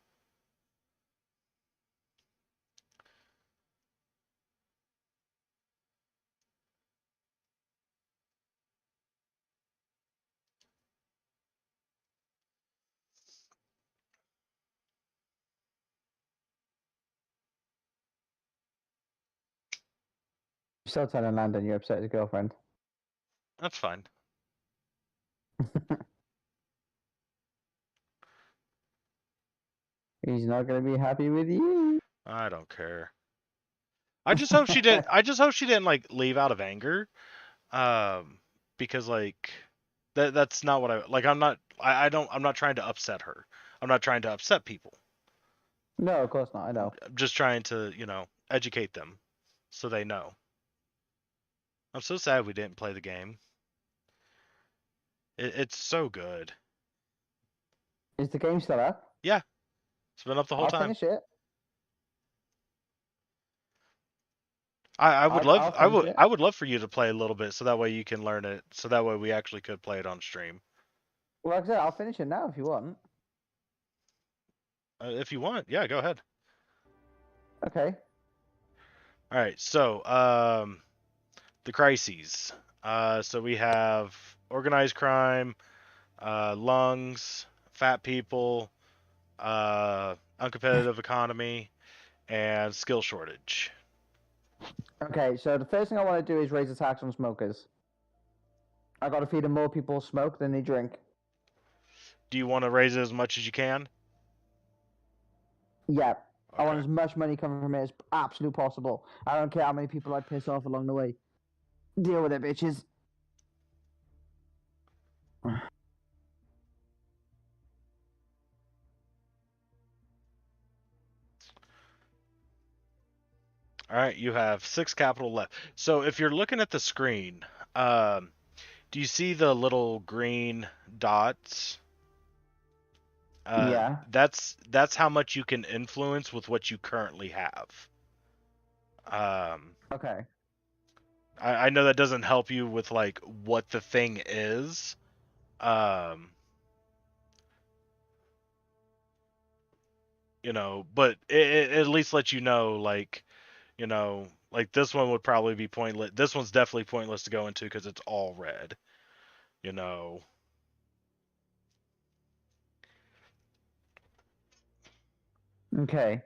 Speaker 7: still telling Landon you're upset with his girlfriend.
Speaker 3: That's fine.
Speaker 7: He's not gonna be happy with you.
Speaker 3: I don't care. I just hope she didn't. I just hope she didn't like leave out of anger, because like that's not what I like. I'm not. I don't. I'm not trying to upset her. I'm not trying to upset people.
Speaker 7: No, of course not. I know.
Speaker 3: I'm just trying to, educate them so they know. I'm so sad we didn't play the game. It's so good.
Speaker 7: Is the game still up?
Speaker 3: Yeah, it's been up the whole
Speaker 7: I'll
Speaker 3: time.
Speaker 7: finish it.
Speaker 3: I would
Speaker 7: I'll
Speaker 3: love
Speaker 7: finish it.
Speaker 3: I would love for you to play a little bit so that way you can learn it. So that way we actually could play it on stream.
Speaker 7: Well, like I said, I'll finish it now if you want.
Speaker 3: If you want, yeah, go ahead.
Speaker 7: Okay.
Speaker 3: All right, so the crises. So we have organized crime, lungs, fat people, uncompetitive economy, and skill shortage.
Speaker 7: Okay, so the first thing I want to do is raise the tax on smokers. I got to feed them more people smoke than they drink.
Speaker 3: Do you want to raise it as much as you can?
Speaker 7: Yeah. I want
Speaker 3: Okay.
Speaker 7: as much money coming from it as absolute possible. I don't care how many people I piss off along the way. Deal with it, bitches.
Speaker 3: All right, you have 6 capital left. So if you're looking at the screen, do you see the little green dots?
Speaker 7: Yeah.
Speaker 3: That's how much you can influence with what you currently have.
Speaker 7: Okay.
Speaker 3: I know that doesn't help you with like what the thing is. But it at least lets you know, like, like this one would probably be pointless. This one's definitely pointless to go into because it's all red.
Speaker 7: Okay.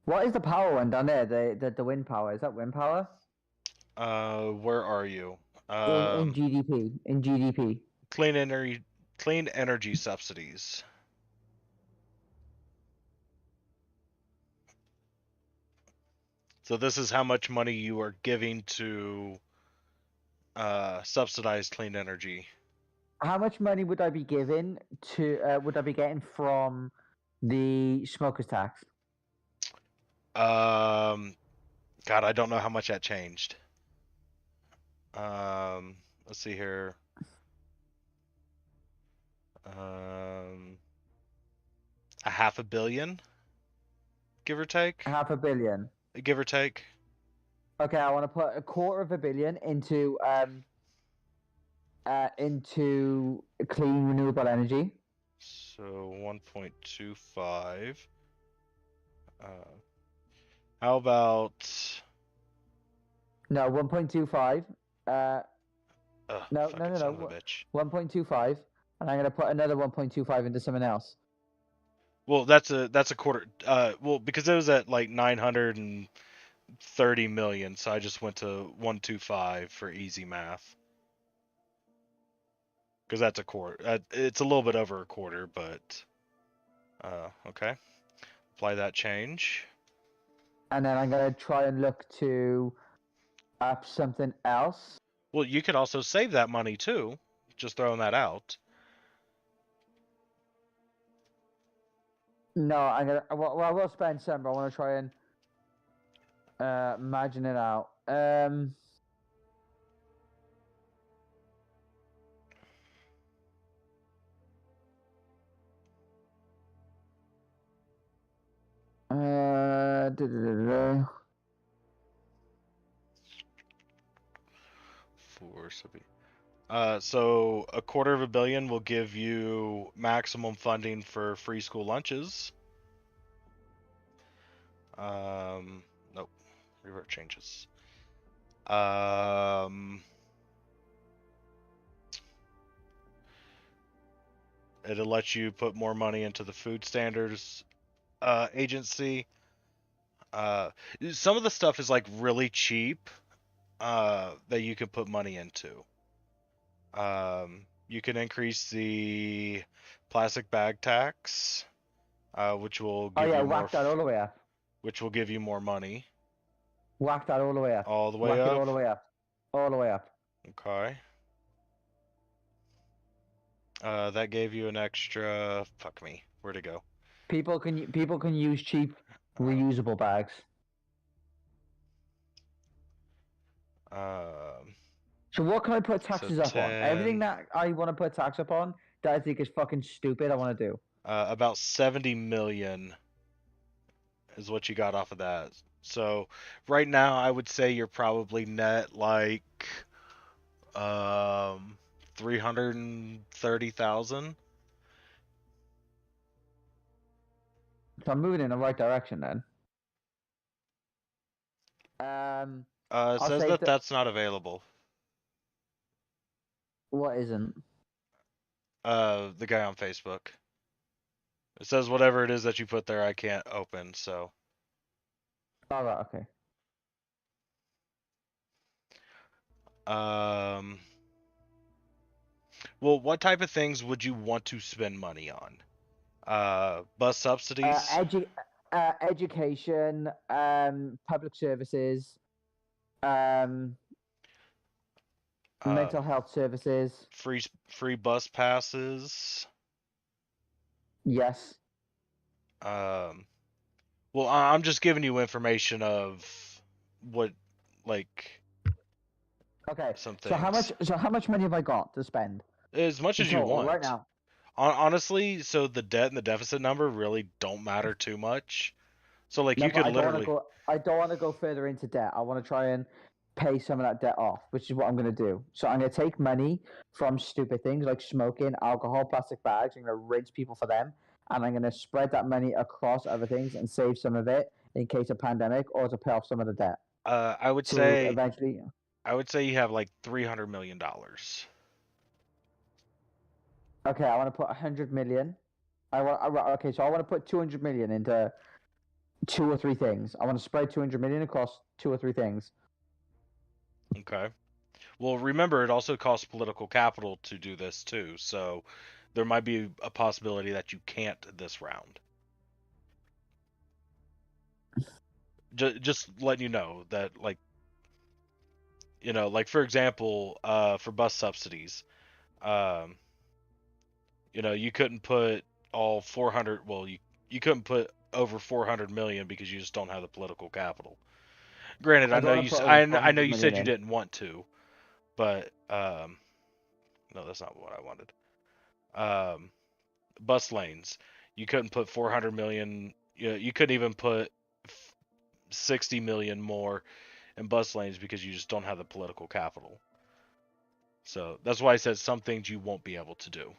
Speaker 7: What is the power one down there? The wind power. Is that wind power?
Speaker 3: Where are you?
Speaker 7: In GDP. In GDP.
Speaker 3: Clean energy subsidies. So this is how much money you are giving to subsidize clean energy.
Speaker 7: How much money would I be giving to? Would I be getting from the smokers tax?
Speaker 3: God, I don't know how much that changed. Let's see here. A $500 million, give or take.
Speaker 7: $500 million.
Speaker 3: Give or take.
Speaker 7: Okay, I want to put $250 million into clean renewable energy.
Speaker 3: So 1.25. How about?
Speaker 7: No, 1.25. No.
Speaker 3: Son of a bitch.
Speaker 7: 1.25, and I'm gonna put another 1.25 into something else.
Speaker 3: Well, that's a quarter. Well, because it was at like 930 million, so I just went to 125 for easy math. Because that's a quarter. It's a little bit over a quarter, but okay. Apply that change.
Speaker 7: And then I'm gonna try and look to up something else.
Speaker 3: Well, you could also save that money too. Just throwing that out.
Speaker 7: No, I'm gonna. Well, I will spend some, but I want to try and imagine it out.
Speaker 3: So $250 million will give you maximum funding for free school lunches. Nope. Revert changes. It'll let you put more money into the food standards agency. Uh, some of the stuff is like really cheap that you can put money into. You can increase the plastic bag tax, which will
Speaker 7: Oh
Speaker 3: give
Speaker 7: yeah,
Speaker 3: you more,
Speaker 7: whack that all the way up.
Speaker 3: which will give you more money.
Speaker 7: Whack that all the way up.
Speaker 3: All the way
Speaker 7: Whack it
Speaker 3: up.
Speaker 7: all the way up. All the way up.
Speaker 3: Okay. That gave you an extra. Fuck me. Where'd it go?
Speaker 7: People can use cheap reusable bags.
Speaker 3: Um,
Speaker 7: So what can I put taxes up on?
Speaker 3: 10.
Speaker 7: Everything that I want to put tax up on that I think is fucking stupid, I want to do.
Speaker 3: About 70 million is what you got off of that. So right now, I would say you're probably net like 330,000.
Speaker 7: So I'm moving in the right direction then.
Speaker 3: It
Speaker 7: I'll
Speaker 3: says
Speaker 7: say
Speaker 3: that
Speaker 7: that-
Speaker 3: that's not available.
Speaker 7: What isn't?
Speaker 3: The guy on Facebook. It says whatever it is that you put there, I can't open. So
Speaker 7: All right, okay.
Speaker 3: well, what type of things would you want to spend money on? Bus subsidies.
Speaker 7: Education, public services, mental health services.
Speaker 3: Free bus passes.
Speaker 7: Yes.
Speaker 3: Well, I'm just giving you information of what, like,
Speaker 7: Okay.
Speaker 3: some
Speaker 7: So how
Speaker 3: things.
Speaker 7: much money have I got to spend?
Speaker 3: As much
Speaker 7: in
Speaker 3: as you
Speaker 7: total
Speaker 3: want.
Speaker 7: right now.
Speaker 3: Honestly, so the debt and the deficit number really don't matter too much. So like
Speaker 7: No,
Speaker 3: you
Speaker 7: but
Speaker 3: could literally.
Speaker 7: I don't want to go further into debt. I want to try and pay some of that debt off, which is what I'm going to do. So I'm going to take money from stupid things like smoking, alcohol, plastic bags. I'm going to rinse people for them, and I'm going to spread that money across other things and save some of it in case of pandemic or to pay off some of the debt.
Speaker 3: I would
Speaker 7: So
Speaker 3: say
Speaker 7: eventually,
Speaker 3: you have like $300 million.
Speaker 7: okay, I want to put 100 million. Okay, so I want to put 200 million into 2 or 3 things. I want to spread 200 million across 2 or 3 things.
Speaker 3: Okay. Well, remember it also costs political capital to do this too, so there might be a possibility that you can't this round. Just letting you know that, like, like for example, for bus subsidies, you couldn't put all 400. Well, you couldn't put over 400 million because you just don't have the political capital. Granted, I know you said you didn't want to, but no, that's not what I wanted. Bus lanes, you couldn't put 400 million. You couldn't even put 60 million more in bus lanes because you just don't have the political capital. So that's why I said some things you won't be able to do.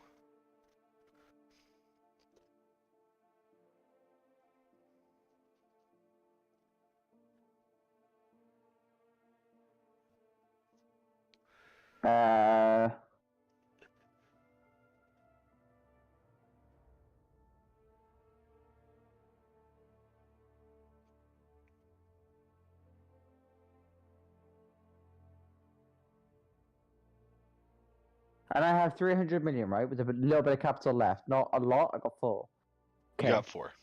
Speaker 7: And I have 300 million, right, with a little bit of capital left. Not a lot. I got 4.
Speaker 3: You got 4.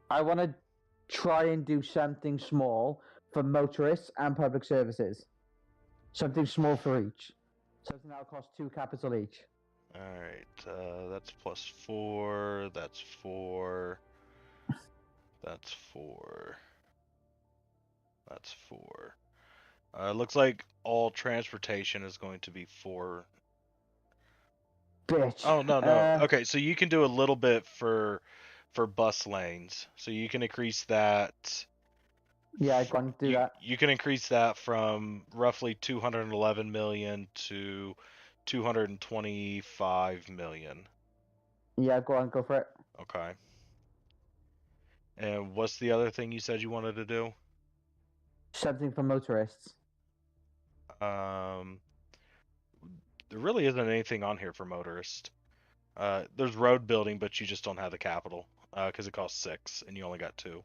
Speaker 7: I want to try and do something small for motorists and public services. Something small for each. Something that'll cost 2 capital each.
Speaker 3: All right, that's +4. That's 4. That's 4. That's 4. Looks like all transportation is going to be 4.
Speaker 7: Bitch.
Speaker 3: Oh no. Okay, so you can do a little bit for bus lanes. So you can increase that.
Speaker 7: Yeah, I can do that.
Speaker 3: You can increase that from roughly 211 million to 225 million.
Speaker 7: Yeah, go for it.
Speaker 3: Okay. And what's the other thing you said you wanted to do?
Speaker 7: Something for motorists.
Speaker 3: There really isn't anything on here for motorist. There's road building, but you just don't have the capital because it costs 6 and you only got 2.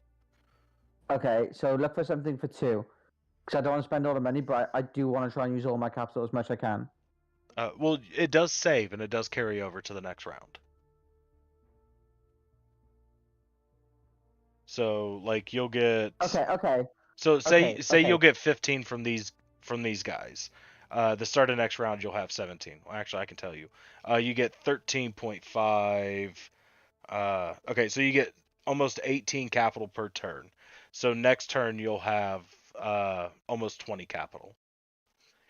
Speaker 7: Okay, so look for something for 2. Because I don't want to spend all the money, but I do want to try and use all my capital as much as I can.
Speaker 3: Well, it does save and it does carry over to the next round. So like you'll get.
Speaker 7: Okay.
Speaker 3: So say
Speaker 7: okay.
Speaker 3: you'll get 15 from these guys. The start of next round you'll have 17. Well, actually, I can tell you. You get 13.5. Okay, so you get almost 18 capital per turn. So next turn you'll have almost 20 capital,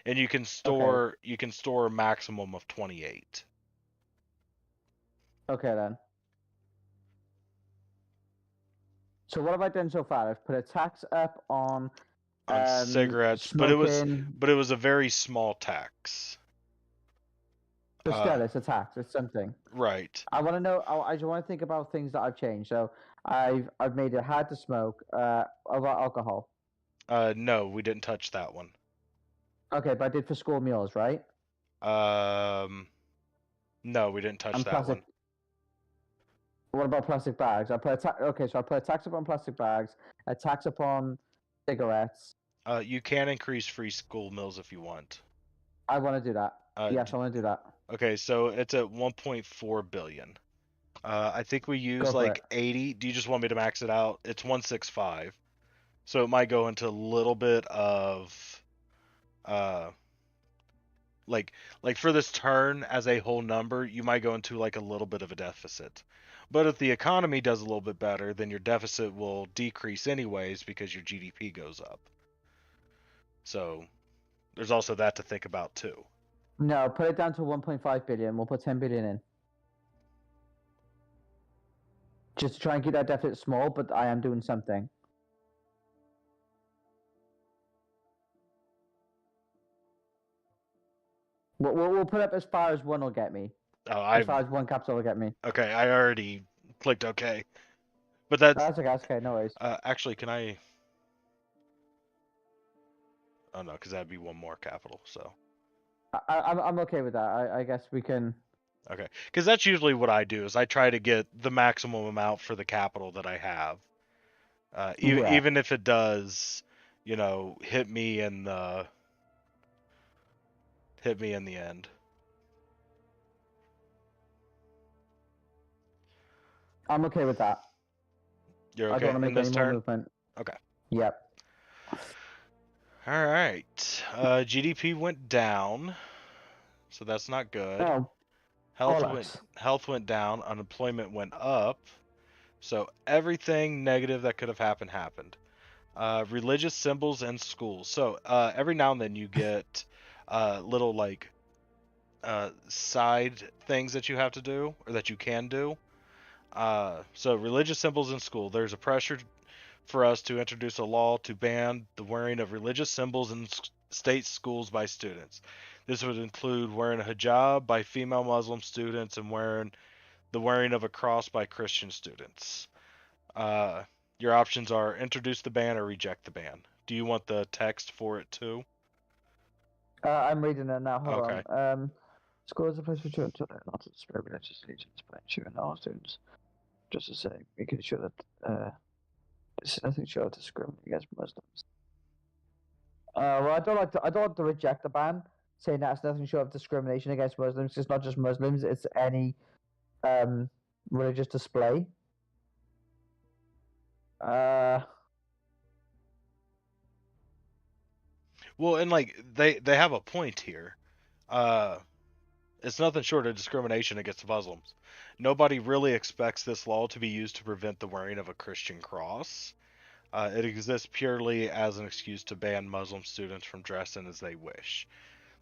Speaker 3: and you can store a maximum of 28.
Speaker 7: Okay then. So what have I done so far? I've put a tax up on
Speaker 3: cigarettes,
Speaker 7: smoking,
Speaker 3: but it was a very small tax.
Speaker 7: but still, it's a tax. It's something.
Speaker 3: Right.
Speaker 7: I want to know. I just want to think about things that I've changed. So I've made it hard to smoke. About alcohol.
Speaker 3: No, we didn't touch that one.
Speaker 7: Okay, but I did for school meals, right?
Speaker 3: No, we didn't touch
Speaker 7: And
Speaker 3: that
Speaker 7: plastic.
Speaker 3: one.
Speaker 7: What about plastic bags? I put so I put a tax up on plastic bags, a tax upon cigarettes.
Speaker 3: You can increase free school meals if you want.
Speaker 7: I want to do that. Yes, I want to do that.
Speaker 3: Okay, so it's at 1.4 billion. I think we use like 80. Do you just want me to max it out? It's 165. So it might go into a little bit of like for this turn as a whole number, you might go into like a little bit of a deficit. But if the economy does a little bit better, then your deficit will decrease anyways because your GDP goes up. So there's also that to think about too.
Speaker 7: No, put it down to 1.5 billion. We'll put 10 billion in. Just to try and keep that deficit small, but I am doing something. We'll put up as far as one will get me. As far as one capital will get me.
Speaker 3: Okay, I already clicked okay. But that's
Speaker 7: okay, no worries.
Speaker 3: Actually, can I? Oh no, because that'd be one more capital. So.
Speaker 7: I'm okay with that. I guess we can.
Speaker 3: Okay, because that's usually what I do is I try to get the maximum amount for the capital that I have. Even if it does, hit me in the end.
Speaker 7: I'm okay with that.
Speaker 3: You're okay
Speaker 7: I don't want to make any more
Speaker 3: turn?
Speaker 7: movement.
Speaker 3: Okay.
Speaker 7: Yep.
Speaker 3: All right. GDP went down, so that's not good.
Speaker 7: Oh.
Speaker 3: Health went down. Unemployment went up. So everything negative that could have happened. Religious symbols in schools. So every now and then you get little like side things that you have to do or that you can do. So religious symbols in school. There's a pressure for us to introduce a law to ban the wearing of religious symbols in state schools by students. This would include wearing a hijab by female Muslim students and the wearing of a cross by Christian students. Your options are introduce the ban or reject the ban. Do you want the text for it too?
Speaker 7: I'm reading it now. Hold
Speaker 3: Okay.
Speaker 7: on. School is a place for children to learn not to spread religious allegiance by ensuring all students, just to say, making sure that there's nothing sure to discriminate against Muslims. Well, I don't like to reject the ban, saying that it's nothing short of discrimination against Muslims. It's not just Muslims; it's any religious display.
Speaker 3: Well, and like they have a point here. It's nothing short of discrimination against Muslims. Nobody really expects this law to be used to prevent the wearing of a Christian cross. It exists purely as an excuse to ban Muslim students from dressing as they wish.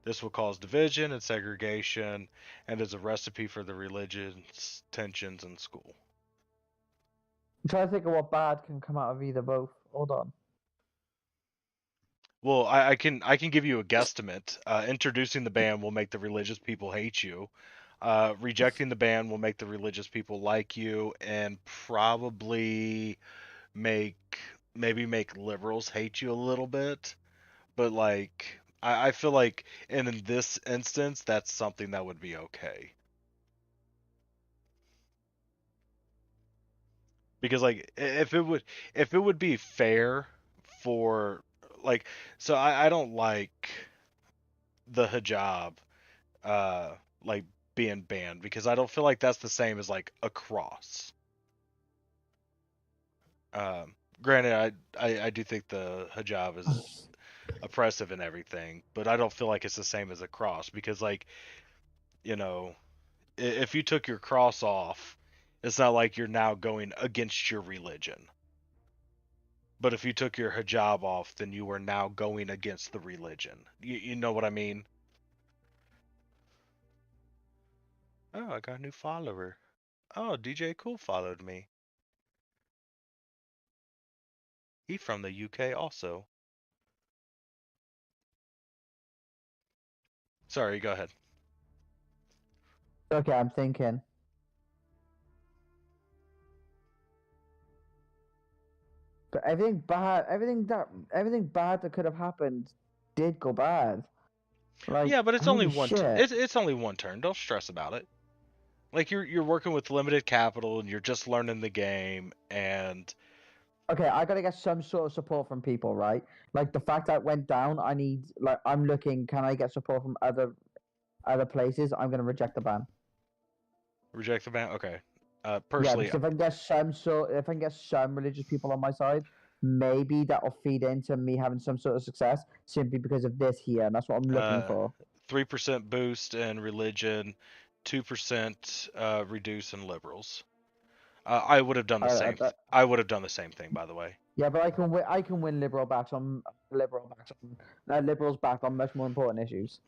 Speaker 3: This will cause division and segregation, and is a recipe for the religious tensions in school.
Speaker 7: I'm trying to think of what bad can come out of either both. Hold on.
Speaker 3: Well, I can give you a guesstimate. Introducing the ban will make the religious people hate you. Rejecting the ban will make the religious people like you, and probably maybe make liberals hate you a little bit. But like, I feel like in this instance, that's something that would be okay. Because like if it would be fair for like so I don't like the hijab uh like being banned because I don't feel like that's the same as like a cross. Granted, I do think the hijab is oppressive and everything, but I don't feel like it's the same as a cross because like you know if you took your cross off, it's not like you're now going against your religion. But if you took your hijab off, then you were now going against the religion. You know what I mean? Oh, I got a new follower. Oh, DJ Cool followed me. He from the UK also. Sorry, go ahead.
Speaker 7: Okay, I'm thinking. But everything bad that could have happened did go bad. Like,
Speaker 3: Yeah, but it's
Speaker 7: holy
Speaker 3: only one.
Speaker 7: shit.
Speaker 3: It's only one turn. Don't stress about it. Like you're working with limited capital and you're just learning the game and
Speaker 7: Okay, I gotta get some sort of support from people, right? Like the fact that it went down, I'm looking, can I get support from other places? I'm gonna reject the ban.
Speaker 3: reject the ban. Okay.
Speaker 7: Yeah,
Speaker 3: Personally,
Speaker 7: because if I can get some religious people on my side, maybe that'll feed into me having some sort of success simply because of this here, and that's what I'm looking for.
Speaker 3: 3% boost in religion, 2% reduce in liberals. I would have done the same. I would have done the same thing, by the way.
Speaker 7: Yeah, but I can win liberals back on much more important issues.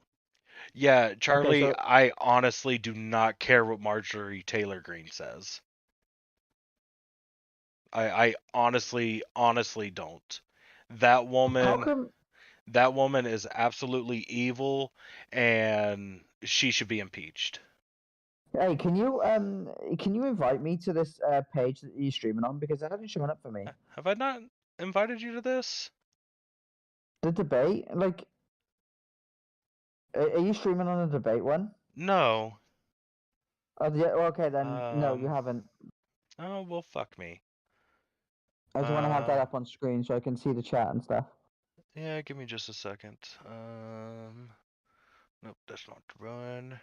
Speaker 3: Yeah, Charlie,
Speaker 7: so-
Speaker 3: I honestly do not care what Marjorie Taylor Greene says. I honestly don't. That
Speaker 7: How
Speaker 3: woman
Speaker 7: come?
Speaker 3: that woman is absolutely evil and she should be impeached.
Speaker 7: Hey, can you invite me to this page that you're streaming on because that hasn't shown up for me.
Speaker 3: Have I not invited you to this?
Speaker 7: The debate, like, are you streaming on the debate one?
Speaker 3: No.
Speaker 7: Oh, yeah. Okay, then no, you
Speaker 3: Um,
Speaker 7: haven't.
Speaker 3: Oh, well, fuck me.
Speaker 7: I just want to have that up on screen so I can see the chat and stuff.
Speaker 3: Yeah, give me just a second. Nope, that's not the one.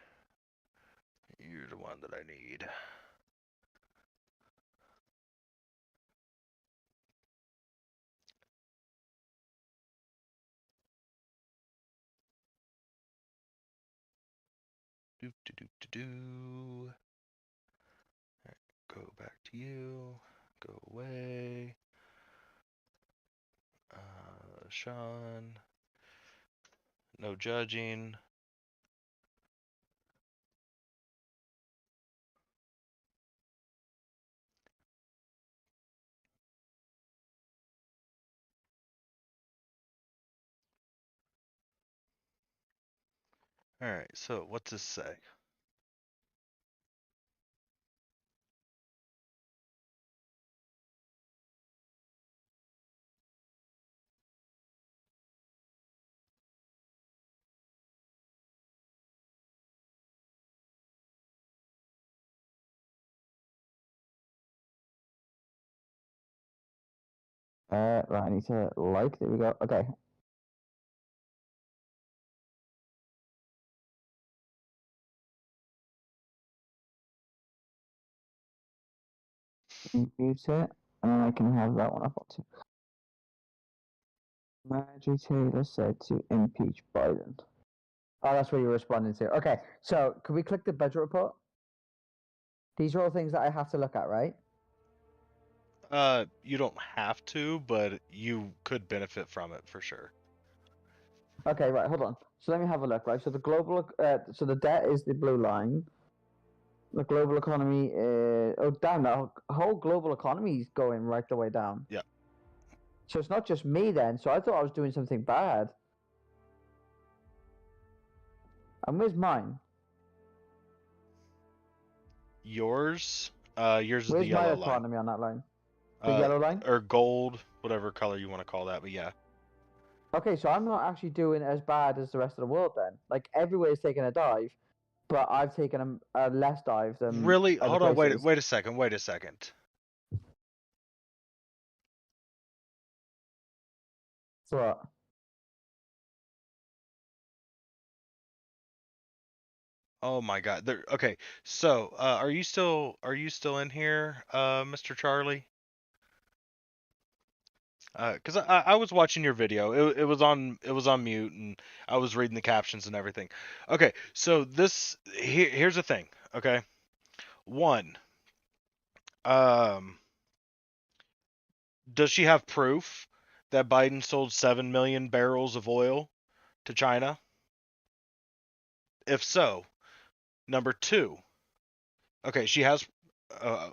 Speaker 3: You're the one that I need. Do do do do do. Alright, go back to you. Go away. Sean. No judging. Alright, so what's this say?
Speaker 7: Right, I need to like. There we go. Okay. Mute it, and then I can have that one up too. Marjorie Taylor said to impeach Biden. Oh, that's what you're responding to. Okay, so can we click the budget report? These are all things that I have to look at, right?
Speaker 3: You don't have to, but you could benefit from it for sure.
Speaker 7: Okay, right, hold on. So let me have a look, right? So so the debt is the blue line. The global economy oh damn, the whole global economy is going right the way down.
Speaker 3: Yeah.
Speaker 7: So it's not just me then. So I thought I was doing something bad. And where's mine?
Speaker 3: Yours is
Speaker 7: Where's
Speaker 3: the yellow
Speaker 7: my
Speaker 3: line.
Speaker 7: economy on that line? The yellow line?
Speaker 3: Or gold, whatever color you want to call that, but yeah.
Speaker 7: Okay, so I'm not actually doing as bad as the rest of the world then. Like everywhere's taking a dive, but I've taken a less dive than
Speaker 3: Really?
Speaker 7: other
Speaker 3: Hold on,
Speaker 7: places.
Speaker 3: wait a second, wait a second.
Speaker 7: So what?
Speaker 3: Oh my God. Okay. So, are you still in here, Mr. Charlie? Because I was watching your video. It was on mute, and I was reading the captions and everything. Okay, so here's the thing. Okay, one, um, does she have proof that Biden sold 7 million barrels of oil to China? If so, number two. Okay, she has. Uh,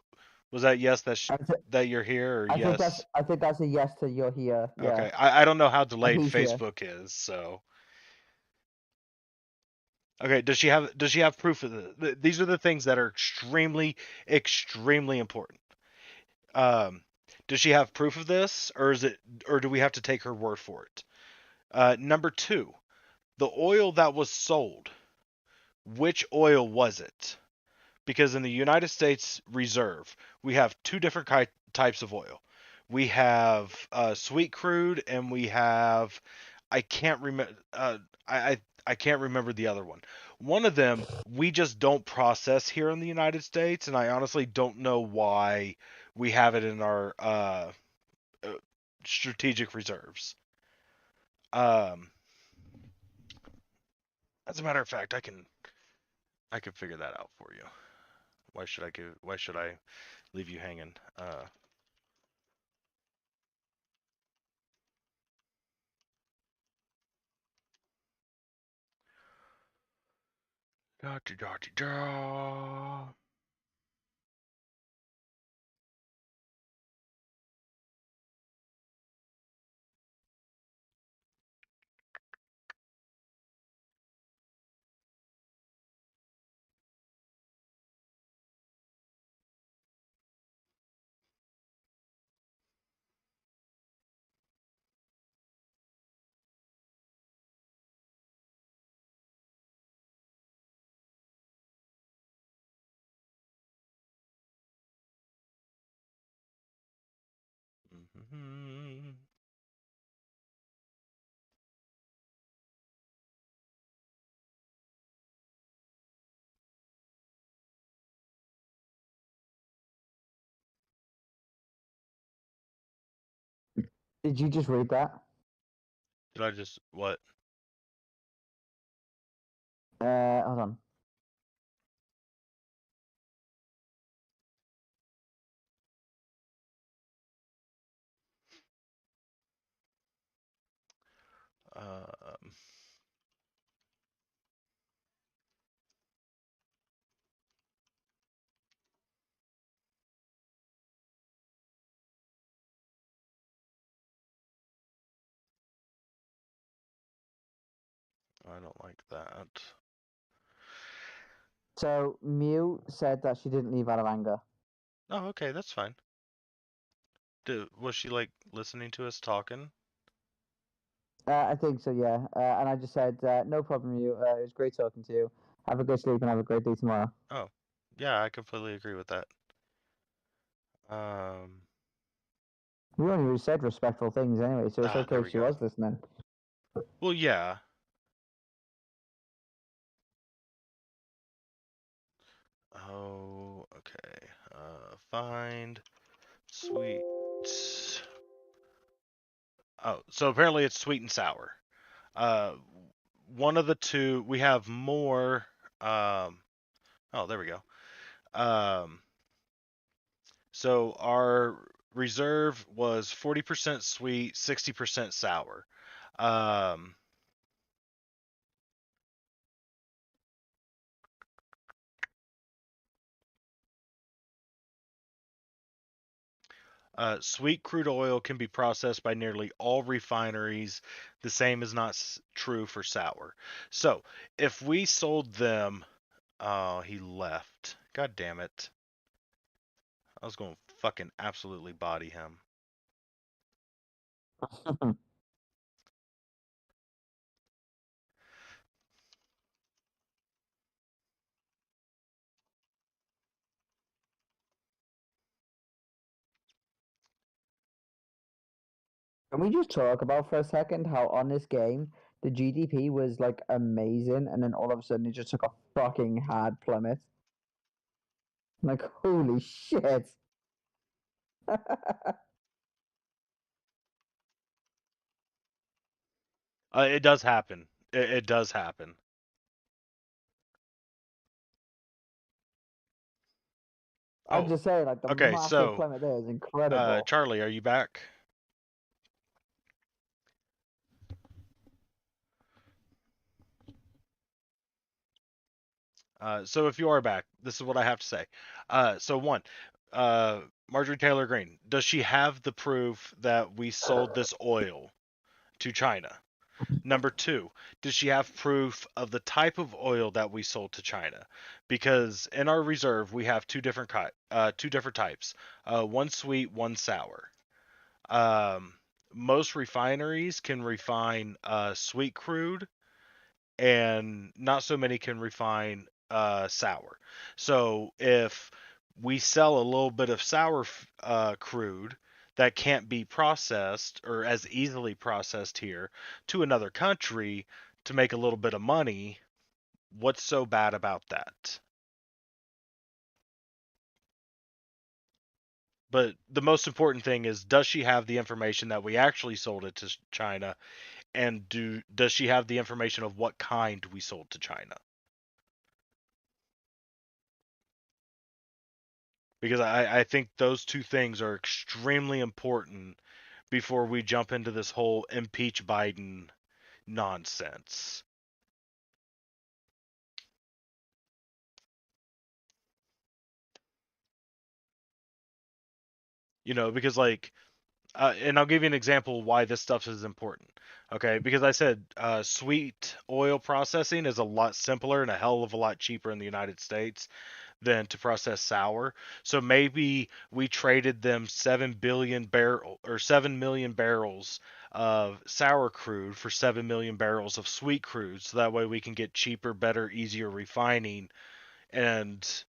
Speaker 3: was that yes that you're here, or yes?
Speaker 7: I think that's a yes to you're here. Yeah.
Speaker 3: Okay, I don't know how delayed
Speaker 7: He's here.
Speaker 3: Facebook is, so. Okay, does she have proof of these are the things that are extremely important. Does she have proof of this, or do we have to take her word for it? Number two, the oil that was sold, which oil was it? Because in the United States Reserve, we have two different types of oil. We have sweet crude, and we have I can't remember. I can't remember the other one. One of them we just don't process here in the United States, and I honestly don't know why we have it in our strategic reserves. Um, as a matter of fact, I can figure that out for you. Why should I leave you hanging? Da, da, da, da, da. Mhm.
Speaker 7: Did you just read that?
Speaker 3: Did I just what?
Speaker 7: Hold on.
Speaker 3: Um, I don't like that.
Speaker 7: So Mew said that she didn't leave out of anger.
Speaker 3: Oh, okay, that's fine. Was she like listening to us talking?
Speaker 7: I think so, yeah. And I just said, no problem, Mew. It was great talking to you. Have a good sleep and have a great day tomorrow.
Speaker 3: Oh, yeah, I completely agree with that. Um,
Speaker 7: We only really said respectful things anyway, so it's okay
Speaker 3: there
Speaker 7: if
Speaker 3: we
Speaker 7: she
Speaker 3: go.
Speaker 7: was listening.
Speaker 3: Well, yeah. Oh, okay. Find sweet. Oh, so apparently it's sweet and sour. Uh, one of the two. We have more. Oh, there we go. So our reserve was 40% sweet, 60% sour. Um, Sweet crude oil can be processed by nearly all refineries. The same is not true for sour. So if we sold them, oh, he left. God damn it! I was going to fucking absolutely body him.
Speaker 7: Can we just talk about for a second how on this game the GDP was like amazing, and then all of a sudden it just took a fucking hard plummet. Like holy shit!
Speaker 3: It does happen. It does happen.
Speaker 7: I'm
Speaker 3: Oh,
Speaker 7: just saying, like the
Speaker 3: okay.
Speaker 7: massive
Speaker 3: So,
Speaker 7: plummet there is incredible.
Speaker 3: Charlie, are you back? So if you are back, this is what I have to say. So one, Marjorie Taylor Greene, does she have the proof that we sold this oil to China? Number two, does she have proof of the type of oil that we sold to China? Because in our reserve we have two different types, one sweet, one sour. Most refineries can refine sweet crude, and not so many can refine sour. So if we sell a little bit of sour crude that can't be processed or as easily processed here to another country to make a little bit of money, what's so bad about that? But the most important thing is, does she have the information that we actually sold it to China, and does she have the information of what kind we sold to China? Because I think those two things are extremely important before we jump into this whole impeach Biden nonsense. Because and I'll give you an example why this stuff is important. Okay, because I said sweet oil processing is a lot simpler and a hell of a lot cheaper in the United States than to process sour. So maybe we traded them 7 million barrels of sour crude for 7 million barrels of sweet crude, so that way we can get cheaper, better, easier refining and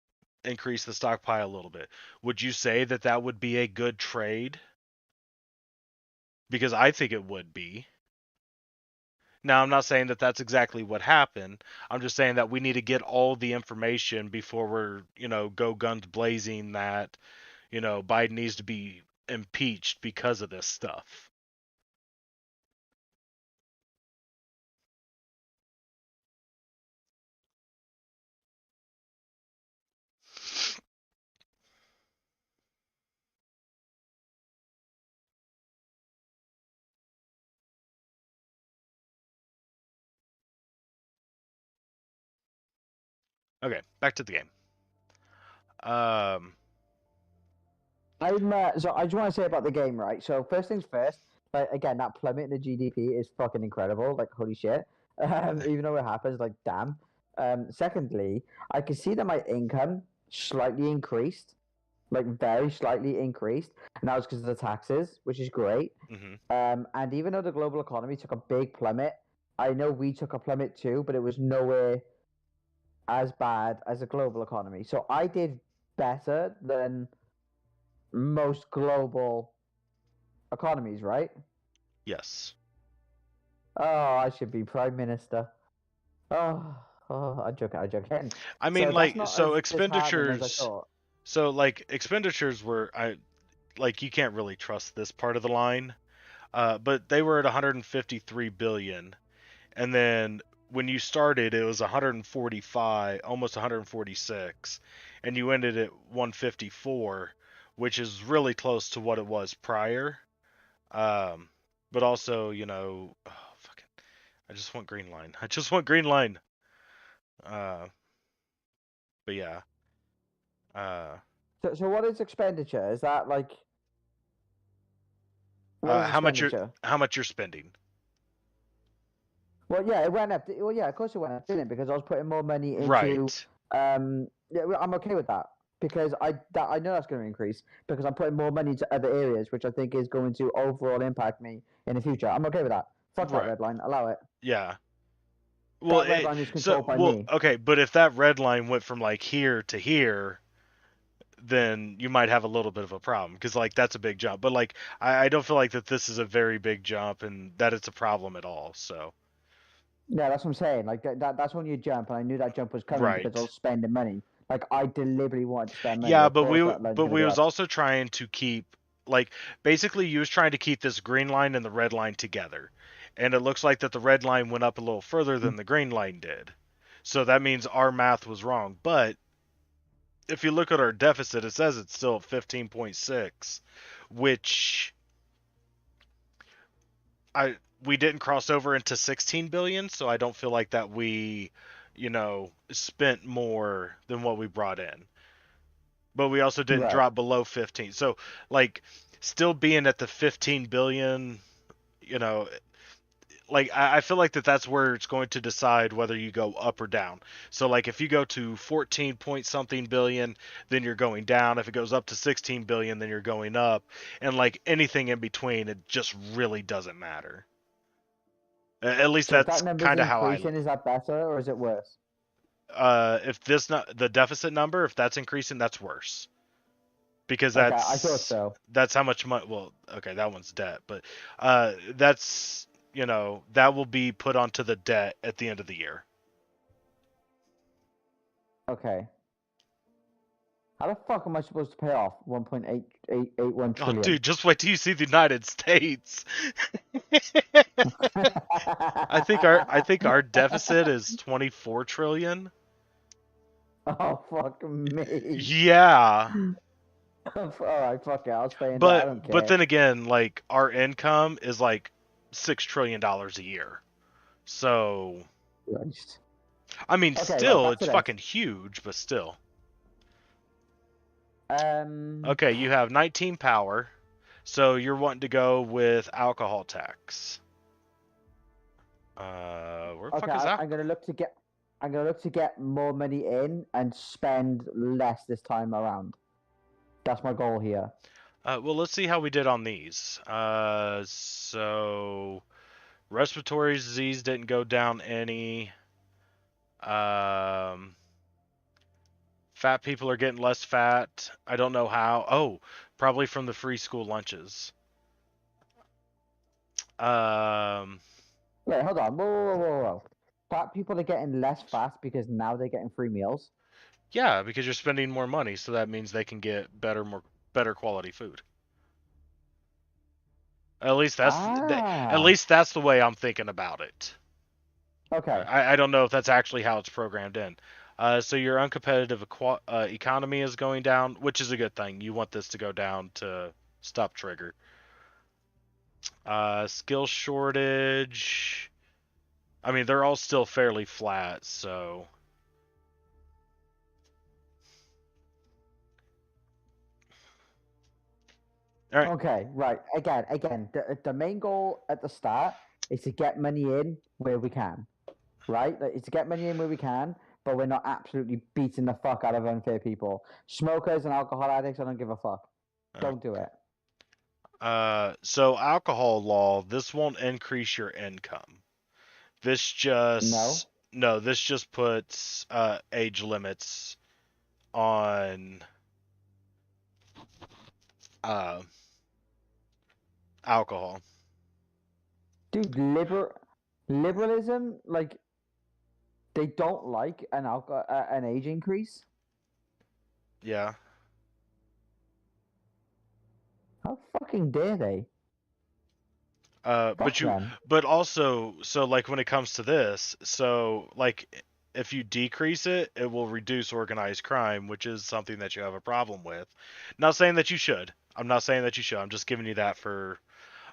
Speaker 3: increase the stockpile a little bit. Would you say that that would be a good trade? Because I think it would be. Now, I'm not saying that that's exactly what happened. I'm just saying that we need to get all the information before we're, go guns blazing that, Biden needs to be impeached because of this stuff. Okay, back to the game.
Speaker 7: So I just want to say about the game, right? So first things first, like again, that plummet in the GDP is fucking incredible. Like holy shit. Even though it happens, like damn. Secondly, I can see that my income slightly increased, like very slightly increased, and that was because of the taxes, which is great. And even though the global economy took a big plummet, I know we took a plummet too, but it was nowhere as bad as the global economy. So I did better than most global economies, right?
Speaker 3: Yes.
Speaker 7: Oh, I should be prime minister. Oh, I'm joking.
Speaker 3: I mean, expenditures.
Speaker 7: As I thought.
Speaker 3: So, expenditures were, you can't really trust this part of the line, but they were at 153 billion, and then when you started, it was 145, almost 146, and you ended at 154, which is really close to what it was prior. But also, fucking, I just want green line. But yeah.
Speaker 7: So what is expenditure? Is that like
Speaker 3: how much you're spending?
Speaker 7: Well, yeah, it went up. Well, yeah, of course it went up, didn't it? Because I was putting more money into.
Speaker 3: Right.
Speaker 7: Yeah, I'm okay with that because I know that's going to increase because I'm putting more money into other areas, which I think is going to overall impact me in the future. I'm okay with that. Fuck that red line. Allow it.
Speaker 3: Yeah. Well,
Speaker 7: that red line is controlled by me.
Speaker 3: Okay, but if that red line went from here to here, then you might have a little bit of a problem because like that's a big jump. But like I don't feel like that this is a very big jump and that it's a problem at all. So
Speaker 7: Yeah, that's what I'm saying. Like that's only a jump, and I knew that jump was coming because I
Speaker 3: right.
Speaker 7: was spending money. Like I deliberately wanted to spend money.
Speaker 3: Yeah,
Speaker 7: Of course, that line's
Speaker 3: but
Speaker 7: gonna
Speaker 3: we
Speaker 7: go
Speaker 3: was
Speaker 7: up.
Speaker 3: also trying to keep like basically you was trying to keep this green line and the red line together. And it looks like that the red line went up a little further than the green line did. So that means our math was wrong. But if you look at our deficit, it says it's still 15.6, which we didn't cross over into 16 billion, so I don't feel like that we, spent more than what we brought in. But we also didn't
Speaker 7: Right.
Speaker 3: drop below 15. So like still being at the 15 billion, like I feel like that's where it's going to decide whether you go up or down. So like if you go to 14 point something billion, then you're going down. If it goes up to 16 billion, then you're going up. And like anything in between, it just really doesn't matter. At least
Speaker 7: So if
Speaker 3: that's
Speaker 7: that number's
Speaker 3: kind of how I.
Speaker 7: increasing, is that better or is it worse?
Speaker 3: If the deficit number, if that's increasing, that's worse. Because
Speaker 7: Okay, I thought so.
Speaker 3: that's how much money. Well, okay, that one's debt, but that's that will be put onto the debt at the end of the year.
Speaker 7: Okay. How the fuck am I supposed to pay off 1.8881
Speaker 3: Oh,
Speaker 7: trillion?
Speaker 3: dude, just wait till you see the United States. I think our deficit is 24 trillion.
Speaker 7: Oh fuck me.
Speaker 3: Yeah.
Speaker 7: Alright, fuck it, I'll stay in that. I don't care.
Speaker 3: But then again, like our income is like $6 trillion a year. So
Speaker 7: Christ.
Speaker 3: I mean,
Speaker 7: Okay,
Speaker 3: still
Speaker 7: well,
Speaker 3: it's
Speaker 7: that's it.
Speaker 3: fucking huge, but still.
Speaker 7: Okay.
Speaker 3: Okay, you have 19 power. So you're wanting to go with alcohol tax. Where the fuck is that?
Speaker 7: I'm gonna look to get more money in and spend less this time around. That's my goal here.
Speaker 3: Well, let's see how we did on these. So respiratory disease didn't go down any. Fat people are getting less fat. I don't know how. Oh, probably from the free school lunches.
Speaker 7: Wait, hold on. Whoa. Fat people are getting less fast because now they're getting free meals.
Speaker 3: Yeah, because you're spending more money, so that means they can get better quality food. At least that's the way I'm thinking about it.
Speaker 7: Okay.
Speaker 3: I don't know if that's actually how it's programmed in. So your uncompetitive economy is going down, which is a good thing. You want this to go down to stop trigger. Skill shortage. I mean, they're all still fairly flat, so. All right.
Speaker 7: Okay, right. Again, the main goal at the start is to get money in where we can, right? Like, it's to get money in where we can, but we're not absolutely beating the fuck out of unfair people. Smokers and alcohol addicts, I don't give a fuck. Don't do it.
Speaker 3: So alcohol law, this won't increase your income. This just this just puts age limits on alcohol.
Speaker 7: Dude, liberalism, like, they don't like an age increase.
Speaker 3: Yeah.
Speaker 7: How fucking dare they?
Speaker 3: But also, so like when it comes to this, so like if you decrease it, it will reduce organized crime, which is something that you have a problem with. Not saying that you should. I'm not saying that you should. I'm just giving you that for.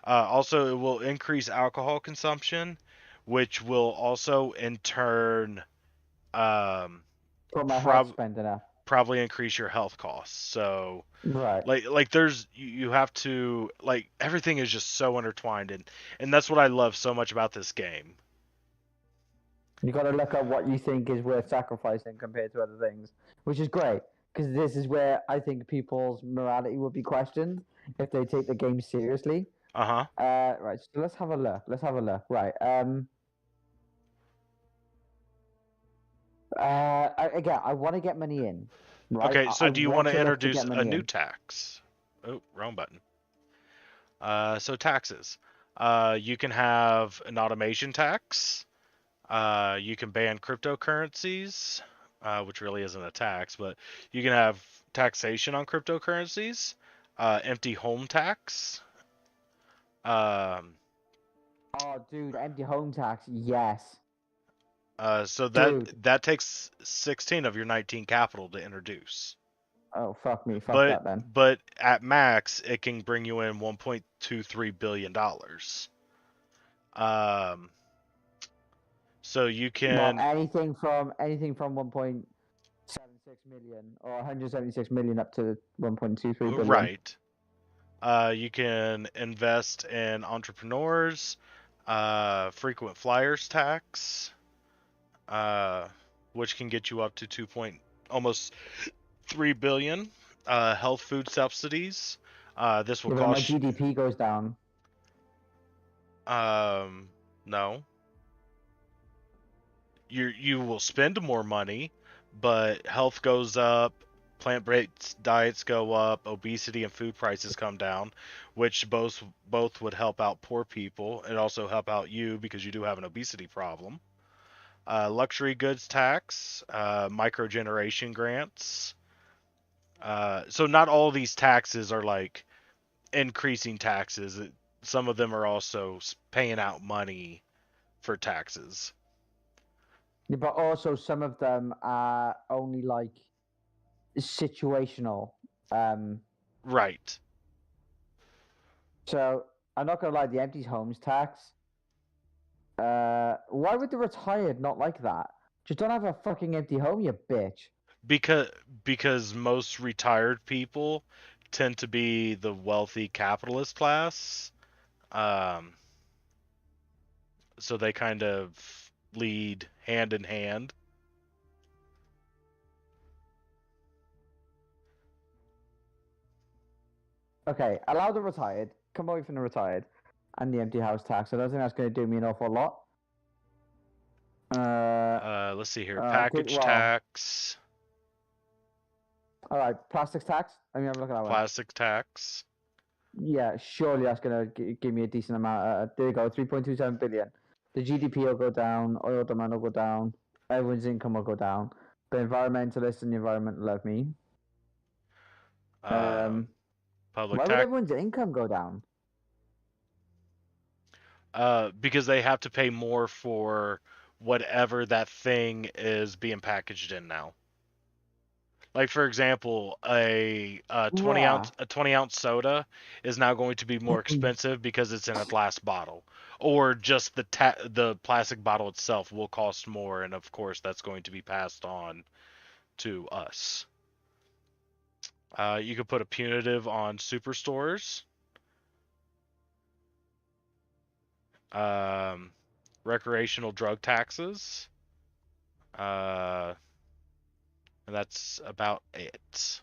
Speaker 3: Also, it will increase alcohol consumption, which will also in turn
Speaker 7: Put my health spending up.
Speaker 3: probably increase your health costs. So
Speaker 7: right,
Speaker 3: like there's you have to, like, everything is just so intertwined, and that's what I love so much about this game.
Speaker 7: You got to look at what you think is worth sacrificing compared to other things, which is great, because this is where I think people's morality would be questioned if they take the game seriously. Right, so let's have a look. Right. Again, I want to get money in. Right?
Speaker 3: Okay, so do you want to
Speaker 7: look
Speaker 3: introduce
Speaker 7: get
Speaker 3: a
Speaker 7: money
Speaker 3: new
Speaker 7: in.
Speaker 3: tax? Oh, wrong button. So taxes. You can have an automation tax. You can ban cryptocurrencies, which really isn't a tax, but you can have taxation on cryptocurrencies. Empty home tax. Um,
Speaker 7: Oh, dude, empty home tax. Yes.
Speaker 3: so
Speaker 7: Dude.
Speaker 3: that takes 16 of your 19 capital to introduce.
Speaker 7: Oh, fuck me. Fuck that then.
Speaker 3: But at max, it can bring you in $1.23 billion. So you
Speaker 7: Well,
Speaker 3: can
Speaker 7: anything from 1.76 million or 176 million up to 1.23 billion.
Speaker 3: right. You can invest in entrepreneurs, frequent flyers tax, which can get you up to almost 3 billion. Health food subsidies. This will
Speaker 7: Yeah, but my
Speaker 3: cost.
Speaker 7: GDP goes down.
Speaker 3: No. You will spend more money, but health goes up, plant-based diets go up, obesity and food prices come down, which both would help out poor people and also help out you because you do have an obesity problem. Luxury goods tax, microgeneration grants. So not all these taxes are like increasing taxes. Some of them are also paying out money for taxes.
Speaker 7: Yeah, but also some of them are only like situational.
Speaker 3: Right.
Speaker 7: So I'm not gonna lie, the empty homes tax. Why would the retired not like that? Just don't have a fucking empty home, you bitch.
Speaker 3: Because most retired people tend to be the wealthy capitalist class. So they kind of lead hand in hand.
Speaker 7: Okay, allow the retired. Come away from the retired and the empty house tax. I don't think that's going to do me an awful lot.
Speaker 3: Let's see here. Package tax.
Speaker 7: All right, plastics tax. Let me have a look at that one.
Speaker 3: Plastic tax.
Speaker 7: Yeah, surely that's going to give me a decent amount. There you go, 3.27 billion. The GDP will go down, oil demand will go down, everyone's income will go down. The environmentalists and the environment love me.
Speaker 3: Public
Speaker 7: Why would
Speaker 3: tax.
Speaker 7: everyone's income go down?
Speaker 3: Because they have to pay more for whatever that thing is being packaged in now. Like for example, a 20-ounce soda is now going to be more expensive because it's in a glass bottle, or just the plastic bottle itself will cost more, and of course that's going to be passed on to us. You could put a punitive on superstores. Recreational drug taxes. And that's about it.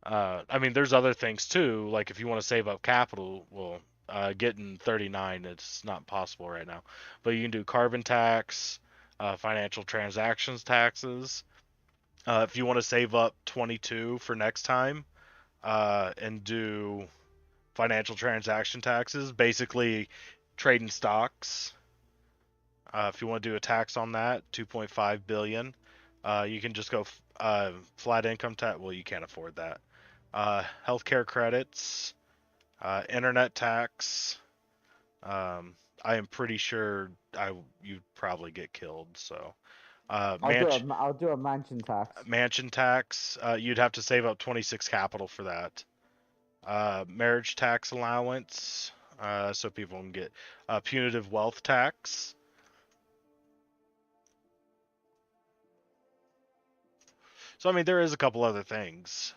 Speaker 3: I mean, there's other things too. Like if you want to save up capital, well, getting 39, it's not possible right now. But you can do carbon tax, financial transactions taxes. If you want to save up 22 for next time, and do financial transaction taxes, basically trading stocks. If you want to do a tax on that, 2.5 billion. You can just go flat income tax. Well, you can't afford that. Healthcare credits, internet tax. I am pretty sure you'd probably get killed. So,
Speaker 7: I'll do a mansion tax.
Speaker 3: Mansion tax. You'd have to save up 26 capital for that. Marriage tax allowance. So people can get punitive wealth tax. So, I mean, there is a couple other things.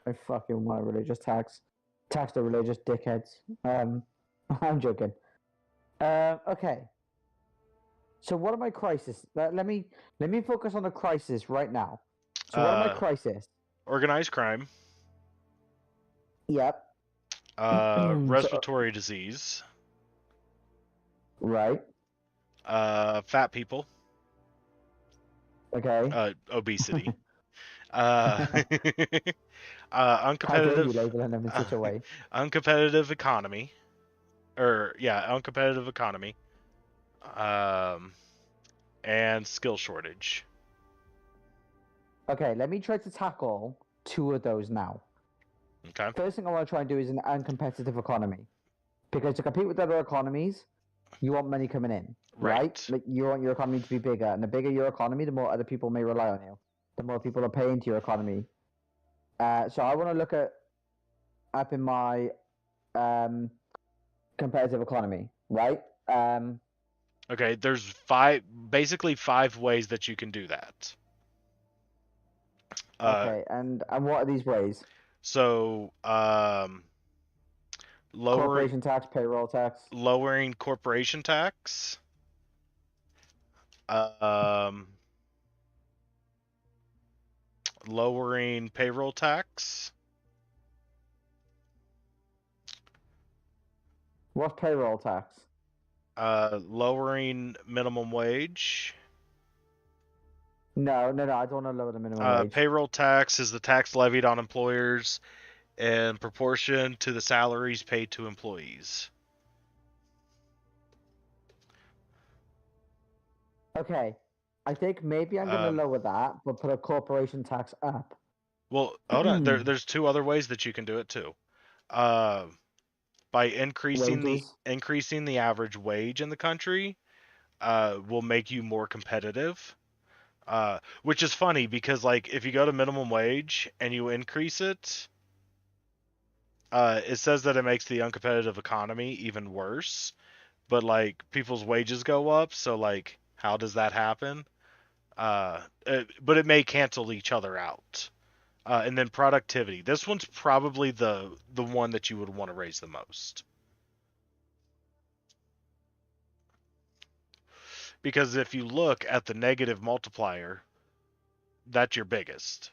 Speaker 7: I fucking want a religious tax. Tax the religious dickheads. I'm joking. Okay. So what are my crises? Let me focus on the crisis right now. So what are my crises?
Speaker 3: Organized crime.
Speaker 7: Yep.
Speaker 3: Respiratory disease.
Speaker 7: Right.
Speaker 3: Fat people.
Speaker 7: Okay.
Speaker 3: Obesity.
Speaker 7: How dare you
Speaker 3: Uncompetitive,
Speaker 7: labeling them in such a way?
Speaker 3: uncompetitive economy, or yeah, uncompetitive economy, um, and skill shortage.
Speaker 7: Okay, let me try to tackle 2 of those now.
Speaker 3: Okay.
Speaker 7: First thing I want to try and do is an uncompetitive economy. Because to compete with other economies, you want money coming in, right? Like you want your economy to be bigger, and the bigger your economy, the more other people may rely on you. The more people are paying to your economy. So I want to look at up in my competitive economy, right?
Speaker 3: Okay. There's basically five ways that you can do that.
Speaker 7: Okay, and what are these ways?
Speaker 3: So,
Speaker 7: Corporation tax, payroll tax.
Speaker 3: lowering corporation tax. Um, lowering payroll tax.
Speaker 7: What's payroll tax?
Speaker 3: Lowering minimum wage.
Speaker 7: No, I don't want to lower the minimum wage.
Speaker 3: Payroll tax is the tax levied on employers in proportion to the salaries paid to employees.
Speaker 7: Okay, I think maybe I'm going to lower that, but put a corporation tax up.
Speaker 3: Well, hold on. There's 2 other ways that you can do it too. By increasing the average wage in the country, will make you more competitive. Which is funny because like if you go to minimum wage and you increase it, it says that it makes the uncompetitive economy even worse. But like people's wages go up, so like how does that happen? But it may cancel each other out. And then productivity. This one's probably the one that you would want to raise the most. Because if you look at the negative multiplier, that's your biggest.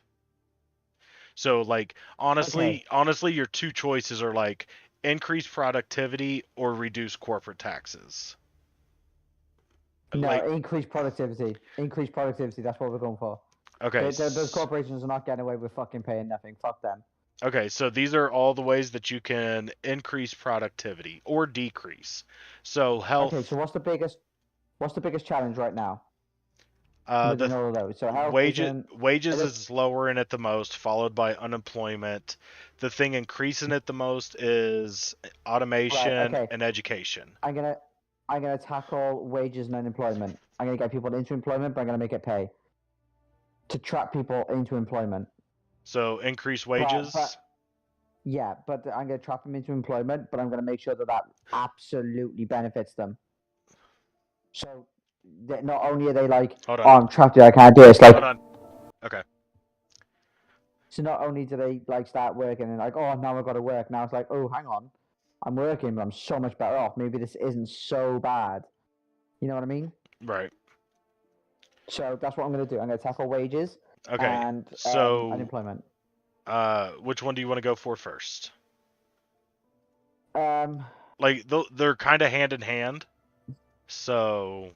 Speaker 3: So like honestly, your 2 choices are like increase productivity or reduce corporate taxes.
Speaker 7: No, increase productivity. Increase productivity. That's what we're going for.
Speaker 3: Okay.
Speaker 7: Those corporations are not getting away with fucking paying nothing. Fuck them.
Speaker 3: Okay, so these are all the ways that you can increase productivity or decrease. So health.
Speaker 7: Okay, so what's the biggest challenge right now?
Speaker 3: The
Speaker 7: all of those. So health,
Speaker 3: wages is lowering it the most, followed by unemployment. The thing increasing it the most is automation and education.
Speaker 7: I'm gonna tackle wages and unemployment. I'm gonna get people into employment, but I'm gonna make it pay to trap people into employment.
Speaker 3: So increase wages.
Speaker 7: But I'm gonna trap them into employment, but I'm gonna make sure that absolutely benefits them. So that not only are they like,
Speaker 3: hold on.
Speaker 7: Oh, I'm trapped here, I can't do it. It's like,
Speaker 3: hold on. Okay.
Speaker 7: So not only do they like start working and like, oh, now I've got to work. Now it's like, oh, hang on, I'm working, but I'm so much better off. Maybe this isn't so bad. You know what I mean?
Speaker 3: Right.
Speaker 7: So that's what I'm going to do. I'm going to tackle wages and unemployment.
Speaker 3: Which one do you want to go for first?
Speaker 7: Like
Speaker 3: they're kind of hand in hand. So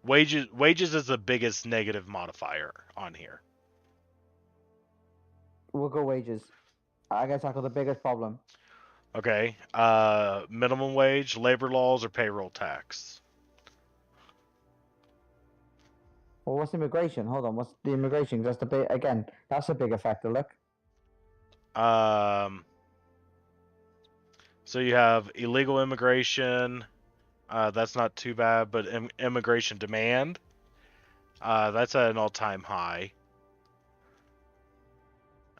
Speaker 3: wages is the biggest negative modifier on here.
Speaker 7: We'll go wages. I gotta tackle the biggest problem.
Speaker 3: Okay. Minimum wage, labor laws, or payroll tax?
Speaker 7: Well, what's immigration? Hold on. What's the immigration? That's that's a bigger factor. Look.
Speaker 3: So you have illegal immigration. That's not too bad, but immigration demand. That's at an all-time high.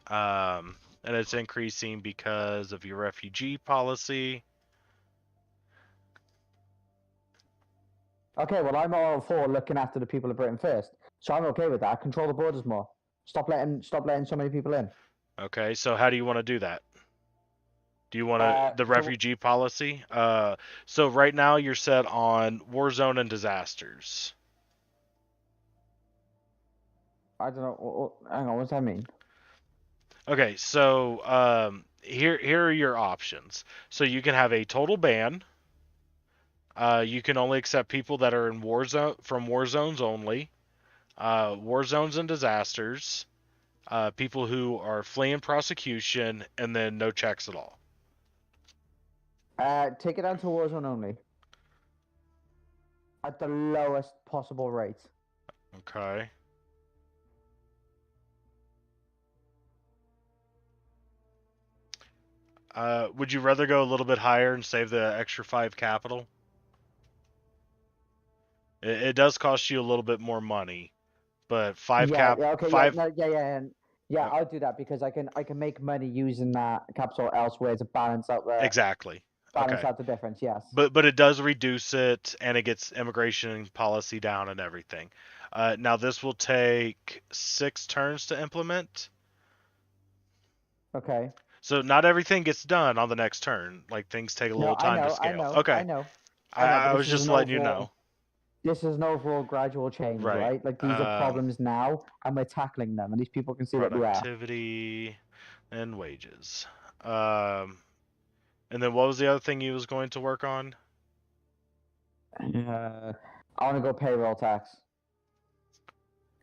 Speaker 3: And it's increasing because of your refugee policy.
Speaker 7: Okay, well, I'm all for looking after the people of Britain first, so I'm okay with that. Control the borders more. Stop letting so many people in.
Speaker 3: Okay, so how do you want to do that? Do you want the refugee policy? So right now you're set on war zone and disasters.
Speaker 7: I don't know. Hang on, what's that mean?
Speaker 3: Okay, so here are your options. So you can have a total ban, You can only accept people that are in from war zones only, war zones and disasters, people who are fleeing prosecution, and then no checks at all.
Speaker 7: Take it down to Warzone only. At the lowest possible rate.
Speaker 3: Okay. Would you rather go a little bit higher and save the extra 5 capital? It does cost you a little bit more money, but 5
Speaker 7: Yeah, yeah, okay,
Speaker 3: 5.
Speaker 7: yeah, no, yeah, I'll do that because I can make money using that capital elsewhere to balance out the
Speaker 3: Exactly.
Speaker 7: balance
Speaker 3: Okay.
Speaker 7: out the difference. Yes.
Speaker 3: But it does reduce it, and it gets immigration policy down and everything. Now this will take 6 turns to implement.
Speaker 7: Okay.
Speaker 3: So not everything gets done on the next turn. Like things take a little time to scale. Okay.
Speaker 7: I know.
Speaker 3: I
Speaker 7: But
Speaker 3: was
Speaker 7: this is
Speaker 3: just
Speaker 7: an
Speaker 3: letting you
Speaker 7: overall.
Speaker 3: know.
Speaker 7: This is an overall gradual change,
Speaker 3: Right.
Speaker 7: right? Like these are problems now, and we're tackling them, and these people can see that we are.
Speaker 3: Productivity and wages. And then what was the other thing you was going to work on?
Speaker 7: I want to go payroll tax.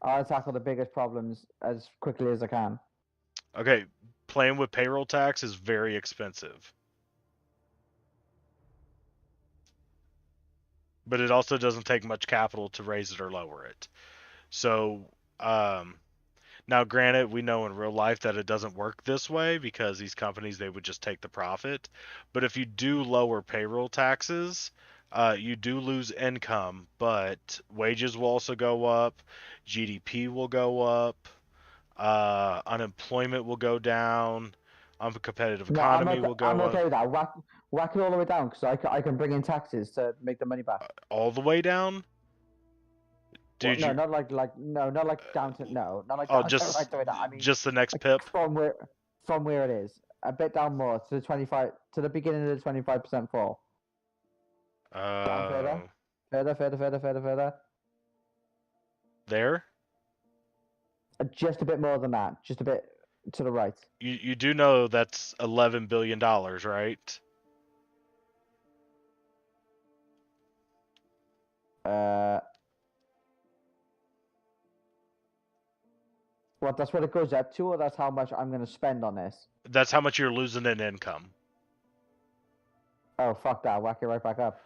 Speaker 7: I want to tackle the biggest problems as quickly as I can.
Speaker 3: Okay, playing with payroll tax is very expensive. But it also doesn't take much capital to raise it or lower it. So, now granted, we know in real life that it doesn't work this way because these companies, they would just take the profit. But if you do lower payroll taxes, you do lose income, but wages will also go up, GDP will go up, unemployment will go down, competitive
Speaker 7: No,
Speaker 3: economy will
Speaker 7: I'm
Speaker 3: go
Speaker 7: okay
Speaker 3: up
Speaker 7: with that. Whack it all the way down because I can bring in taxes to make the money back.
Speaker 3: all the way down.
Speaker 7: Well,
Speaker 3: Dude,
Speaker 7: no,
Speaker 3: you
Speaker 7: not like not like down to not like
Speaker 3: oh
Speaker 7: down to
Speaker 3: just
Speaker 7: right the way down. I mean,
Speaker 3: just the next
Speaker 7: like,
Speaker 3: pip.
Speaker 7: from where it is, a bit down more to the 25 to the beginning of the 25% fall. Down further.
Speaker 3: There.
Speaker 7: Just a bit more than that. Just a bit to the right.
Speaker 3: You do know that's $11 billion, right?
Speaker 7: What? That's what it goes up to, or that's how much I'm going to spend on this?
Speaker 3: That's how much you're losing in income.
Speaker 7: Oh, fuck that! Whack it right back up.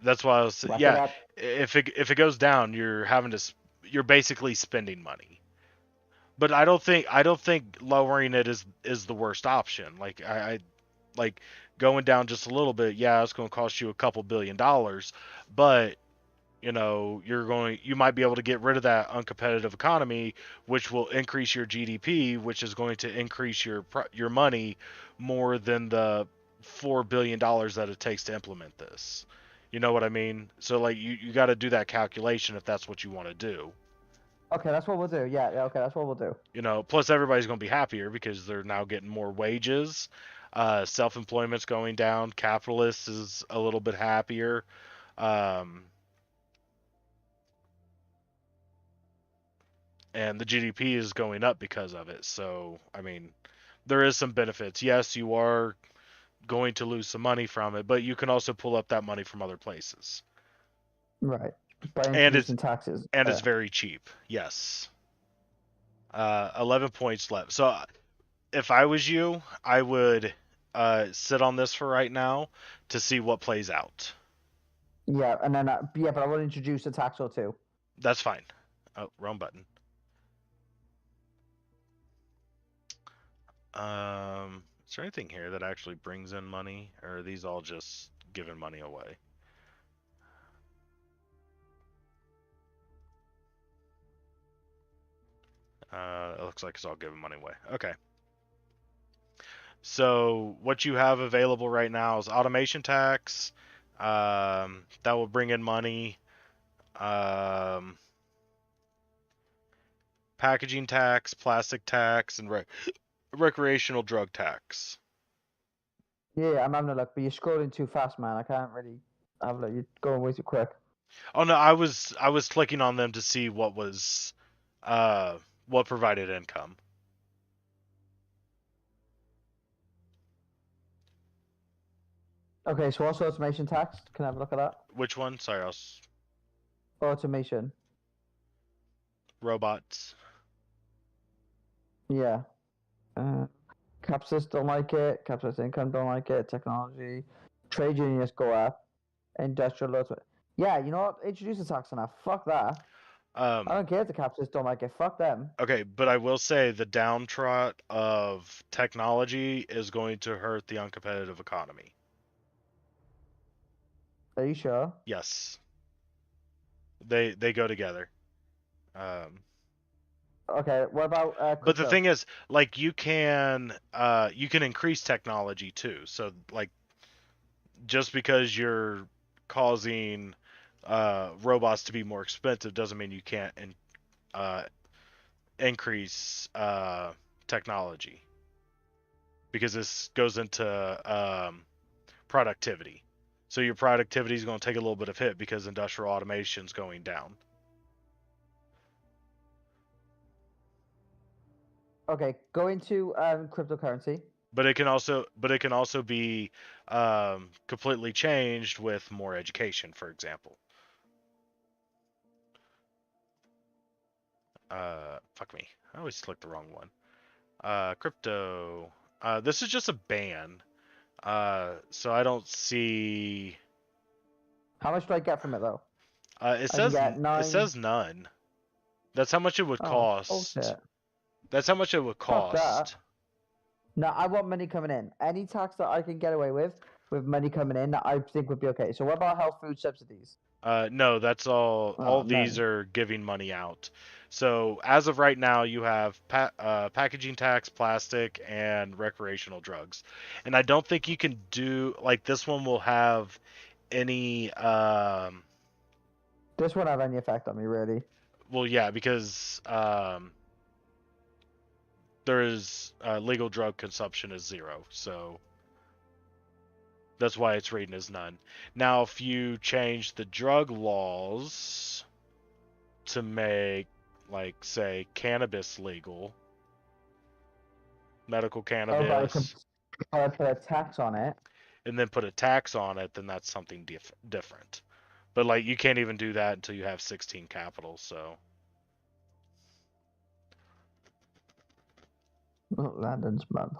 Speaker 3: That's why I was
Speaker 7: Whack it
Speaker 3: yeah.
Speaker 7: up.
Speaker 3: If it goes down, you're basically spending money. But I don't think lowering it is the worst option. Like I like going down just a little bit. Yeah, it's going to cost you a couple $1 billion, but you know you might be able to get rid of that uncompetitive economy, which will increase your GDP, which is going to increase your money more than the $4 billion that it takes to implement this. You know what I mean? So like you got to do that calculation if that's what you want to do.
Speaker 7: Okay, that's what we'll do. Yeah, okay, that's what we'll do.
Speaker 3: You know, plus everybody's going to be happier because they're now getting more wages. Self-employment's going down. Capitalists is a little bit happier. And the GDP is going up because of it. So, I mean, there is some benefits. Yes, you are going to lose some money from it, but you can also pull up that money from other places.
Speaker 7: Right. By
Speaker 3: And it's
Speaker 7: introducing taxes.
Speaker 3: it's very cheap. Yes. 11 points left. So, if I was you, I would sit on this for right now to see what plays out.
Speaker 7: Yeah, and then but I will introduce a tax or two.
Speaker 3: That's fine. Oh, wrong button. Is there anything here that actually brings in money, or are these all just giving money away? It looks like it's all giving money away. Okay. So what you have available right now is automation tax. That will bring in money. Packaging tax, plastic tax, and recreational drug tax.
Speaker 7: Yeah, I'm having a look, but you're scrolling too fast, man. I can't really have a look. You're going way too quick.
Speaker 3: Oh no, I was clicking on them to see what was what provided income.
Speaker 7: Okay, so what's automation tax? Can I have a look at that?
Speaker 3: Which one? Sorry,
Speaker 7: Automation.
Speaker 3: robots.
Speaker 7: Yeah. Capitalists don't like it. Capitalist income don't like it. Technology. Trade unions go up. Industrial laws. Yeah, you know what? Introduce a tax on that. Fuck that. I don't care if the capitalists don't like it. Fuck them.
Speaker 3: Okay, but I will say the downtrot of technology is going to hurt the uncompetitive economy.
Speaker 7: Are you sure?
Speaker 3: Yes. They go together.
Speaker 7: Okay, what about
Speaker 3: But
Speaker 7: crypto?
Speaker 3: the thing is, like, you can increase technology too. So like, just because you're causing robots to be more expensive doesn't mean you can't increase technology, because this goes into productivity. So your productivity is going to take a little bit of hit because industrial automation is going down.
Speaker 7: Okay, go into cryptocurrency.
Speaker 3: But it can also be completely changed with more education, for example. Fuck me. I always click the wrong one. Crypto. This is just a ban. So I don't see.
Speaker 7: How much do I get from it though?
Speaker 3: It
Speaker 7: I can
Speaker 3: says
Speaker 7: get 9.
Speaker 3: it says none. That's how much it would
Speaker 7: Oh,
Speaker 3: cost.
Speaker 7: bullshit.
Speaker 3: That's how much it would
Speaker 7: Fuck that.
Speaker 3: cost.
Speaker 7: No, I want money coming in. Any tax that I can get away with money coming in, that I think would be okay. So what about health food subsidies?
Speaker 3: No, that's all.
Speaker 7: Oh,
Speaker 3: All these
Speaker 7: none.
Speaker 3: are giving money out. So as of right now, you have packaging tax, plastic, and recreational drugs. And I don't think you can do like this one will have any.
Speaker 7: This won't have any effect on me, really.
Speaker 3: Well, yeah, because there is legal drug consumption is 0, so that's why it's rated as none. Now, if you change the drug laws to make, like, say, cannabis legal, medical
Speaker 7: Oh, but
Speaker 3: cannabis,
Speaker 7: I put a tax on it.
Speaker 3: and then put a tax on it, then that's something different. But like, you can't even do that until you have 16 capital. So
Speaker 7: Oh, Landon's mum.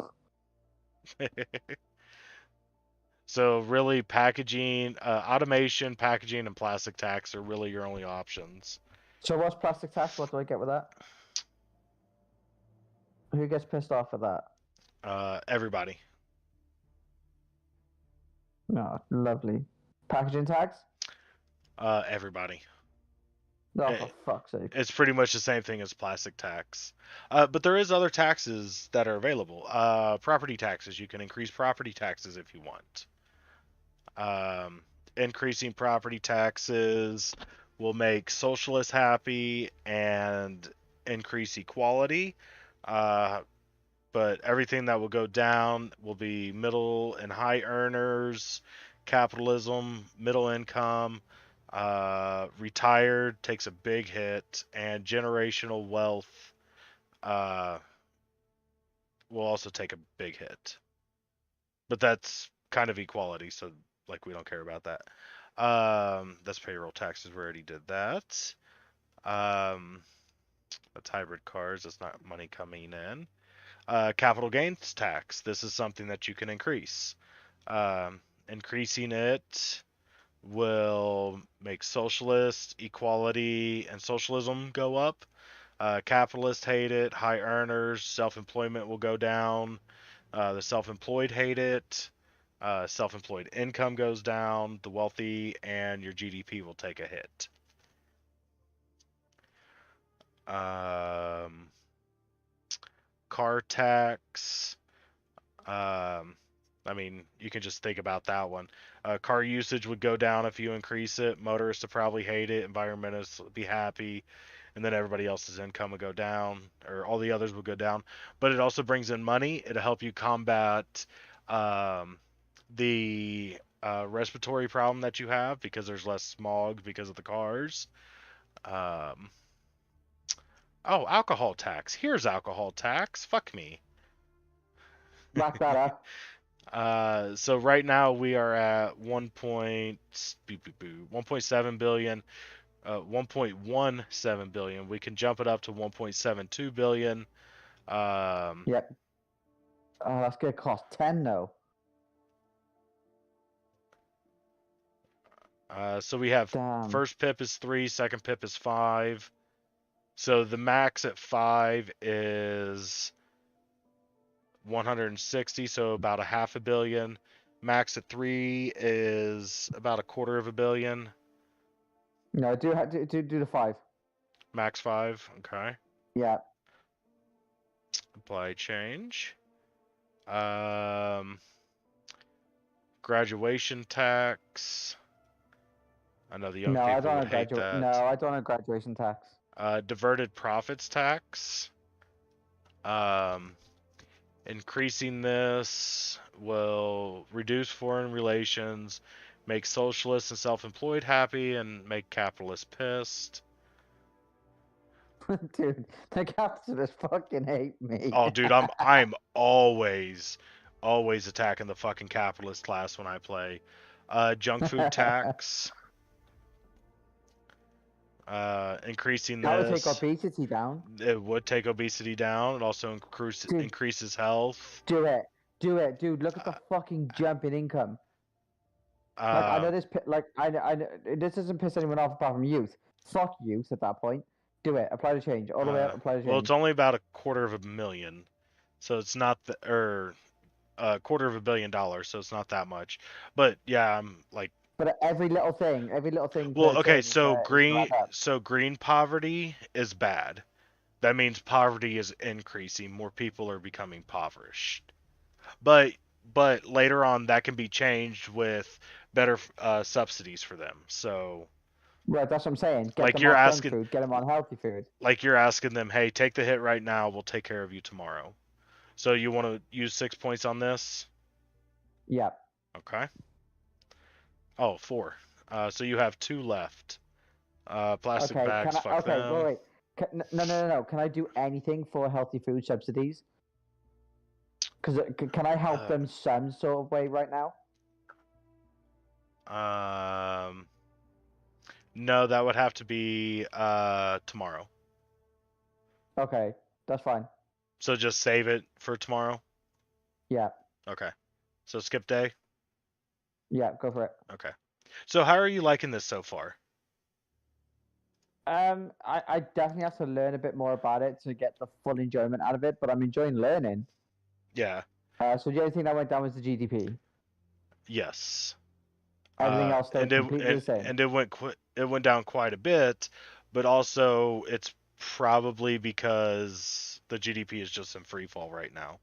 Speaker 3: so really, packaging, automation, packaging, and plastic tax are really your only options.
Speaker 7: So what's plastic tax? What do I get with that? Who gets pissed off at that?
Speaker 3: Everybody.
Speaker 7: No, lovely. Packaging tax?
Speaker 3: Everybody.
Speaker 7: Oh, for fuck's sake.
Speaker 3: It's pretty much the same thing as plastic tax. But there is other taxes that are available. Property taxes. You can increase property taxes if you want. Increasing property taxes will make socialists happy and increase equality. But everything that will go down will be middle and high earners, capitalism, middle income, retired takes a big hit, and generational wealth will also take a big hit. But that's kind of equality, so like we don't care about that. That's payroll taxes. We already did that. That's hybrid cars. That's not money coming in. Capital gains tax. This is something that you can increase. Increasing it will make socialist, equality, and socialism go up. Capitalists hate it. High earners, self-employment will go down. The self-employed hate it. Self-employed income goes down. The wealthy and your GDP will take a hit. Car tax. I mean, you can just think about that one. Car usage would go down if you increase it. Motorists would probably hate it. Environmentalists would be happy. And then everybody else's income would go down, or all the others would go down. But it also brings in money. It'll help you combat the respiratory problem that you have because there's less smog because of the cars. Oh, alcohol tax. Here's alcohol tax. Fuck me.
Speaker 7: Wrap that up.
Speaker 3: So right now we are at 1.7 billion. 1.17 billion. We can jump it up to 1.72 billion.
Speaker 7: Yep. Oh, that's gonna cost 10 though.
Speaker 3: So we have
Speaker 7: Damn.
Speaker 3: first pip is 3, second pip is 5. So the max at 5 is 160, so about a half a billion. Max at 3 is about a quarter of a billion.
Speaker 7: No, do the 5.
Speaker 3: Max 5, okay.
Speaker 7: Yeah.
Speaker 3: Apply change. Graduation tax. I know the young
Speaker 7: No, I
Speaker 3: people
Speaker 7: don't
Speaker 3: would
Speaker 7: want
Speaker 3: hate that.
Speaker 7: No, I don't want graduation tax.
Speaker 3: Diverted profits tax. Increasing this will reduce foreign relations, make socialists and self-employed happy, and make capitalists pissed.
Speaker 7: Dude, the capitalists fucking hate me.
Speaker 3: Oh, dude, I'm always attacking the fucking capitalist class when I play. Junk food tax. Increasing
Speaker 7: That would take
Speaker 3: this.
Speaker 7: obesity down.
Speaker 3: It would take obesity down. It also
Speaker 7: Dude.
Speaker 3: increases health.
Speaker 7: Do it, dude. Look at the fucking jump in income. Like I know this, I know this doesn't piss anyone off apart from youth. Fuck youth at that point. Do it. Apply the change all the way up. Apply the change.
Speaker 3: Well, it's only about a quarter of a million, so it's not a quarter of $1 billion, so it's not that much. But yeah, I'm like.
Speaker 7: But every little thing.
Speaker 3: Well, okay, so green poverty is bad. That means poverty is increasing. More people are becoming impoverished. But later on, that can be changed with better subsidies for them. So.
Speaker 7: Right, that's what I'm saying. Get
Speaker 3: like
Speaker 7: them
Speaker 3: you're
Speaker 7: off
Speaker 3: asking,
Speaker 7: junk food, get them on healthy food.
Speaker 3: Like you're asking them, hey, take the hit right now. We'll take care of you tomorrow. So you want to use 6 points on this?
Speaker 7: Yeah.
Speaker 3: Okay. Oh, 4. So you have 2 left. Plastic bags, fuck them.
Speaker 7: Wait. No. Can I do anything for healthy food subsidies? Because can I help them some sort of way right now?
Speaker 3: No, that would have to be tomorrow.
Speaker 7: Okay, that's fine.
Speaker 3: So just save it for tomorrow?
Speaker 7: Yeah.
Speaker 3: Okay. So skip day?
Speaker 7: Yeah, go for it.
Speaker 3: Okay. So how are you liking this so far?
Speaker 7: I definitely have to learn a bit more about it to get the full enjoyment out of it, but I'm enjoying learning.
Speaker 3: Yeah.
Speaker 7: So the only thing that went down was the GDP.
Speaker 3: Yes.
Speaker 7: Everything else stayed completely the same.
Speaker 3: And it went down quite a bit, but also it's probably because the GDP is just in free fall right now.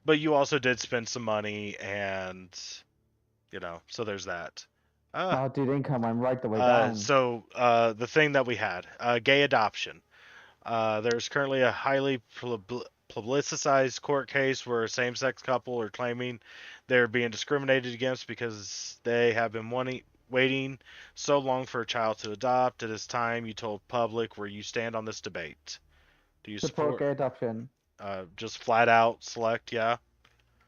Speaker 3: But you also did spend some money, and so there's that.
Speaker 7: Oh, dude, income went right the way down.
Speaker 3: So the thing that we had, gay adoption. There's currently a highly publicized court case where a same-sex couple are claiming they're being discriminated against because they have been waiting so long for a child to adopt. It is time you told public where you stand on this debate. Do you support
Speaker 7: gay adoption?
Speaker 3: Just flat out select, yeah?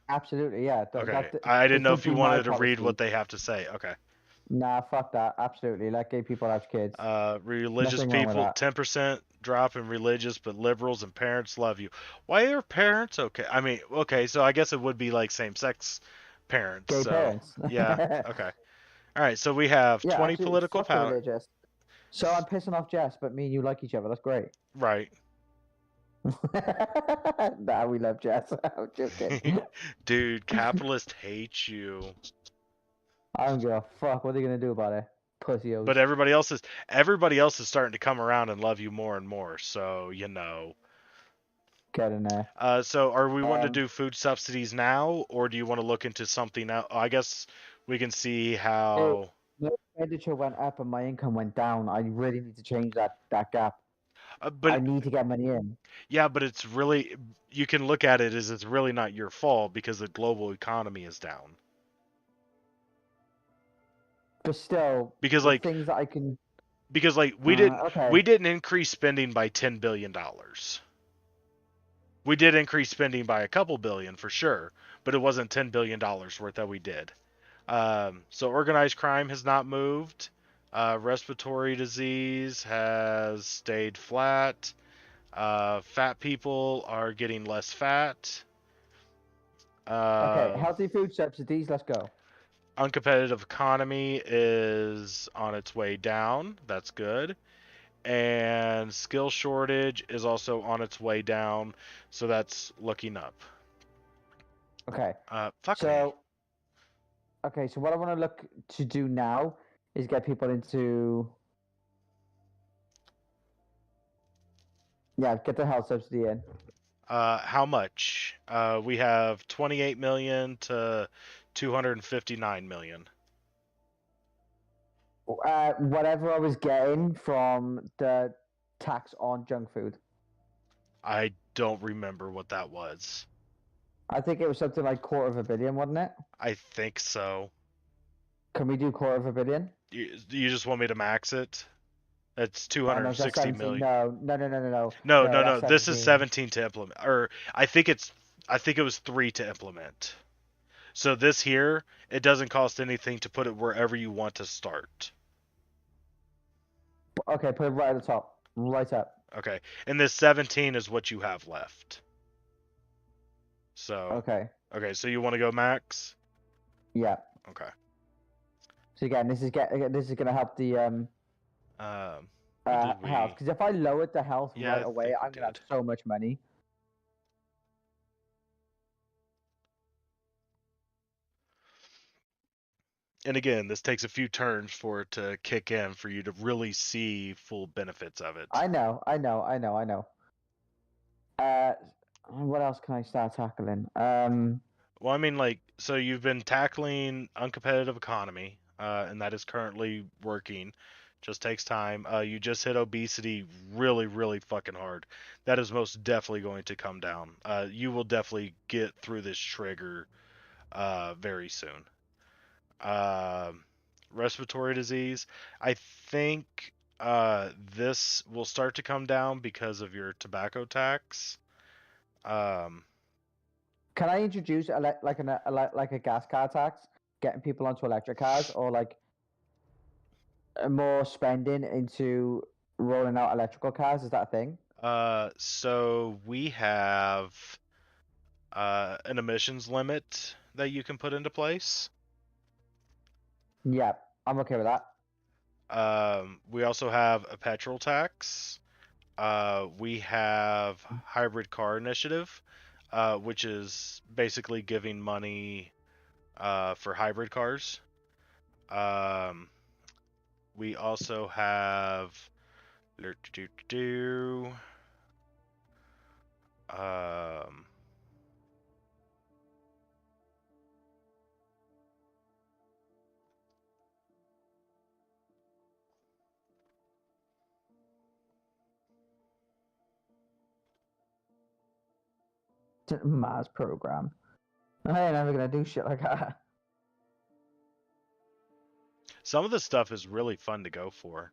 Speaker 7: Absolutely, yeah.
Speaker 3: Okay. I didn't know if you wanted to read what they have to say. Okay.
Speaker 7: Nah, fuck that. Absolutely. Let gay people have kids.
Speaker 3: Religious people, 10% drop in religious, but liberals and parents love you. Why are parents okay? I mean, okay, so I guess it would be like same-sex parents.
Speaker 7: Gay parents.
Speaker 3: Yeah, okay. All right, so we have 20
Speaker 7: absolutely.
Speaker 3: political power.
Speaker 7: Religious. So I'm pissing off Jess, but me and you like each other. That's great.
Speaker 3: Right.
Speaker 7: Nah, we love Jess. I'm just kidding.
Speaker 3: Dude, capitalists hate you.
Speaker 7: I don't give a fuck. What are they gonna do about it? Pussios.
Speaker 3: But everybody else is starting to come around and love you more and more. So
Speaker 7: Get in there.
Speaker 3: So are we wanting to do food subsidies now, or do you want to look into something else? I guess we can see how.
Speaker 7: My expenditure went up and my income went down. I really need to change that gap.
Speaker 3: But
Speaker 7: I need to get money in.
Speaker 3: Yeah, but it's really, you can look at it as it's really not your fault because the global economy is down.
Speaker 7: But still,
Speaker 3: because
Speaker 7: things that I can.
Speaker 3: Because we didn't increase spending by $10 billion. We did increase spending by a couple billion for sure, but it wasn't $10 billion worth that we did. So organized crime has not moved. Respiratory disease has stayed flat. Fat people are getting less fat.
Speaker 7: Okay, healthy food subsidies. Let's go.
Speaker 3: Uncompetitive economy is on its way down. That's good. And skill shortage is also on its way down. So that's looking up.
Speaker 7: Okay.
Speaker 3: Fuck
Speaker 7: so,
Speaker 3: me.
Speaker 7: Okay, so what I want to look to do now is get people into. Yeah, get the health subsidy in.
Speaker 3: How much? We have 28 million to 259 million.
Speaker 7: Whatever I was getting from the tax on junk food.
Speaker 3: I don't remember what that was.
Speaker 7: I think it was something like $250 million, wasn't it?
Speaker 3: I think so.
Speaker 7: Can we do $250 million?
Speaker 3: You just want me to max it? That's
Speaker 7: Oh, no, that's
Speaker 3: 260
Speaker 7: 17.
Speaker 3: million.
Speaker 7: No.
Speaker 3: No. This is 17 to implement, or I think it was 3 to implement. So this here, it doesn't cost anything to put it wherever you want to start.
Speaker 7: Okay, put it right at the top, right up.
Speaker 3: Okay, and this 17 is what you have left. So okay, so you want to go max?
Speaker 7: Yeah.
Speaker 3: Okay.
Speaker 7: So again, this is gonna help the health, because if I lowered the health right away, I'm gonna have so much money.
Speaker 3: And again, this takes a few turns for it to kick in for you to really see full benefits of it.
Speaker 7: I know. What else can I start tackling?
Speaker 3: Well, I mean, like, so you've been tackling uncompetitive economy, and that is currently working. Just takes time. You just hit obesity really, really fucking hard. That is most definitely going to come down. You will definitely get through this trigger very soon. Respiratory disease, I think this will start to come down because of your tobacco tax.
Speaker 7: Can I introduce like a gas car tax, getting people onto electric cars, or like more spending into rolling out electrical cars? Is that a thing?
Speaker 3: So we have an emissions limit that you can put into place.
Speaker 7: Yeah, I'm okay with that.
Speaker 3: We also have a petrol tax. We have hybrid car initiative, which is basically giving money for hybrid cars. We also have
Speaker 7: Mars program. I ain't never gonna do shit like that.
Speaker 3: some of the stuff is really fun to go for.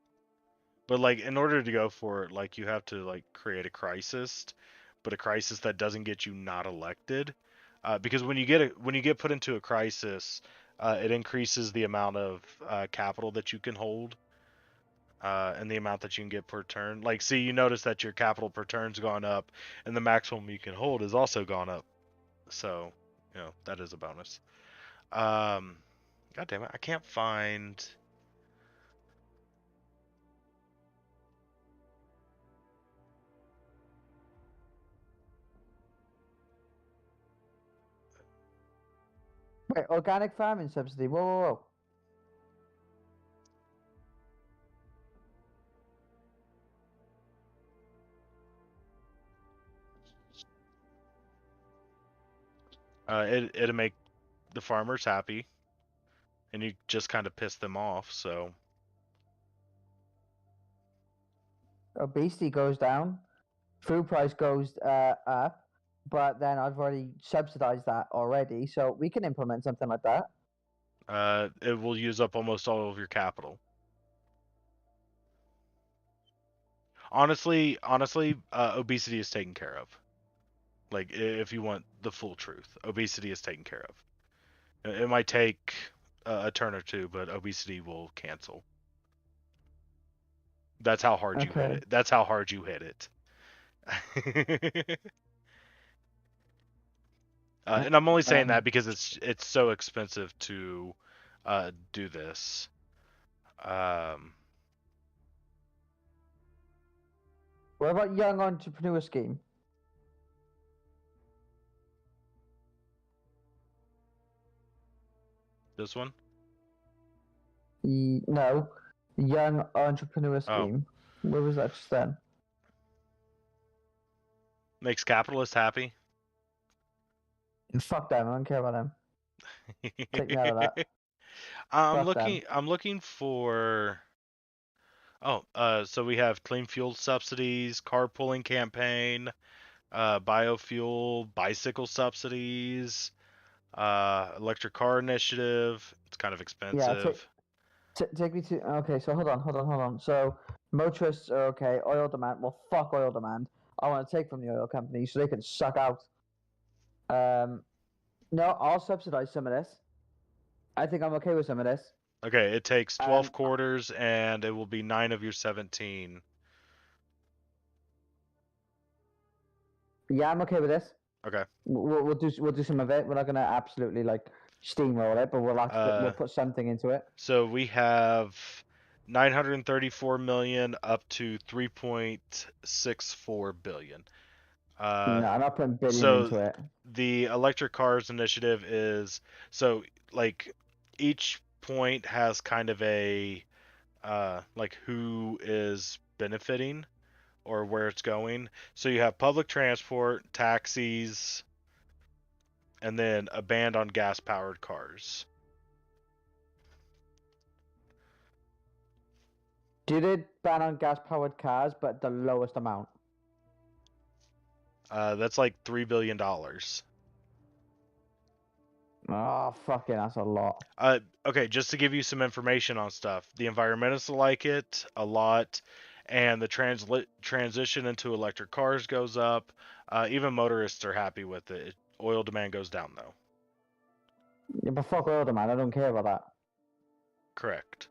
Speaker 3: But like in order to go for it, like you have to like create a crisis, but a crisis that doesn't get you not elected. Because when you get put into a crisis, it increases the amount of capital that you can hold, and the amount that you can get per turn. Like, see, you notice that your capital per turn's gone up, and the maximum you can hold has also gone up. So, that is a bonus. God damn it, I can't find.
Speaker 7: Wait, organic farming subsidy. Whoa.
Speaker 3: It'll make the farmers happy, and you just kind of piss them off. So
Speaker 7: Obesity goes down, food price goes up, but then I've already subsidized that already, so we can implement something like that.
Speaker 3: it will use up almost all of your capital. Honestly, obesity is taken care of. Like if you want the full truth, obesity is taken care of. It might take a turn or two, but obesity will cancel. That's how hard you hit
Speaker 2: Okay.
Speaker 3: it. That's how hard you hit it. And I'm only saying that because it's so expensive to do this.
Speaker 7: What about Young Entrepreneur Scheme?
Speaker 3: This one?
Speaker 7: No, Young Entrepreneur
Speaker 3: Oh.
Speaker 7: Scheme. Where was that just then?
Speaker 3: Makes capitalists happy.
Speaker 7: Fuck them. I don't care about them. Take me out of that.
Speaker 3: I'm
Speaker 7: Fuck them.
Speaker 3: looking for. Oh, so we have clean fuel subsidies, carpooling campaign, biofuel, bicycle subsidies, electric car initiative. It's kind of expensive.
Speaker 7: Take me to. Okay, so hold on. So motorists are okay. Oil demand. Well, fuck oil demand. I want to take from the oil companies so they can suck out. No, I'll subsidize some of this. I think I'm okay with some of this.
Speaker 3: Okay, it takes 12 quarters and it will be 9 of your 17.
Speaker 7: Yeah, I'm okay with this.
Speaker 3: Okay.
Speaker 7: We'll do some of it. We're not gonna absolutely like steamroll it, but we'll put something into it.
Speaker 3: So we have 934 million up to 3.64 billion.
Speaker 7: No, I'm not putting billion
Speaker 3: so
Speaker 7: into it.
Speaker 3: the electric cars initiative is so like each point has kind of a like who is benefiting or where it's going. So you have public transport, taxis, and then a ban on gas powered cars.
Speaker 7: Did it ban on gas powered cars, but the lowest amount?
Speaker 3: That's like $3 billion.
Speaker 7: Oh, fucking, that's a lot.
Speaker 3: Okay, just to give you some information on stuff, the environmentalists like it a lot, and the transition into electric cars goes up. Even motorists are happy with it. Oil demand goes down though.
Speaker 7: Yeah, but fuck oil demand. I don't care about that.
Speaker 3: Correct.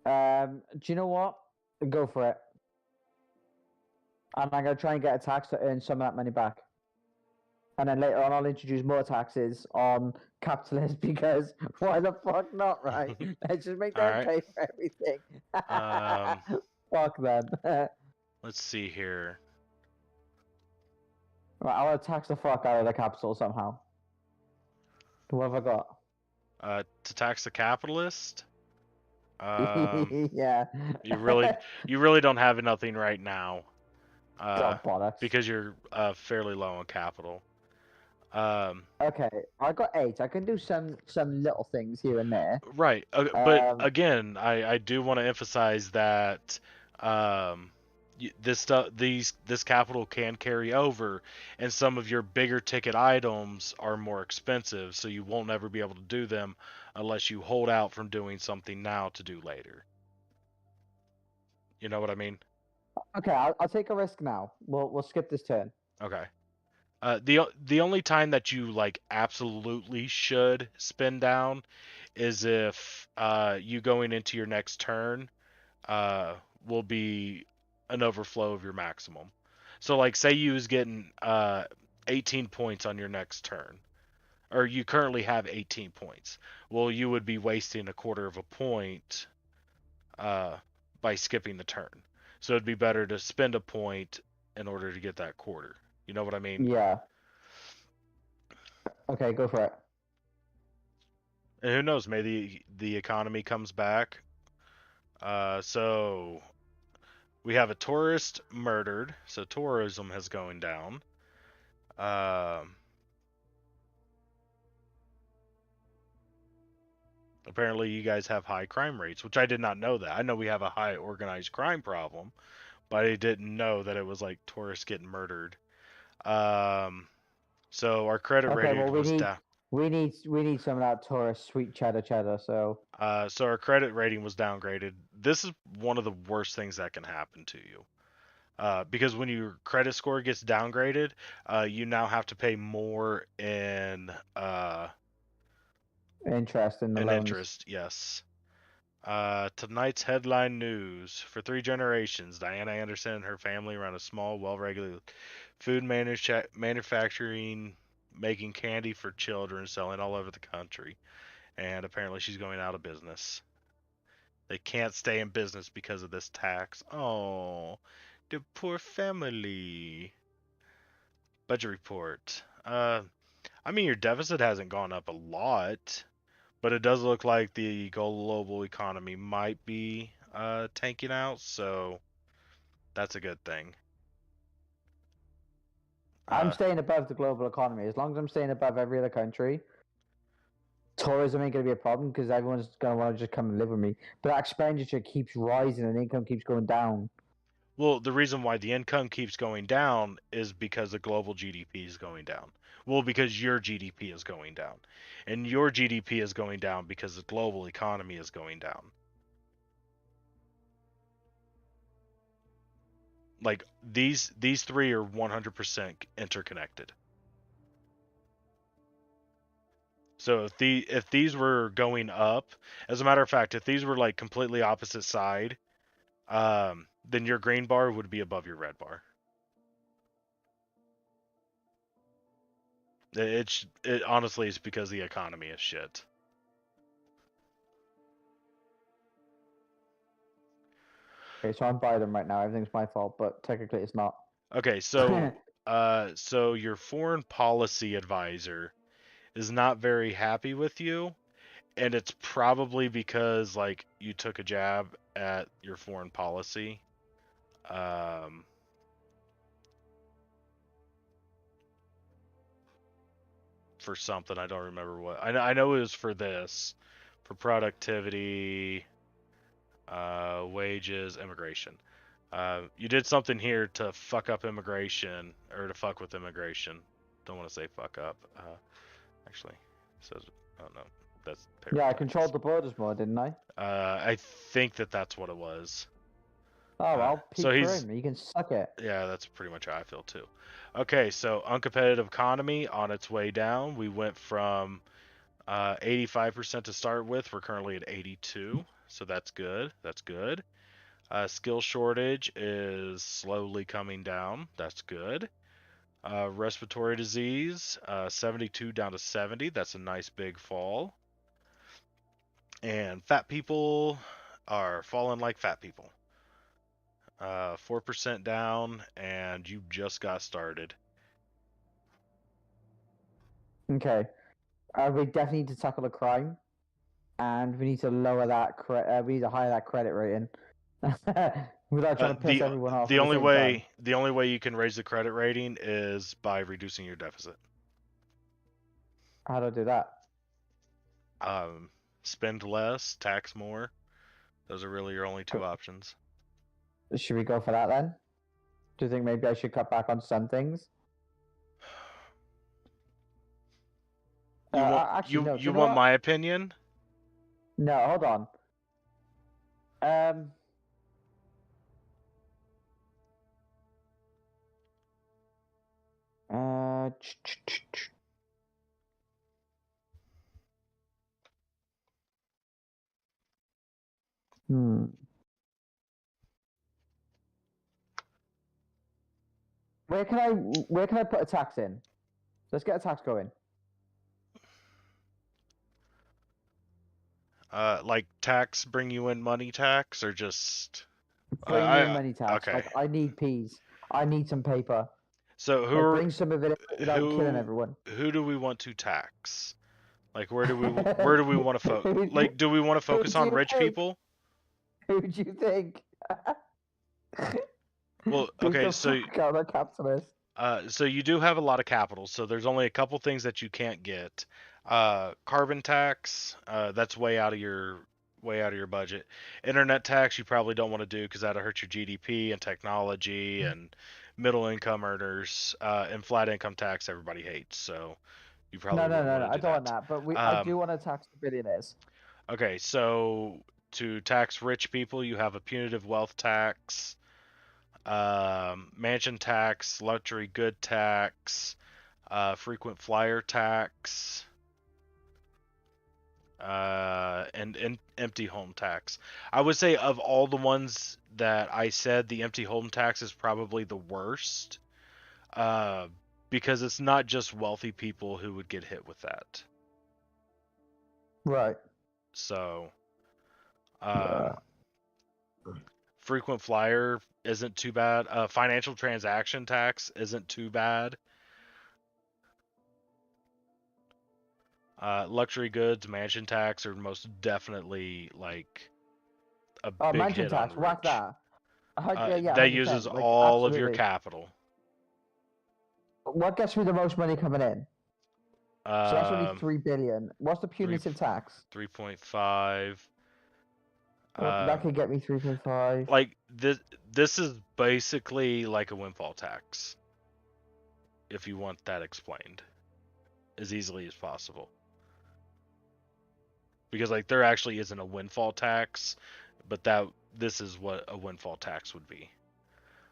Speaker 7: Do you know what? Go for it. And I'm gonna try and get a tax to earn some of that money back. And then later on, I'll introduce more taxes on capitalists because why the fuck not, right? Let's just make them
Speaker 3: Alright.
Speaker 7: pay for everything. Fuck them.
Speaker 3: Let's see here.
Speaker 7: Right, I want to tax the fuck out of the capital somehow. What have I got?
Speaker 3: To tax the capitalist.
Speaker 7: Yeah.
Speaker 3: You really don't have nothing right now.
Speaker 7: God, bollocks.
Speaker 3: Because you're fairly low on capital.
Speaker 7: Okay, I got 8. I can do some little things here and there.
Speaker 3: Right, but again, I do want to emphasize that this capital can carry over, and some of your bigger ticket items are more expensive, so you won't ever be able to do them unless you hold out from doing something now to do later. You know what I mean?
Speaker 7: Okay, I'll take a risk now. We'll skip this turn.
Speaker 3: Okay. The only time that you like absolutely should spin down is if you going into your next turn will be an overflow of your maximum. So like say you was getting 18 points on your next turn, or you currently have 18 points. Well, you would be wasting a quarter of a point by skipping the turn. So it'd be better to spend a point in order to get that quarter. You know what I mean?
Speaker 7: Yeah. Okay, go for it.
Speaker 3: And who knows? Maybe the economy comes back. So we have a tourist murdered. So tourism is going down. Apparently, you guys have high crime rates, which I did not know that. I know we have a high organized crime problem, but I didn't know that it was like tourists getting murdered. So our credit rating was down.
Speaker 7: We need some of that tourist sweet cheddar. So
Speaker 3: so our credit rating was downgraded. This is one of the worst things that can happen to you. Because when your credit score gets downgraded, you now have to pay more in
Speaker 7: Interest in the loans.
Speaker 3: interest. Yes. Tonight's headline news: for 3 generations, Diana Anderson and her family run a small, well-regulated food manufacturing, making candy for children, selling all over the country. And apparently, she's going out of business. They can't stay in business because of this tax. Oh, the poor family. Budget report. I mean, your deficit hasn't gone up a lot, but it does look like the global economy might be tanking out, so that's a good thing.
Speaker 7: I'm staying above the global economy. As long as I'm staying above every other country, tourism ain't going to be a problem because everyone's going to want to just come and live with me. But that expenditure keeps rising and income keeps going down.
Speaker 3: Well, the reason why the income keeps going down is because the global GDP is going down. Well, because your GDP is going down. And your GDP is going down because the global economy is going down. Like these three are 100% interconnected. So if these were going up, as a matter of fact, if these were like completely opposite side, then your green bar would be above your red bar. It honestly is because the economy is shit.
Speaker 7: Okay, so I'm Biden right now. Everything's my fault, but technically it's not.
Speaker 3: Okay, so so your foreign policy advisor is not very happy with you, and it's probably because like you took a jab at your foreign policy. For something, I don't remember what. I know it was for this, for productivity, wages, immigration. You did something here to fuck up immigration, or to fuck with immigration. Don't want to say fuck up. Actually, it says, oh no, that's payroll
Speaker 7: Yeah, I
Speaker 3: taxes.
Speaker 7: controlled the borders more, didn't I?
Speaker 3: I think that's what it was.
Speaker 7: Oh well,
Speaker 3: so
Speaker 7: peak for
Speaker 3: he's-
Speaker 7: him. You can suck it.
Speaker 3: Yeah, that's pretty much how I feel too. Okay, so uncompetitive economy on its way down. We went from 85% to start with. We're currently at 82, so that's good. That's good. Skill shortage is slowly coming down. That's good. Respiratory disease, 72 down to 70. That's a nice big fall. And fat people are falling like fat people. 4% down, and you just got started.
Speaker 7: Okay. We definitely need to tackle the crime, and we need to lower that. We need to higher that credit rating. Without trying to piss everyone off.
Speaker 3: The
Speaker 7: at
Speaker 3: only
Speaker 7: same
Speaker 3: way
Speaker 7: time.
Speaker 3: the only way you can raise the credit rating is by reducing your deficit.
Speaker 7: How do I do that?
Speaker 3: Spend less, tax more. Those are really your only two options.
Speaker 7: Should we go for that then? Do you think maybe I should cut back on some things?
Speaker 3: You want,
Speaker 7: actually, no. Do
Speaker 3: you
Speaker 7: know
Speaker 3: want
Speaker 7: what?
Speaker 3: my opinion?
Speaker 7: No, hold on. Uh, hmm. Where can I put a tax in? Let's get a tax going.
Speaker 3: Like tax bring you in money tax, or just
Speaker 7: Bring in money tax.
Speaker 3: okay.
Speaker 7: Like, I need peas. I need some paper.
Speaker 3: So who
Speaker 7: Like,
Speaker 3: are,
Speaker 7: bring some of it in without killing everyone.
Speaker 3: Who do we want to tax? Like where do we want to focus? Like do we want to focus on rich people?
Speaker 7: Who do you think?
Speaker 3: Well,
Speaker 7: Beat
Speaker 3: okay,
Speaker 7: the
Speaker 3: so
Speaker 7: fuck out of capitalist.
Speaker 3: so you do have a lot of capital, so there's only a couple things that you can't get. Carbon tax, that's way out of your budget. Internet tax, you probably don't want to do because that'll hurt your GDP and technology and middle income earners. And flat income tax, everybody hates, so you probably
Speaker 7: No.
Speaker 3: wouldn't want to
Speaker 7: I
Speaker 3: do
Speaker 7: don't want that. But I do want to tax the billionaires.
Speaker 3: Okay, so to tax rich people, you have a punitive wealth tax. mansion tax, luxury good tax, frequent flyer tax, and empty home tax. I would say of all the ones that I said, the empty home tax is probably the worst, because it's not just wealthy people who would get hit with that.
Speaker 7: Right.
Speaker 3: So,
Speaker 7: Yeah.
Speaker 3: frequent flyer isn't too bad. Financial transaction tax isn't too bad. Luxury goods, mansion tax are most definitely like a big
Speaker 7: Mansion
Speaker 3: hit
Speaker 7: tax,
Speaker 3: on
Speaker 7: whack
Speaker 3: Rich.
Speaker 7: that. Yeah,
Speaker 3: That
Speaker 7: 100%,
Speaker 3: uses
Speaker 7: like,
Speaker 3: all of your
Speaker 7: absolutely.
Speaker 3: capital.
Speaker 7: What gets me the most money coming in? So that's only
Speaker 3: Um,
Speaker 7: 3 billion. What's the punitive tax?
Speaker 3: 3.5.
Speaker 7: That could get me 3.5.
Speaker 3: Like this is basically like a windfall tax, if you want that explained as easily as possible. Because like there actually isn't a windfall tax, but this is what a windfall tax would be.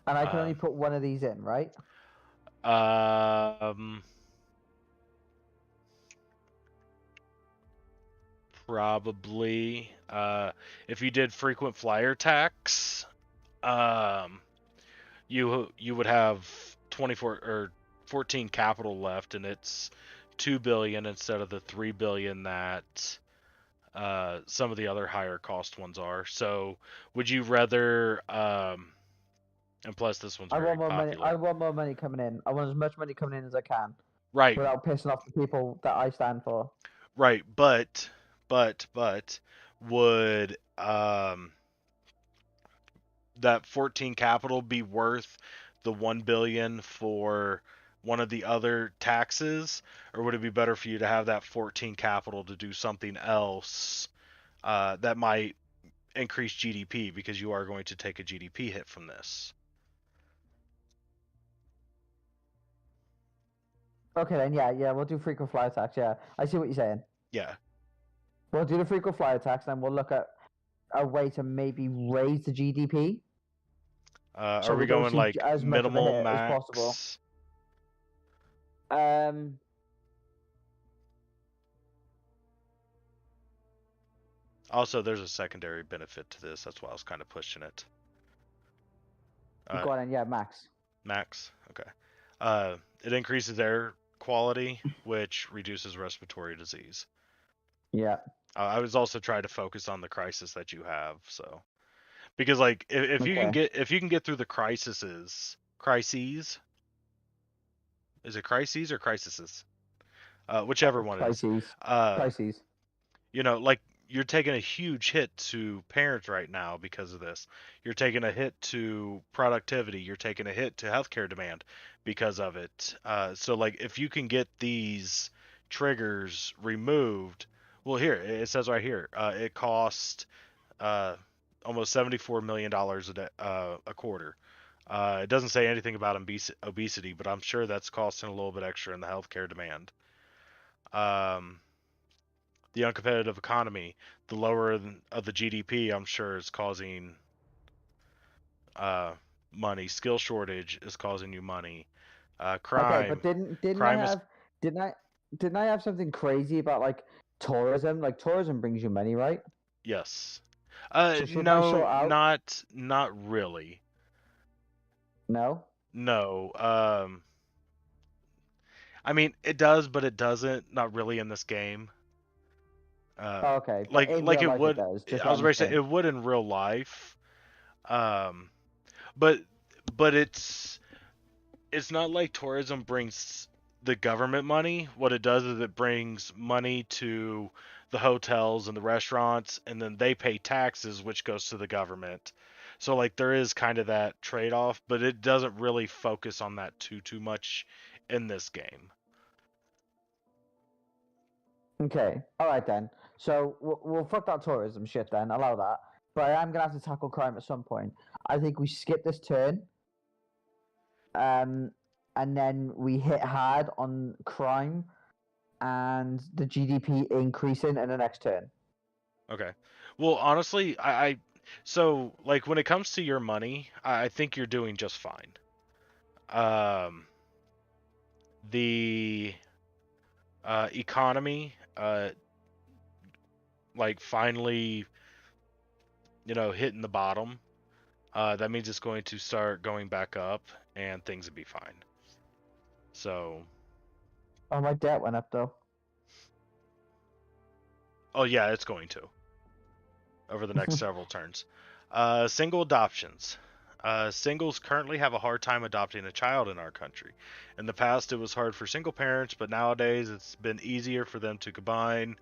Speaker 7: And I can only put one of these in, right?
Speaker 3: Probably. If you did frequent flyer tax, you would have 24 or 14 capital left, and it's 2 billion instead of the 3 billion that some of the other higher cost ones are. So, would you rather? And plus, this one's very popular.
Speaker 7: I want more money coming in. I want as much money coming in as I can.
Speaker 3: Right.
Speaker 7: Without pissing off the people that I stand for.
Speaker 3: Right, but would that 14 capital be worth the 1 billion for one of the other taxes, or would it be better for you to have that 14 capital to do something else that might increase GDP, because you are going to take a GDP hit from this?
Speaker 7: Okay then, yeah, we'll do frequent flyer tax. Yeah, I see what you're saying.
Speaker 3: Yeah.
Speaker 7: We'll do the frequent flyer tax, and we'll look at a way to maybe raise the GDP.
Speaker 3: Are we going like
Speaker 7: as much of a
Speaker 3: minimal,
Speaker 7: hit
Speaker 3: max?
Speaker 7: as possible?
Speaker 3: Also, there's a secondary benefit to this. That's why I was kind of pushing it.
Speaker 7: Go on, yeah, max.
Speaker 3: Max, okay. It increases air quality, which reduces respiratory disease.
Speaker 7: Yeah.
Speaker 3: I was also trying to focus on the crisis that you have, so because like if you can get through the crises, is it crises or crises? Whichever one it is.
Speaker 7: Crises.
Speaker 3: You know, like you're taking a huge hit to parents right now because of this. You're taking a hit to productivity. You're taking a hit to healthcare demand because of it. So like if you can get these triggers removed, well, here it says right here, it cost almost $74 million a quarter. It doesn't say anything about obesity, but I'm sure that's costing a little bit extra in the healthcare demand. The uncompetitive economy, the lower of the GDP, I'm sure is causing money. Skill shortage is causing you money. Crime.
Speaker 7: Okay, but didn't I have something crazy about like tourism? Like tourism brings you money, right?
Speaker 3: Yes.
Speaker 7: So
Speaker 3: no, not really.
Speaker 7: No.
Speaker 3: No. I mean, it does, but it doesn't. Not really in this game.
Speaker 7: Okay.
Speaker 3: Like it would. I was about to say it would in real life. But it's not like tourism brings the government money. What it does is it brings money to the hotels and the restaurants, and then they pay taxes, which goes to the government. So like there is kind of that trade-off, but it doesn't really focus on that too much in this game.
Speaker 7: Okay. All right then. So we'll fuck that tourism shit then. Allow that. But I am gonna have to tackle crime at some point. I think we skip this turn. And then we hit hard on crime and the GDP increasing in the next turn.
Speaker 3: Okay. Well, honestly, I So, like, when it comes to your money, I think you're doing just fine. The economy, like, finally, hitting the bottom. That means it's going to start going back up, and things will be fine. So,
Speaker 7: Oh, my debt went up though.
Speaker 3: oh yeah, it's going to over the next several turns. Single adoptions. Singles currently have a hard time adopting a child in our country. In the past, it was hard for single parents, but nowadays it's been easier for them to combine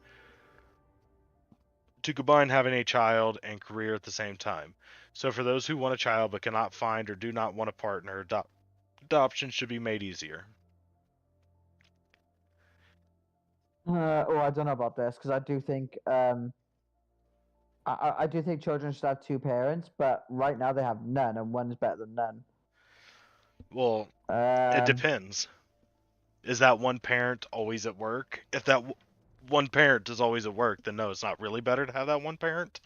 Speaker 3: having a child and career at the same time. So for those who want a child but cannot find or do not want a partner, adoption should be made easier.
Speaker 7: Oh, I don't know about this because I do think I do think children should have two parents, but right now they have none, and one is better than none.
Speaker 3: Well, it depends. Is that one parent always at work? If that one parent is always at work, then no, it's not really better to have that one parent.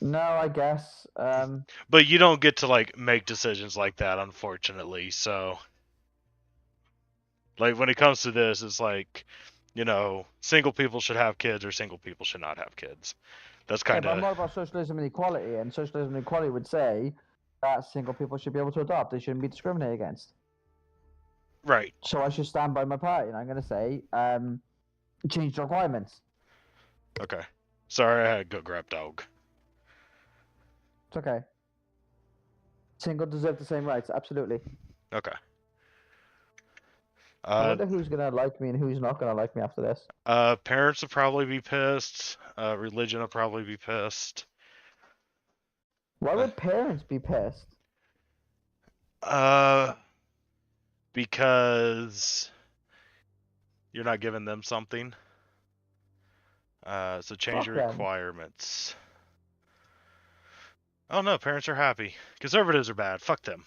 Speaker 7: No, I guess.
Speaker 3: But you don't get to like make decisions like that, unfortunately. So, like when it comes to this, it's like, single people should have kids or single people should not have kids. That's
Speaker 7: Yeah,
Speaker 3: kind
Speaker 7: but I'm
Speaker 3: of
Speaker 7: more about socialism and equality, and socialism and equality would say that single people should be able to adopt. They shouldn't be discriminated against.
Speaker 3: right.
Speaker 7: So I should stand by my party, and I'm going to say, change the requirements.
Speaker 3: Okay. Sorry, I had to go grab dog.
Speaker 7: It's okay. Single deserve the same rights, absolutely.
Speaker 3: Okay.
Speaker 7: I wonder who's going to like me and who's not going to like me after this.
Speaker 3: Parents will probably be pissed. Religion will probably be pissed.
Speaker 7: Why would parents be pissed?
Speaker 3: Because you're not giving them something. So change
Speaker 7: Fuck
Speaker 3: your
Speaker 7: them.
Speaker 3: requirements. Oh no, parents are happy. Conservatives are bad. Fuck them.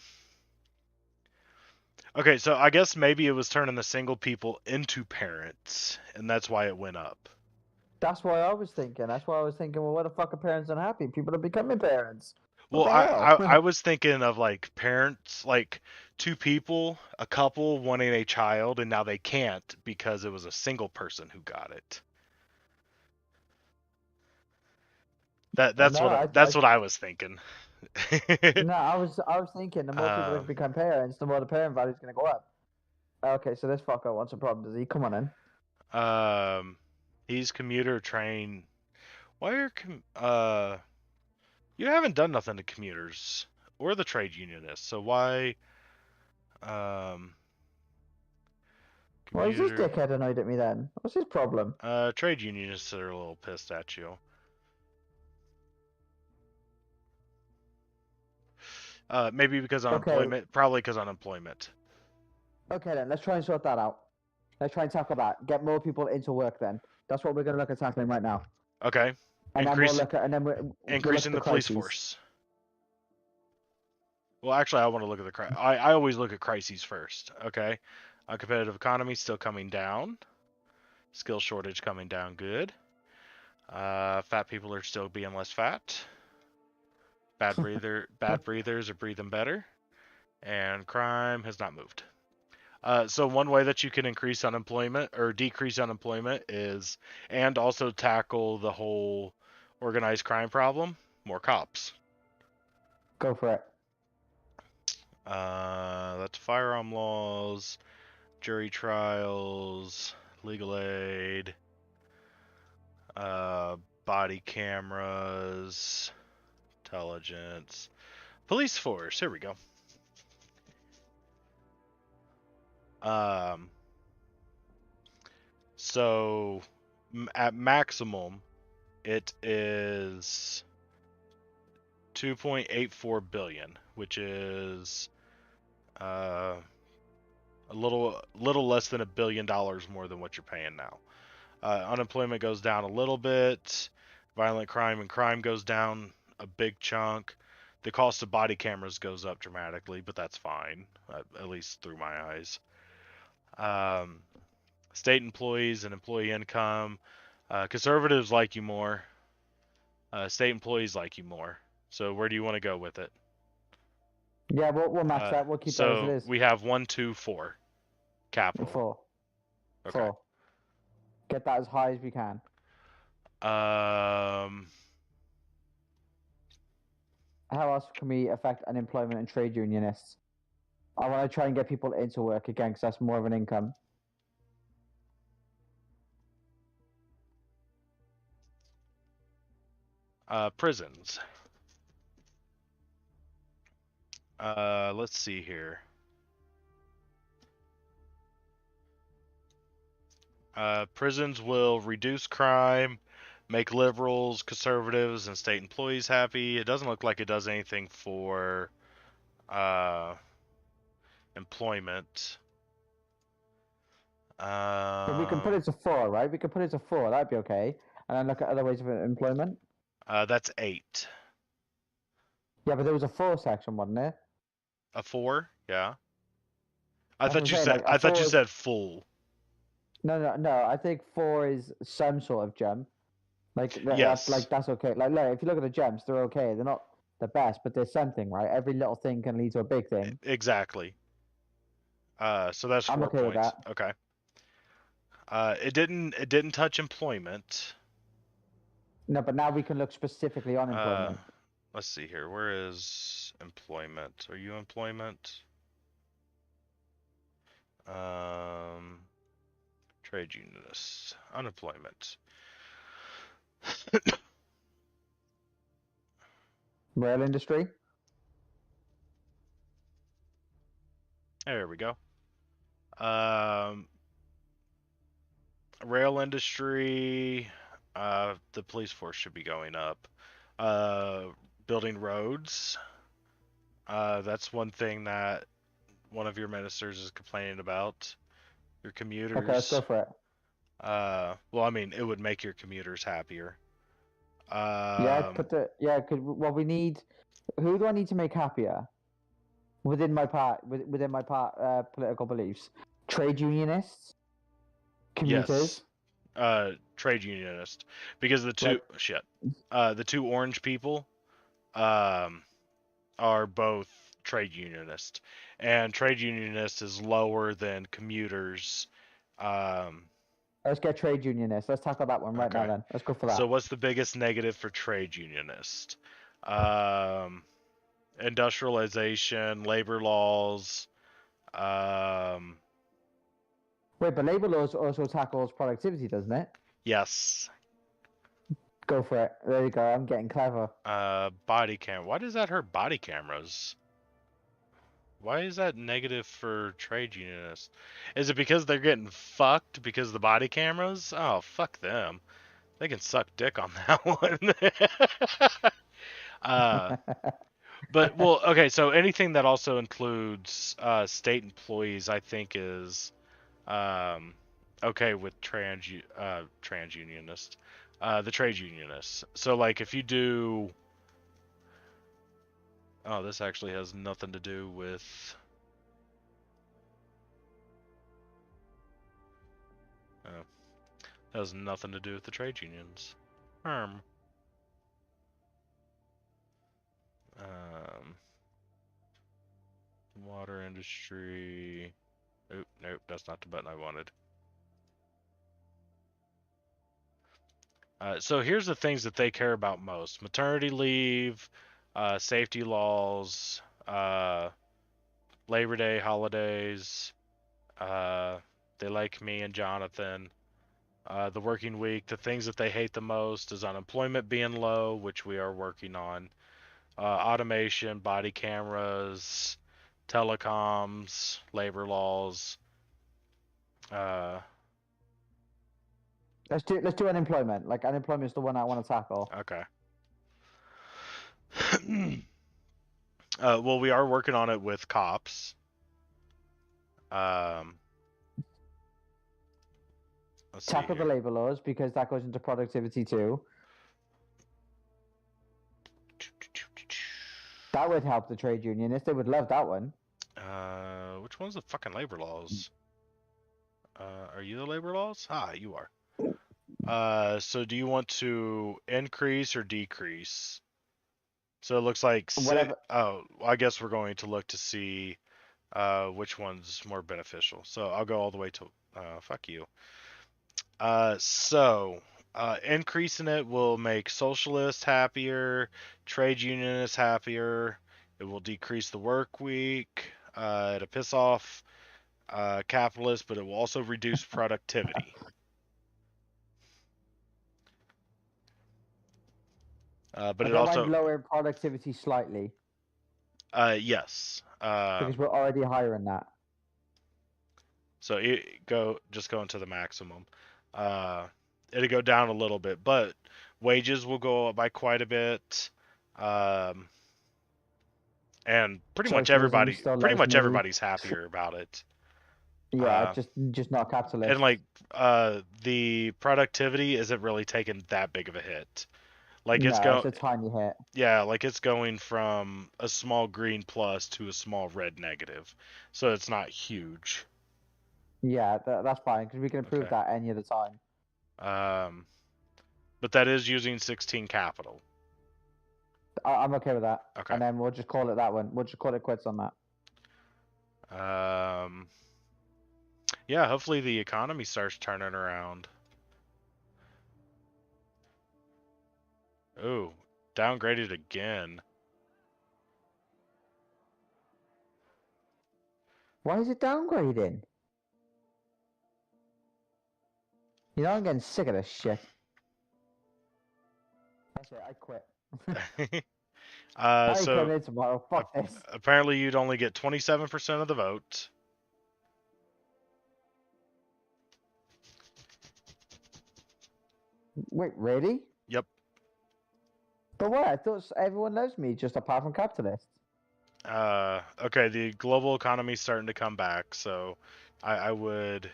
Speaker 3: Okay, so I guess maybe it was turning the single people into parents, and that's why it went up.
Speaker 7: That's why I was thinking. That's why I was thinking, well, what the fuck are parents unhappy? People are becoming parents. What
Speaker 3: Well,
Speaker 7: the hell?
Speaker 3: I was thinking of like parents, like two people, a couple wanting a child, and now they can't because it was a single person who got it. That's
Speaker 7: No,
Speaker 3: what I was thinking.
Speaker 7: No, I was thinking the more people that become parents, the more the parent value is going to go up. Okay, so this fucker wants a problem, does he? Come on in.
Speaker 3: He's commuter train. Why are you haven't done nothing to commuters or the trade unionists, so why
Speaker 7: Why is this dickhead annoyed at me then? What's his problem?
Speaker 3: Trade unionists are a little pissed at you. Maybe because unemployment. Probably because unemployment.
Speaker 7: Okay then, let's try and sort that out. Let's try and tackle that. Get more people into work then. That's what we're going to look at tackling right now.
Speaker 3: Okay.
Speaker 7: And then we'll look at,
Speaker 3: increasing the police force. Well, actually, I want to look at the I always look at crises first. Okay. Competitive economy still coming down. Skill shortage coming down. Good. Fat people are still being less fat. Bad breathers are breathing better, and crime has not moved. So one way that you can increase unemployment or decrease unemployment is, and also tackle the whole organized crime problem, more cops.
Speaker 7: Go for it.
Speaker 3: That's firearm laws, jury trials, legal aid, body cameras, intelligence, police force. Here we go. So at maximum, it is 2.84 billion, which is a little less than $1 billion more than what you're paying now. Unemployment goes down a little bit. Violent crime and crime goes down a big chunk. The cost of body cameras goes up dramatically, but that's fine, at least through my eyes. State employees and employee income. Conservatives like you more. State employees like you more. So where do you want to go with it?
Speaker 7: Yeah, we'll match that. We'll keep that as it
Speaker 3: So
Speaker 7: is.
Speaker 3: we have 1, 2, 4. Capital.
Speaker 7: 4.
Speaker 3: Okay.
Speaker 7: 4. Get that as high as we can. How else can we affect unemployment and trade unionists? I want to try and get people into work again because that's more of an income.
Speaker 3: Prisons. Let's see here. Prisons will reduce crime, make liberals, conservatives, and state employees happy. It doesn't look like it does anything for employment.
Speaker 7: But we can put it to 4, right? We can put it to 4. That'd be okay. And then look at other ways of employment.
Speaker 3: That's 8.
Speaker 7: Yeah, but there was a 4 section, wasn't there?
Speaker 3: A 4? Yeah. I
Speaker 7: That's
Speaker 3: thought
Speaker 7: what
Speaker 3: you
Speaker 7: I'm
Speaker 3: said.
Speaker 7: saying, like,
Speaker 3: I
Speaker 7: a
Speaker 3: thought
Speaker 7: 4
Speaker 3: you
Speaker 7: is-
Speaker 3: said full.
Speaker 7: No. I think 4 is some sort of jump. Like
Speaker 3: Yes.
Speaker 7: that's okay. Like, look, if you look at the jumps, they're okay. They're not the best, but there's something, right? Every little thing can lead to a big thing.
Speaker 3: Exactly. So that's 4
Speaker 7: I'm okay with
Speaker 3: points.
Speaker 7: that.
Speaker 3: Okay. It didn't touch employment.
Speaker 7: No, but now we can look specifically on employment.
Speaker 3: Let's see here. Where is employment? Are you employment? Trade unionists. Unemployment.
Speaker 7: Rail industry.
Speaker 3: There we go. Rail industry. The police force should be going up. Building roads. That's one thing that one of your ministers is complaining about. Your commuters.
Speaker 7: Okay, let's go for it.
Speaker 3: Well, I mean, it would make your commuters happier.
Speaker 7: Well, we need. Who do I need to make happier? Within my political beliefs, trade unionists, commuters.
Speaker 3: Yes. Trade unionist, because the two orange people, are both trade unionist, and trade unionist is lower than commuters.
Speaker 7: Let's get trade unionists. Let's tackle that one right now.
Speaker 3: Okay.
Speaker 7: Then let's go for that.
Speaker 3: So what's the biggest negative for trade unionist? Industrialization, labor laws.
Speaker 7: Wait, but labor laws also tackles productivity, doesn't it?
Speaker 3: Yes.
Speaker 7: Go for it. There you go. I'm getting clever.
Speaker 3: Body cam. Why does that hurt body cameras? Why is that negative for trade unionists? Is it because they're getting fucked because of the body cameras? Oh, fuck them. They can suck dick on that one. But, well, okay, so anything that also includes state employees, I think, is okay with trans-unionists. The trade unionists. So, like, if you do... Oh, this actually has nothing to do with... Oh. That has nothing to do with the trade unions. Water industry... Nope, that's not the button I wanted. So here's the things that they care about most. Maternity leave, safety laws, Labor Day holidays, they like me and Jonathan. The working week, the things that they hate the most is unemployment being low, which we are working on. Automation, body cameras, telecoms, labor laws.
Speaker 7: Let's do unemployment. Like, unemployment is the one I want to tackle.
Speaker 3: Okay. Well, we are working on it with cops. Let's
Speaker 7: Tackle
Speaker 3: see
Speaker 7: the
Speaker 3: here.
Speaker 7: labor laws because that goes into productivity too. That would help the trade unionists. They would love that one.
Speaker 3: Which one's the fucking labor laws? Are you the labor laws? Ah, you are. So do you want to increase or decrease? So it looks like
Speaker 7: Whatever.
Speaker 3: well, I guess we're going to look to see which one's more beneficial. So I'll go all the way to fuck you. Increasing it will make socialists happier, trade unionists happier. It will decrease the work week. It'll piss off capitalists, but it will also reduce productivity. But
Speaker 7: I
Speaker 3: it
Speaker 7: don't
Speaker 3: also,
Speaker 7: mind lowering productivity slightly
Speaker 3: yes.
Speaker 7: because we're already higher than that.
Speaker 3: So just go into the maximum. It'll go down a little bit, but wages will go up by quite a bit. And
Speaker 7: Socialism still loves me.
Speaker 3: everybody's happier about it.
Speaker 7: Yeah, just not capitalist.
Speaker 3: And like the productivity isn't really taking that big of a hit. Like
Speaker 7: no,
Speaker 3: it's
Speaker 7: it's a tiny hit.
Speaker 3: Yeah, like it's going from a small green plus to a small red negative. So it's not huge.
Speaker 7: Yeah, that's fine because we can improve
Speaker 3: Okay.
Speaker 7: that any other time.
Speaker 3: But that is using 16 capital.
Speaker 7: I'm okay with that.
Speaker 3: Okay.
Speaker 7: And then we'll just call it that one. We'll just call it quits on that.
Speaker 3: Yeah, hopefully the economy starts turning around. Ooh, downgraded again.
Speaker 7: Why is it downgrading? You know, I'm getting sick of this shit. That's it, I quit. I
Speaker 3: So
Speaker 7: come in tomorrow. Fuck this.
Speaker 3: apparently you'd only get 27% of the vote.
Speaker 7: Wait, really?
Speaker 3: Yep.
Speaker 7: But what? I thought everyone loves me, just apart from capitalists.
Speaker 3: Okay, the global economy's starting to come back, so I would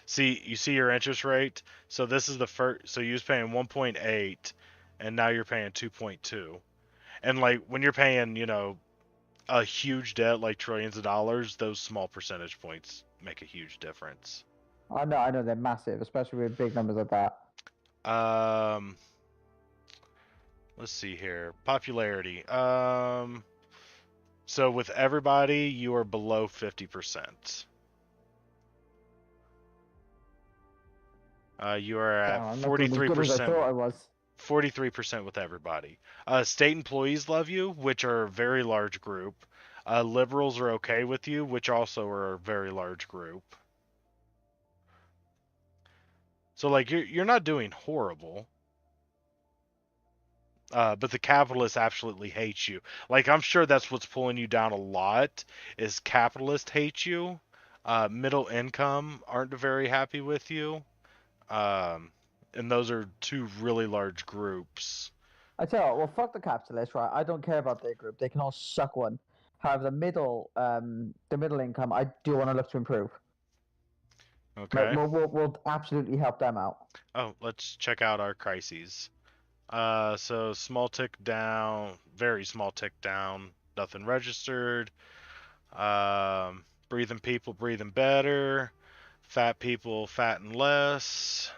Speaker 3: see. You see your interest rate. So this is the first. So you was paying 1.8, and now you're paying 2.2. And like when you're paying, a huge debt like trillions of dollars, those small percentage points make a huge difference.
Speaker 7: I know they're massive, especially with big numbers like that.
Speaker 3: Let's see here. Popularity. So with everybody, you are below 50%. You are at
Speaker 7: Damn, I'm not doing as good as I
Speaker 3: 43%.
Speaker 7: thought I was.
Speaker 3: 43% with everybody. State employees love you, which are a very large group. Liberals are okay with you, which also are a very large group. So like you're not doing horrible. But the capitalists absolutely hate you. Like I'm sure that's what's pulling you down a lot is capitalists hate you. Middle income aren't very happy with you. And those are two really large groups.
Speaker 7: I tell you what, well, fuck the capitalists, right? I don't care about their group. They can all suck one. However, the middle income, I do want to look to improve.
Speaker 3: Okay.
Speaker 7: Like, we'll absolutely help them out.
Speaker 3: Oh, let's check out our crises. So small tick down, very small tick down, nothing registered. Breathing people breathing better. Fat people fatten less.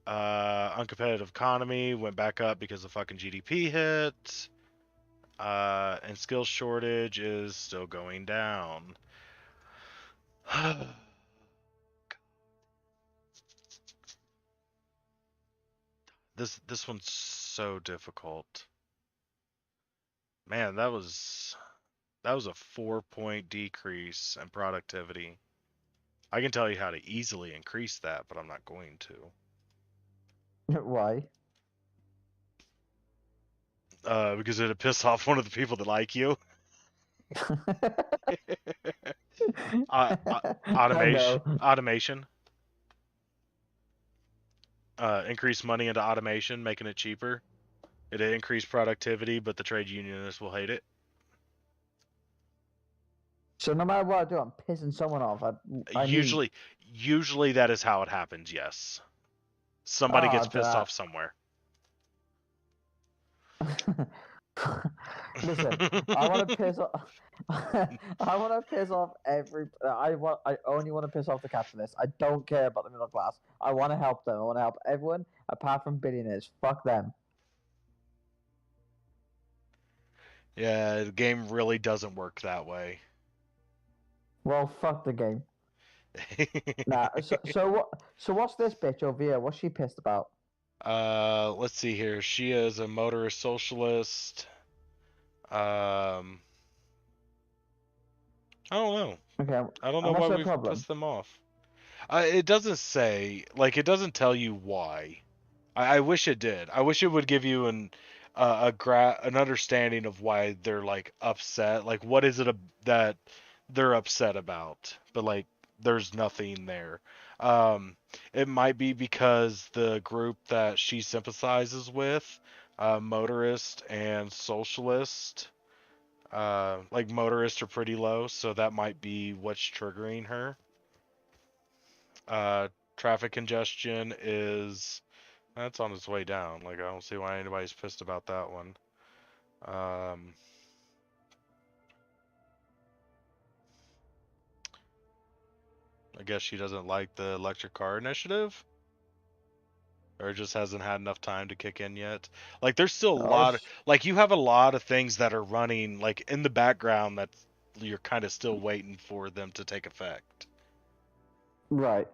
Speaker 3: Uncompetitive economy went back up because the fucking GDP hit. And skills shortage is still going down. This one's so difficult. Man, that was a 4-point decrease in productivity. I can tell you how to easily increase that, but I'm not going to.
Speaker 7: Why?
Speaker 3: Because it'd piss off one of the people that like you. Automation. Increase money into automation, making it cheaper. It'll increase productivity, but the trade unionists will hate it.
Speaker 7: So no matter what I do, I'm pissing someone off.
Speaker 3: Usually that is how it happens. Yes, somebody gets pissed off somewhere.
Speaker 7: Listen, I want to piss off. I want to piss off every. I only want to piss off the capitalists. I don't care about the middle class. I want to help them. I want to help everyone apart from billionaires. Fuck them.
Speaker 3: Yeah, the game really doesn't work that way.
Speaker 7: Well, fuck the game. Nah. So what? So what's this bitch over here? What's she pissed about?
Speaker 3: Let's see here. She is a motorist socialist. I don't know.
Speaker 7: Okay.
Speaker 3: I don't know
Speaker 7: And what's
Speaker 3: why
Speaker 7: her
Speaker 3: we've
Speaker 7: problem?
Speaker 3: pissed them off. It doesn't say, like, it doesn't tell you why. I wish it did. I wish it would give you an understanding of why they're like upset. Like, what is it that they're upset about? But like, there's nothing there. It might be because the group that she sympathizes with, motorist and socialist, like motorists are pretty low, so that might be what's triggering her. Traffic congestion is that's on its way down. Like I don't see why anybody's pissed about that one. I guess she doesn't like the electric car initiative, or just hasn't had enough time to kick in yet. Like there's still a lot of, like you have a lot of things that are running like in the background that you're kind of still waiting for them to take effect.
Speaker 7: Right.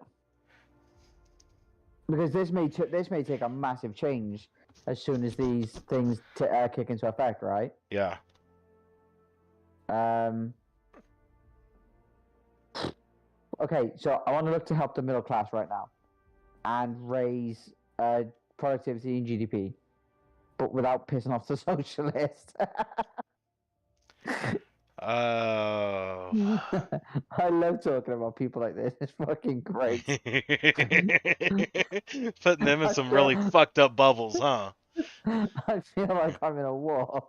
Speaker 7: Because this may take a massive change as soon as these things kick into effect, right?
Speaker 3: Yeah.
Speaker 7: Okay, so I want to look to help the middle class right now, and raise productivity and GDP, but without pissing off the socialists.
Speaker 3: Oh.
Speaker 7: I love talking about people like this. It's fucking great.
Speaker 3: Putting them in some really fucked up bubbles, huh?
Speaker 7: I feel like I'm in a war.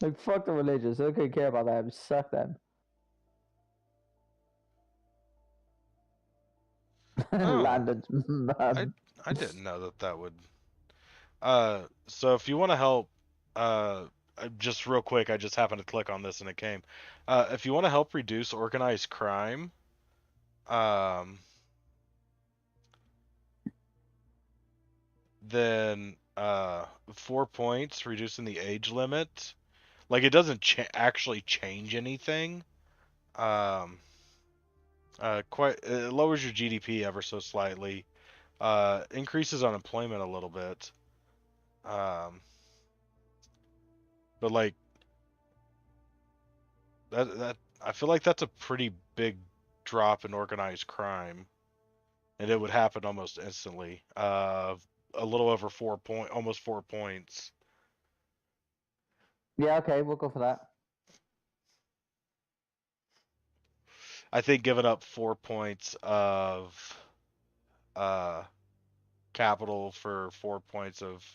Speaker 7: Like, fuck the religious. I don't care about them. Suck them.
Speaker 3: Oh,
Speaker 7: Landon's mum.
Speaker 3: I didn't know that would. So if you want to help, just real quick, I just happened to click on this and it came. If you want to help reduce organized crime, then 4 points, reducing the age limit. Like it doesn't actually change anything. It lowers your GDP ever so slightly. Increases unemployment a little bit. But like that I feel like that's a pretty big drop in organized crime, and it would happen almost instantly. A little over almost 4 points.
Speaker 7: Yeah, okay, we'll go for that.
Speaker 3: I think giving up 4 points of capital for 4 points of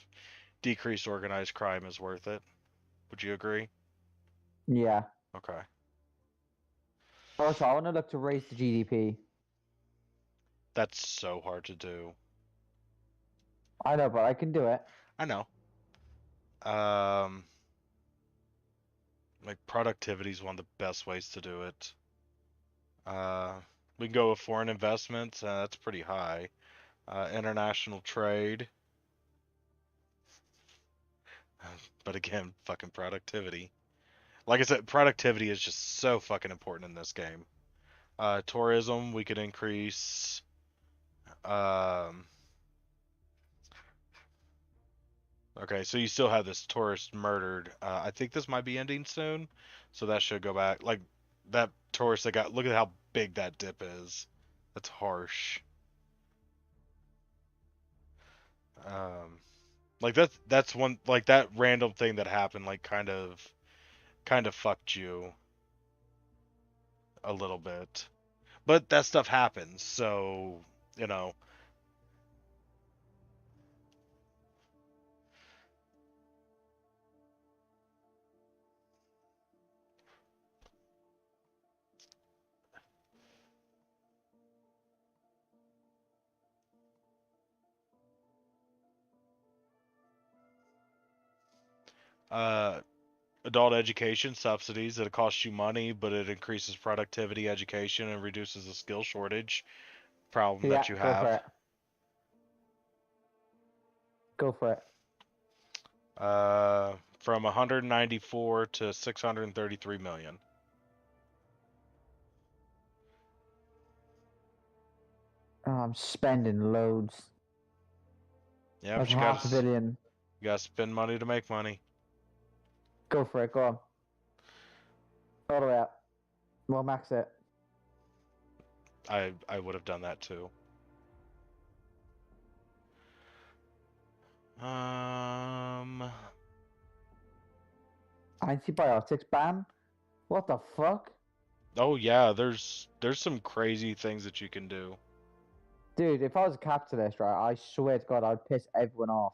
Speaker 3: decreased organized crime is worth it. Would you agree?
Speaker 7: Yeah.
Speaker 3: Okay.
Speaker 7: Also, I want to look to raise the GDP.
Speaker 3: That's so hard to do.
Speaker 7: I know, but I can do it.
Speaker 3: I know. Like productivity is one of the best ways to do it. We can go with foreign investments. That's pretty high. International trade. But again, fucking productivity. Like I said, productivity is just so fucking important in this game. Tourism, we could increase. Okay, so you still have this tourist murdered. I think this might be ending soon, so that should go back. Like that tourist that got. Look at how big that dip is. That's harsh. Like that's one like that random thing that happened. Like kind of fucked you a little bit, but that stuff happens. So you know. Adult education subsidies. It costs you money, but it increases productivity, education, and reduces the skill shortage problem
Speaker 7: Yeah,
Speaker 3: that you
Speaker 7: go for
Speaker 3: have.
Speaker 7: it. Go for it.
Speaker 3: From 194 to 633 million.
Speaker 7: Oh, I'm spending loads.
Speaker 3: Yeah,
Speaker 7: That's
Speaker 3: but you
Speaker 7: half a billion.
Speaker 3: gotta spend money to make money.
Speaker 7: Go for it. Go on. All the way up. We'll max it.
Speaker 3: I would have done that too.
Speaker 7: Antibiotics ban? What the fuck?
Speaker 3: Oh yeah, there's some crazy things that you can do.
Speaker 7: Dude, if I was a capitalist, right, I swear to God, I'd piss everyone off.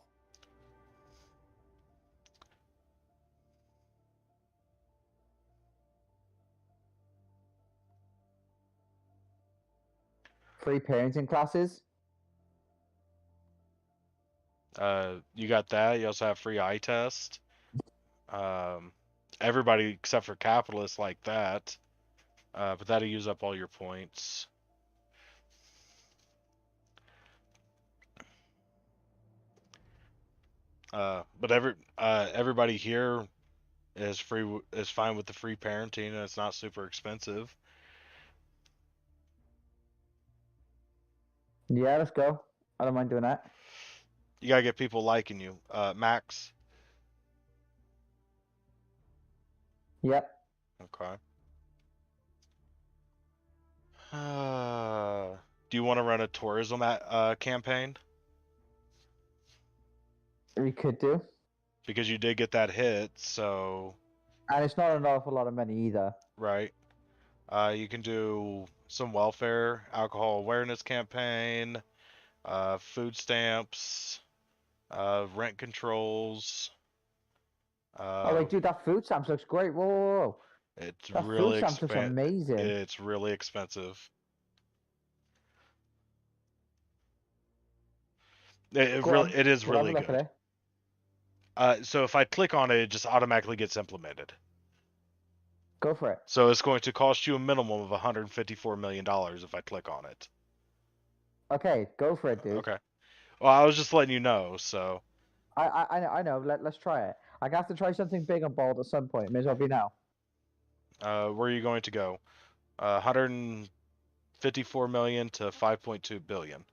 Speaker 7: Free parenting classes?
Speaker 3: You got that. You also have free eye test. Everybody except for capitalists like that. But that'll use up all your points. But everybody here is fine with the free parenting, and it's not super expensive.
Speaker 7: Yeah, let's go. I don't mind doing that.
Speaker 3: You gotta get people liking you. Max.
Speaker 7: Yep.
Speaker 3: Okay. Do you want to run a tourism campaign?
Speaker 7: We could do.
Speaker 3: Because you did get that hit, so
Speaker 7: And it's not an awful lot of money either.
Speaker 3: right. You can do some welfare, alcohol awareness campaign, food stamps, rent controls.
Speaker 7: Oh, wait, dude, that food stamps looks great. Whoa, whoa, whoa.
Speaker 3: It's
Speaker 7: That
Speaker 3: really
Speaker 7: food stamps looks amazing.
Speaker 3: It's really expensive. It
Speaker 7: Go
Speaker 3: really
Speaker 7: on.
Speaker 3: it is
Speaker 7: We'll have
Speaker 3: really
Speaker 7: a look at
Speaker 3: good.
Speaker 7: it.
Speaker 3: So if I click on it, it just automatically gets implemented.
Speaker 7: Go for it.
Speaker 3: So it's going to cost you a minimum of $154 million if I click on it.
Speaker 7: Okay, go for it, dude.
Speaker 3: Okay. Well, I was just letting you know, so.
Speaker 7: I know. Let's try it. I have to try something big and bold at some point. May as well be now.
Speaker 3: Where are you going to go? 154 million to 5.2 billion.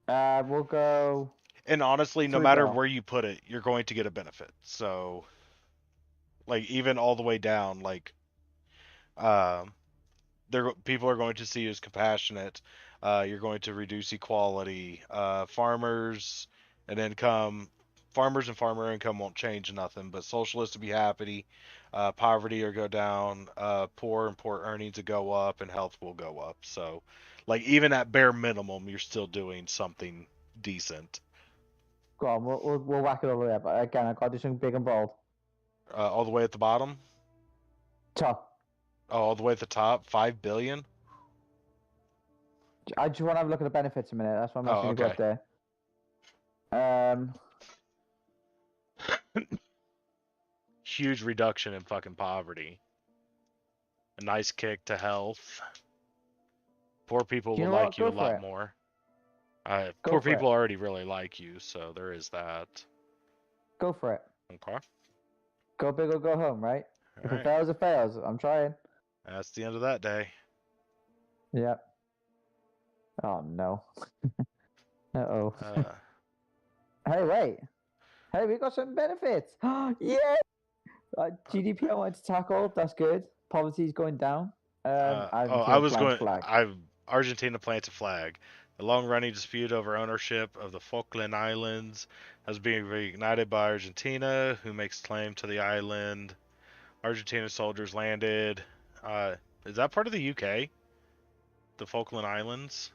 Speaker 7: We'll go.
Speaker 3: And honestly, no
Speaker 7: 3
Speaker 3: matter
Speaker 7: mil.
Speaker 3: where you put it, you're going to get a benefit. So, like, even all the way down, like, people are going to see you as compassionate. You're going to reduce equality. Farmers and farmer income won't change nothing, but socialists will be happy. Poverty will go down. Poor earnings will go up, and health will go up. So, like, even at bare minimum, you're still doing something decent.
Speaker 7: Go on. We'll whack it all the way up. Again, I got to do something big and bold.
Speaker 3: All the way at the bottom.
Speaker 7: Top.
Speaker 3: Oh, all the way at the top. 5 billion.
Speaker 7: I just want to have a look at the benefits a minute. That's why I'm asking you to go up there.
Speaker 3: Huge reduction in fucking poverty. A nice kick to health. Poor people will like you a lot more. Poor people already really like you, so there is that.
Speaker 7: Go for it.
Speaker 3: Okay.
Speaker 7: Go big or go home, right? If it fails, it fails. I'm trying.
Speaker 3: That's the end of that day.
Speaker 7: Yep. Oh no. Uh-oh. Hey, wait. Hey, we got some benefits. Yeah. GDP I wanted to tackle. That's good. Poverty's going down.
Speaker 3: Argentina plants a flag. The long-running dispute over ownership of the Falkland Islands has been reignited by Argentina, who makes claim to the island. Argentina soldiers landed. Is that part of the UK? The Falkland Islands?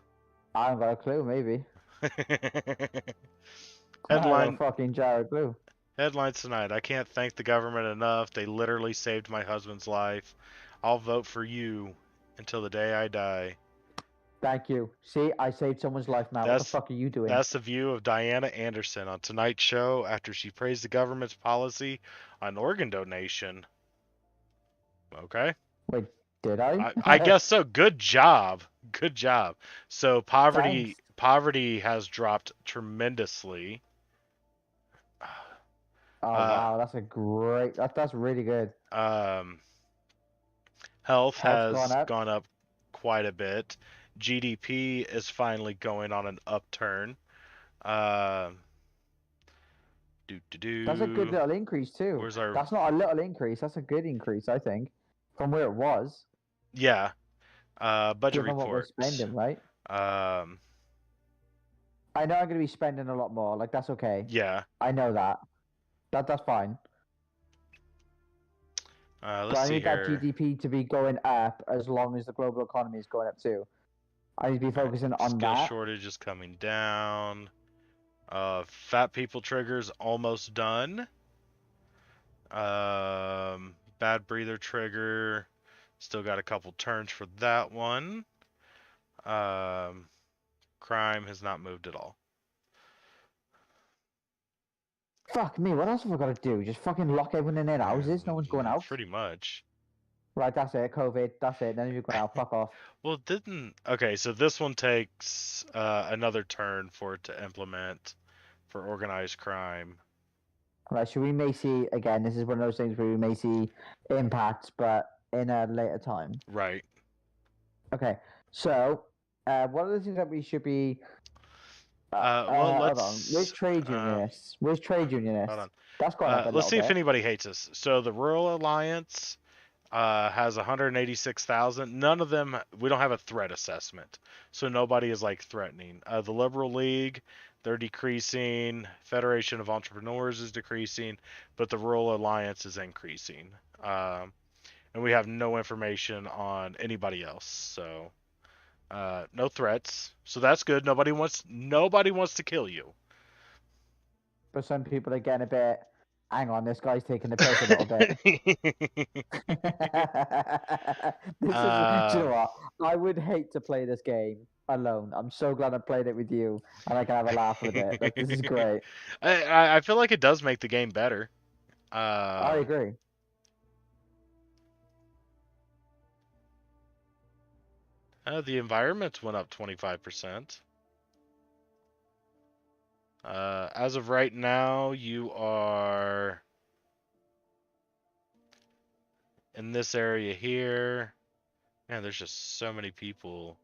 Speaker 7: I haven't got a clue, maybe.
Speaker 3: Headline.
Speaker 7: Fucking Jared Blue.
Speaker 3: Headlines tonight. I can't thank the government enough. They literally saved my husband's life. I'll vote for you until the day I die.
Speaker 7: Thank you. See, I saved someone's life, Matt. What the
Speaker 3: That's-
Speaker 7: fuck are you doing?
Speaker 3: That's the view of Diana Anderson on tonight's show after she praised the government's policy on organ donation. Okay.
Speaker 7: Wait, did I?
Speaker 3: I guess so. Good job. Good job. So
Speaker 7: Thanks.
Speaker 3: poverty has dropped tremendously.
Speaker 7: Oh wow, that's a great. That's really good.
Speaker 3: Health
Speaker 7: Health's
Speaker 3: has
Speaker 7: gone up.
Speaker 3: quite a bit. GDP is finally going on an upturn. That's
Speaker 7: That's a good little increase too.
Speaker 3: Where's our?
Speaker 7: That's not a little increase. That's a good increase, I think, from where it was.
Speaker 3: Yeah. Budget
Speaker 7: Given what we're
Speaker 3: report.
Speaker 7: spending, right? I know I'm going to be spending a lot more. Like that's okay.
Speaker 3: Yeah.
Speaker 7: I know that. That's fine. But
Speaker 3: Let's
Speaker 7: I
Speaker 3: see
Speaker 7: need that
Speaker 3: here.
Speaker 7: GDP to be going up as long as the global economy is going up too. I need to be focusing on
Speaker 3: Skill
Speaker 7: that.
Speaker 3: shortage is coming down. Fat people triggers almost done. Bad breather trigger. Still got a couple turns for that one. Crime has not moved at all.
Speaker 7: Fuck me, what else have I got to do? Just fucking lock everyone in their houses? No one's going out?
Speaker 3: Pretty much.
Speaker 7: Right, that's it. COVID, that's it. None of you going out. Fuck off.
Speaker 3: Well, okay, so this one takes another turn for it to implement for organized crime.
Speaker 7: Right, so we may see, again, this is one of those things where we may see impacts, but in a later time.
Speaker 3: Right.
Speaker 7: Okay, so one of the things that we should be...
Speaker 3: Well,
Speaker 7: hold on.
Speaker 3: let's...
Speaker 7: Where's trade unionists? Where's trade unionists?
Speaker 3: Hold on.
Speaker 7: That's gone up a
Speaker 3: let's see
Speaker 7: little
Speaker 3: if
Speaker 7: bit.
Speaker 3: anybody hates us. So the Rural Alliance has 186,000. None of them, we don't have a threat assessment. So nobody is like threatening. The Liberal League, they're decreasing. Federation of Entrepreneurs is decreasing, but the Rural Alliance is increasing. And we have no information on anybody else. So no threats. So that's good. Nobody wants to kill you.
Speaker 7: But some people are getting a bit... Hang on, this guy's taking the piss a little bit. Do you know what? I would hate to play this game alone. I'm so glad I played it with you, and I can have a laugh with it. Like, this is great.
Speaker 3: I feel like it does make the game better.
Speaker 7: I agree.
Speaker 3: The environments went up 25%. As of right now, you are in this area here. Man, there's just so many people.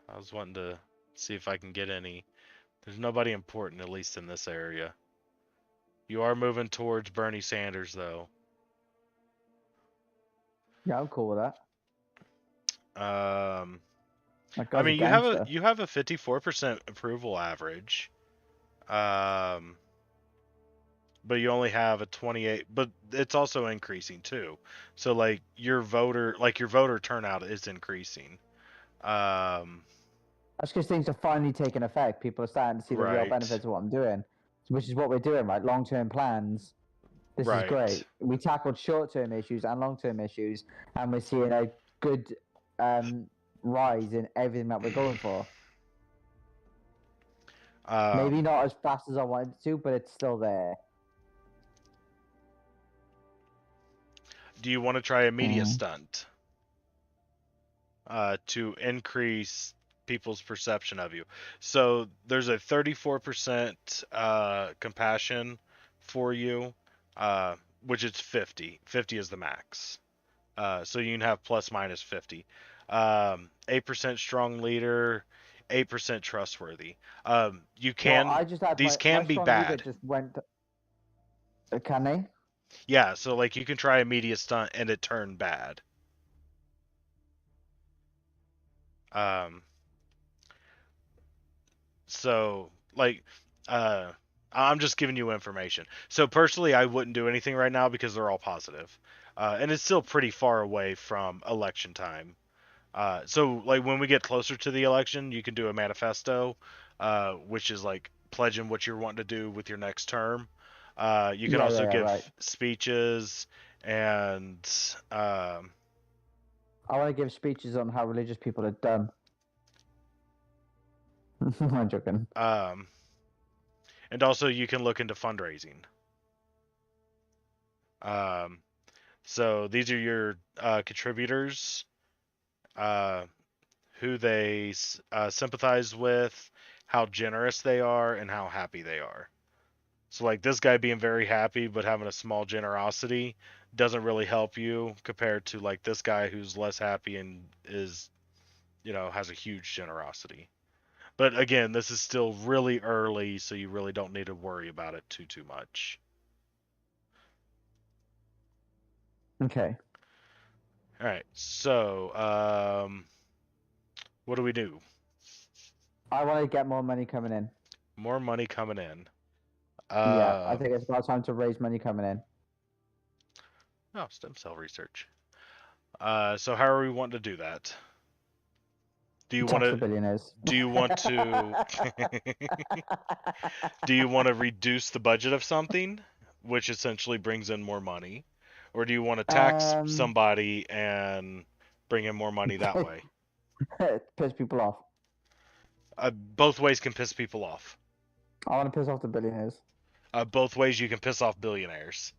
Speaker 3: I was wanting to see if I can get any. There's nobody important, at least in this area. You are moving towards Bernie Sanders, though.
Speaker 7: Yeah, I'm cool with that.
Speaker 3: I
Speaker 7: guy's
Speaker 3: mean,
Speaker 7: a gangster.
Speaker 3: you have a 54% approval average. But you only have a 28, but it's also increasing too. So like your voter turnout is increasing.
Speaker 7: That's because things are finally taking effect. People are starting to see the real
Speaker 3: Right.
Speaker 7: benefits of what I'm doing, which is what we're doing, right? Long-term plans. This
Speaker 3: Right.
Speaker 7: is great. We tackled short-term issues and long-term issues, and we're seeing a good rise in everything that we're going for. Maybe not as fast as I wanted it to, but it's still there.
Speaker 3: Do you want to try a media stunt to increase people's perception of you? So there's a 34% compassion for you, which is 50. 50 is the max. So you can have plus minus 50. 8% strong leader, 8% trustworthy. You can.
Speaker 7: Well, I just had
Speaker 3: these can
Speaker 7: my
Speaker 3: be
Speaker 7: strong
Speaker 3: bad.
Speaker 7: leader just went. Can they?
Speaker 3: Yeah, so like you can try a media stunt and it turned bad. So like I'm just giving you information. So personally I wouldn't do anything right now because they're all positive. And it's still pretty far away from election time. So like when we get closer to the election, you can do a manifesto, which is like pledging what you're wanting to do with your next term. You can also give speeches and
Speaker 7: I want to give speeches on how religious people are dumb. I'm joking.
Speaker 3: and also you can look into fundraising. So these are your contributors, who they sympathize with, how generous they are, and how happy they are. So like this guy being very happy but having a small generosity doesn't really help you compared to like this guy who's less happy and is, has a huge generosity. But again, this is still really early, so you really don't need to worry about it too much.
Speaker 7: Okay.
Speaker 3: All right. So, what do we do?
Speaker 7: I want to get more money coming in.
Speaker 3: More money coming in.
Speaker 7: Yeah, I think it's about time to raise money coming in.
Speaker 3: Oh, stem cell research. So how are we wanting to do that? Do you want
Speaker 7: Tax the
Speaker 3: to?
Speaker 7: billionaires.
Speaker 3: Do you want to? Do you want to reduce the budget of something, which essentially brings in more money, or do you want to tax somebody and bring in more money that way?
Speaker 7: Piss people off.
Speaker 3: Both ways can piss people off.
Speaker 7: I want to piss off the billionaires.
Speaker 3: Both ways you can piss off billionaires.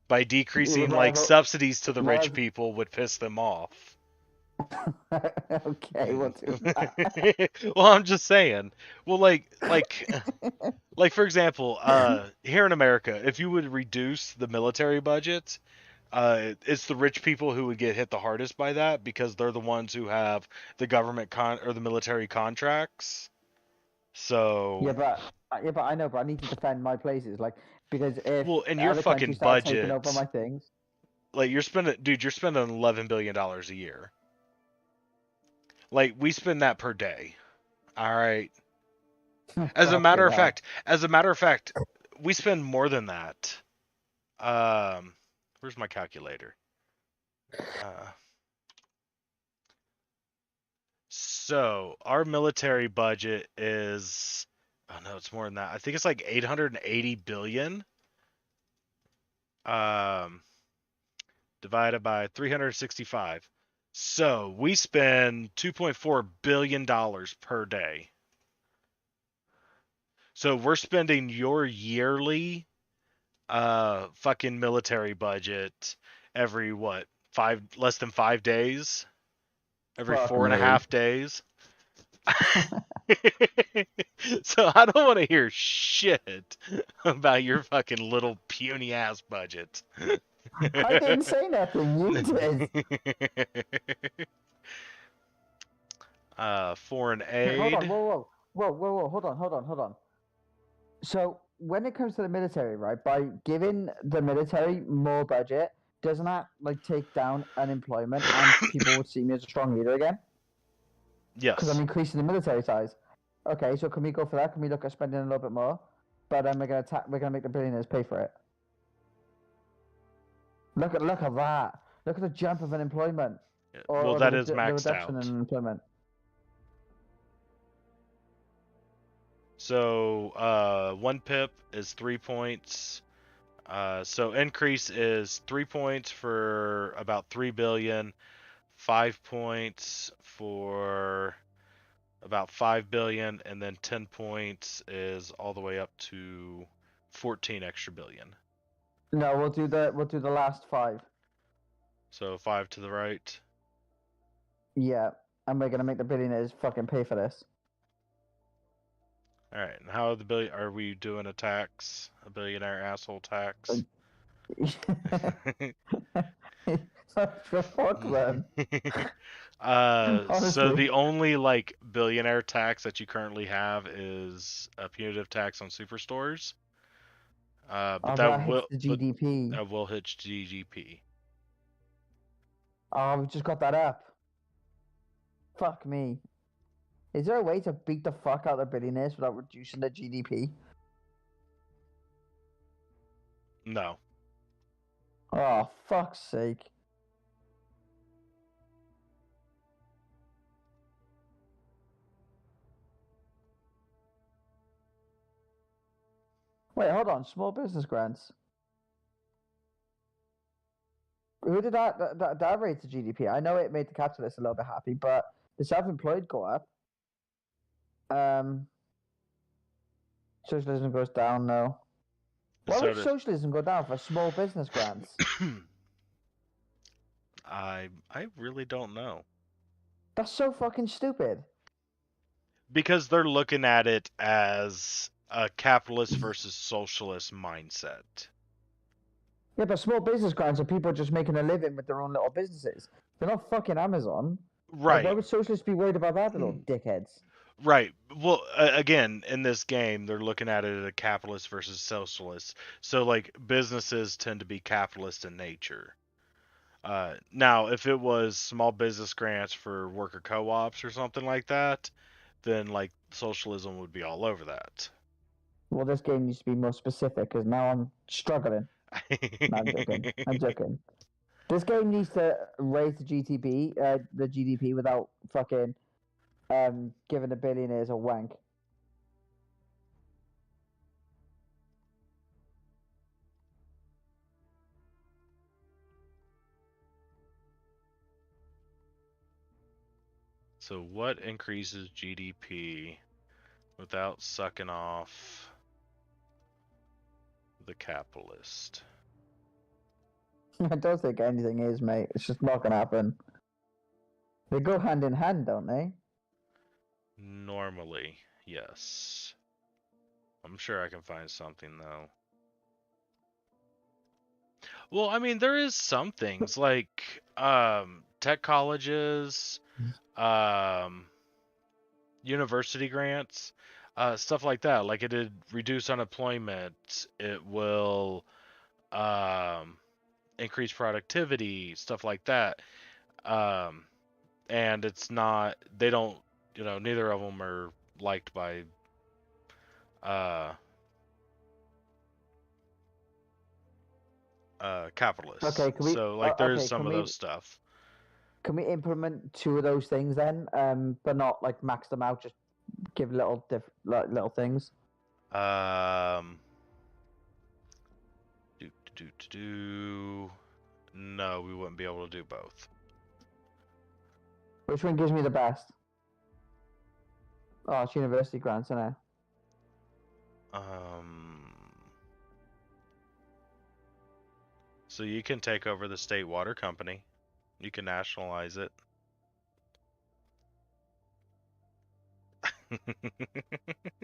Speaker 3: By decreasing
Speaker 7: Whatever-
Speaker 3: subsidies to the rich
Speaker 7: whatever-
Speaker 3: people would piss them off.
Speaker 7: Okay, we'll do that.
Speaker 3: Well, I'm just saying. Well, like for example, here in America, if you would reduce the military budget, it's the rich people who would get hit the hardest by that because they're the ones who have the government or the military contracts. So
Speaker 7: yeah, but I know, but I need to defend my places, like because if
Speaker 3: well, in your
Speaker 7: other
Speaker 3: fucking
Speaker 7: countries start taking
Speaker 3: budget,
Speaker 7: over my things,
Speaker 3: like you're spending $11 billion a year. Like we spend that per day. All right. As a matter of fact, we spend more than that. Where's my calculator? So our military budget is, oh no, it's more than that. I think it's like 880 billion. Divided by 365. So we spend $2.4 billion per day. So we're spending your yearly fucking military budget every less than 5 days? Every
Speaker 7: Fuck
Speaker 3: 4.5 days? So I don't want to hear shit about your fucking little puny ass budget.
Speaker 7: I didn't say nothing. You did.
Speaker 3: Foreign
Speaker 7: Hold
Speaker 3: aid.
Speaker 7: on, whoa, hold on. So when it comes to the military, right, by giving the military more budget, doesn't that like take down unemployment and people would see me as a strong leader again?
Speaker 3: Yes.
Speaker 7: Because I'm increasing the military size. Okay, so can we go for that? Can we look at spending a little bit more? But then we're gonna make the billionaires pay for it. Look at that. Look at the jump of unemployment.
Speaker 3: Well, that is maxed
Speaker 7: the
Speaker 3: out.
Speaker 7: reduction in unemployment.
Speaker 3: So 1 pip is 3 points. So increase is 3 points for about 3 billion, 5 points for about 5 billion, and then 10 points is all the way up to 14 extra billion.
Speaker 7: No, we'll do the last 5.
Speaker 3: So 5 to the right.
Speaker 7: Yeah, and we're gonna make the billionaires fucking pay for this.
Speaker 3: All right, and how are we doing a tax? A billionaire asshole tax?
Speaker 7: Fuck them.
Speaker 3: So the only like billionaire tax that you currently have is a punitive tax on superstores. But that will
Speaker 7: hits the GDP.
Speaker 3: that will hit GDP.
Speaker 7: Oh, we just got that up. Fuck me. Is there a way to beat the fuck out of the billionaires without reducing the GDP?
Speaker 3: No.
Speaker 7: Oh, fuck's sake. Wait, hold on. Small business grants. who did that raise the GDP? I know it made the capitalists a little bit happy, but the self-employed go up. Socialism goes down, no. Why
Speaker 3: So
Speaker 7: would
Speaker 3: does-
Speaker 7: socialism go down for small business grants?
Speaker 3: I really don't know.
Speaker 7: That's so fucking stupid.
Speaker 3: Because they're looking at it as a capitalist versus socialist mindset.
Speaker 7: Yeah, but small business grants are people just making a living with their own little businesses. They're not fucking Amazon. Like,
Speaker 3: Right.
Speaker 7: why would socialists be worried about that, little dickheads?
Speaker 3: Right. Well, again, in this game, they're looking at it as a capitalist versus socialist. So, like, businesses tend to be capitalist in nature. Now, if it was small business grants for worker co-ops or something like that, then, like, socialism would be all over that.
Speaker 7: Well, this game needs to be more specific because now I'm struggling. No, I'm joking. I'm joking. This game needs to raise the GDP without fucking giving the billionaires a wank.
Speaker 3: So, what increases GDP without sucking off the capitalist?
Speaker 7: I don't think anything is, mate. It's just not gonna happen. They go hand in hand, don't they?
Speaker 3: Normally, yes. I'm sure I can find something though. Well, I mean, there is some things like tech colleges, university grants, stuff like that. Like it'd reduce unemployment. It will increase productivity, stuff like that. And it's not. They don't. Neither of them are liked by capitalists.
Speaker 7: Okay, can we-
Speaker 3: So like there's
Speaker 7: okay,
Speaker 3: some
Speaker 7: can
Speaker 3: of
Speaker 7: we-
Speaker 3: those stuff.
Speaker 7: Can we implement two of those things then? But not like max them out. Just give little little things.
Speaker 3: No, we wouldn't be able to do both.
Speaker 7: Which one gives me the best? Oh, it's university grants, isn't it?
Speaker 3: So you can take over the state water company. You can nationalize it.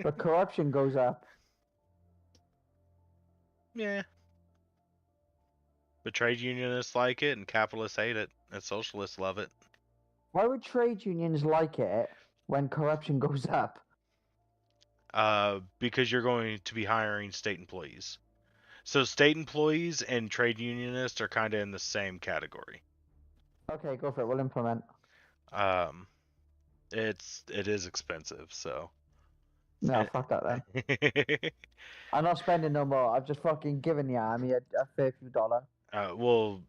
Speaker 7: But corruption goes up.
Speaker 3: Yeah. But trade unionists like it, and capitalists hate it, and socialists love it.
Speaker 7: Why would trade unions like it when corruption goes up?
Speaker 3: Because you're going to be hiring state employees. So state employees and trade unionists are kind of in the same category.
Speaker 7: Okay, go for it. We'll implement.
Speaker 3: It is expensive, so.
Speaker 7: No, fuck that then. I'm not spending no more. I've just fucking given the army a fair few dollar.
Speaker 3: Well,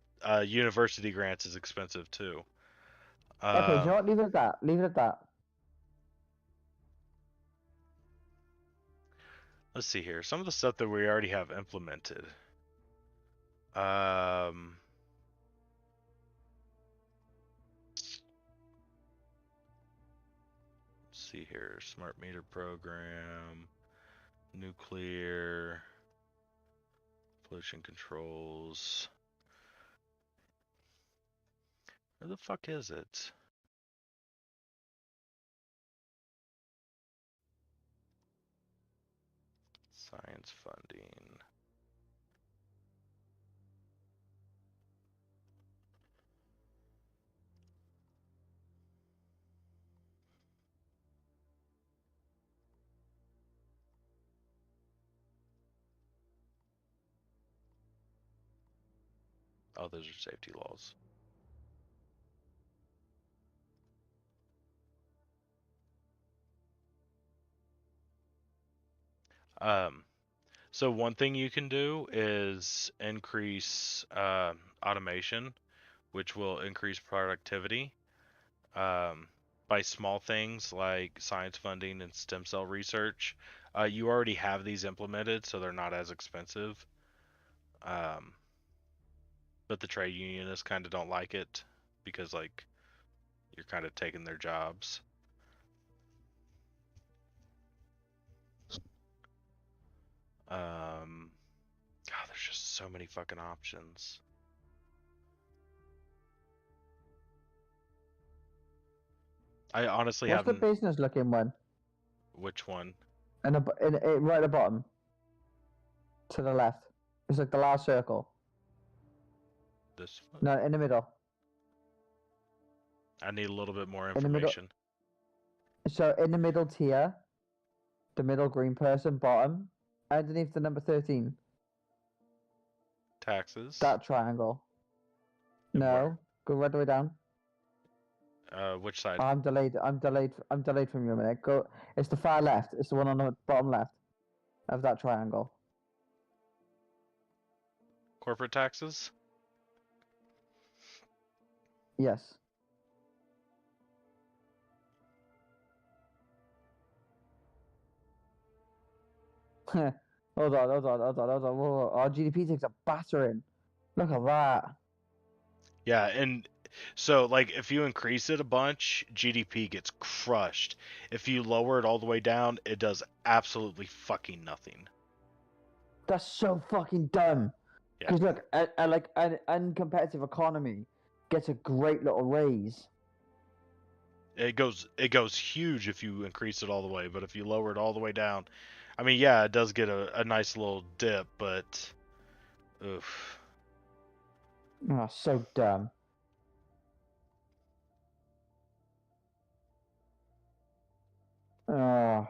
Speaker 3: university grants is expensive too.
Speaker 7: Okay, do you know what? Leave it at that. Leave it at that.
Speaker 3: Let's see here. Some of the stuff that we already have implemented. Let's see here. Smart meter program, nuclear, pollution controls. Where the fuck is it? Science funding. Oh, those are safety laws. So one thing you can do is increase automation, which will increase productivity by small things like science funding and stem cell research. You already have these implemented, so they're not as expensive. but the trade unionists kind of don't like it because like you're kind of taking their jobs. God, there's just so many fucking options. I honestly
Speaker 7: What's the
Speaker 3: haven't.
Speaker 7: business looking one?
Speaker 3: Which one?
Speaker 7: Right at the bottom. To the left. It's like the last circle.
Speaker 3: This one?
Speaker 7: No, in the middle.
Speaker 3: I need a little bit more
Speaker 7: In the middle.
Speaker 3: information.
Speaker 7: So in the middle tier, the middle green person, bottom, underneath the number 13,
Speaker 3: Taxes.
Speaker 7: that triangle.
Speaker 3: And
Speaker 7: No,
Speaker 3: where?
Speaker 7: go right the way down.
Speaker 3: Which side?
Speaker 7: I'm delayed. I'm delayed from you a minute. Go. It's the far left. It's the one on the bottom left of that triangle.
Speaker 3: Corporate taxes.
Speaker 7: Yes. Hold on. Whoa. Our GDP takes a battering. Look at that.
Speaker 3: Yeah, and so like if you increase it a bunch, GDP gets crushed. If you lower it all the way down, it does absolutely fucking nothing.
Speaker 7: That's so fucking dumb.
Speaker 3: Yeah.
Speaker 7: Because look, like an uncompetitive economy gets a great little raise.
Speaker 3: It goes huge if you increase it all the way, but if you lower it all the way down, I mean, yeah, it does get a nice little dip, but oof.
Speaker 7: Oh, so dumb. Oh,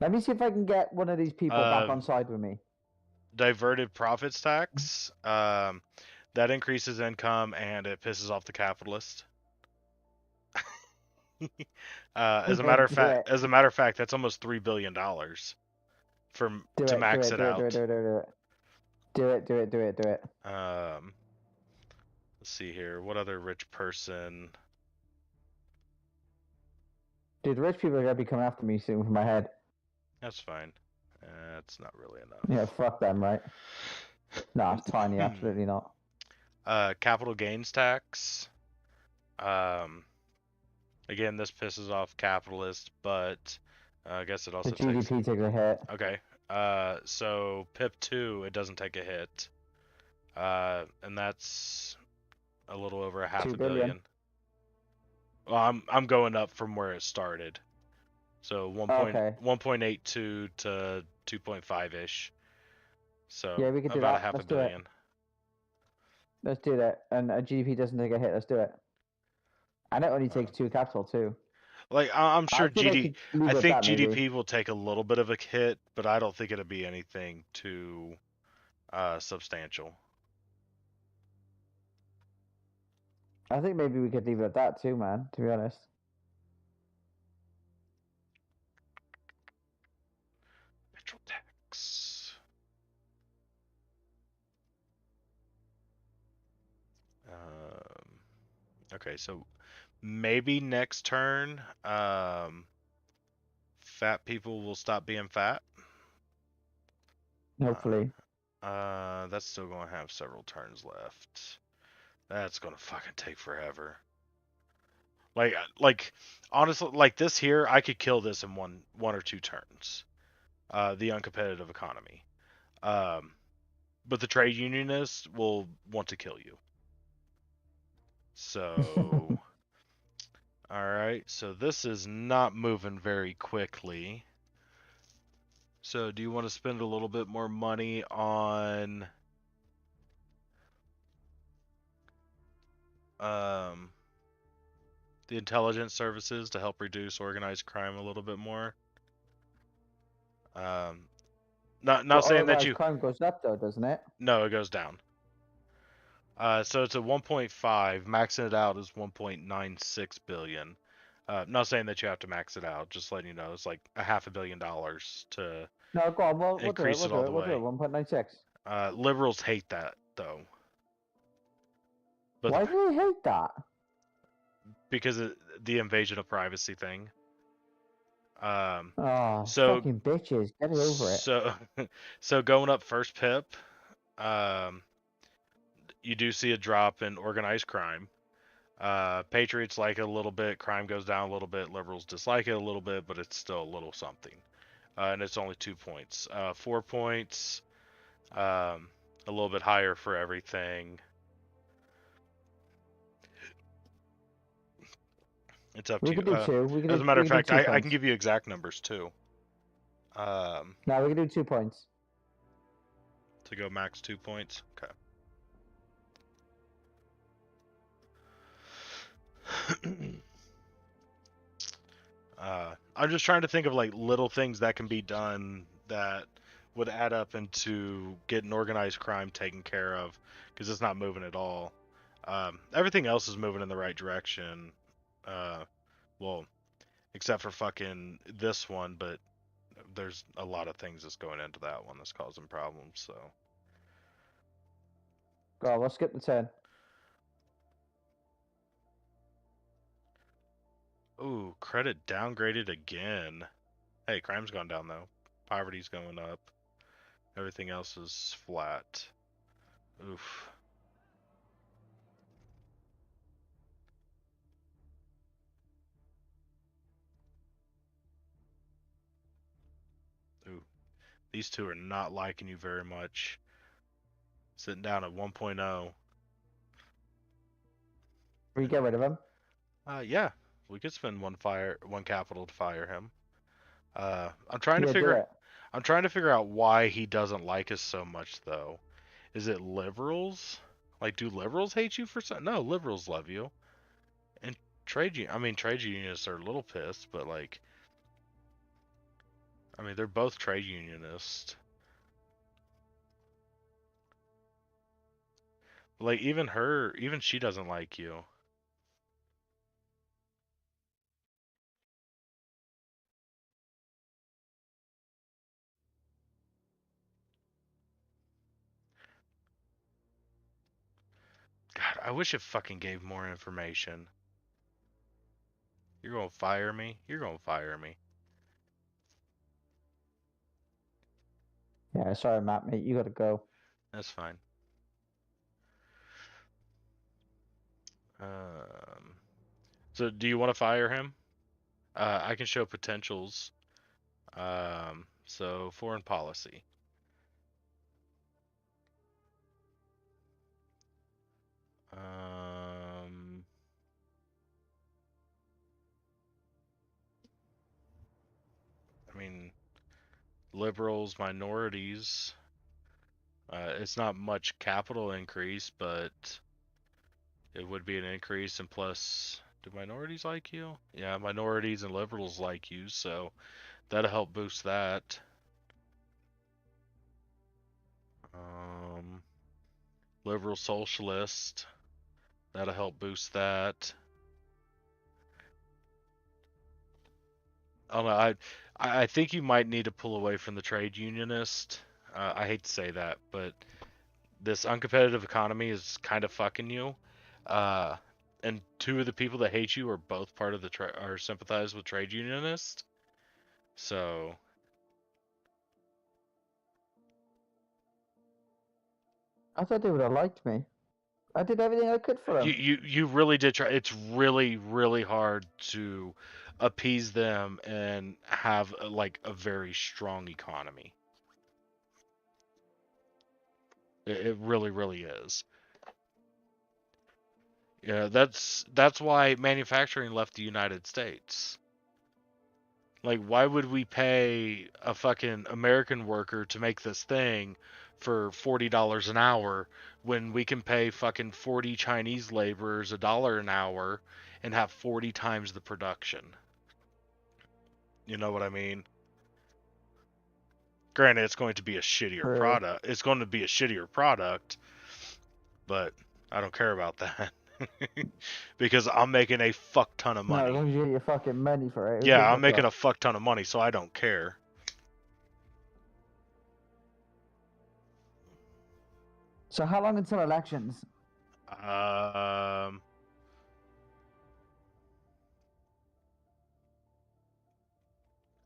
Speaker 7: let me see if I can get one of these people back on side with me.
Speaker 3: Diverted profits tax, that increases income and it pisses off the capitalist. As a matter of fact, that's almost $3 billion to max it out.
Speaker 7: Do it.
Speaker 3: Let's see here. What other rich person?
Speaker 7: Dude, the rich people are gonna be coming after me soon for my head.
Speaker 3: That's fine. That's not really enough.
Speaker 7: Yeah, fuck them, right? No, it's tiny. Absolutely not.
Speaker 3: Capital gains tax. Again, this pisses off capitalists, but I guess it also
Speaker 7: The GDP takes a hit.
Speaker 3: Okay. So PIP 2, it doesn't take a hit. And that's a little over $500 million. Well, I'm going up from where it started. So 1.82 to 2.5 ish. So
Speaker 7: yeah, we could do
Speaker 3: about
Speaker 7: that.
Speaker 3: $500 million.
Speaker 7: Let's do that. And a GDP doesn't take a hit. Let's do it. And it only takes 2 capital too.
Speaker 3: Like I'm sure GDP. I think GDP
Speaker 7: maybe.
Speaker 3: will take a little bit of a hit, but I don't think it'll be anything too substantial.
Speaker 7: I think maybe we could leave it at that too, man. To be honest.
Speaker 3: Petrol tax. Okay, so maybe next turn, fat people will stop being fat.
Speaker 7: Hopefully.
Speaker 3: That's still going to have several turns left. That's going to fucking take forever. Like honestly, like this here, I could kill this in one or two turns. The uncompetitive economy. But the trade unionists will want to kill you. So, alright, so this is not moving very quickly. So, do you want to spend a little bit more money on the intelligence services to help reduce organized crime a little bit more? Not saying that you
Speaker 7: crime goes up though, doesn't it?
Speaker 3: No, it goes down. So it's a 1.5. Maxing it out is 1.96 billion. Not saying that you have to max it out. Just letting you know, it's like $500 million to
Speaker 7: no, go on. We'll
Speaker 3: increase it all the way.
Speaker 7: 1.96.
Speaker 3: Liberals hate that though. But
Speaker 7: why do they hate that?
Speaker 3: Because of the invasion of privacy thing.
Speaker 7: Oh,
Speaker 3: so
Speaker 7: fucking bitches, get it over it.
Speaker 3: So going up first PIP, you do see a drop in organized crime. Patriots like it a little bit, crime goes down a little bit, liberals dislike it a little bit, but it's still a little something. And it's only 2 points. 4 points, a little bit higher for everything. It's up to
Speaker 7: We
Speaker 3: you.
Speaker 7: could do two. We could
Speaker 3: As
Speaker 7: do,
Speaker 3: a matter
Speaker 7: we
Speaker 3: of
Speaker 7: could do
Speaker 3: fact,
Speaker 7: 2
Speaker 3: I
Speaker 7: points.
Speaker 3: can give you exact numbers too.
Speaker 7: No, we can do 2 points.
Speaker 3: To go max 2 points. Okay. I'm just trying to think of like little things that can be done that would add up into getting organized crime taken care of, because it's not moving at all. Everything else is moving in the right direction. Well, except for fucking this one, but there's a lot of things that's going into that one that's causing problems. So
Speaker 7: Go on, we'll skip the turn.
Speaker 3: ooh, credit downgraded again. Hey, crime's gone down though. Poverty's going up. Everything else is flat. Oof. Ooh. These two are not liking you very much. Sitting down at 1.0.
Speaker 7: We get rid of him.
Speaker 3: Yeah, we could spend one capital to fire him. I'm trying to
Speaker 7: Yeah, do
Speaker 3: figure
Speaker 7: it.
Speaker 3: I'm trying to figure out why he doesn't like us so much though. Is it liberals? Like, do liberals hate you for something? No, liberals love you. And trade unionists are a little pissed, but like, I mean, they're both trade unionists. Like, even she doesn't like you. God, I wish it fucking gave more information. You're gonna fire me? You're gonna fire me.
Speaker 7: Yeah, sorry, Matt, mate. You gotta go.
Speaker 3: That's fine. So do you want to fire him? I can show potentials. So foreign policy. I mean, liberals, minorities. It's not much capital increase, but it would be an increase. And plus, do minorities like you? Yeah, minorities and liberals like you, so that'll help boost that. Liberal socialist. That'll help boost that. I don't know. I think you might need to pull away from the trade unionist. I hate to say that, but this uncompetitive economy is kind of fucking you. And two of the people that hate you are both part of are sympathize with trade unionists. So
Speaker 7: I thought they would have liked me. I did everything I could for them.
Speaker 3: you really did try. It's really, really hard to appease them and have like a very strong economy. It really, really is. Yeah, that's why manufacturing left the United States. Like, why would we pay a fucking American worker to make this thing for $40 an hour when we can pay fucking 40 Chinese laborers $1 an hour and have 40 times the production? You know what I mean? Granted, it's going to be a shittier product. It's going to be a shittier product, but I don't care about that. Because I'm making a fuck ton of money.
Speaker 7: No, as long as you get your fucking money for it.
Speaker 3: Yeah, I'm making a fuck ton of money, so I don't care.
Speaker 7: So how long until elections?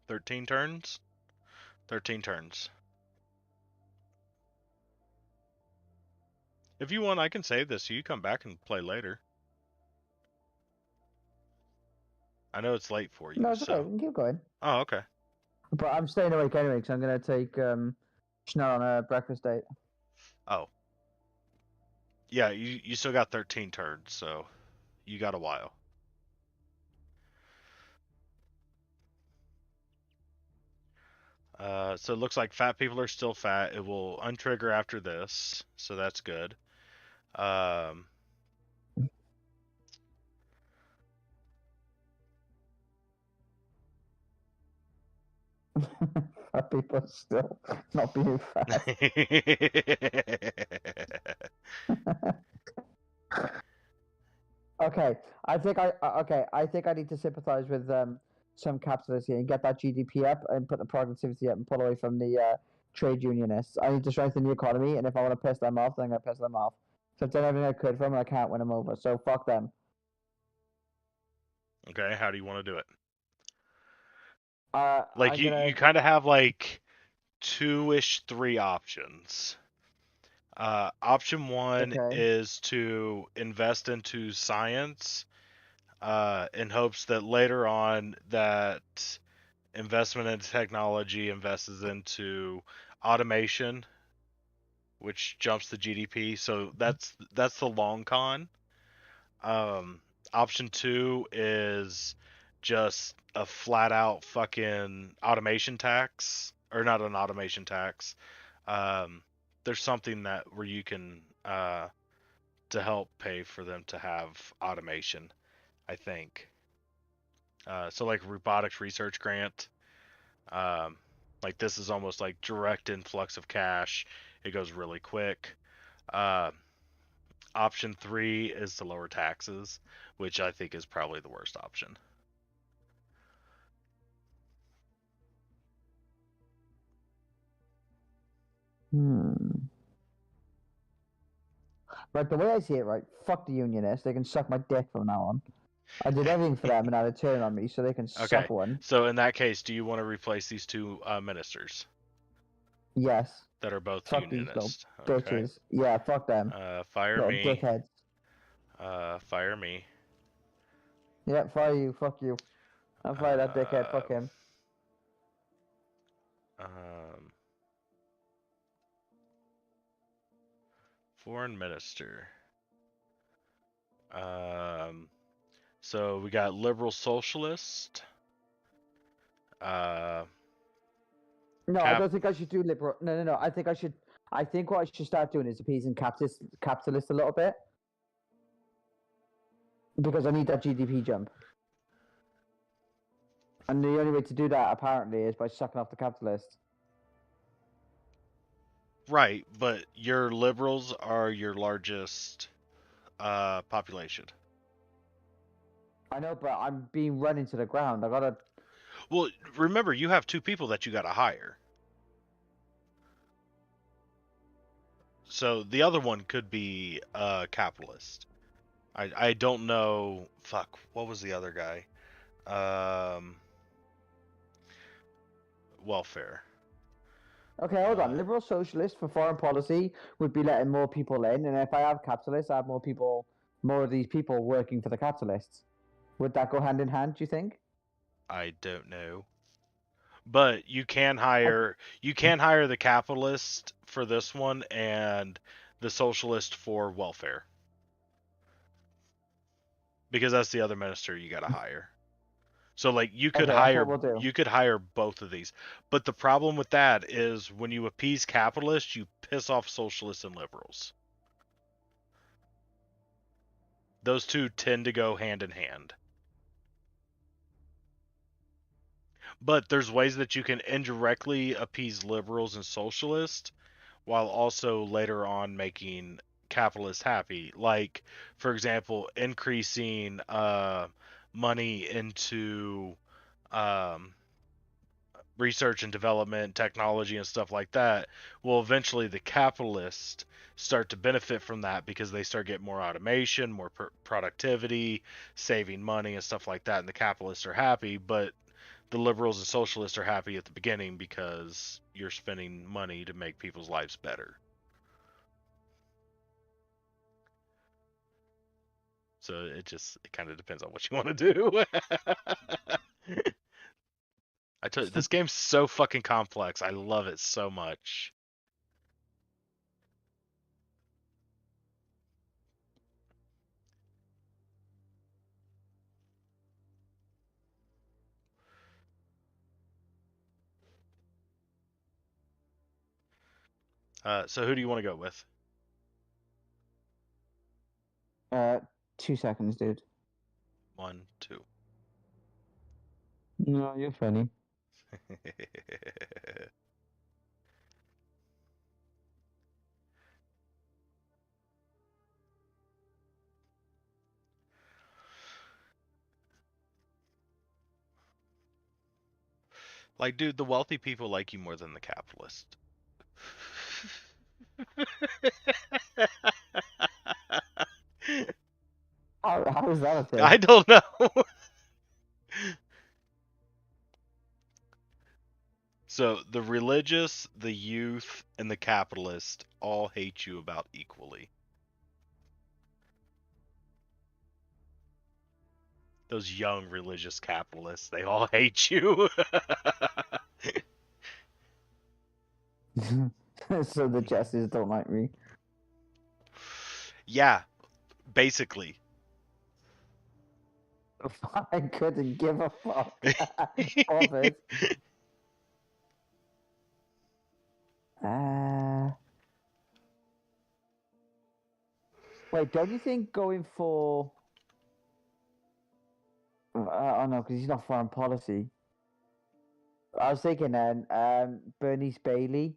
Speaker 3: 13 turns? 13 turns. If you want, I can save this so you come back and play later. I know it's late for you.
Speaker 7: No, it's okay.
Speaker 3: so.
Speaker 7: We can keep going.
Speaker 3: Oh, okay.
Speaker 7: But I'm staying awake anyway because I'm going to take Chanel on a breakfast date.
Speaker 3: Oh. Yeah, you still got 13 turns, so you got a while. So it looks like fat people are still fat. It will untrigger after this, so that's good.
Speaker 7: Fat people still not being fat. Okay, I think I need to sympathise with some capitalists here and get that GDP up and put the productivity up and pull away from the trade unionists. I need to strengthen the economy, and if I want to piss them off, then I'm gonna piss them off. So I've done everything I could for them, and I can't win them over. So fuck them.
Speaker 3: Okay, how do you want to do it?
Speaker 7: Like
Speaker 3: you kind of have like 2-3 options. Option 1
Speaker 7: Okay.
Speaker 3: is to invest into science in hopes that later on that investment in technology invests into automation, which jumps the GDP. So that's the long con. Option 2 is just a flat out fucking automation tax, or not an automation tax. There's something that where you can to help pay for them to have automation, I think. So like robotics research grant. Like this is almost like direct influx of cash. It goes really quick. Option 3 is to lower taxes, which I think is probably the worst option.
Speaker 7: Right, the way I see it, right, fuck the unionists. They can suck my dick from now on. I did everything for them and now they turn on me, so they can
Speaker 3: Okay.
Speaker 7: suck one.
Speaker 3: So in that case, do you want to replace these two ministers
Speaker 7: Yes.
Speaker 3: that are both
Speaker 7: Fuck these little
Speaker 3: unionists? Okay.
Speaker 7: bitches. Yeah, fuck them.
Speaker 3: Fire
Speaker 7: Little
Speaker 3: me.
Speaker 7: dickheads.
Speaker 3: Fire me.
Speaker 7: Yeah, fire you. Fuck you. I'll fire that dickhead. Fuck him.
Speaker 3: Foreign minister. So we got liberal socialist.
Speaker 7: No, I don't think I should do liberal. No. I think what I should start doing is appeasing capitalists a little bit. Because I need that GDP jump. And the only way to do that, apparently, is by sucking off the capitalists.
Speaker 3: Right, but your liberals are your largest population.
Speaker 7: I know, but I'm being run into the ground. I gotta.
Speaker 3: Well, remember, you have 2 people that you gotta hire. So the other one could be capitalist. I don't know. Fuck, what was the other guy? Welfare.
Speaker 7: Okay, hold on. Liberal socialist for foreign policy would be letting more people in, and if I have capitalists, I have more of these people working for the capitalists. Would that go hand in hand, do you think?
Speaker 3: I don't know. But you can hire the capitalist for this one and the socialist for welfare. Because that's the other minister you got to hire. So like you could hire both of these. But the problem with that is when you appease capitalists, you piss off socialists and liberals. Those two tend to go hand in hand. But there's ways that you can indirectly appease liberals and socialists while also later on making capitalists happy. Like, for example, increasing money into research and development, technology, and stuff like that. Well, eventually the capitalists start to benefit from that because they start getting more automation, more productivity, saving money, and stuff like that. And the capitalists are happy, but the liberals and socialists are happy at the beginning because you're spending money to make people's lives better. So it kind of depends on what you want to do. I tell you, this game's so fucking complex. I love it so much. So who do you want to go with?
Speaker 7: 2 seconds, dude.
Speaker 3: 1, 2.
Speaker 7: No, you're funny.
Speaker 3: Like, dude, the wealthy people like you more than the capitalist.
Speaker 7: How is that a thing?
Speaker 3: I don't know. So the religious, the youth, and the capitalist all hate you about equally. Those young religious capitalists, they all hate you.
Speaker 7: So the Jessies don't like me.
Speaker 3: Yeah, basically.
Speaker 7: I couldn't give a fuck. Bothered. Wait, don't you think going for... oh no, because he's not foreign policy. I was thinking then, Bernice Bailey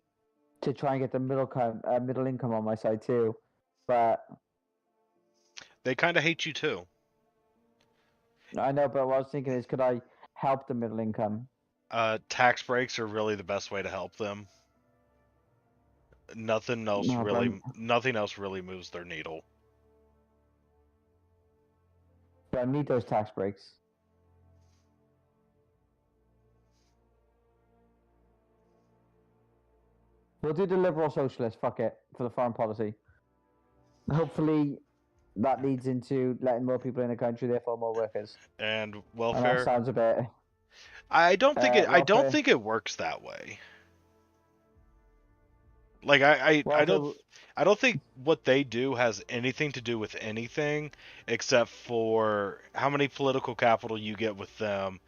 Speaker 7: to try and get the middle income on my side too, but
Speaker 3: They kind of hate you too.
Speaker 7: I know. But what I was thinking is, could I help the middle income?
Speaker 3: Tax breaks are really the best way to help them. Nothing else
Speaker 7: No,
Speaker 3: nothing else really moves their needle.
Speaker 7: But I need those tax breaks. We'll do the liberal socialist. Fuck it for the foreign policy. Hopefully, that leads into letting more people in the country, therefore more workers.
Speaker 3: And
Speaker 7: And
Speaker 3: welfare.
Speaker 7: that sounds a bit.
Speaker 3: I don't think I don't
Speaker 7: welfare.
Speaker 3: think it works that way. Like I don't think what they do has anything to do with anything except for how many political capital you get with them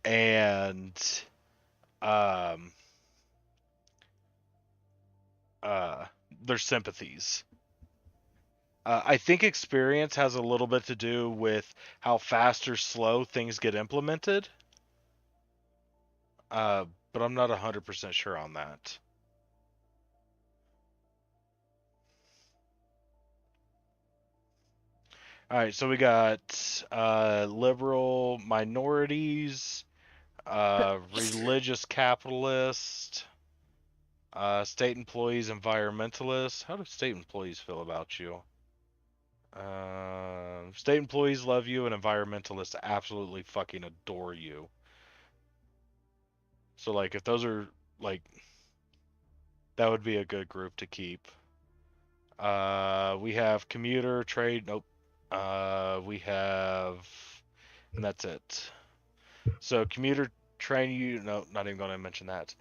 Speaker 3: and their sympathies. I think experience has a little bit to do with how fast or slow things get implemented. But I'm not 100% sure on that. All right, so we got liberal minorities, religious capitalist, state employees, environmentalists. How do state employees feel about you? State employees love you, and environmentalists absolutely fucking adore you. So, like, if those are, like, that would be a good group to keep. We have commuter, trade, nope. We have, and that's it. So commuter, train, you, no, not even going to mention that.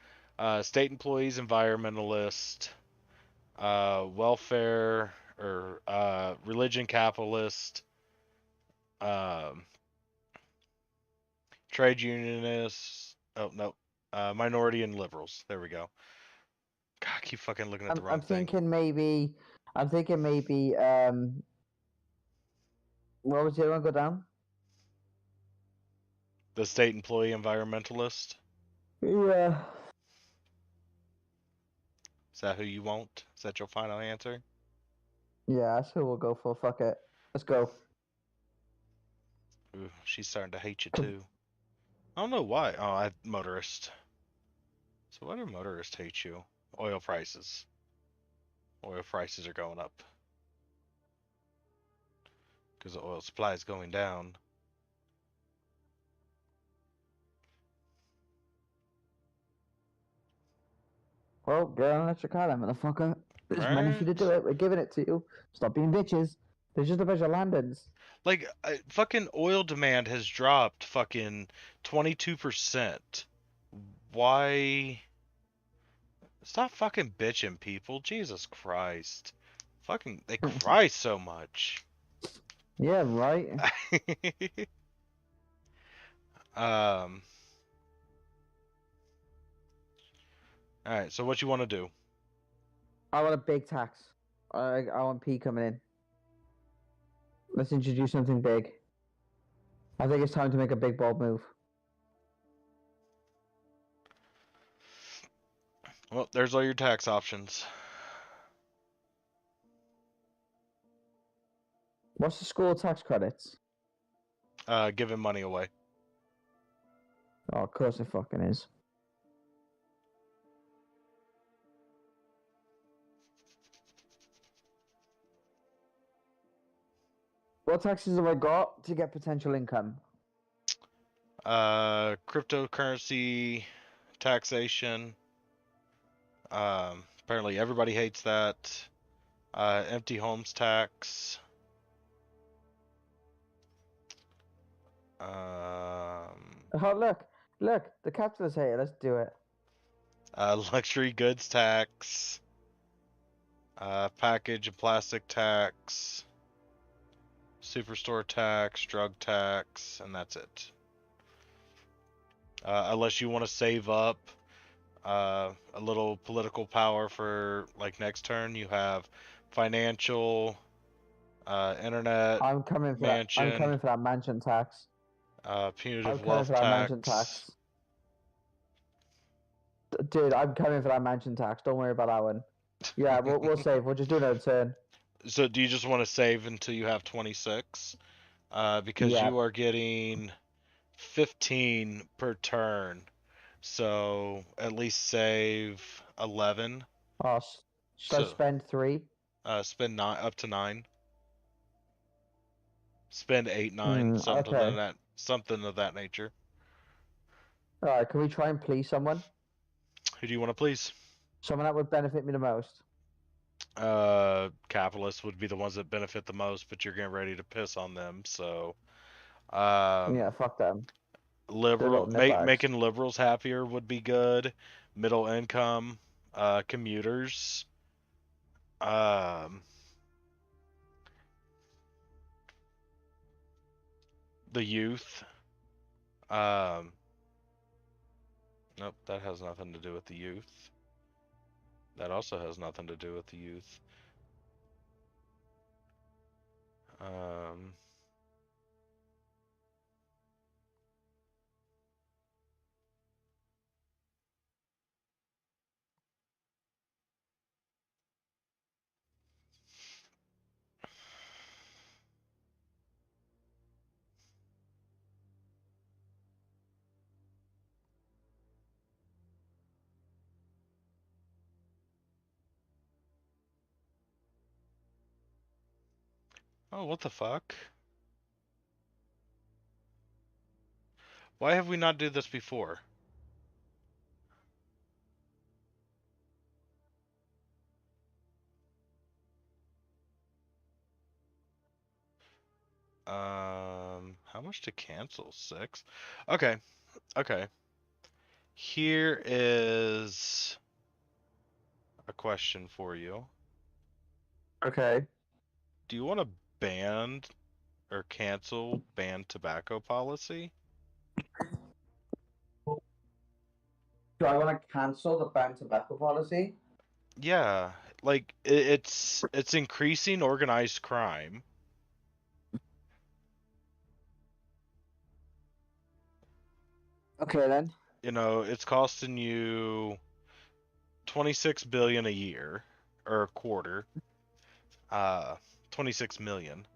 Speaker 3: State employees, environmentalist, welfare, or religion capitalist, trade unionists, oh, no, minority and liberals. There we go. God, I keep fucking looking at the wrong thing.
Speaker 7: I'm thinking maybe, what was the other one go down?
Speaker 3: The state employee environmentalist.
Speaker 7: Yeah.
Speaker 3: Is that who you want? Is that your final answer?
Speaker 7: Yeah, that's who we'll go for. Fuck it. Let's go.
Speaker 3: Ooh, she's starting to hate you too. I don't know why. Oh, motorist. So why do motorists hate you? Oil prices. Oil prices are going up. Because the oil supply is going down.
Speaker 7: Well, get an electric car then, motherfucker. There's money for you to do it. We're giving it to you. Stop being bitches. There's just a bunch of landings.
Speaker 3: Like, fucking oil demand has dropped fucking 22%. Why? Stop fucking bitching, people. Jesus Christ. Fucking, they cry so much.
Speaker 7: Yeah, right.
Speaker 3: Um. Alright, so what you want to do?
Speaker 7: I want a big tax. I want P coming in. Let's introduce something big. I think it's time to make a big bold move.
Speaker 3: Well, there's all your tax options.
Speaker 7: What's the school tax credits?
Speaker 3: Giving money away.
Speaker 7: Oh, of course it fucking is. What taxes have I got to get potential income?
Speaker 3: Cryptocurrency taxation. Apparently everybody hates that. Empty homes tax.
Speaker 7: Oh, look, the capitalist here. Let's do it.
Speaker 3: Luxury goods tax. Package and plastic tax. Superstore tax, drug tax, and that's it. Unless you want to save up a little political power for like next turn, you have financial, internet,
Speaker 7: I'm coming for
Speaker 3: mansion,
Speaker 7: that. I'm coming for that mansion tax. I'm
Speaker 3: punitive
Speaker 7: coming
Speaker 3: wealth
Speaker 7: for that mansion
Speaker 3: tax.
Speaker 7: tax. Dude, I'm coming for that mansion tax. Don't worry about that one. Yeah, we'll save. We'll just do another turn.
Speaker 3: So do you just want to save until you have 26? Because
Speaker 7: Yeah.
Speaker 3: you are getting 15 per turn. So at least save 11.
Speaker 7: Oh, should I
Speaker 3: So
Speaker 7: spend 3?
Speaker 3: spend up to 9. Spend 8, 9,
Speaker 7: Okay.
Speaker 3: something of that nature.
Speaker 7: All right. Can we try and please someone?
Speaker 3: Who do you want to please?
Speaker 7: Someone that would benefit me the most.
Speaker 3: Capitalists would be the ones that benefit the most, but you're getting ready to piss on them. So,
Speaker 7: Yeah, fuck them. little nitbags.
Speaker 3: making liberals happier would be good. Middle income, commuters, the youth. Nope, that has nothing to do with the youth. That also has nothing to do with the youth. Oh, what the fuck? Why have we not did this before? How much to cancel? 6? Okay. Okay. Here is a question for you.
Speaker 7: Okay.
Speaker 3: Do you want to ban or cancel ban tobacco policy?
Speaker 7: Do I want to cancel the ban tobacco policy?
Speaker 3: Yeah, like it's increasing organized crime.
Speaker 7: Okay then.
Speaker 3: You know, it's costing you 26 billion a year or a quarter. 26 million.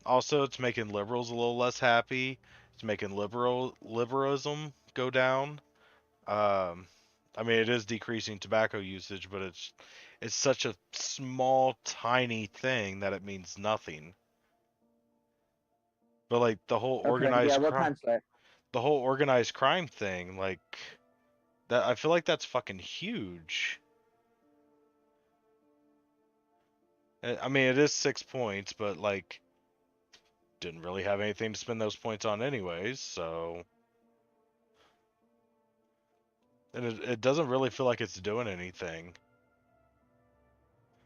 Speaker 3: Also, it's making liberals a little less happy. It's making liberalism go down. I mean, it is decreasing tobacco usage, but it's such a small, tiny thing that it means nothing. But like the whole
Speaker 7: Okay.
Speaker 3: organized
Speaker 7: Yeah, we'll
Speaker 3: crime,
Speaker 7: cancel it.
Speaker 3: the whole organized crime thing, like that, I feel like that's fucking huge. I mean, it is 6 points, but like, didn't really have anything to spend those points on anyways, so. And it doesn't really feel like it's doing anything.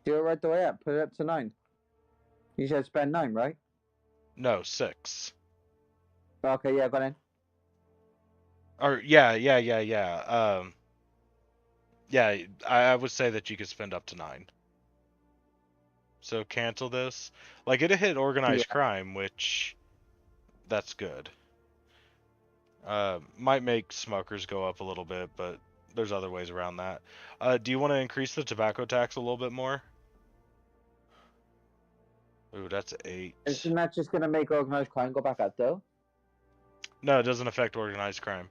Speaker 2: Do it right the way up. Put it up to 9. You said spend 9, right?
Speaker 3: No, 6.
Speaker 2: Okay, yeah, got in.
Speaker 3: Or yeah. Yeah, I would say that you could spend up to 9. So cancel this. Like it hit organized crime, which that's good. Might make smokers go up a little bit, but there's other ways around that. Do you want to increase the tobacco tax a little bit more? Ooh, that's 8.
Speaker 2: Isn't that just gonna make organized crime go back up though?
Speaker 3: No, it doesn't affect organized crime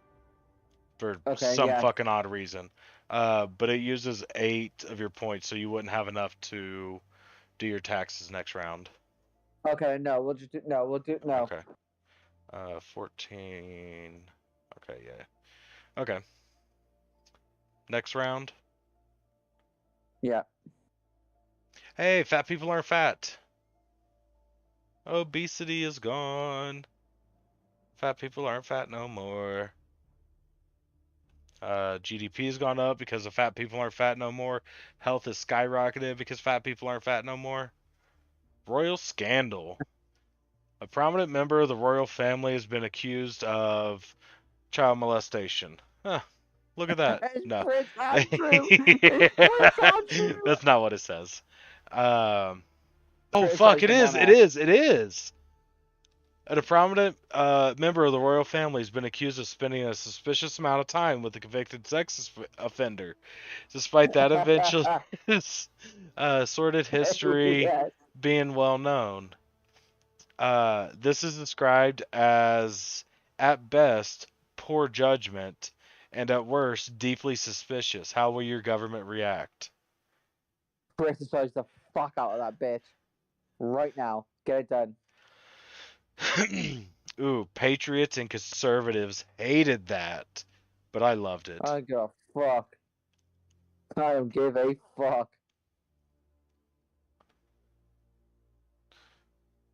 Speaker 3: for
Speaker 2: Okay,
Speaker 3: some
Speaker 2: yeah.
Speaker 3: fucking odd reason. But it uses 8 of your points, so you wouldn't have enough to do your taxes next round.
Speaker 2: Okay, no, we'll just do no.
Speaker 3: Okay. 14. Okay, yeah. Okay. Next round.
Speaker 2: Yeah.
Speaker 3: Hey, fat people aren't fat. Obesity is gone. Fat people aren't fat no more. GDP has gone up because the fat people aren't fat no more. Health is skyrocketed because fat people aren't fat no more. Royal scandal. A prominent member of the royal family has been accused of child molestation. Huh. Look at that. No. That's not what it says. Oh, fuck, it is. It is. It is. A prominent member of the royal family has been accused of spending a suspicious amount of time with a convicted sex offender. Despite that eventually sordid history being well known. This is described as, at best, poor judgment, and at worst, deeply suspicious. How will your government react?
Speaker 2: Criticize the fuck out of that bitch. Right now. Get it done.
Speaker 3: Ooh, patriots and conservatives hated that, but I loved it.
Speaker 2: I don't give a fuck. I don't give a fuck.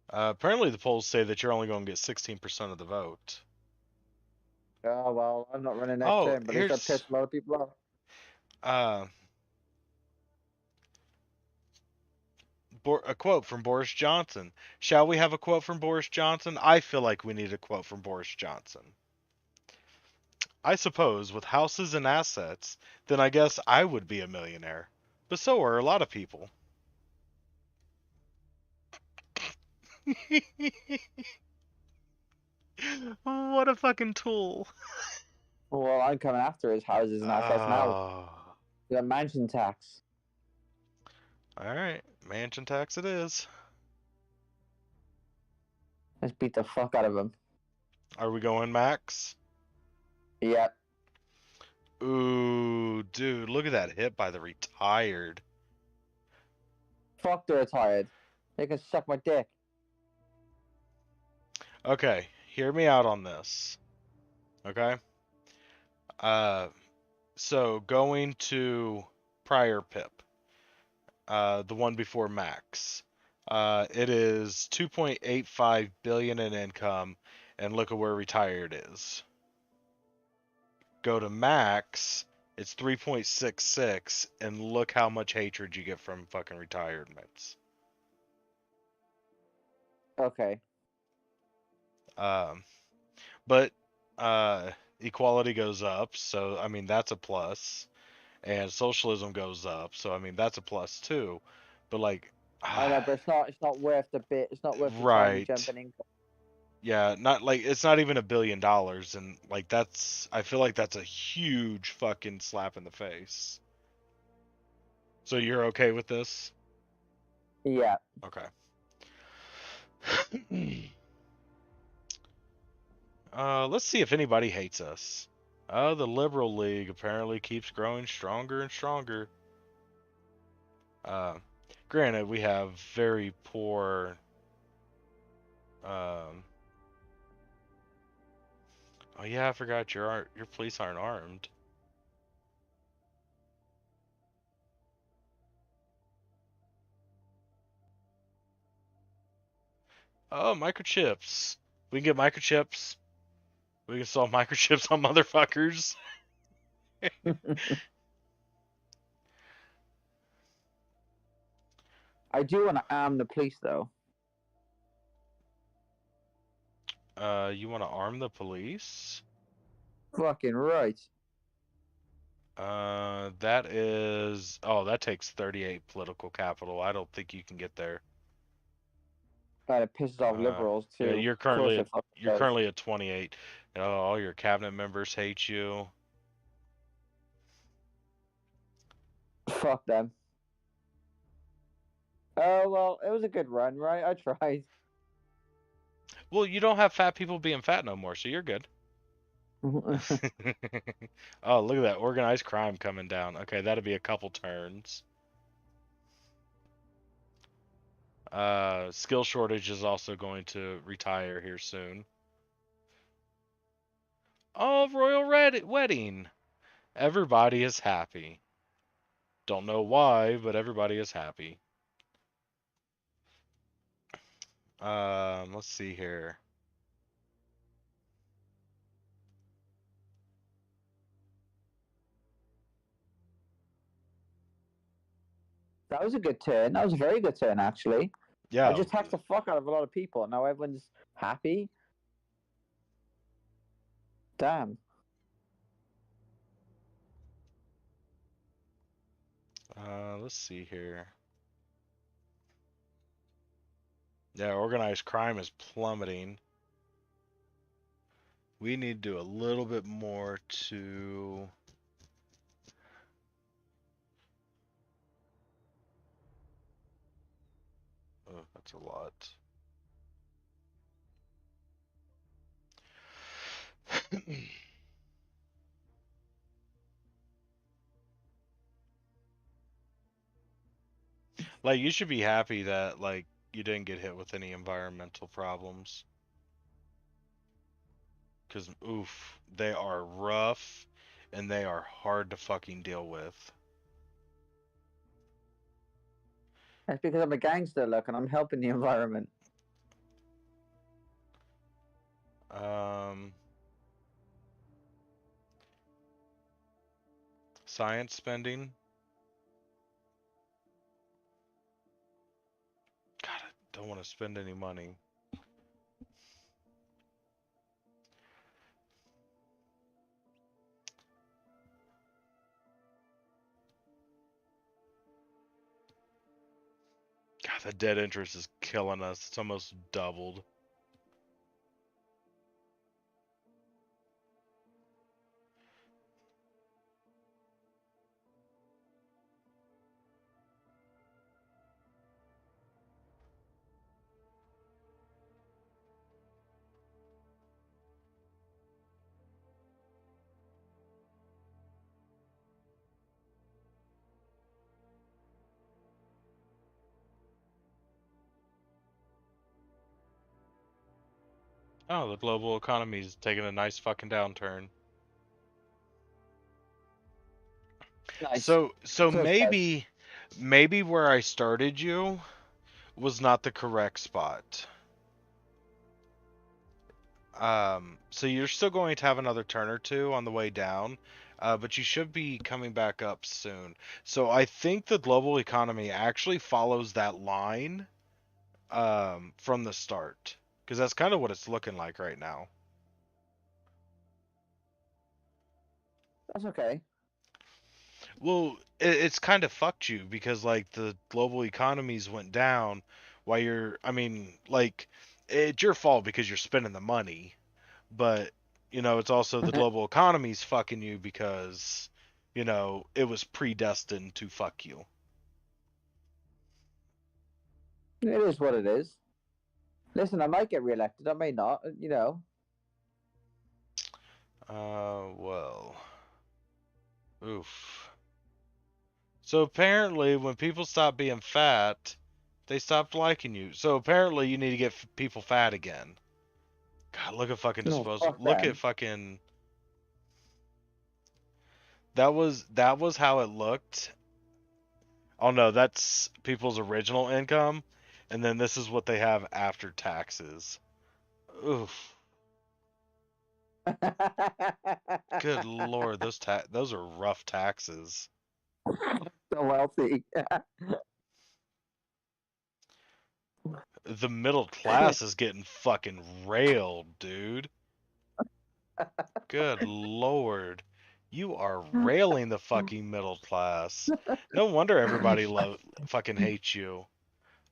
Speaker 3: Apparently, the polls say that you're only going to get 16% of the vote.
Speaker 2: Oh, well, I'm not running next term, but at least I pissed a lot of people off.
Speaker 3: A quote from Boris Johnson. Shall we have a quote from Boris Johnson? I feel like we need a quote from Boris Johnson. I suppose with houses and assets, then I guess I would be a millionaire. But so are a lot of people. What a fucking tool.
Speaker 2: Well, I'm coming after his houses and assets now. The mansion tax.
Speaker 3: Alright, mansion tax it is.
Speaker 2: Let's beat the fuck out of him.
Speaker 3: Are we going max?
Speaker 2: Yep.
Speaker 3: Ooh, dude, look at that hit by the retired.
Speaker 2: Fuck the retired. They can suck my dick.
Speaker 3: Okay, hear me out on this. Okay? So going to prior pip, the one before max, it is 2.85 billion in income, and look at where retired is. Go to max, it's 3.66, and look how much hatred you get from fucking retirements.
Speaker 2: Okay.
Speaker 3: But equality goes up, so I mean that's a plus, and socialism goes up, so I mean that's a plus too. But like,
Speaker 2: I know, but it's not worth the bit. It's not worth the
Speaker 3: right?
Speaker 2: tiny jump in income.
Speaker 3: Yeah, not like it's not even $1 billion, and like that's I feel like that's a huge fucking slap in the face. So you're okay with this?
Speaker 2: Yeah.
Speaker 3: Okay. Let's see if anybody hates us. The Liberal League apparently keeps growing stronger and stronger. Granted, we have very poor. Oh yeah, I forgot your police aren't armed. Oh, microchips. We can get microchips. We can sell microchips on motherfuckers.
Speaker 2: I do want to arm the police though.
Speaker 3: You want to arm the police?
Speaker 2: Fucking right.
Speaker 3: That is. Oh, that takes 38 political capital. I don't think you can get there.
Speaker 2: But it pisses off
Speaker 3: Uh,
Speaker 2: liberals too.
Speaker 3: Yeah,
Speaker 2: Of course it fucking
Speaker 3: you're
Speaker 2: does.
Speaker 3: currently at 28. Oh, all your cabinet members hate you.
Speaker 2: Fuck them. Oh well, it was a good run, right? I tried.
Speaker 3: Well, you don't have fat people being fat no more, so you're good. Oh, look at that organized crime coming down. Okay, that'll be a couple turns. Skill shortage is also going to retire here soon. Oh, royal wedding. Everybody is happy. Don't know why, but everybody is happy. Let's see here.
Speaker 2: That was a good turn. That was a very good turn, actually.
Speaker 3: Yeah.
Speaker 2: I just hacked the fuck out of a lot of people. Now everyone's happy. Damn.
Speaker 3: Let's see here. Yeah, organized crime is plummeting. We need to do a little bit more to... Oh, that's a lot. Like, you should be happy that, like, you didn't get hit with any environmental problems. Because, oof, they are rough, and they are hard to fucking deal with.
Speaker 2: That's because I'm a gangster, look, and I'm helping the environment.
Speaker 3: Science spending. God, I don't want to spend any money. God, the dead interest is killing us. It's almost doubled. Oh, the global economy is taking a nice fucking downturn.
Speaker 2: Nice.
Speaker 3: So
Speaker 2: Good,
Speaker 3: maybe where I started you was not the correct spot. So you're still going to have another turn or two on the way down, but you should be coming back up soon. So I think the global economy actually follows that line from the start, because that's kind of what it's looking like right now.
Speaker 2: That's okay.
Speaker 3: Well, it's kind of fucked you because like the global economies went down while I mean, like it's your fault because you're spending the money, but it's also the global economy's fucking you because it was predestined to fuck you.
Speaker 2: It is what it is. Listen, I might get reelected. I may not.
Speaker 3: Well. Oof. So apparently when people stop being fat, they stopped liking you. So apparently you need to get people fat again. God, look at fucking disposal. Look at fucking. That was how it looked. Oh no, that's people's original income. And then this is what they have after taxes. Oof. Good lord, those are rough taxes.
Speaker 7: So wealthy.
Speaker 3: The middle class is getting fucking railed, dude. Good lord. You are railing the fucking middle class. No wonder everybody fucking hates you.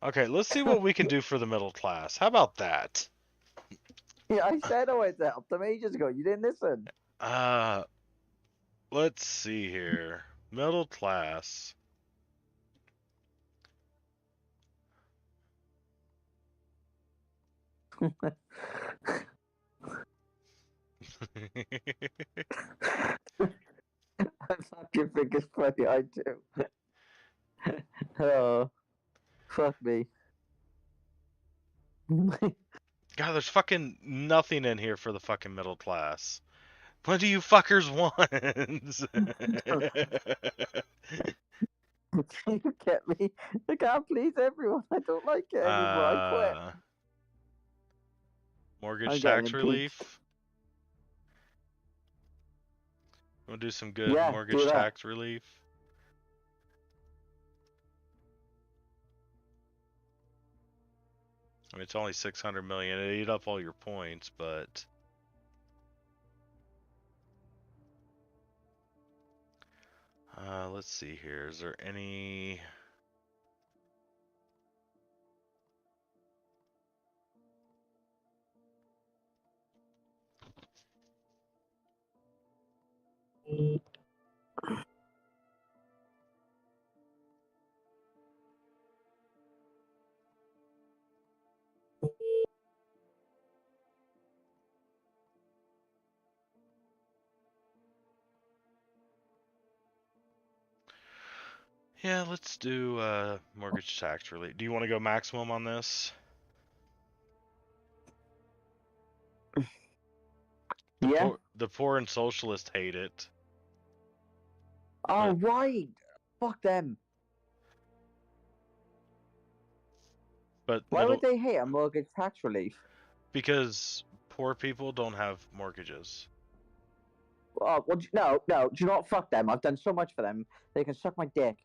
Speaker 3: Okay, let's see what we can do for the middle class. How about that?
Speaker 7: Yeah, I said I wanted to help them ages ago. You didn't listen.
Speaker 3: Let's see here. Middle class.
Speaker 7: I fucking think it's funny. I do. Oh, fuck me.
Speaker 3: God, there's fucking nothing in here for the fucking middle class. What do you fuckers want?
Speaker 7: You get me? I can't please everyone. I don't like it anymore. I quit.
Speaker 3: Mortgage
Speaker 7: I'm
Speaker 3: tax
Speaker 7: getting impeached.
Speaker 3: relief. We'll do some good
Speaker 7: Yeah,
Speaker 3: mortgage
Speaker 7: do that.
Speaker 3: tax relief. I mean, it's only 600 million. It ate up all your points, but let's see here. Is there any? Yeah, let's do mortgage tax relief. Do you want to go maximum on this?
Speaker 7: Yeah.
Speaker 3: The poor and socialists hate it.
Speaker 7: Oh, right. Fuck them.
Speaker 3: But
Speaker 7: Why would they hate a mortgage tax relief?
Speaker 3: Because poor people don't have mortgages.
Speaker 7: Oh, well, no. Do you not fuck them? I've done so much for them. They can suck my dick.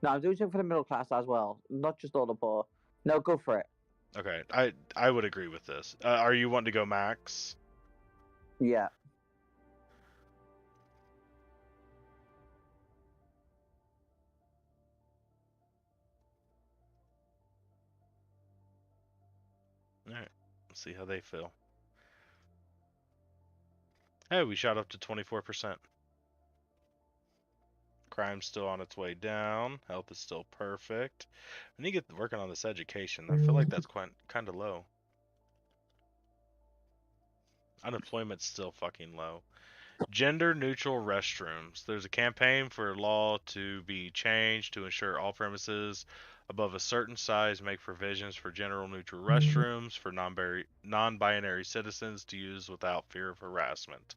Speaker 7: No, I'm doing something for the middle class as well, not just all the poor. No, go for it.
Speaker 3: Okay, I would agree with this. Are you wanting to go max?
Speaker 7: Yeah.
Speaker 3: Alright, let's see how they feel. Hey, we shot up to 24%. Crime's still on its way down. Health is still perfect. I need to get working on this education. I feel like that's kind of low. Unemployment's still fucking low. Gender neutral restrooms. There's a campaign for law to be changed to ensure all premises above a certain size make provisions for gender neutral restrooms for non-binary citizens to use without fear of harassment.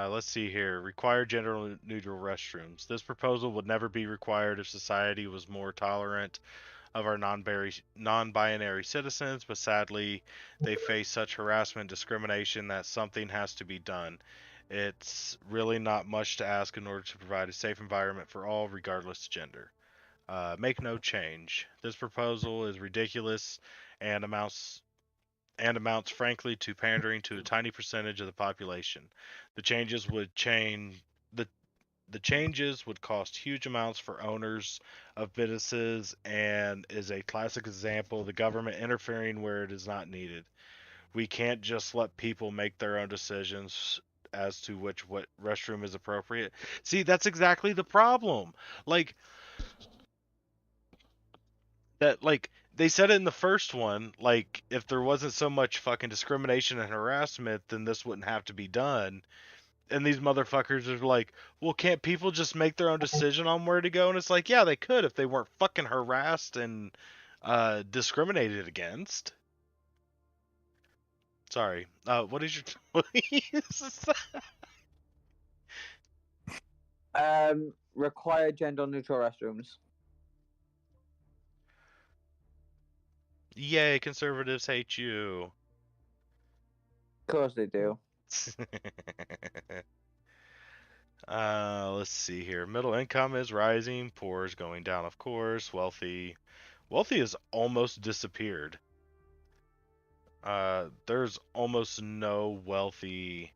Speaker 3: Let's see here. Require gender neutral restrooms. This proposal would never be required if society was more tolerant of our non-binary citizens, but sadly, they face such harassment and discrimination that something has to be done. It's really not much to ask in order to provide a safe environment for all, regardless of gender. Make no change. This proposal is ridiculous and amounts frankly to pandering to a tiny percentage of the population. The changes would cost huge amounts for owners of businesses and is a classic example of the government interfering where it is not needed. We can't just let people make their own decisions as to what restroom is appropriate. See, that's exactly the problem. Like they said it in the first one, like if there wasn't so much fucking discrimination and harassment, then this wouldn't have to be done. And these motherfuckers are like, well, can't people just make their own decision on where to go? And it's like, yeah, they could if they weren't fucking harassed and discriminated against. Sorry. What is your please?
Speaker 2: Require gender neutral restrooms.
Speaker 3: Yay, conservatives hate you.
Speaker 2: Of course they do.
Speaker 3: Let's see here. Middle income is rising, poor is going down, of course. Wealthy has almost disappeared. There's almost no wealthy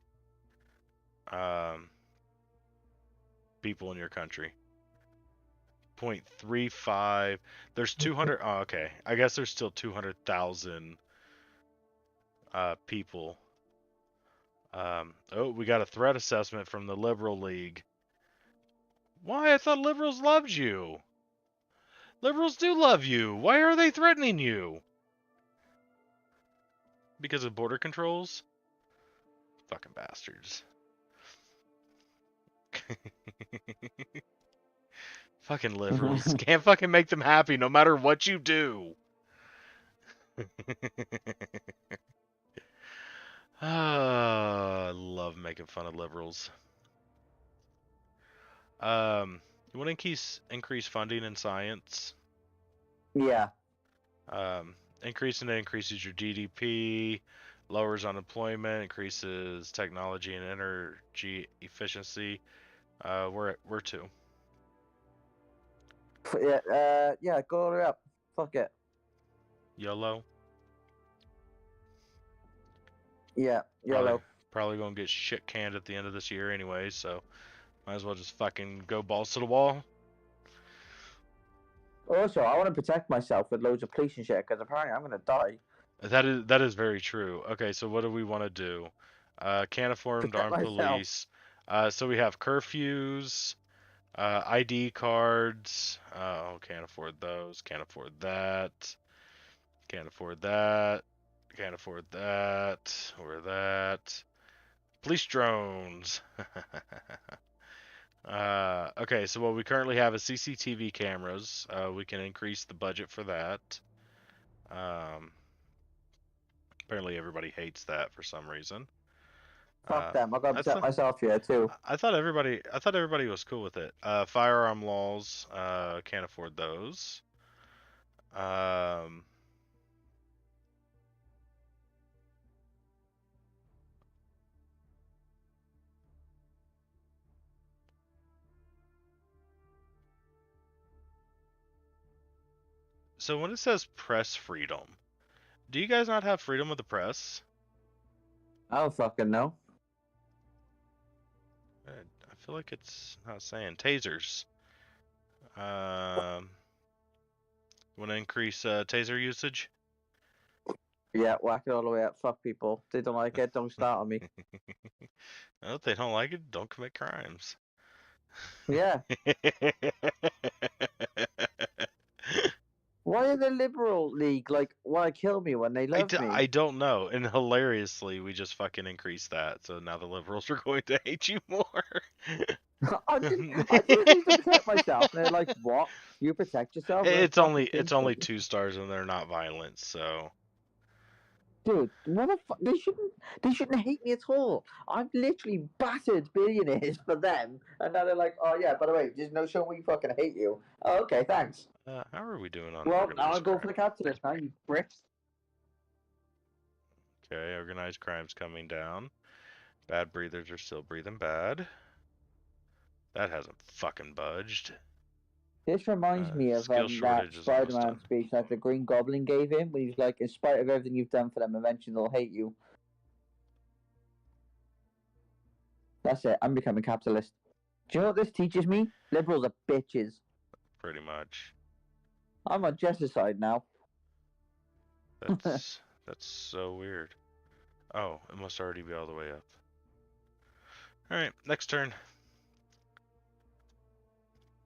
Speaker 3: people in your country. 0.35. There's 200. Oh, okay. I guess there's still 200,000 people. Oh, we got a threat assessment from the Liberal League. Why? I thought liberals loved you. Liberals do love you. Why are they threatening you? Because of border controls? Fucking bastards. Fucking liberals. Can't fucking make them happy no matter what you do. I love making fun of liberals. You want to increase funding in science?
Speaker 2: Yeah.
Speaker 3: Increasing it increases your GDP, lowers unemployment, increases technology and energy efficiency. We're 2.
Speaker 2: Yeah, go all the way up. Fuck it.
Speaker 3: YOLO.
Speaker 2: Yeah, YOLO.
Speaker 3: Probably gonna get shit canned at the end of this year anyway, so might as well just fucking go balls to the wall.
Speaker 2: Also, I want to protect myself with loads of police and shit, because apparently I'm gonna die.
Speaker 3: That is very true. Okay, so what do we want to do? Can't afford
Speaker 2: Protect
Speaker 3: armed
Speaker 2: myself.
Speaker 3: police. So we have curfews, ID cards. Oh, can't afford those. Can't afford that. Can't afford that. Can't afford that. Or that. Police drones. Okay, so what we currently have is CCTV cameras. We can increase the budget for that. Apparently everybody hates that for some reason.
Speaker 2: Fuck them. I gotta
Speaker 3: I
Speaker 2: protect
Speaker 3: thought-
Speaker 2: myself here too.
Speaker 3: I thought everybody was cool with it. Firearm laws, can't afford those. So when it says press freedom, do you guys not have freedom of the press?
Speaker 2: I don't fucking know.
Speaker 3: I feel like it's not saying tasers. Want to increase taser usage?
Speaker 2: Yeah, whack it all the way up. Fuck people. They don't like it. Don't start on me.
Speaker 3: Well, if they don't like it, don't commit crimes.
Speaker 2: Yeah. Why are the Liberal League like want to kill me when they love me?
Speaker 3: I don't know. And hilariously, we just fucking increased that. So now the liberals are going to hate you more.
Speaker 2: I just need to protect myself. And they're like, "What? You protect yourself?"
Speaker 3: It's only 2 stars and they're not violent. So
Speaker 2: Dude, what the fuck? They shouldn't hate me at all. I've literally battered billionaires for them, and now they're like, "Oh yeah, by the way, there's no show we fucking hate you." Oh, okay, thanks.
Speaker 3: how are we doing on
Speaker 2: Well,
Speaker 3: organized
Speaker 2: I'll go
Speaker 3: crime?
Speaker 2: for the capitalist now, you bricks.
Speaker 3: Okay, organized crime's coming down. Bad breathers are still breathing bad. That hasn't fucking budged.
Speaker 2: This reminds me of
Speaker 3: skill
Speaker 2: that
Speaker 3: shortage is almost
Speaker 2: Spider-Man
Speaker 3: done.
Speaker 2: speech that the Green Goblin gave him, when he's like, "In spite of everything you've done for them, eventually they'll hate you." That's it. I'm becoming capitalist. Do you know what this teaches me? Liberals are bitches.
Speaker 3: Pretty much.
Speaker 2: I'm on Jess's side now.
Speaker 3: That's so weird. Oh, it must already be all the way up. Alright, next turn.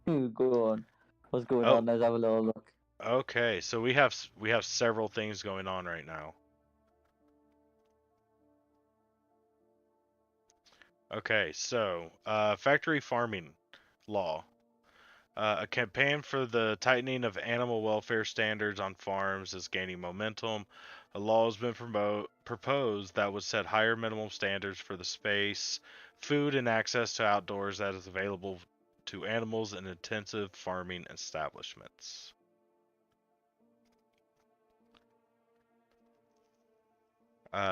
Speaker 2: Go on. What's going
Speaker 3: Oh.
Speaker 2: on? Let's have a little look.
Speaker 3: Okay, so we have several things going on right now. Okay, so factory farming law. A campaign for the tightening of animal welfare standards on farms is gaining momentum. A law has been proposed that would set higher minimum standards for the space, food, and access to outdoors that is available to animals in intensive farming establishments.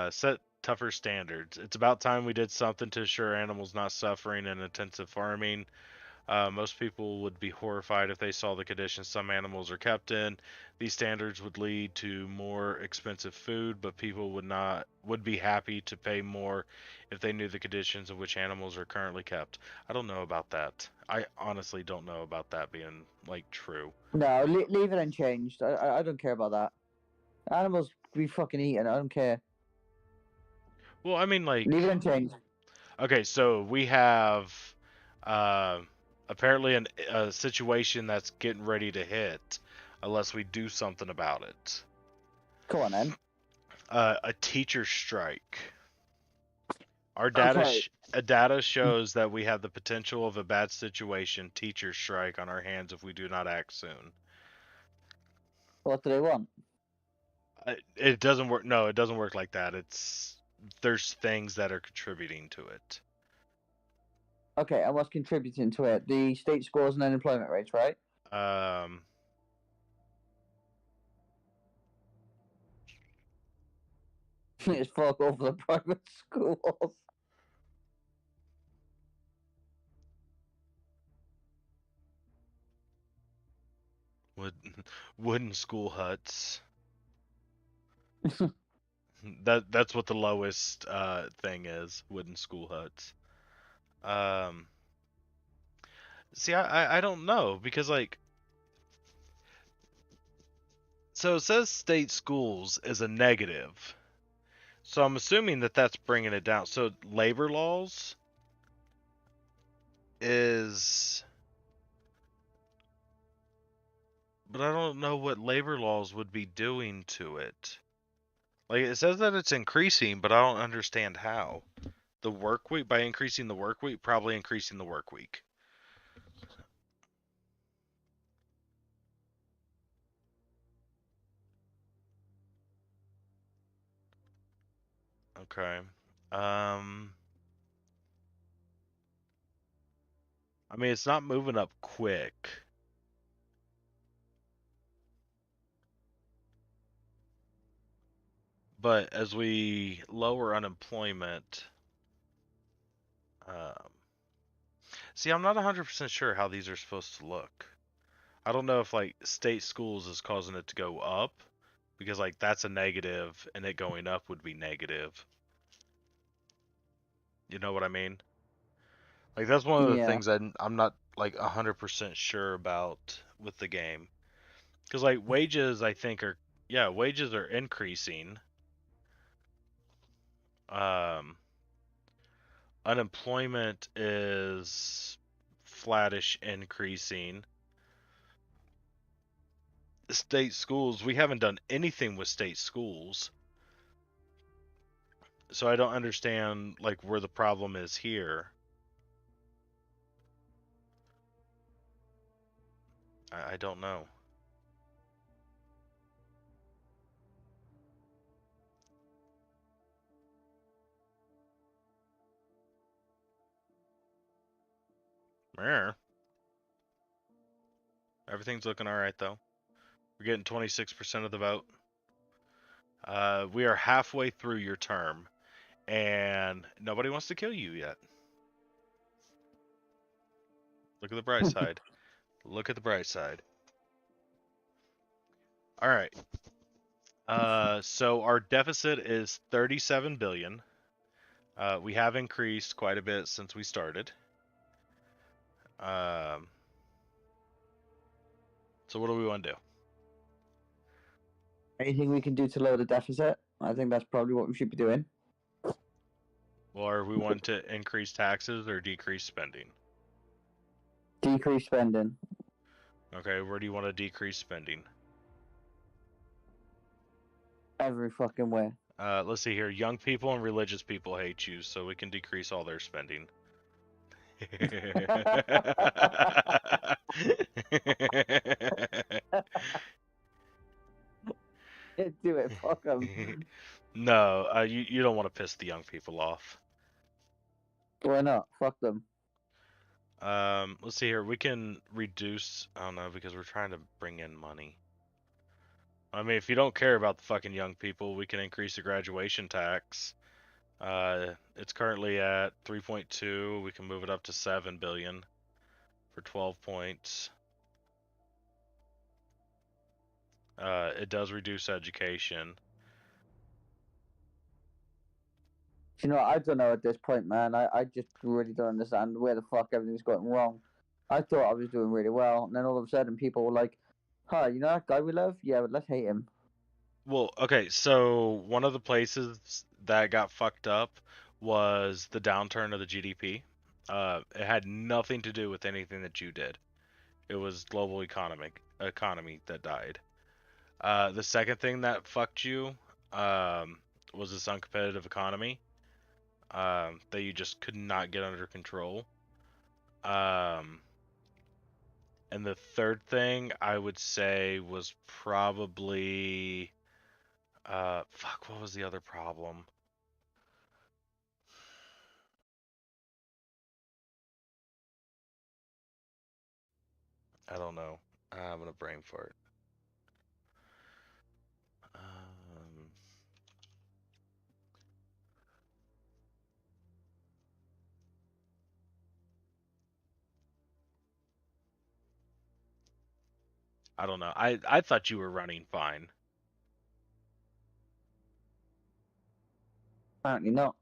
Speaker 3: Set tougher standards. It's about time we did something to assure animals not suffering in intensive farming. Most people would be horrified if they saw the conditions some animals are kept in. These standards would lead to more expensive food, but people would be happy to pay more if they knew the conditions in which animals are currently kept. I don't know about that. I honestly don't know about that being like true.
Speaker 2: No, leave it unchanged. I don't care about that. Animals be fucking eaten. I don't care.
Speaker 3: Well, I mean, like,
Speaker 2: Leave it unchanged.
Speaker 3: okay, so we have uh, apparently a situation that's getting ready to hit unless we do something about it.
Speaker 2: Come on, then.
Speaker 3: A teacher strike. Our data
Speaker 2: Okay.
Speaker 3: data shows that we have the potential of a bad situation, teacher strike, on our hands if we do not act soon.
Speaker 2: What do they want?
Speaker 3: It doesn't work. No, it doesn't work like that. There's things that are contributing to it.
Speaker 2: Okay, and what's contributing to it? The state scores and unemployment rates, right? It's fuck over the private schools.
Speaker 3: Wooden school huts. That's what the lowest thing is. Wooden school huts. See, I don't know because like, so it says state schools is a negative, so I'm assuming that that's bringing it down. So labor laws is, but I don't know what labor laws would be doing to it. Like it says that it's increasing, but I don't understand how. The work week, by increasing the work week, probably increasing the work week. Okay. I mean, it's not moving up quick. But as we lower unemployment, see, I'm not 100% sure how these are supposed to look. I don't know if like state schools is causing it to go up, because like that's a negative, and it going up would be negative. You know what I mean? Like that's one of the things I'm not like 100% sure about with the game, because like wages, I think wages are increasing. Unemployment is flattish increasing. State schools, we haven't done anything with state schools. So I don't understand like where the problem is here. I don't know. Rare. Everything's looking all right though. We're getting 26% of the vote. We are halfway through your term, and nobody wants to kill you yet. Look at the bright side. Look at the bright side. All right. So our deficit is 37 billion. We have increased quite a bit since we started. So what do we want to do?
Speaker 2: Anything we can do to lower the deficit? I think that's probably what we should be doing.
Speaker 3: Or we want to increase taxes or decrease spending?
Speaker 2: Decrease spending.
Speaker 3: Okay, where do you want to decrease spending?
Speaker 2: Every fucking way.
Speaker 3: Let's see here. Young people and religious people hate you, so we can decrease all their spending.
Speaker 2: Do it. Fuck them.
Speaker 3: No, you don't want to piss the young people off.
Speaker 2: Why not? Fuck them.
Speaker 3: Let's see here. We can reduce. I don't know, because we're trying to bring in money. I mean, if you don't care about the fucking young people, we can increase the graduation tax. It's currently at 3.2. We can move it up to 7 billion for 12 points. It does reduce education.
Speaker 2: You know, I don't know at this point, man. I just really don't understand where the fuck everything's going wrong. I thought I was doing really well, and then all of a sudden people were like, "Hi, you know that guy we love? Yeah, but let's hate him."
Speaker 3: Well, okay, so one of the places that got fucked up was the downturn of the GDP. It had nothing to do with anything that you did. It was global economy that died. The second thing that fucked you was this uncompetitive economy that you just could not get under control. And the third thing I would say was probably fuck, what was the other problem? I don't know. I'm gonna brain fart. I don't know. I thought you were running fine.
Speaker 2: Apparently not.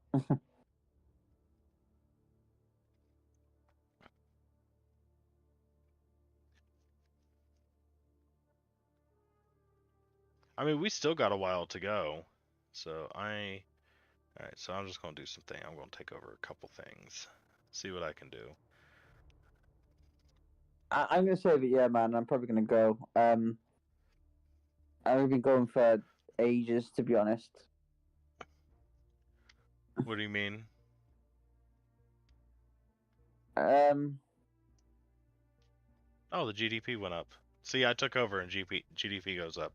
Speaker 3: I mean, we still got a while to go. So alright, so I'm just gonna do something. I'm gonna take over a couple things. See what I can do.
Speaker 2: I'm gonna say that, yeah, man. I'm probably gonna go. I've been going for ages, to be honest.
Speaker 3: What do you mean? Oh, the GDP went up. See, I took over and GDP goes up.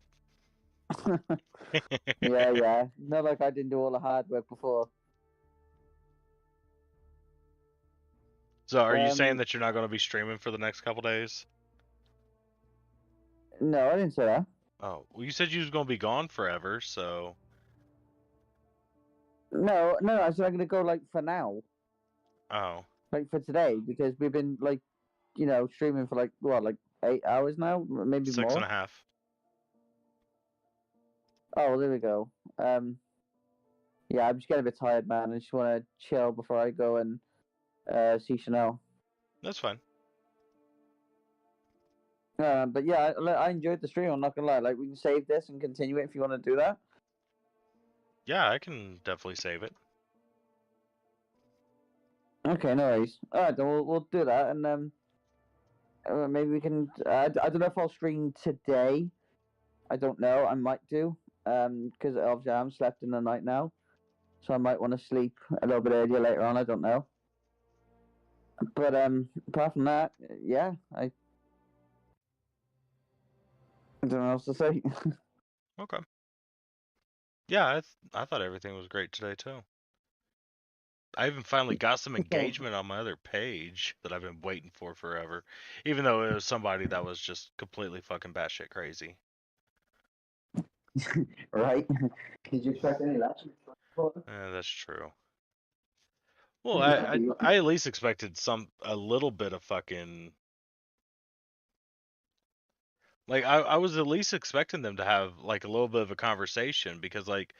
Speaker 2: yeah. Not like I didn't do all the hard work before.
Speaker 3: So, are you saying that you're not going to be streaming for the next couple days?
Speaker 2: No, I didn't say that.
Speaker 3: Oh, well, you said you was going to be gone forever, so.
Speaker 2: No, I said I'm gonna go like for now.
Speaker 3: Oh.
Speaker 2: Like for today, because we've been like, you know, streaming for like what, like 8 hours now, maybe more.
Speaker 3: 6.5.
Speaker 2: Oh, well, there we go. Yeah, I'm just getting a bit tired, man. I just want to chill before I go and see Chanel.
Speaker 3: That's fine.
Speaker 2: But yeah, I enjoyed the stream. I'm not gonna lie. Like, we can save this and continue it if you want to do that.
Speaker 3: Yeah, I can definitely save it.
Speaker 2: Okay, no worries. All right, then we'll do that, and maybe we can. I don't know if I'll stream today. I don't know. I might do. Because obviously I'm slept in the night now, so I might want to sleep a little bit earlier later on. I don't know. But apart from that, yeah, I don't know what else to say.
Speaker 3: Okay. Yeah, I thought everything was great today too. I even finally got some engagement on my other page that I've been waiting for forever, even though it was somebody that was just completely fucking batshit crazy.
Speaker 2: Right? Did you expect any less?
Speaker 3: Yeah, that's true. Well, I at least expected a little bit of fucking. Like I was at least expecting them to have like a little bit of a conversation, because like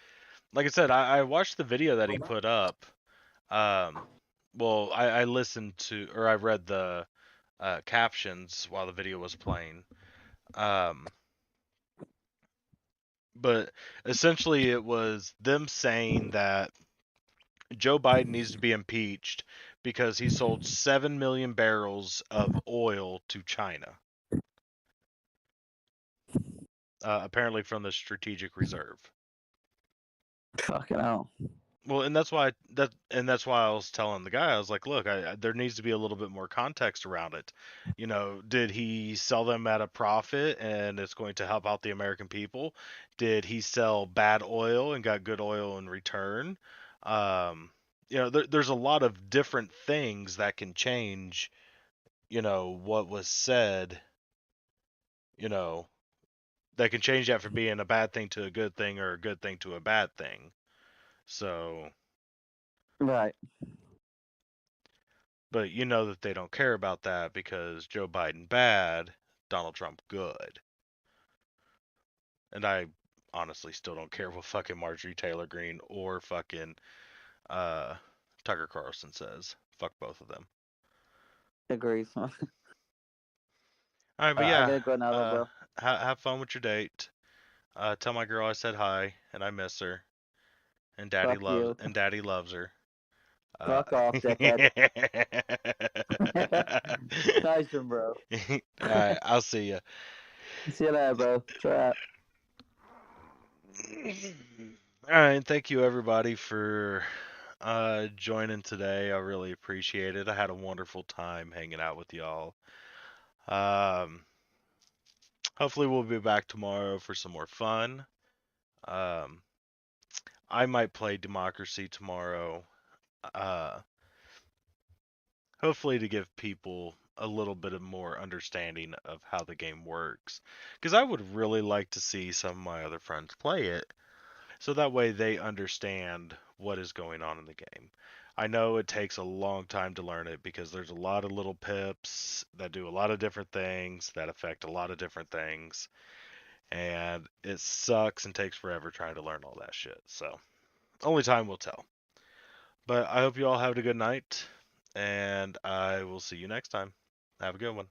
Speaker 3: I said, I watched the video that he put up. Well, I listened to, or I read the captions while the video was playing. But essentially it was them saying that Joe Biden needs to be impeached because he sold 7 million barrels of oil to China. Apparently from the Strategic Reserve.
Speaker 2: Fucking hell.
Speaker 3: Well, and that's why I was telling the guy, I was like, look, there needs to be a little bit more context around it. You know, did he sell them at a profit and it's going to help out the American people? Did he sell bad oil and got good oil in return? Um, there's a lot of different things that can change, what was said, you know, that can change that from being a bad thing to a good thing or a good thing to a bad thing. So,
Speaker 2: Right.
Speaker 3: but you know that they don't care about that because Joe Biden bad, Donald Trump good. And I honestly still don't care what fucking Marjorie Taylor Greene or fucking Tucker Carlson says. Fuck both of them.
Speaker 2: Agrees.
Speaker 3: All right, but
Speaker 2: I
Speaker 3: yeah,
Speaker 2: gotta go now, though, bro.
Speaker 3: have fun with your date. Tell my girl I said hi and I miss her. And Daddy
Speaker 2: Fuck you.
Speaker 3: loves her.
Speaker 2: Fuck off, dickhead. Nice one, bro.
Speaker 3: All right, I'll see ya.
Speaker 2: See you later, bro. Try out.
Speaker 3: All right, thank you everybody for joining today. I really appreciate it. I had a wonderful time hanging out with y'all. Hopefully we'll be back tomorrow for some more fun. I might play Democracy tomorrow. Hopefully to give people a little bit of more understanding of how the game works. Because I would really like to see some of my other friends play it, so that way they understand what is going on in the game. I know it takes a long time to learn it because there's a lot of little pips that do a lot of different things that affect a lot of different things. And it sucks and takes forever trying to learn all that shit. So, only time will tell. But I hope you all have a good night, and I will see you next time. Have a good one.